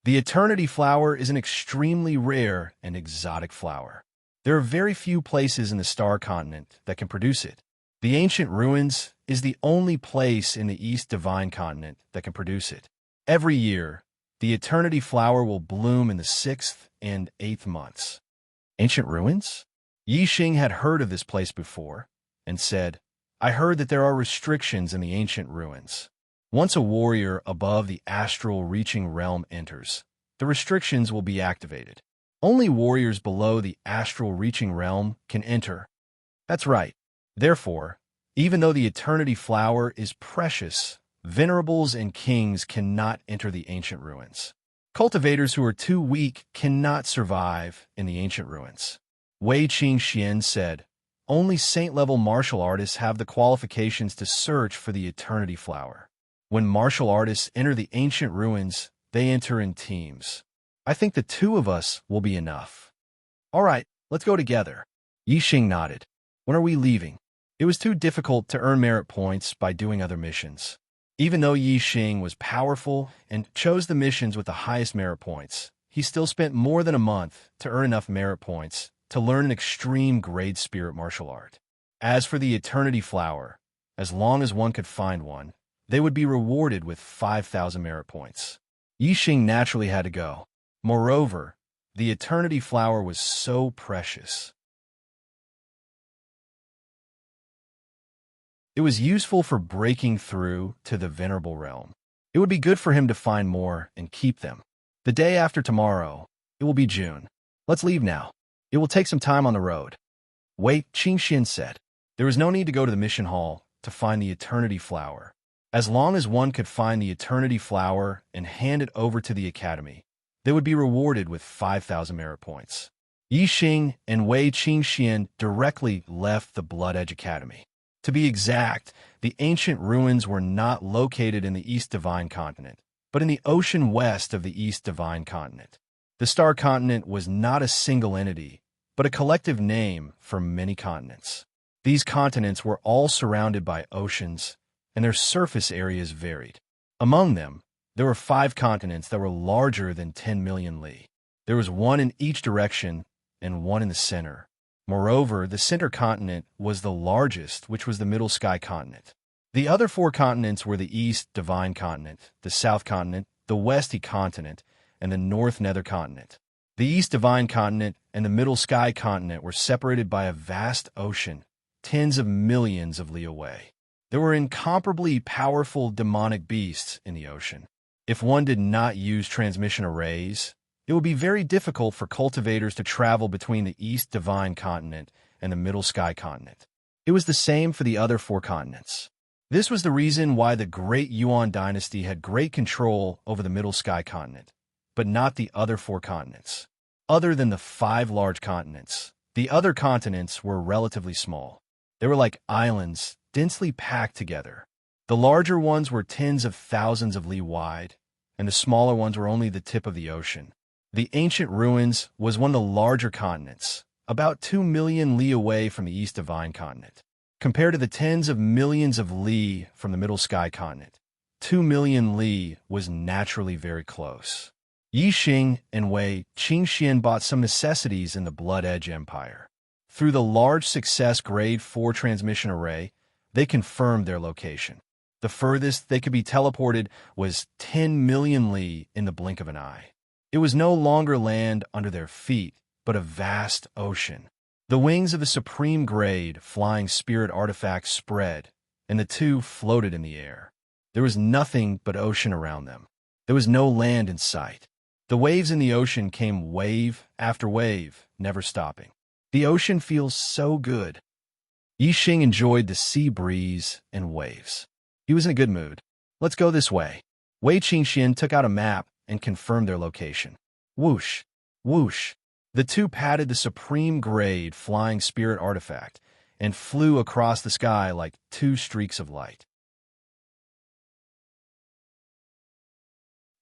The Eternity Flower is an extremely rare and exotic flower. There are very few places in the Star Continent that can produce it. The Ancient Ruins is the only place in the East Divine Continent that can produce it. Every year, the Eternity Flower will bloom in the 6th and 8th months. Ancient Ruins? Yixing had heard of this place before and said, I heard that there are restrictions in the Ancient Ruins. Once a warrior above the astral reaching realm enters, the restrictions will be activated. Only warriors below the astral reaching realm can enter. That's right. Therefore, even though the Eternity Flower is precious, venerables and kings cannot enter the Ancient Ruins. Cultivators who are too weak cannot survive in the Ancient Ruins. Wei Qingxian said, only saint-level martial artists have the qualifications to search for the Eternity Flower. When martial artists enter the Ancient Ruins, they enter in teams. I think the two of us will be enough. All right, let's go together. Yixing nodded. When are we leaving? It was too difficult to earn merit points by doing other missions. Even though Yixing was powerful and chose the missions with the highest merit points, he still spent more than a month to earn enough merit points to learn an extreme grade spirit martial art. As for the Eternity Flower, as long as one could find one, they would be rewarded with 5,000 merit points. Yixing naturally had to go. Moreover, the Eternity Flower was so precious. It was useful for breaking through to the Venerable Realm. It would be good for him to find more and keep them. The day after tomorrow, it will be June. Let's leave now. It will take some time on the road. Wei Qingxian said. There was no need to go to the mission hall to find the Eternity Flower. As long as one could find the Eternity Flower and hand it over to the Academy, they would be rewarded with 5,000 merit points. Yixing and Wei Qingxian directly left the Blood Edge Academy. To be exact, the Ancient Ruins were not located in the East Divine Continent, but in the ocean west of the East Divine Continent. The Star Continent was not a single entity, but a collective name for many continents. These continents were all surrounded by oceans, and their surface areas varied. Among them, there were 5 continents that were larger than 10 million li. There was one in each direction and one in the center. Moreover, the center continent was the largest, which was the Middle Sky continent. The other 4 continents were the East Divine Continent, the South Continent, the West Continent, and the North Nether Continent. The East Divine Continent and the Middle Sky Continent were separated by a vast ocean, tens of millions of li away. There were incomparably powerful demonic beasts in the ocean. If one did not use transmission arrays, it would be very difficult for cultivators to travel between the East Divine Continent and the Middle Sky Continent. It was the same for the other 4 continents. This was the reason why the Great Yuan dynasty had great control over the Middle Sky Continent, but not the other 4 continents. Other than the 5 large continents, the other continents were relatively small. They were like islands, densely packed together. The larger ones were tens of thousands of li wide, and the smaller ones were only the tip of the ocean. The ancient ruins was one of the larger continents, about 2 million li away from the East Divine Continent. Compared to the tens of millions of li from the Middle Sky Continent, 2 million li was naturally very close. Yi Xing and Wei Qingxian bought some necessities in the Blood Edge Empire. Through the large success Grade 4 transmission array, they confirmed their location. The furthest they could be teleported was 10 million li in the blink of an eye. It was no longer land under their feet, but a vast ocean. The wings of the supreme grade flying spirit artifacts spread, and the 2 floated in the air. There was nothing but ocean around them. There was no land in sight. The waves in the ocean came wave after wave, never stopping. The ocean feels so good. Yi Xing enjoyed the sea breeze and waves. He was in a good mood. Let's go this way. Wei Qingxian took out a map and confirmed their location. Whoosh, whoosh. The 2 patted the supreme grade flying spirit artifact and flew across the sky like 2 streaks of light.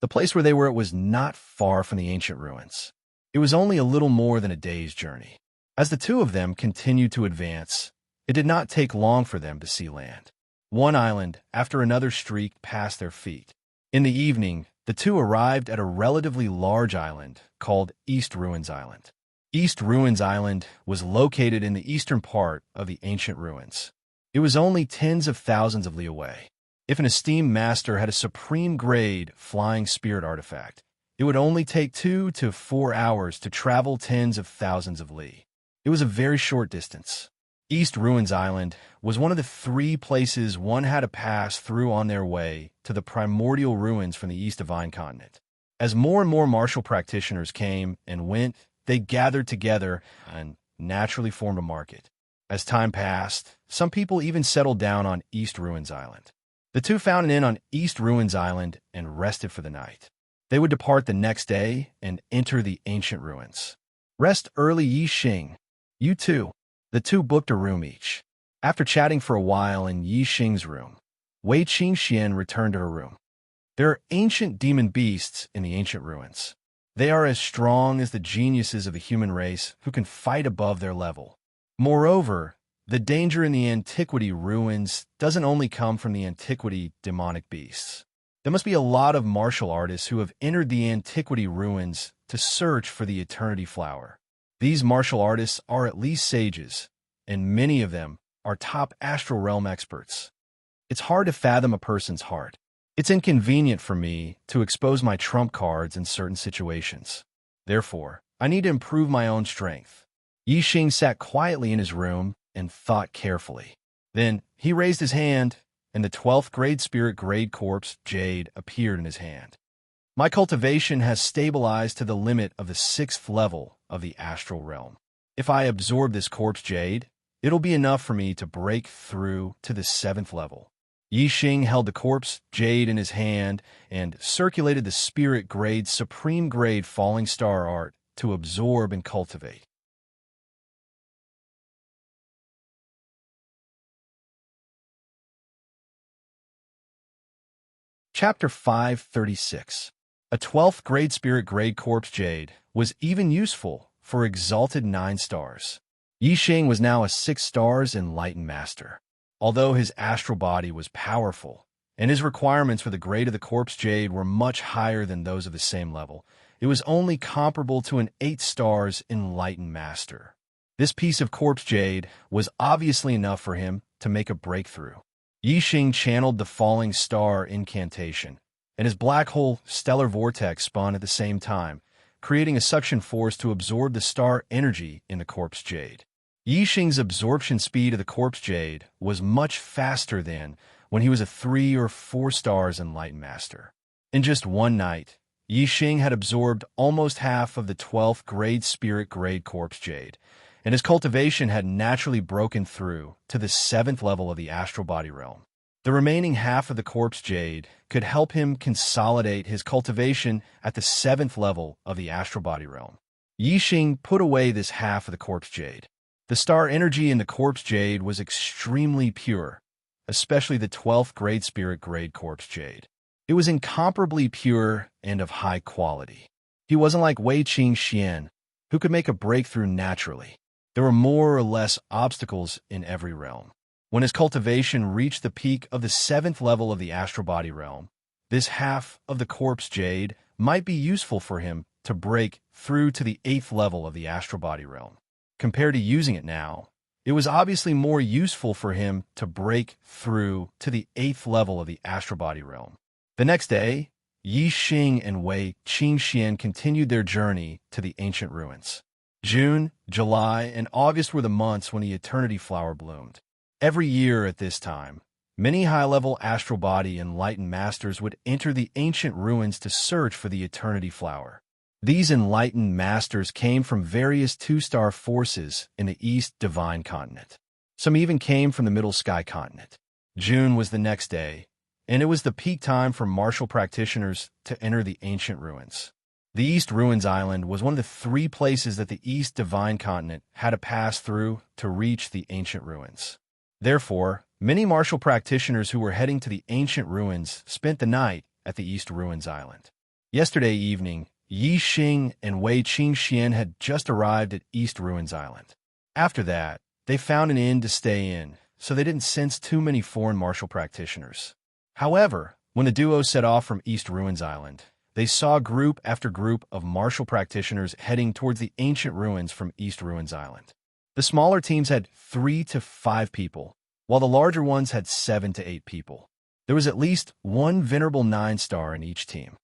The place where they were was not far from the ancient ruins. It was only a little more than a day's journey. As the 2 of them continued to advance, it did not take long for them to see land. One island after another streaked past their feet. In the evening, the 2 arrived at a relatively large island called East Ruins Island. East Ruins Island was located in the eastern part of the ancient ruins. It was only tens of thousands of li away. If an esteemed master had a supreme grade flying spirit artifact, it would only take 2 to 4 hours to travel tens of thousands of li. It was a very short distance. East Ruins Island was one of the 3 places one had to pass through on their way to the primordial ruins from the East Divine Continent. As more and more martial practitioners came and went, they gathered together and naturally formed a market. As time passed, some people even settled down on East Ruins Island. The 2 found an inn on East Ruins Island and rested for the night. They would depart the next day and enter the ancient ruins. Rest early, Yi Xing. You too. The 2 booked a room each. After chatting for a while in Yi Xing's room, Wei Qingxian returned to her room. There are ancient demon beasts in the ancient ruins. They are as strong as the geniuses of the human race who can fight above their level. Moreover, the danger in the antiquity ruins doesn't only come from the antiquity demonic beasts. There must be a lot of martial artists who have entered the antiquity ruins to search for the eternity flower. These martial artists are at least sages, and many of them are top astral realm experts. It's hard to fathom a person's heart. It's inconvenient for me to expose my trump cards in certain situations. Therefore, I need to improve my own strength. Yi Xing sat quietly in his room and thought carefully. Then he raised his hand, and the 12th grade spirit grade corpse jade appeared in his hand. My cultivation has stabilized to the limit of the 6th level of the astral realm. If I absorb this corpse jade, it'll be enough for me to break through to the 7th level. Yi Xing held the corpse jade in his hand and circulated the spirit grade supreme grade falling star art to absorb and cultivate. Chapter 536. A 12th grade spirit grade corpse jade was even useful for exalted 9 stars. Yi Xing was now a 6 stars enlightened master. Although his astral body was powerful, and his requirements for the grade of the corpse jade were much higher than those of the same level, it was only comparable to an 8 stars enlightened master. This piece of corpse jade was obviously enough for him to make a breakthrough. Yi Xing channeled the falling star incantation, and his black hole stellar vortex spun at the same time, creating a suction force to absorb the star energy in the corpse jade. Yi Xing's absorption speed of the corpse jade was much faster than when he was a 3 or 4 stars enlightened master. In just one night, Yi Xing had absorbed almost half of the 12th grade spirit grade corpse jade, and his cultivation had naturally broken through to the 7th level of the astral body realm. The remaining half of the corpse jade could help him consolidate his cultivation at the 7th level of the astral body realm. Yi Xing put away this half of the corpse jade. The star energy in the corpse jade was extremely pure, especially the 12th grade spirit grade corpse jade. It was incomparably pure and of high quality. He wasn't like Wei Qing Xian, who could make a breakthrough naturally. There were more or less obstacles in every realm. When his cultivation reached the peak of the 7th level of the astral body realm, this half of the corpse jade might be useful for him to break through to the 8th level of the astral body realm. Compared to using it now, it was obviously more useful for him to break through to the 8th level of the astral body realm. The next day, Yi Xing and Wei Qingxian continued their journey to the ancient ruins. June, July, and August were the months when the eternity flower bloomed. Every year at this time, many high-level astral body enlightened masters would enter the ancient ruins to search for the eternity flower. These enlightened masters came from various 2-star forces in the East Divine Continent. Some even came from the Middle Sky Continent. June was the next day, and it was the peak time for martial practitioners to enter the ancient ruins. The East Ruins Island was one of the 3 places that the East Divine Continent had to pass through to reach the ancient ruins. Therefore, many martial practitioners who were heading to the ancient ruins spent the night at the East Ruins Island. Yesterday evening, Yi Xing and Wei Qingxian had just arrived at East Ruins Island. After that, they found an inn to stay in, so they didn't sense too many foreign martial practitioners. However, when the duo set off from East Ruins Island, they saw group after group of martial practitioners heading towards the ancient ruins from East Ruins Island. The smaller teams had 3 to 5 people, while the larger ones had 7 to 8 people. There was at least one venerable 9-star in each team.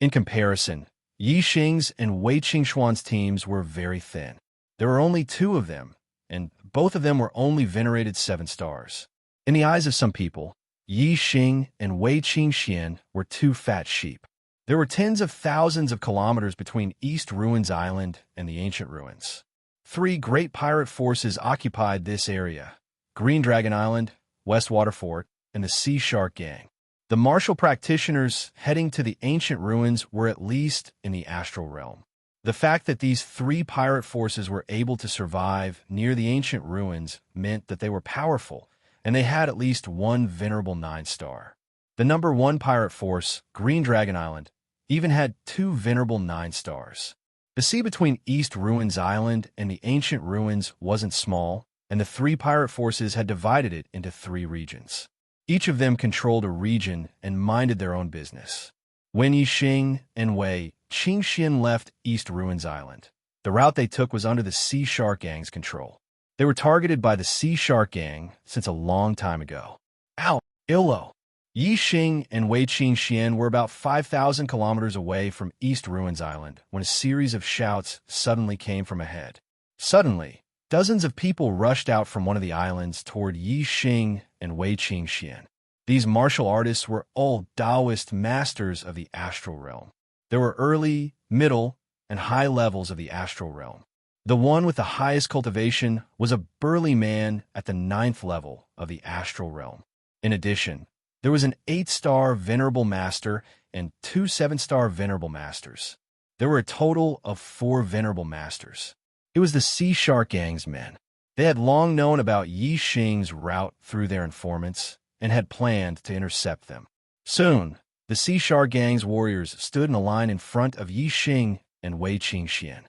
In comparison, Yi Xing's and Wei Qingxuan's teams were very thin. There were only 2 of them, and both of them were only venerated 7 stars. In the eyes of some people, Yi Xing and Wei Qingxian were 2 fat sheep. There were tens of thousands of kilometers between East Ruins Island and the ancient ruins. 3 great pirate forces occupied this area: Green Dragon Island, Westwater Fort, and the Sea Shark Gang. The martial practitioners heading to the ancient ruins were at least in the astral realm. The fact that these 3 pirate forces were able to survive near the ancient ruins meant that they were powerful, and they had at least one venerable 9-star. The number 1 pirate force, Green Dragon Island, even had 2 venerable 9 stars. The sea between East Ruins Island and the ancient ruins wasn't small, and the 3 pirate forces had divided it into 3 regions. Each of them controlled a region and minded their own business. When Yi Xing and Wei Qingxian left East Ruins Island, the route they took was under the Sea Shark Gang's control. They were targeted by the Sea Shark Gang since a long time ago. Ow! Illo! Yi Xing and Wei Qingxian were about 5,000 kilometers away from East Ruins Island when a series of shouts suddenly came from ahead. Suddenly, dozens of people rushed out from one of the islands toward Yi Xing and Wei Qingxian. These martial artists were all Taoist masters of the astral realm. There were early, middle, and high levels of the astral realm. The one with the highest cultivation was a burly man at the 9th level of the astral realm. In addition, there was an 8-star venerable master and 2 7-star venerable masters. There were a total of 4 venerable masters. It was the Sea Shark Gang's men. They had long known about Yi Xing's route through their informants and had planned to intercept them. Soon, the Sea Shark Gang's warriors stood in a line in front of Yi Xing and Wei Qingxian.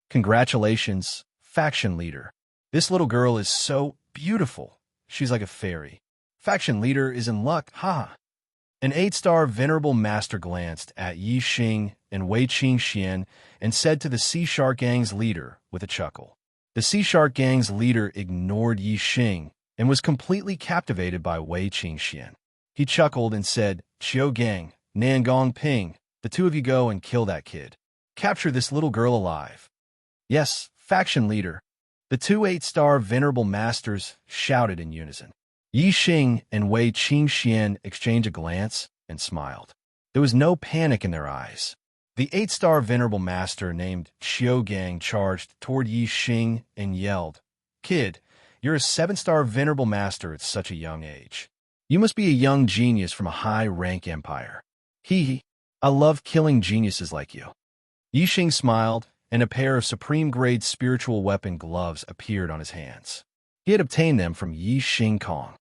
Congratulations, faction leader. This little girl is so beautiful. She's like a fairy. Faction leader is in luck, haha. An 8-star venerable master glanced at Yi Xing and Wei Qingxian and said to the Sea Shark Gang's leader with a chuckle. The Sea Shark Gang's leader ignored Yi Xing and was completely captivated by Wei Qingxian. He chuckled and said, "Qiu Gang, Nangong Ping, the two of you go and kill that kid. Capture this little girl alive." "Yes, faction leader." The two 8-star venerable masters shouted in unison. Yi Xing and Wei Qingxian exchanged a glance and smiled. There was no panic in their eyes. The 8-star venerable master named Qiu Gang charged toward Yi Xing and yelled, "Kid, you're a 7-star venerable master at such a young age. You must be a young genius from a high-rank empire. Hee, I love killing geniuses like you." Yi Xing smiled, and a pair of supreme-grade spiritual weapon gloves appeared on his hands. He had obtained them from Yi Xing Kong.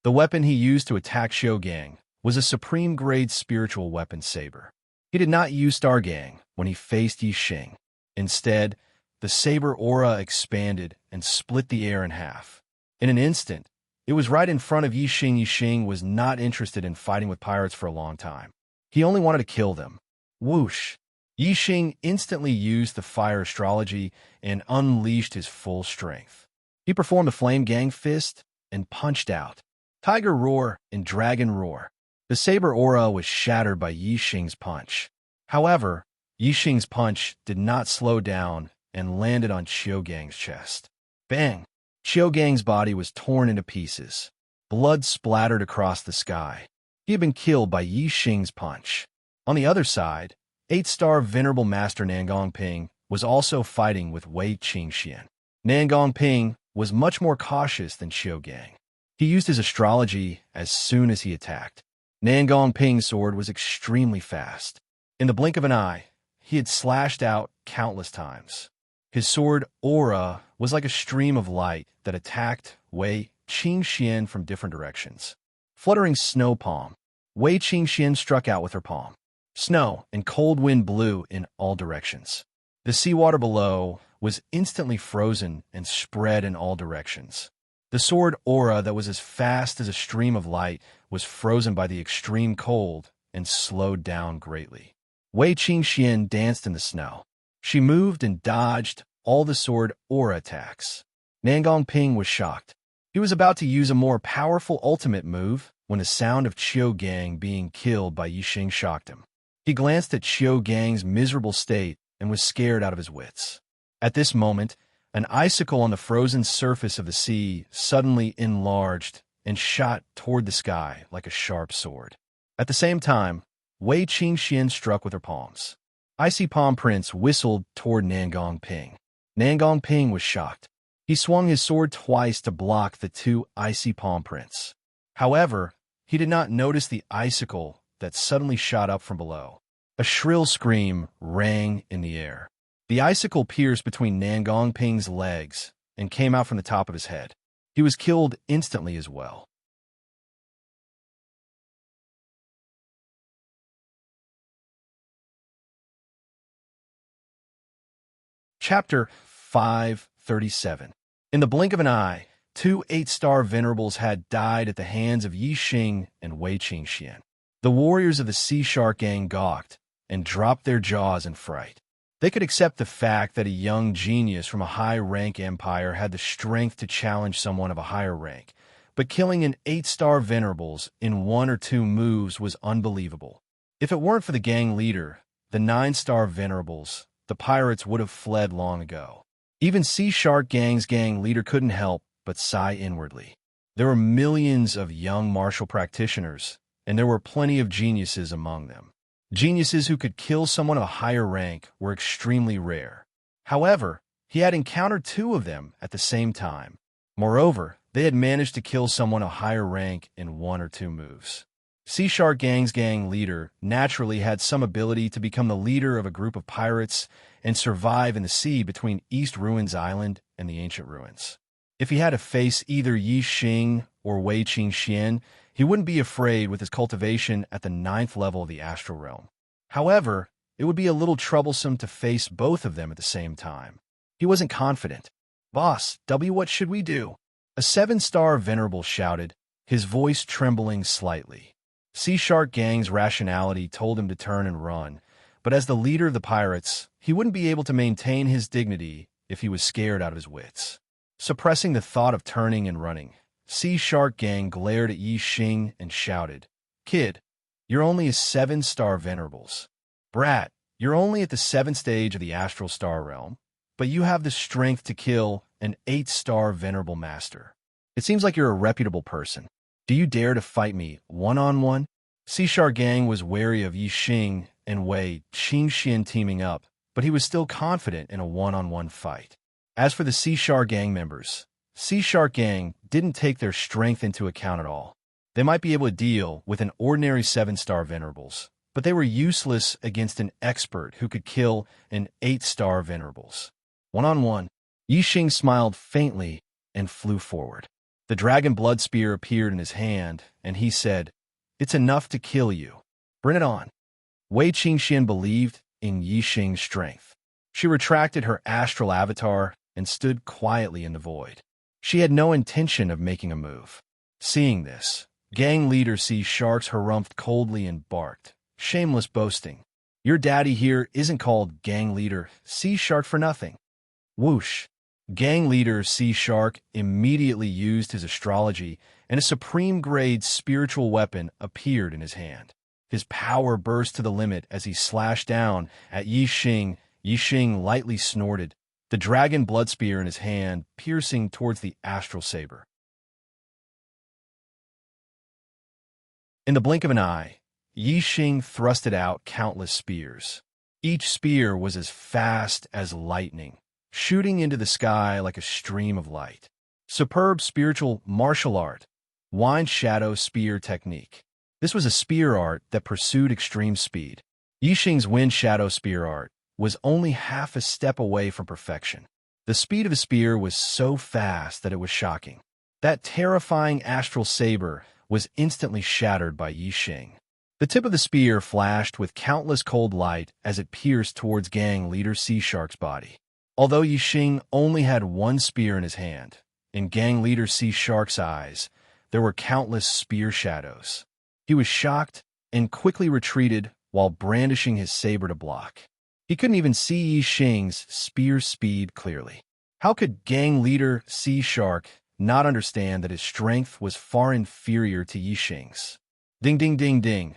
The weapon he used to attack Qiu Gang was a supreme-grade spiritual weapon saber. He did not use Star Gang when he faced Yi Xing. Instead, the saber aura expanded and split the air in half. In an instant, it was right in front of Yi Xing. Yi Xing was not interested in fighting with pirates for a long time. He only wanted to kill them. Whoosh! Yi Xing instantly used the fire astrology and unleashed his full strength. He performed a flame gang fist and punched out. Tiger roar and dragon roar. The saber aura was shattered by Yi Xing's punch. However, Yi Xing's punch did not slow down and landed on Qiu Gang's chest. Bang! Qiu Gang's body was torn into pieces. Blood splattered across the sky. He had been killed by Yi Xing's punch. On the other side, 8-star venerable master Nangong Ping was also fighting with Wei Qingxian. Nangong Ping was much more cautious than Qiu Gang. He used his astrology as soon as he attacked. Nangong Ping's sword was extremely fast. In the blink of an eye, he had slashed out countless times. His sword aura was like a stream of light that attacked Wei Qingxian from different directions. Fluttering snow palm, Wei Qingxian struck out with her palm. Snow and cold wind blew in all directions. The seawater below was instantly frozen and spread in all directions. The sword aura that was as fast as a stream of light was frozen by the extreme cold and slowed down greatly. Wei Qingxian danced in the snow. She moved and dodged all the sword aura attacks. Nangong Ping was shocked. He was about to use a more powerful ultimate move when the sound of Qiu Gang being killed by Yi Xing shocked him. He glanced at Qiu Gang's miserable state and was scared out of his wits. At this moment, an icicle on the frozen surface of the sea suddenly enlarged and shot toward the sky like a sharp sword. At the same time, Wei Qingxian struck with her palms. Icy palm prints whistled toward Nangong Ping. Nangong Ping was shocked. He swung his sword twice to block the two icy palm prints. However, he did not notice the icicle that suddenly shot up from below. A shrill scream rang in the air. The icicle pierced between Nangong Ping's legs and came out from the top of his head. He was killed instantly as well. Chapter 537. In the blink of an eye, two 8-star venerables had died at the hands of Yi Xing and Wei Qingxian. The warriors of the Sea Shark Gang gawked and dropped their jaws in fright. They could accept the fact that a young genius from a high-rank empire had the strength to challenge someone of a higher rank, but killing an 8-star venerables in 1 or 2 moves was unbelievable. If it weren't for the gang leader, the 9-star venerables, the pirates would have fled long ago. Even Sea Shark Gang's gang leader couldn't help but sigh inwardly. There were millions of young martial practitioners, and there were plenty of geniuses among them. Geniuses who could kill someone of a higher rank were extremely rare. However, he had encountered 2 of them at the same time. Moreover, they had managed to kill someone of higher rank in 1 or 2 moves. Sea Shark Gang's gang leader naturally had some ability to become the leader of a group of pirates and survive in the sea between East Ruins Island and the Ancient Ruins. If he had to face either Yi Xing or Wei Qingxian, he wouldn't be afraid with his cultivation at the 9th level of the astral realm. However, it would be a little troublesome to face both of them at the same time. He wasn't confident. "Boss, what should we do?" A 7-star venerable shouted, his voice trembling slightly. Sea Shark Gang's rationality told him to turn and run, but as the leader of the pirates, he wouldn't be able to maintain his dignity if he was scared out of his wits. Suppressing the thought of turning and running, Sea Shark Gang glared at Yi Xing and shouted, "Kid, you're only a 7-star venerables. Brat, you're only at the 7th stage of the astral star realm, but you have the strength to kill an 8-star venerable master. It seems like you're a reputable person. Do you dare to fight me one-on-one?" Sea Shark Gang was wary of Yi Xing and Wei Qingxian teaming up, but he was still confident in a one-on-one fight. As for the Sea Shark Gang members, Sea Shark Gang didn't take their strength into account at all. They might be able to deal with an ordinary 7-star venerables, but they were useless against an expert who could kill an 8-star venerables. One-on-one, Yi Xing smiled faintly and flew forward. The dragon blood spear appeared in his hand, and he said, "It's enough to kill you. Bring it on." Wei Qingxian believed in Yi Xing's strength. She retracted her astral avatar and stood quietly in the void. She had no intention of making a move. Seeing this, gang leader Sea Sharks harumphed coldly and barked, "Shameless boasting. Your daddy here isn't called gang leader Sea Shark for nothing." Whoosh! Gang leader Sea Shark immediately used his astrology, and a supreme-grade spiritual weapon appeared in his hand. His power burst to the limit as he slashed down at Yi Xing. Yi Xing lightly snorted, the dragon blood spear in his hand piercing towards the astral saber. In the blink of an eye, Yi Xing thrusted out countless spears. Each spear was as fast as lightning, shooting into the sky like a stream of light. Superb spiritual martial art, Wind Shadow Spear Technique. This was a spear art that pursued extreme speed. Yi Xing's Wind Shadow Spear art was only half a step away from perfection. The speed of his spear was so fast that it was shocking. That terrifying astral saber was instantly shattered by Yi Xing. The tip of the spear flashed with countless cold light as it pierced towards gang leader Sea Shark's body. Although Yi Xing only had one spear in his hand, in gang leader Sea Shark's eyes, there were countless spear shadows. He was shocked and quickly retreated while brandishing his saber to block. He couldn't even see Yi Xing's spear speed clearly. How could gang leader Sea Shark not understand that his strength was far inferior to Yi Xing's? Ding, ding, ding, ding.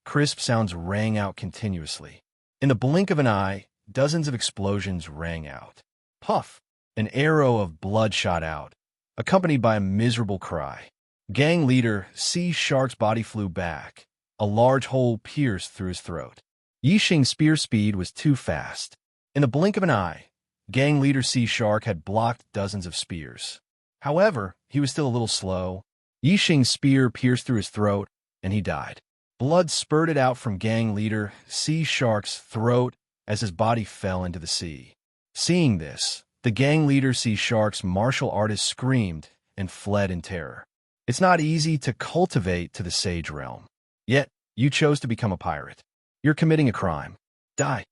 Crisp sounds rang out continuously. In the blink of an eye, dozens of explosions rang out. Puff! An arrow of blood shot out, accompanied by a miserable cry. Gang leader Sea Shark's body flew back. A large hole pierced through his throat. Yi Xing's spear speed was too fast. In the blink of an eye, gang leader Sea Shark had blocked dozens of spears. However, he was still a little slow. Yi Xing's spear pierced through his throat, and he died. Blood spurted out from gang leader Sea Shark's throat as his body fell into the sea. Seeing this, the gang leader Sea Shark's martial artist screamed and fled in terror. It's not easy to cultivate to the sage realm. Yet, you chose to become a pirate. You're committing a crime. Die.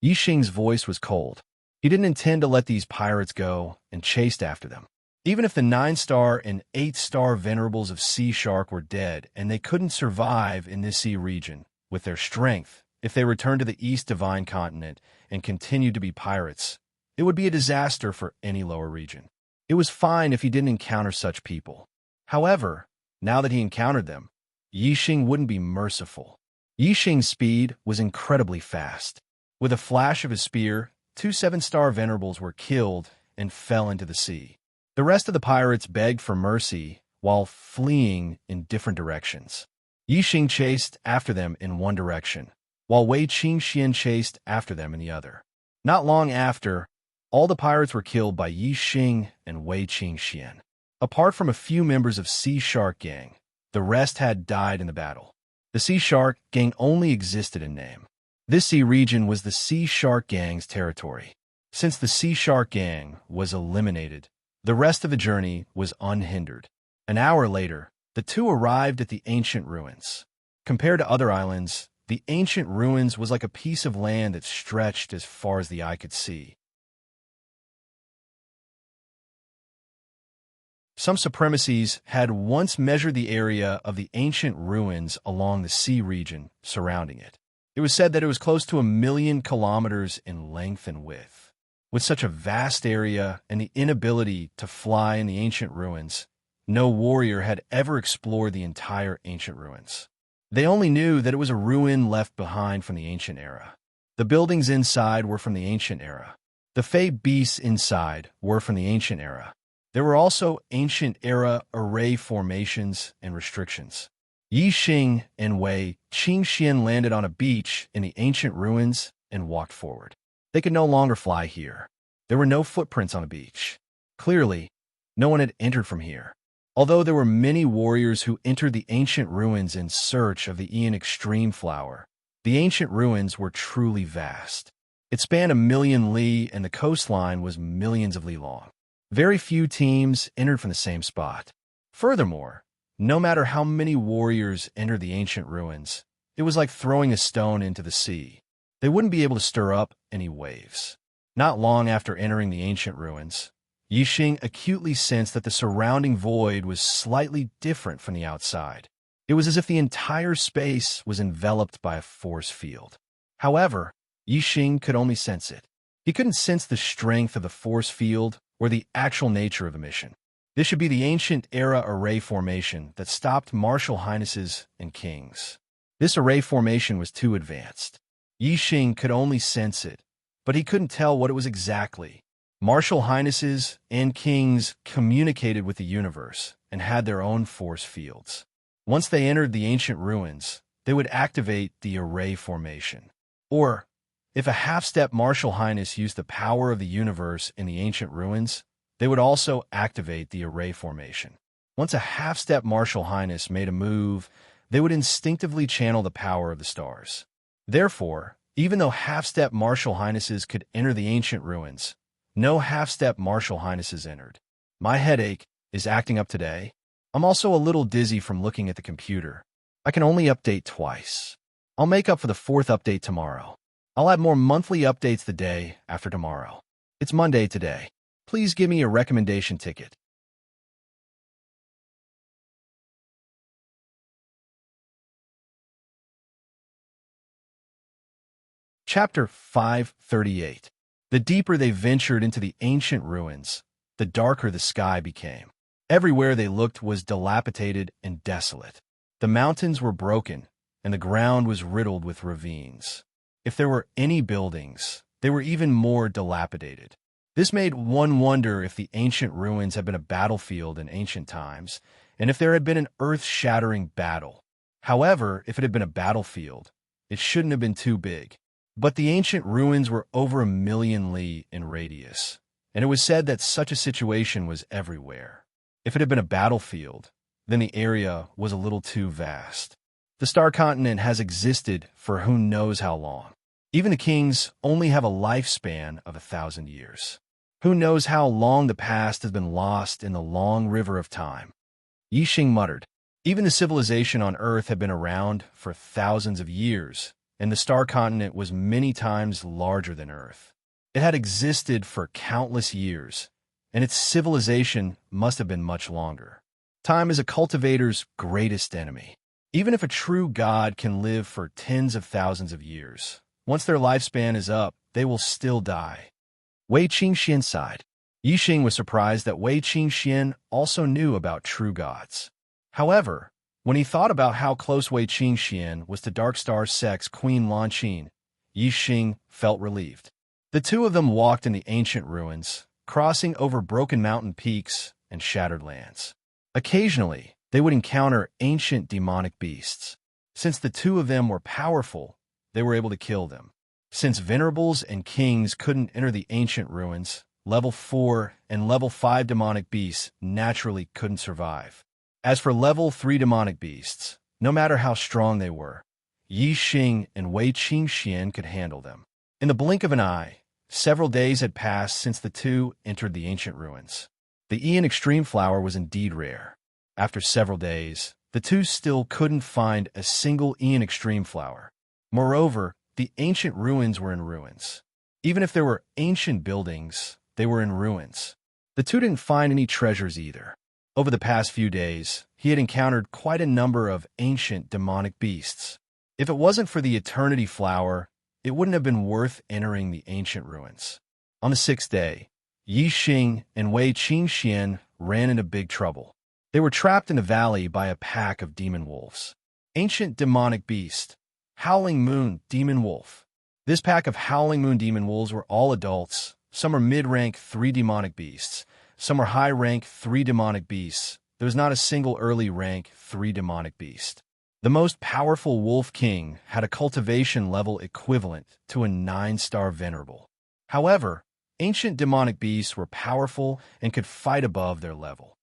Yi Xing's voice was cold. He didn't intend to let these pirates go and chased after them. Even if the 9-star and 8-star venerables of Sea Shark were dead and they couldn't survive in this sea region with their strength, if they returned to the East Divine Continent and continued to be pirates, it would be a disaster for any lower region. It was fine if he didn't encounter such people. However, now that he encountered them, Yi Xing wouldn't be merciful. Yi Xing's speed was incredibly fast. With a flash of his spear, 2 7-star venerables were killed and fell into the sea. The rest of the pirates begged for mercy while fleeing in different directions. Yi Xing chased after them in one direction, while Wei Qingxian chased after them in the other. Not long after, all the pirates were killed by Yi Xing and Wei Qingxian. Apart from a few members of Sea Shark Gang, the rest had died in the battle. The Sea Shark Gang only existed in name. This sea region was the Sea Shark Gang's territory. Since the Sea Shark Gang was eliminated, the rest of the journey was unhindered. An hour later, The two arrived at the ancient ruins. Compared to other islands, the ancient ruins was like a piece of land that stretched as far as the eye could see. Some supremacies had once measured the area of the ancient ruins along the sea region surrounding it. It was said that it was close to 1,000,000 kilometers in length and width. With such a vast area and the inability to fly in the ancient ruins, no warrior had ever explored the entire ancient ruins. They only knew that it was a ruin left behind from the ancient era. The buildings inside were from the ancient era. The Fey beasts inside were from the ancient era. There were also ancient-era array formations and restrictions. Yi Xing and Wei Qingxian landed on a beach in the ancient ruins and walked forward. They could no longer fly here. There were no footprints on the beach. Clearly, no one had entered from here. Although there were many warriors who entered the ancient ruins in search of the Ian Extreme Flower, the ancient ruins were truly vast. It spanned 1,000,000 li and the coastline was millions of li long. Very few teams entered from the same spot. Furthermore, no matter how many warriors entered the ancient ruins, it was like throwing a stone into the sea. They wouldn't be able to stir up any waves. Not long after entering the ancient ruins, Yi Xing acutely sensed that the surrounding void was slightly different from the outside. It was as if the entire space was enveloped by a force field. However, Yi Xing could only sense it. He couldn't sense the strength of the force field or the actual nature of the mission. This should be the ancient-era array formation that stopped martial highnesses and kings. This array formation was too advanced. Yi Xing could only sense it, but he couldn't tell what it was exactly. Martial highnesses and kings communicated with the universe and had their own force fields. Once they entered the ancient ruins, they would activate the array formation. Or, if a half-step martial highness used the power of the universe in the ancient ruins, they would also activate the array formation. Once a half-step martial highness made a move, they would instinctively channel the power of the stars. Therefore, even though half-step martial highnesses could enter the ancient ruins, no half-step martial highnesses entered. My headache is acting up today. I'm also a little dizzy from looking at the computer. I can only update twice. I'll make up for the 4th update tomorrow. I'll add more monthly updates the day after tomorrow. It's Monday today. Please give me a recommendation ticket. Chapter 538. The deeper they ventured into the ancient ruins, the darker the sky became. Everywhere they looked was dilapidated and desolate. The mountains were broken, and the ground was riddled with ravines. If there were any buildings, they were even more dilapidated. This made one wonder if the ancient ruins had been a battlefield in ancient times, and if there had been an earth-shattering battle. However, if it had been a battlefield, it shouldn't have been too big. But the ancient ruins were over 1,000,000 li in radius, and it was said that such a situation was everywhere. If it had been a battlefield, then the area was a little too vast. The star continent has existed for who knows how long. Even the kings only have a lifespan of 1,000 years. Who knows how long the past has been lost in the long river of time. Yi Xing muttered. Even the civilization on Earth had been around for thousands of years, and the star continent was many times larger than Earth. It had existed for countless years, and its civilization must have been much longer. Time is a cultivator's greatest enemy. Even if a true god can live for tens of thousands of years, once their lifespan is up, they will still die. Wei Qingxian sighed. Yi Xing was surprised that Wei Qingxian also knew about true gods. However, when he thought about how close Wei Qingxian was to Dark Star's sex Queen Lanqin, Yi Xing felt relieved. The two of them walked in the ancient ruins, crossing over broken mountain peaks and shattered lands. Occasionally, they would encounter ancient demonic beasts. Since the two of them were powerful, they were able to kill them. Since venerables and kings couldn't enter the ancient ruins, level 4 and level 5 demonic beasts naturally couldn't survive. As for level 3 demonic beasts, no matter how strong they were, Yi Xing and Wei Qingxian could handle them. In the blink of an eye, several days had passed since the two entered the ancient ruins. The Ian Extreme Flower was indeed rare. After several days, the two still couldn't find a single Ian Extreme flower. Moreover, the ancient ruins were in ruins. Even if there were ancient buildings, they were in ruins. The two didn't find any treasures either. Over the past few days, he had encountered quite a number of ancient demonic beasts. If it wasn't for the Eternity Flower, it wouldn't have been worth entering the ancient ruins. On the sixth day, Yi Xing and Wei Qingxian ran into big trouble. They were trapped in a valley by a pack of demon wolves. Ancient demonic beast, Howling Moon Demon Wolf. This pack of Howling Moon Demon Wolves were all adults. Some are mid-rank 3 demonic beasts. Some are high-rank 3 demonic beasts. There was not a single early-rank 3 demonic beast. The most powerful Wolf King had a cultivation level equivalent to a 9-star Venerable. However, ancient demonic beasts were powerful and could fight above their level.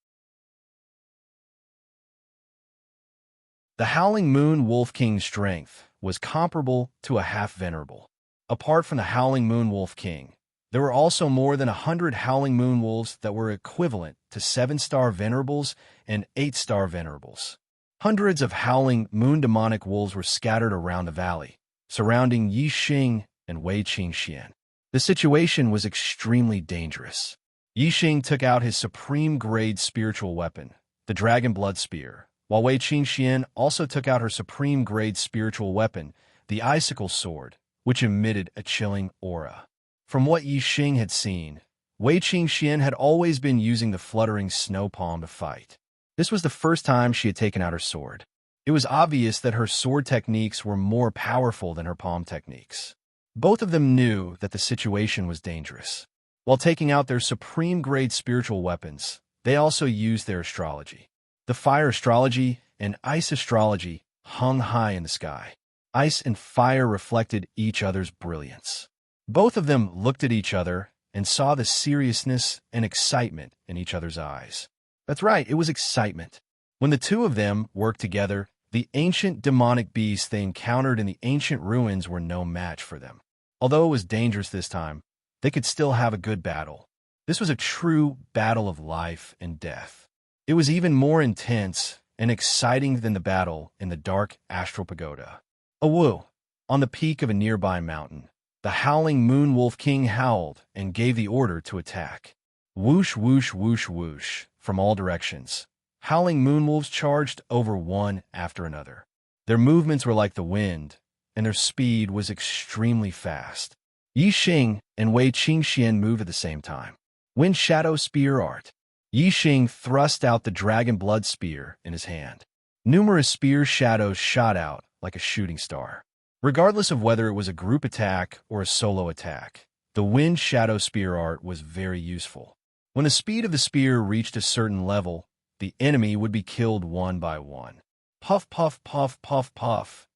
The Howling Moon Wolf King's strength was comparable to a half-Venerable. Apart from the Howling Moon Wolf King, there were also more than 100 Howling Moon Wolves that were equivalent to 7-star Venerables and 8-star Venerables. Hundreds of Howling Moon demonic wolves were scattered around the valley, surrounding Yi Xing and Wei Qingxian. The situation was extremely dangerous. Yi Xing took out his supreme-grade spiritual weapon, the Dragon Blood Spear, while Wei Qingxian also took out her supreme-grade spiritual weapon, the Icicle Sword, which emitted a chilling aura. From what Yi Xing had seen, Wei Qingxian had always been using the fluttering snow palm to fight. This was the first time she had taken out her sword. It was obvious that her sword techniques were more powerful than her palm techniques. Both of them knew that the situation was dangerous. While taking out their supreme-grade spiritual weapons, they also used their astrology. The fire astrology and ice astrology hung high in the sky. Ice and fire reflected each other's brilliance. Both of them looked at each other and saw the seriousness and excitement in each other's eyes. That's right, it was excitement. When the two of them worked together, the ancient demonic beasts they encountered in the ancient ruins were no match for them. Although it was dangerous this time, they could still have a good battle. This was a true battle of life and death. It was even more intense and exciting than the battle in the dark astral pagoda. Awoo! On the peak of a nearby mountain, the Howling Moon Wolf King howled and gave the order to attack. Whoosh, whoosh, whoosh, whoosh, from all directions. Howling Moon Wolves charged over one after another. Their movements were like the wind, and their speed was extremely fast. Yi Xing and Wei Qingxian moved at the same time. Wind Shadow Spear Art. Yi Xing thrust out the Dragon Blood Spear in his hand. Numerous spear shadows shot out like a shooting star. Regardless of whether it was a group attack or a solo attack, the Wind Shadow Spear Art was very useful. When the speed of the spear reached a certain level, the enemy would be killed one by one. Puff, puff, puff, puff, puff.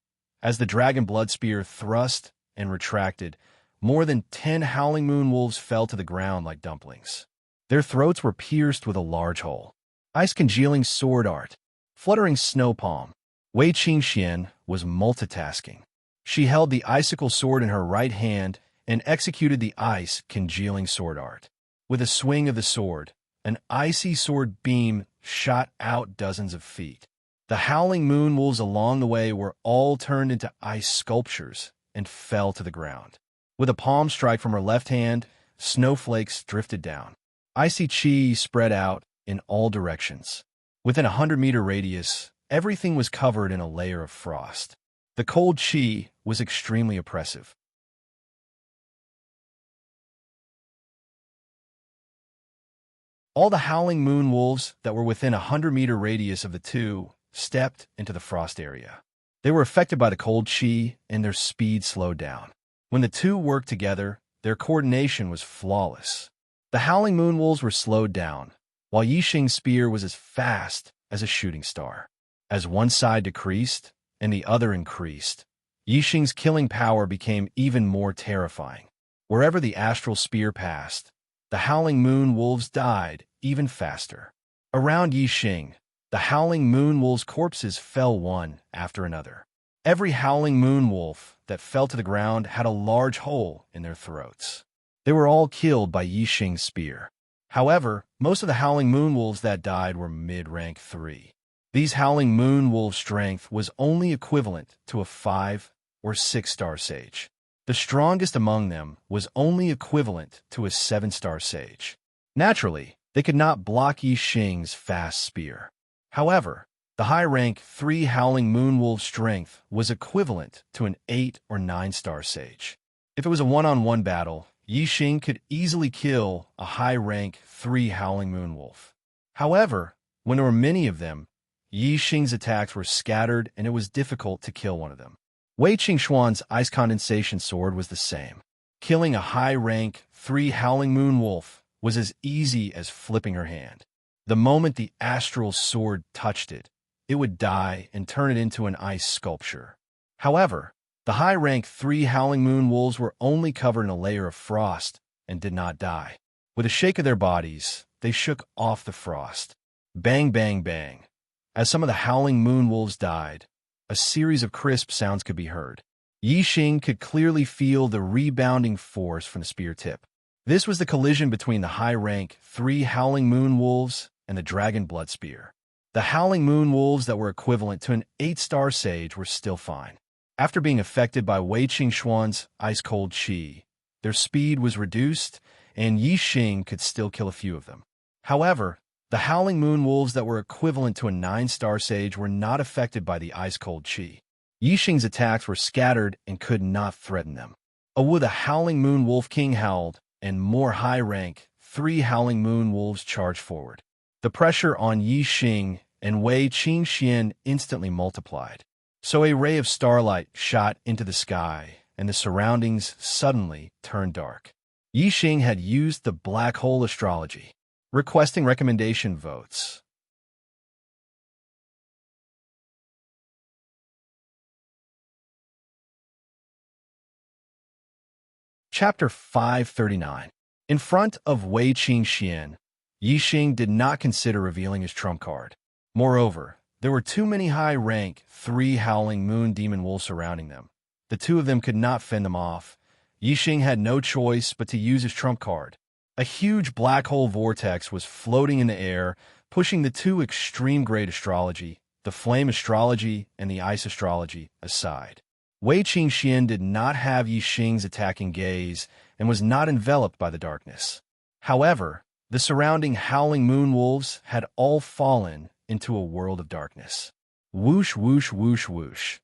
As the Dragon Blood Spear thrust and retracted, more than 10 Howling Moon Wolves fell to the ground like dumplings. Their throats were pierced with a large hole. Ice Congealing Sword Art. Fluttering Snow Palm. Wei Qingxian was multitasking. She held the icicle sword in her right hand and executed the ice congealing sword art. With a swing of the sword, an icy sword beam shot out dozens of feet. The Howling Moon Wolves along the way were all turned into ice sculptures and fell to the ground. With a palm strike from her left hand, snowflakes drifted down. Icy chi spread out in all directions. Within a 100-meter radius, everything was covered in a layer of frost. The cold chi was extremely oppressive. All the Howling Moon Wolves that were within a 100-meter radius of the two stepped into the frost area. They were affected by the cold chi, and their speed slowed down. When the two worked together, their coordination was flawless. The Howling Moon Wolves were slowed down, while Yi Xing's spear was as fast as a shooting star. As one side decreased and the other increased, Yi Xing's killing power became even more terrifying. Wherever the astral spear passed, the Howling Moon Wolves died even faster. Around Yi Xing, the Howling Moon Wolves' corpses fell one after another. Every Howling Moon Wolf that fell to the ground had a large hole in their throats. They were all killed by Yi Xing's spear. However, most of the Howling Moon Wolves that died were mid-rank 3. These Howling Moon Wolves' strength was only equivalent to a 5 or 6-star sage. The strongest among them was only equivalent to a 7-star sage. Naturally, they could not block Yi Xing's fast spear. However, the high-rank 3 Howling Moon Wolves' strength was equivalent to an 8 or 9-star sage. If it was a one-on-one battle, Yi Xing could easily kill a high-rank 3 Howling Moon Wolf. However, when there were many of them, Yi Xing's attacks were scattered and it was difficult to kill one of them. Wei Qingxuan's Ice Condensation Sword was the same. Killing a high-rank 3 Howling Moon Wolf was as easy as flipping her hand. The moment the astral sword touched it, it would die and turn it into an ice sculpture. However, the high-rank 3 Howling Moon Wolves were only covered in a layer of frost and did not die. With a shake of their bodies, they shook off the frost. Bang, bang, bang. As some of the Howling Moon Wolves died, a series of crisp sounds could be heard. Yi Xing could clearly feel the rebounding force from the spear tip. This was the collision between the high-rank 3 Howling Moon Wolves and the Dragon Blood Spear. The Howling Moon Wolves that were equivalent to an 8-star sage were still fine. After being affected by Wei Qingxuan's ice-cold qi, their speed was reduced, and Yi Xing could still kill a few of them. However, the Howling Moon Wolves that were equivalent to a 9-star sage were not affected by the ice-cold qi. Yi Xing's attacks were scattered and could not threaten them. Awu the Howling Moon Wolf King howled, and more high-rank 3 Howling Moon Wolves charged forward. The pressure on Yi Xing and Wei Qingxian instantly multiplied. So a ray of starlight shot into the sky, and the surroundings suddenly turned dark. Yi Xing had used the black hole astrology. Requesting recommendation votes. Chapter 539. In front of Wei Qingxian, Yi Xing did not consider revealing his trump card. Moreover, there were too many high-rank 3 Howling Moon Demon Wolves surrounding them. The two of them could not fend them off. Yi Xing had no choice but to use his trump card. A huge black hole vortex was floating in the air, pushing the two extreme-grade astrology, the flame astrology and the ice astrology, aside. Wei Qingxian did not have Yi Xing's attacking gaze and was not enveloped by the darkness. However, the surrounding Howling Moon Wolves had all fallen into a world of darkness. Whoosh, whoosh, whoosh, whoosh.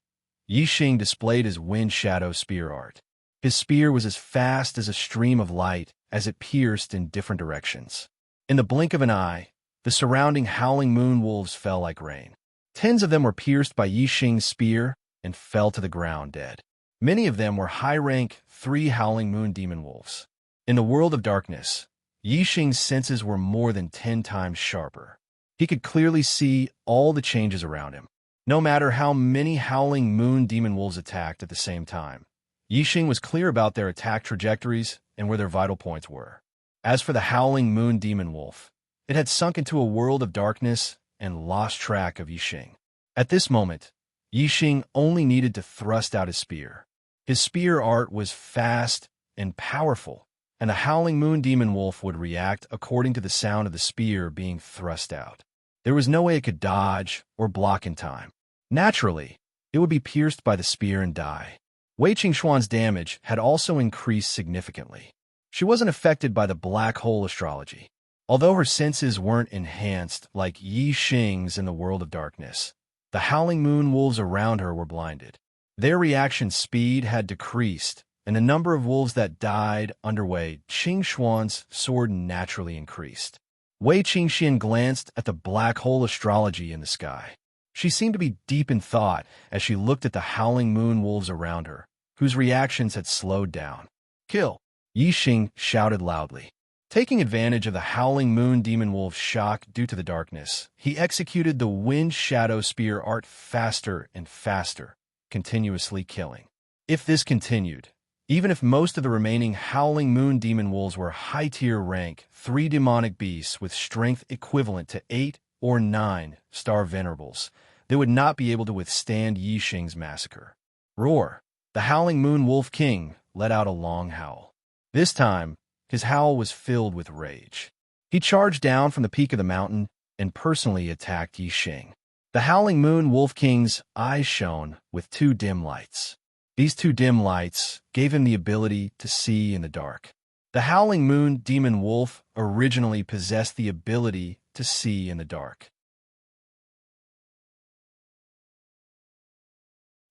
Yi Xing displayed his wind shadow spear art. His spear was as fast as a stream of light as it pierced in different directions. In the blink of an eye, the surrounding Howling Moon Wolves fell like rain. Tens of them were pierced by Yi Xing's spear and fell to the ground dead. Many of them were high-rank 3 Howling Moon Demon Wolves. In the world of darkness, Yi Xing's senses were more than 10 times sharper. He could clearly see all the changes around him. No matter how many Howling Moon Demon Wolves attacked at the same time, Yi Xing was clear about their attack trajectories and where their vital points were. As for the Howling Moon Demon Wolf, it had sunk into a world of darkness and lost track of Yi Xing. At this moment, Yi Xing only needed to thrust out his spear. His spear art was fast and powerful, and the Howling Moon Demon Wolf would react according to the sound of the spear being thrust out. There was no way it could dodge or block in time. Naturally, it would be pierced by the spear and die. Wei Qingxuan's damage had also increased significantly. She wasn't affected by the black hole astrology. Although her senses weren't enhanced like Yi Xing's in the world of darkness, the Howling Moon Wolves around her were blinded. Their reaction speed had decreased, and the number of wolves that died under Wei Qingxuan's sword naturally increased. Wei Qingxian glanced at the black hole astrology in the sky. She seemed to be deep in thought as she looked at the Howling Moon Wolves around her, whose reactions had slowed down. Kill! Yi Xing shouted loudly. Taking advantage of the Howling Moon Demon Wolf's shock due to the darkness, he executed the Wind Shadow Spear art faster and faster, continuously killing. If this continued, even if most of the remaining Howling Moon Demon Wolves were high-tier rank 3 demonic beasts with strength equivalent to 8 or 9-star venerables, they would not be able to withstand Yi Xing's massacre. Roar! The Howling Moon Wolf King let out a long howl. This time, his howl was filled with rage. He charged down from the peak of the mountain and personally attacked Yi Xing. The Howling Moon Wolf King's eyes shone with two dim lights. These two dim lights gave him the ability to see in the dark. The Howling Moon Demon Wolf originally possessed the ability to see in the dark.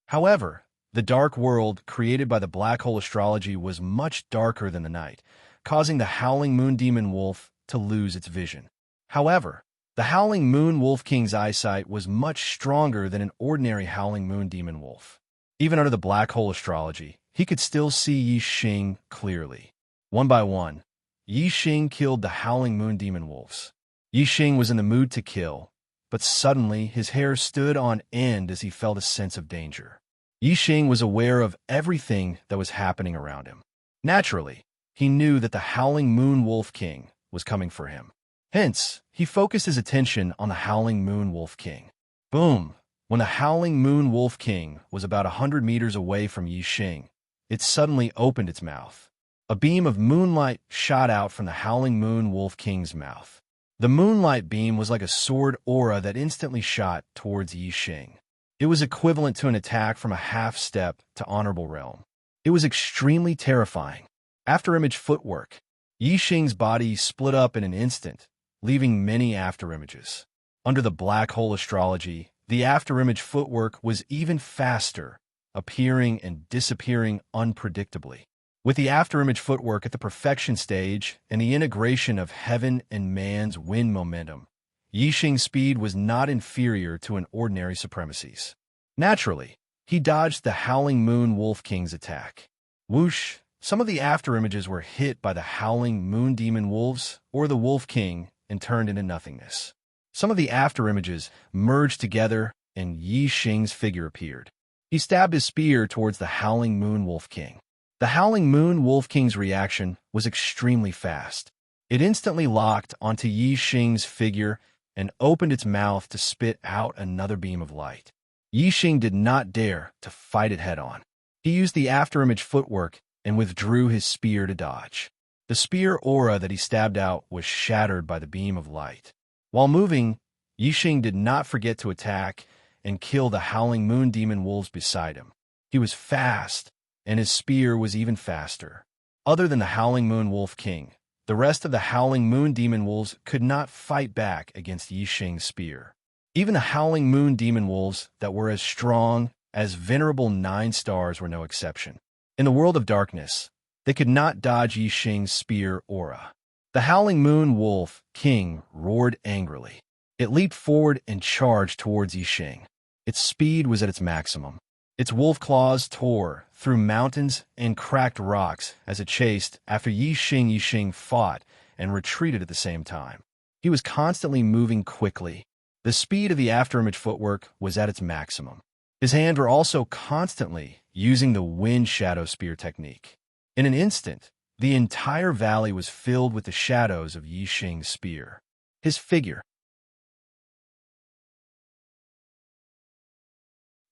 However, the dark world created by the black hole astrology was much darker than the night, causing the Howling Moon Demon Wolf to lose its vision. However, the Howling Moon Wolf King's eyesight was much stronger than an ordinary Howling Moon Demon Wolf. Even under the black hole astrology, he could still see Yi Xing clearly. One by one, Yi Xing killed the Howling Moon Demon Wolves. Yi Xing was in the mood to kill, but suddenly his hair stood on end as he felt a sense of danger. Yi Xing was aware of everything that was happening around him. Naturally, he knew that the Howling Moon Wolf King was coming for him. Hence, he focused his attention on the Howling Moon Wolf King. Boom! When the Howling Moon Wolf King was about 100 meters away from Yi Xing, it suddenly opened its mouth. A beam of moonlight shot out from the Howling Moon Wolf King's mouth. The moonlight beam was like a sword aura that instantly shot towards Yi Xing. It was equivalent to an attack from a half-step to honorable realm. It was extremely terrifying. After-image footwork. Yi Xing's body split up in an instant, leaving many afterimages. Under the black hole astrology, the afterimage footwork was even faster, appearing and disappearing unpredictably. With the afterimage footwork at the perfection stage and the integration of heaven and man's wind momentum, Yi Xing's speed was not inferior to an ordinary supremacy's. Naturally, he dodged the Howling Moon Wolf King's attack. Whoosh! Some of the afterimages were hit by the Howling Moon Demon Wolves or the Wolf King and turned into nothingness. Some of the afterimages merged together and Yi Xing's figure appeared. He stabbed his spear towards the Howling Moon Wolf King. The Howling Moon Wolf King's reaction was extremely fast. It instantly locked onto Yi Xing's figure and opened its mouth to spit out another beam of light. Yi Xing did not dare to fight it head-on. He used the afterimage footwork and withdrew his spear to dodge. The spear aura that he stabbed out was shattered by the beam of light. While moving, Yi Xing did not forget to attack and kill the Howling Moon Demon Wolves beside him. He was fast, and his spear was even faster. Other than the Howling Moon Wolf King, the rest of the Howling Moon Demon Wolves could not fight back against Yi Xing's spear. Even the Howling Moon Demon Wolves that were as strong as venerable 9 stars were no exception. In the world of darkness, they could not dodge Yi Xing's spear aura. The Howling Moon Wolf King roared angrily. It leaped forward and charged towards Yi Xing. Its speed was at its maximum. Its wolf claws tore through mountains and cracked rocks as it chased after Yi Xing. Yi Xing fought and retreated at the same time. He was constantly moving quickly. The speed of the afterimage footwork was at its maximum. His hands were also constantly using the wind shadow spear technique. In an instant, the entire valley was filled with the shadows of Yi Xing's spear. His figure.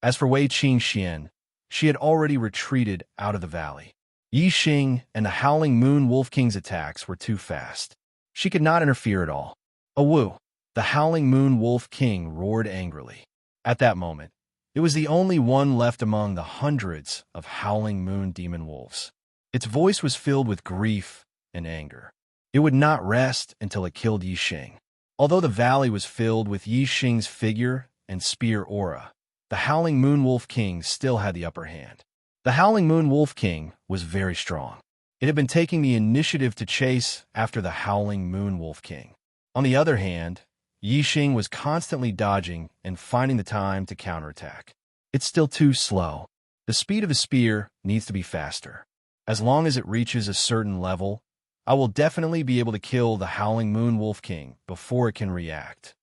As for Wei Qingxian, she had already retreated out of the valley. Yi Xing and the Howling Moon Wolf King's attacks were too fast. She could not interfere at all. Awoo! The Howling Moon Wolf King roared angrily. At that moment, it was the only one left among the hundreds of Howling Moon Demon Wolves. Its voice was filled with grief and anger. It would not rest until it killed Yi Xing. Although the valley was filled with Yi Xing's figure and spear aura, the Howling Moon Wolf King still had the upper hand. The Howling Moon Wolf King was very strong. It had been taking the initiative to chase after the Howling Moon Wolf King. On the other hand, Yi Xing was constantly dodging and finding the time to counterattack. It's still too slow. The speed of his spear needs to be faster. As long as it reaches a certain level, I will definitely be able to kill the Howling Moon Wolf King before it can react.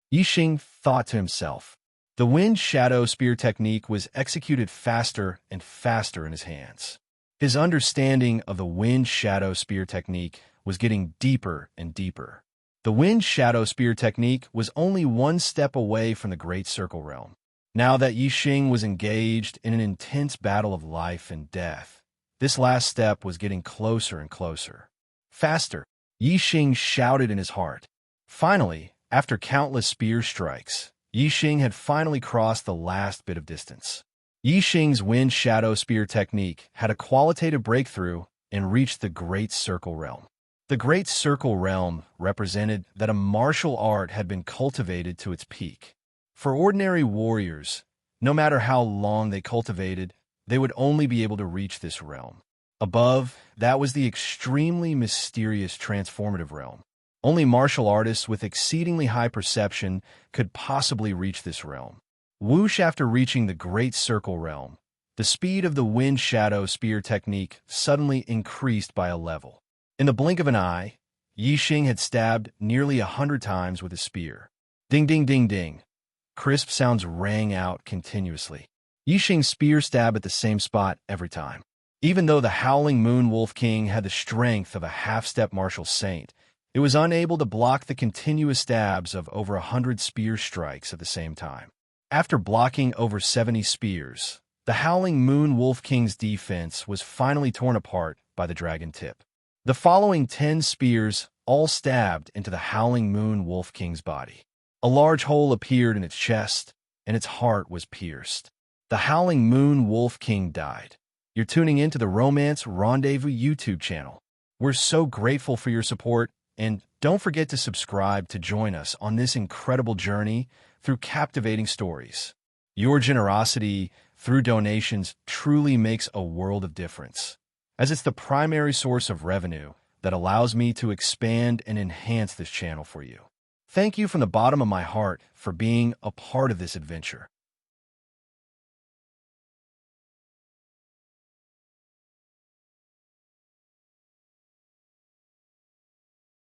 Yi Xing thought to himself. The wind shadow spear technique was executed faster and faster in his hands. His understanding of the wind shadow spear technique was getting deeper and deeper. The wind shadow spear technique was only one step away from the Great Circle Realm. Now that Yi Xing was engaged in an intense battle of life and death, this last step was getting closer and closer. Faster, Yixing shouted in his heart. Finally, after countless spear strikes, Yixing had finally crossed the last bit of distance. Yixing's wind shadow spear technique had a qualitative breakthrough and reached the Great Circle Realm. The Great Circle Realm represented that a martial art had been cultivated to its peak. For ordinary warriors, no matter how long they cultivated, they would only be able to reach this realm. Above, that was the extremely mysterious transformative realm. Only martial artists with exceedingly high perception could possibly reach this realm. Whoosh! After reaching the Great Circle Realm, the speed of the wind shadow spear technique suddenly increased by a level. In the blink of an eye, Yixing had stabbed nearly 100 times with his spear. Ding, ding, ding, ding. Crisp sounds rang out continuously. Yixing's spear stabbed at the same spot every time. Even though the Howling Moon Wolf King had the strength of a half-step martial saint, it was unable to block the continuous stabs of over 100 spear strikes at the same time. After blocking over 70 spears, the Howling Moon Wolf King's defense was finally torn apart by the dragon tip. The following 10 spears all stabbed into the Howling Moon Wolf King's body. A large hole appeared in its chest, and its heart was pierced. The Howling Moon Wolf King died. You're tuning into the Romance Rendezvous YouTube channel. We're so grateful for your support, and don't forget to subscribe to join us on this incredible journey through captivating stories. Your generosity through donations truly makes a world of difference, as it's the primary source of revenue that allows me to expand and enhance this channel for you. Thank you from the bottom of my heart for being a part of this adventure.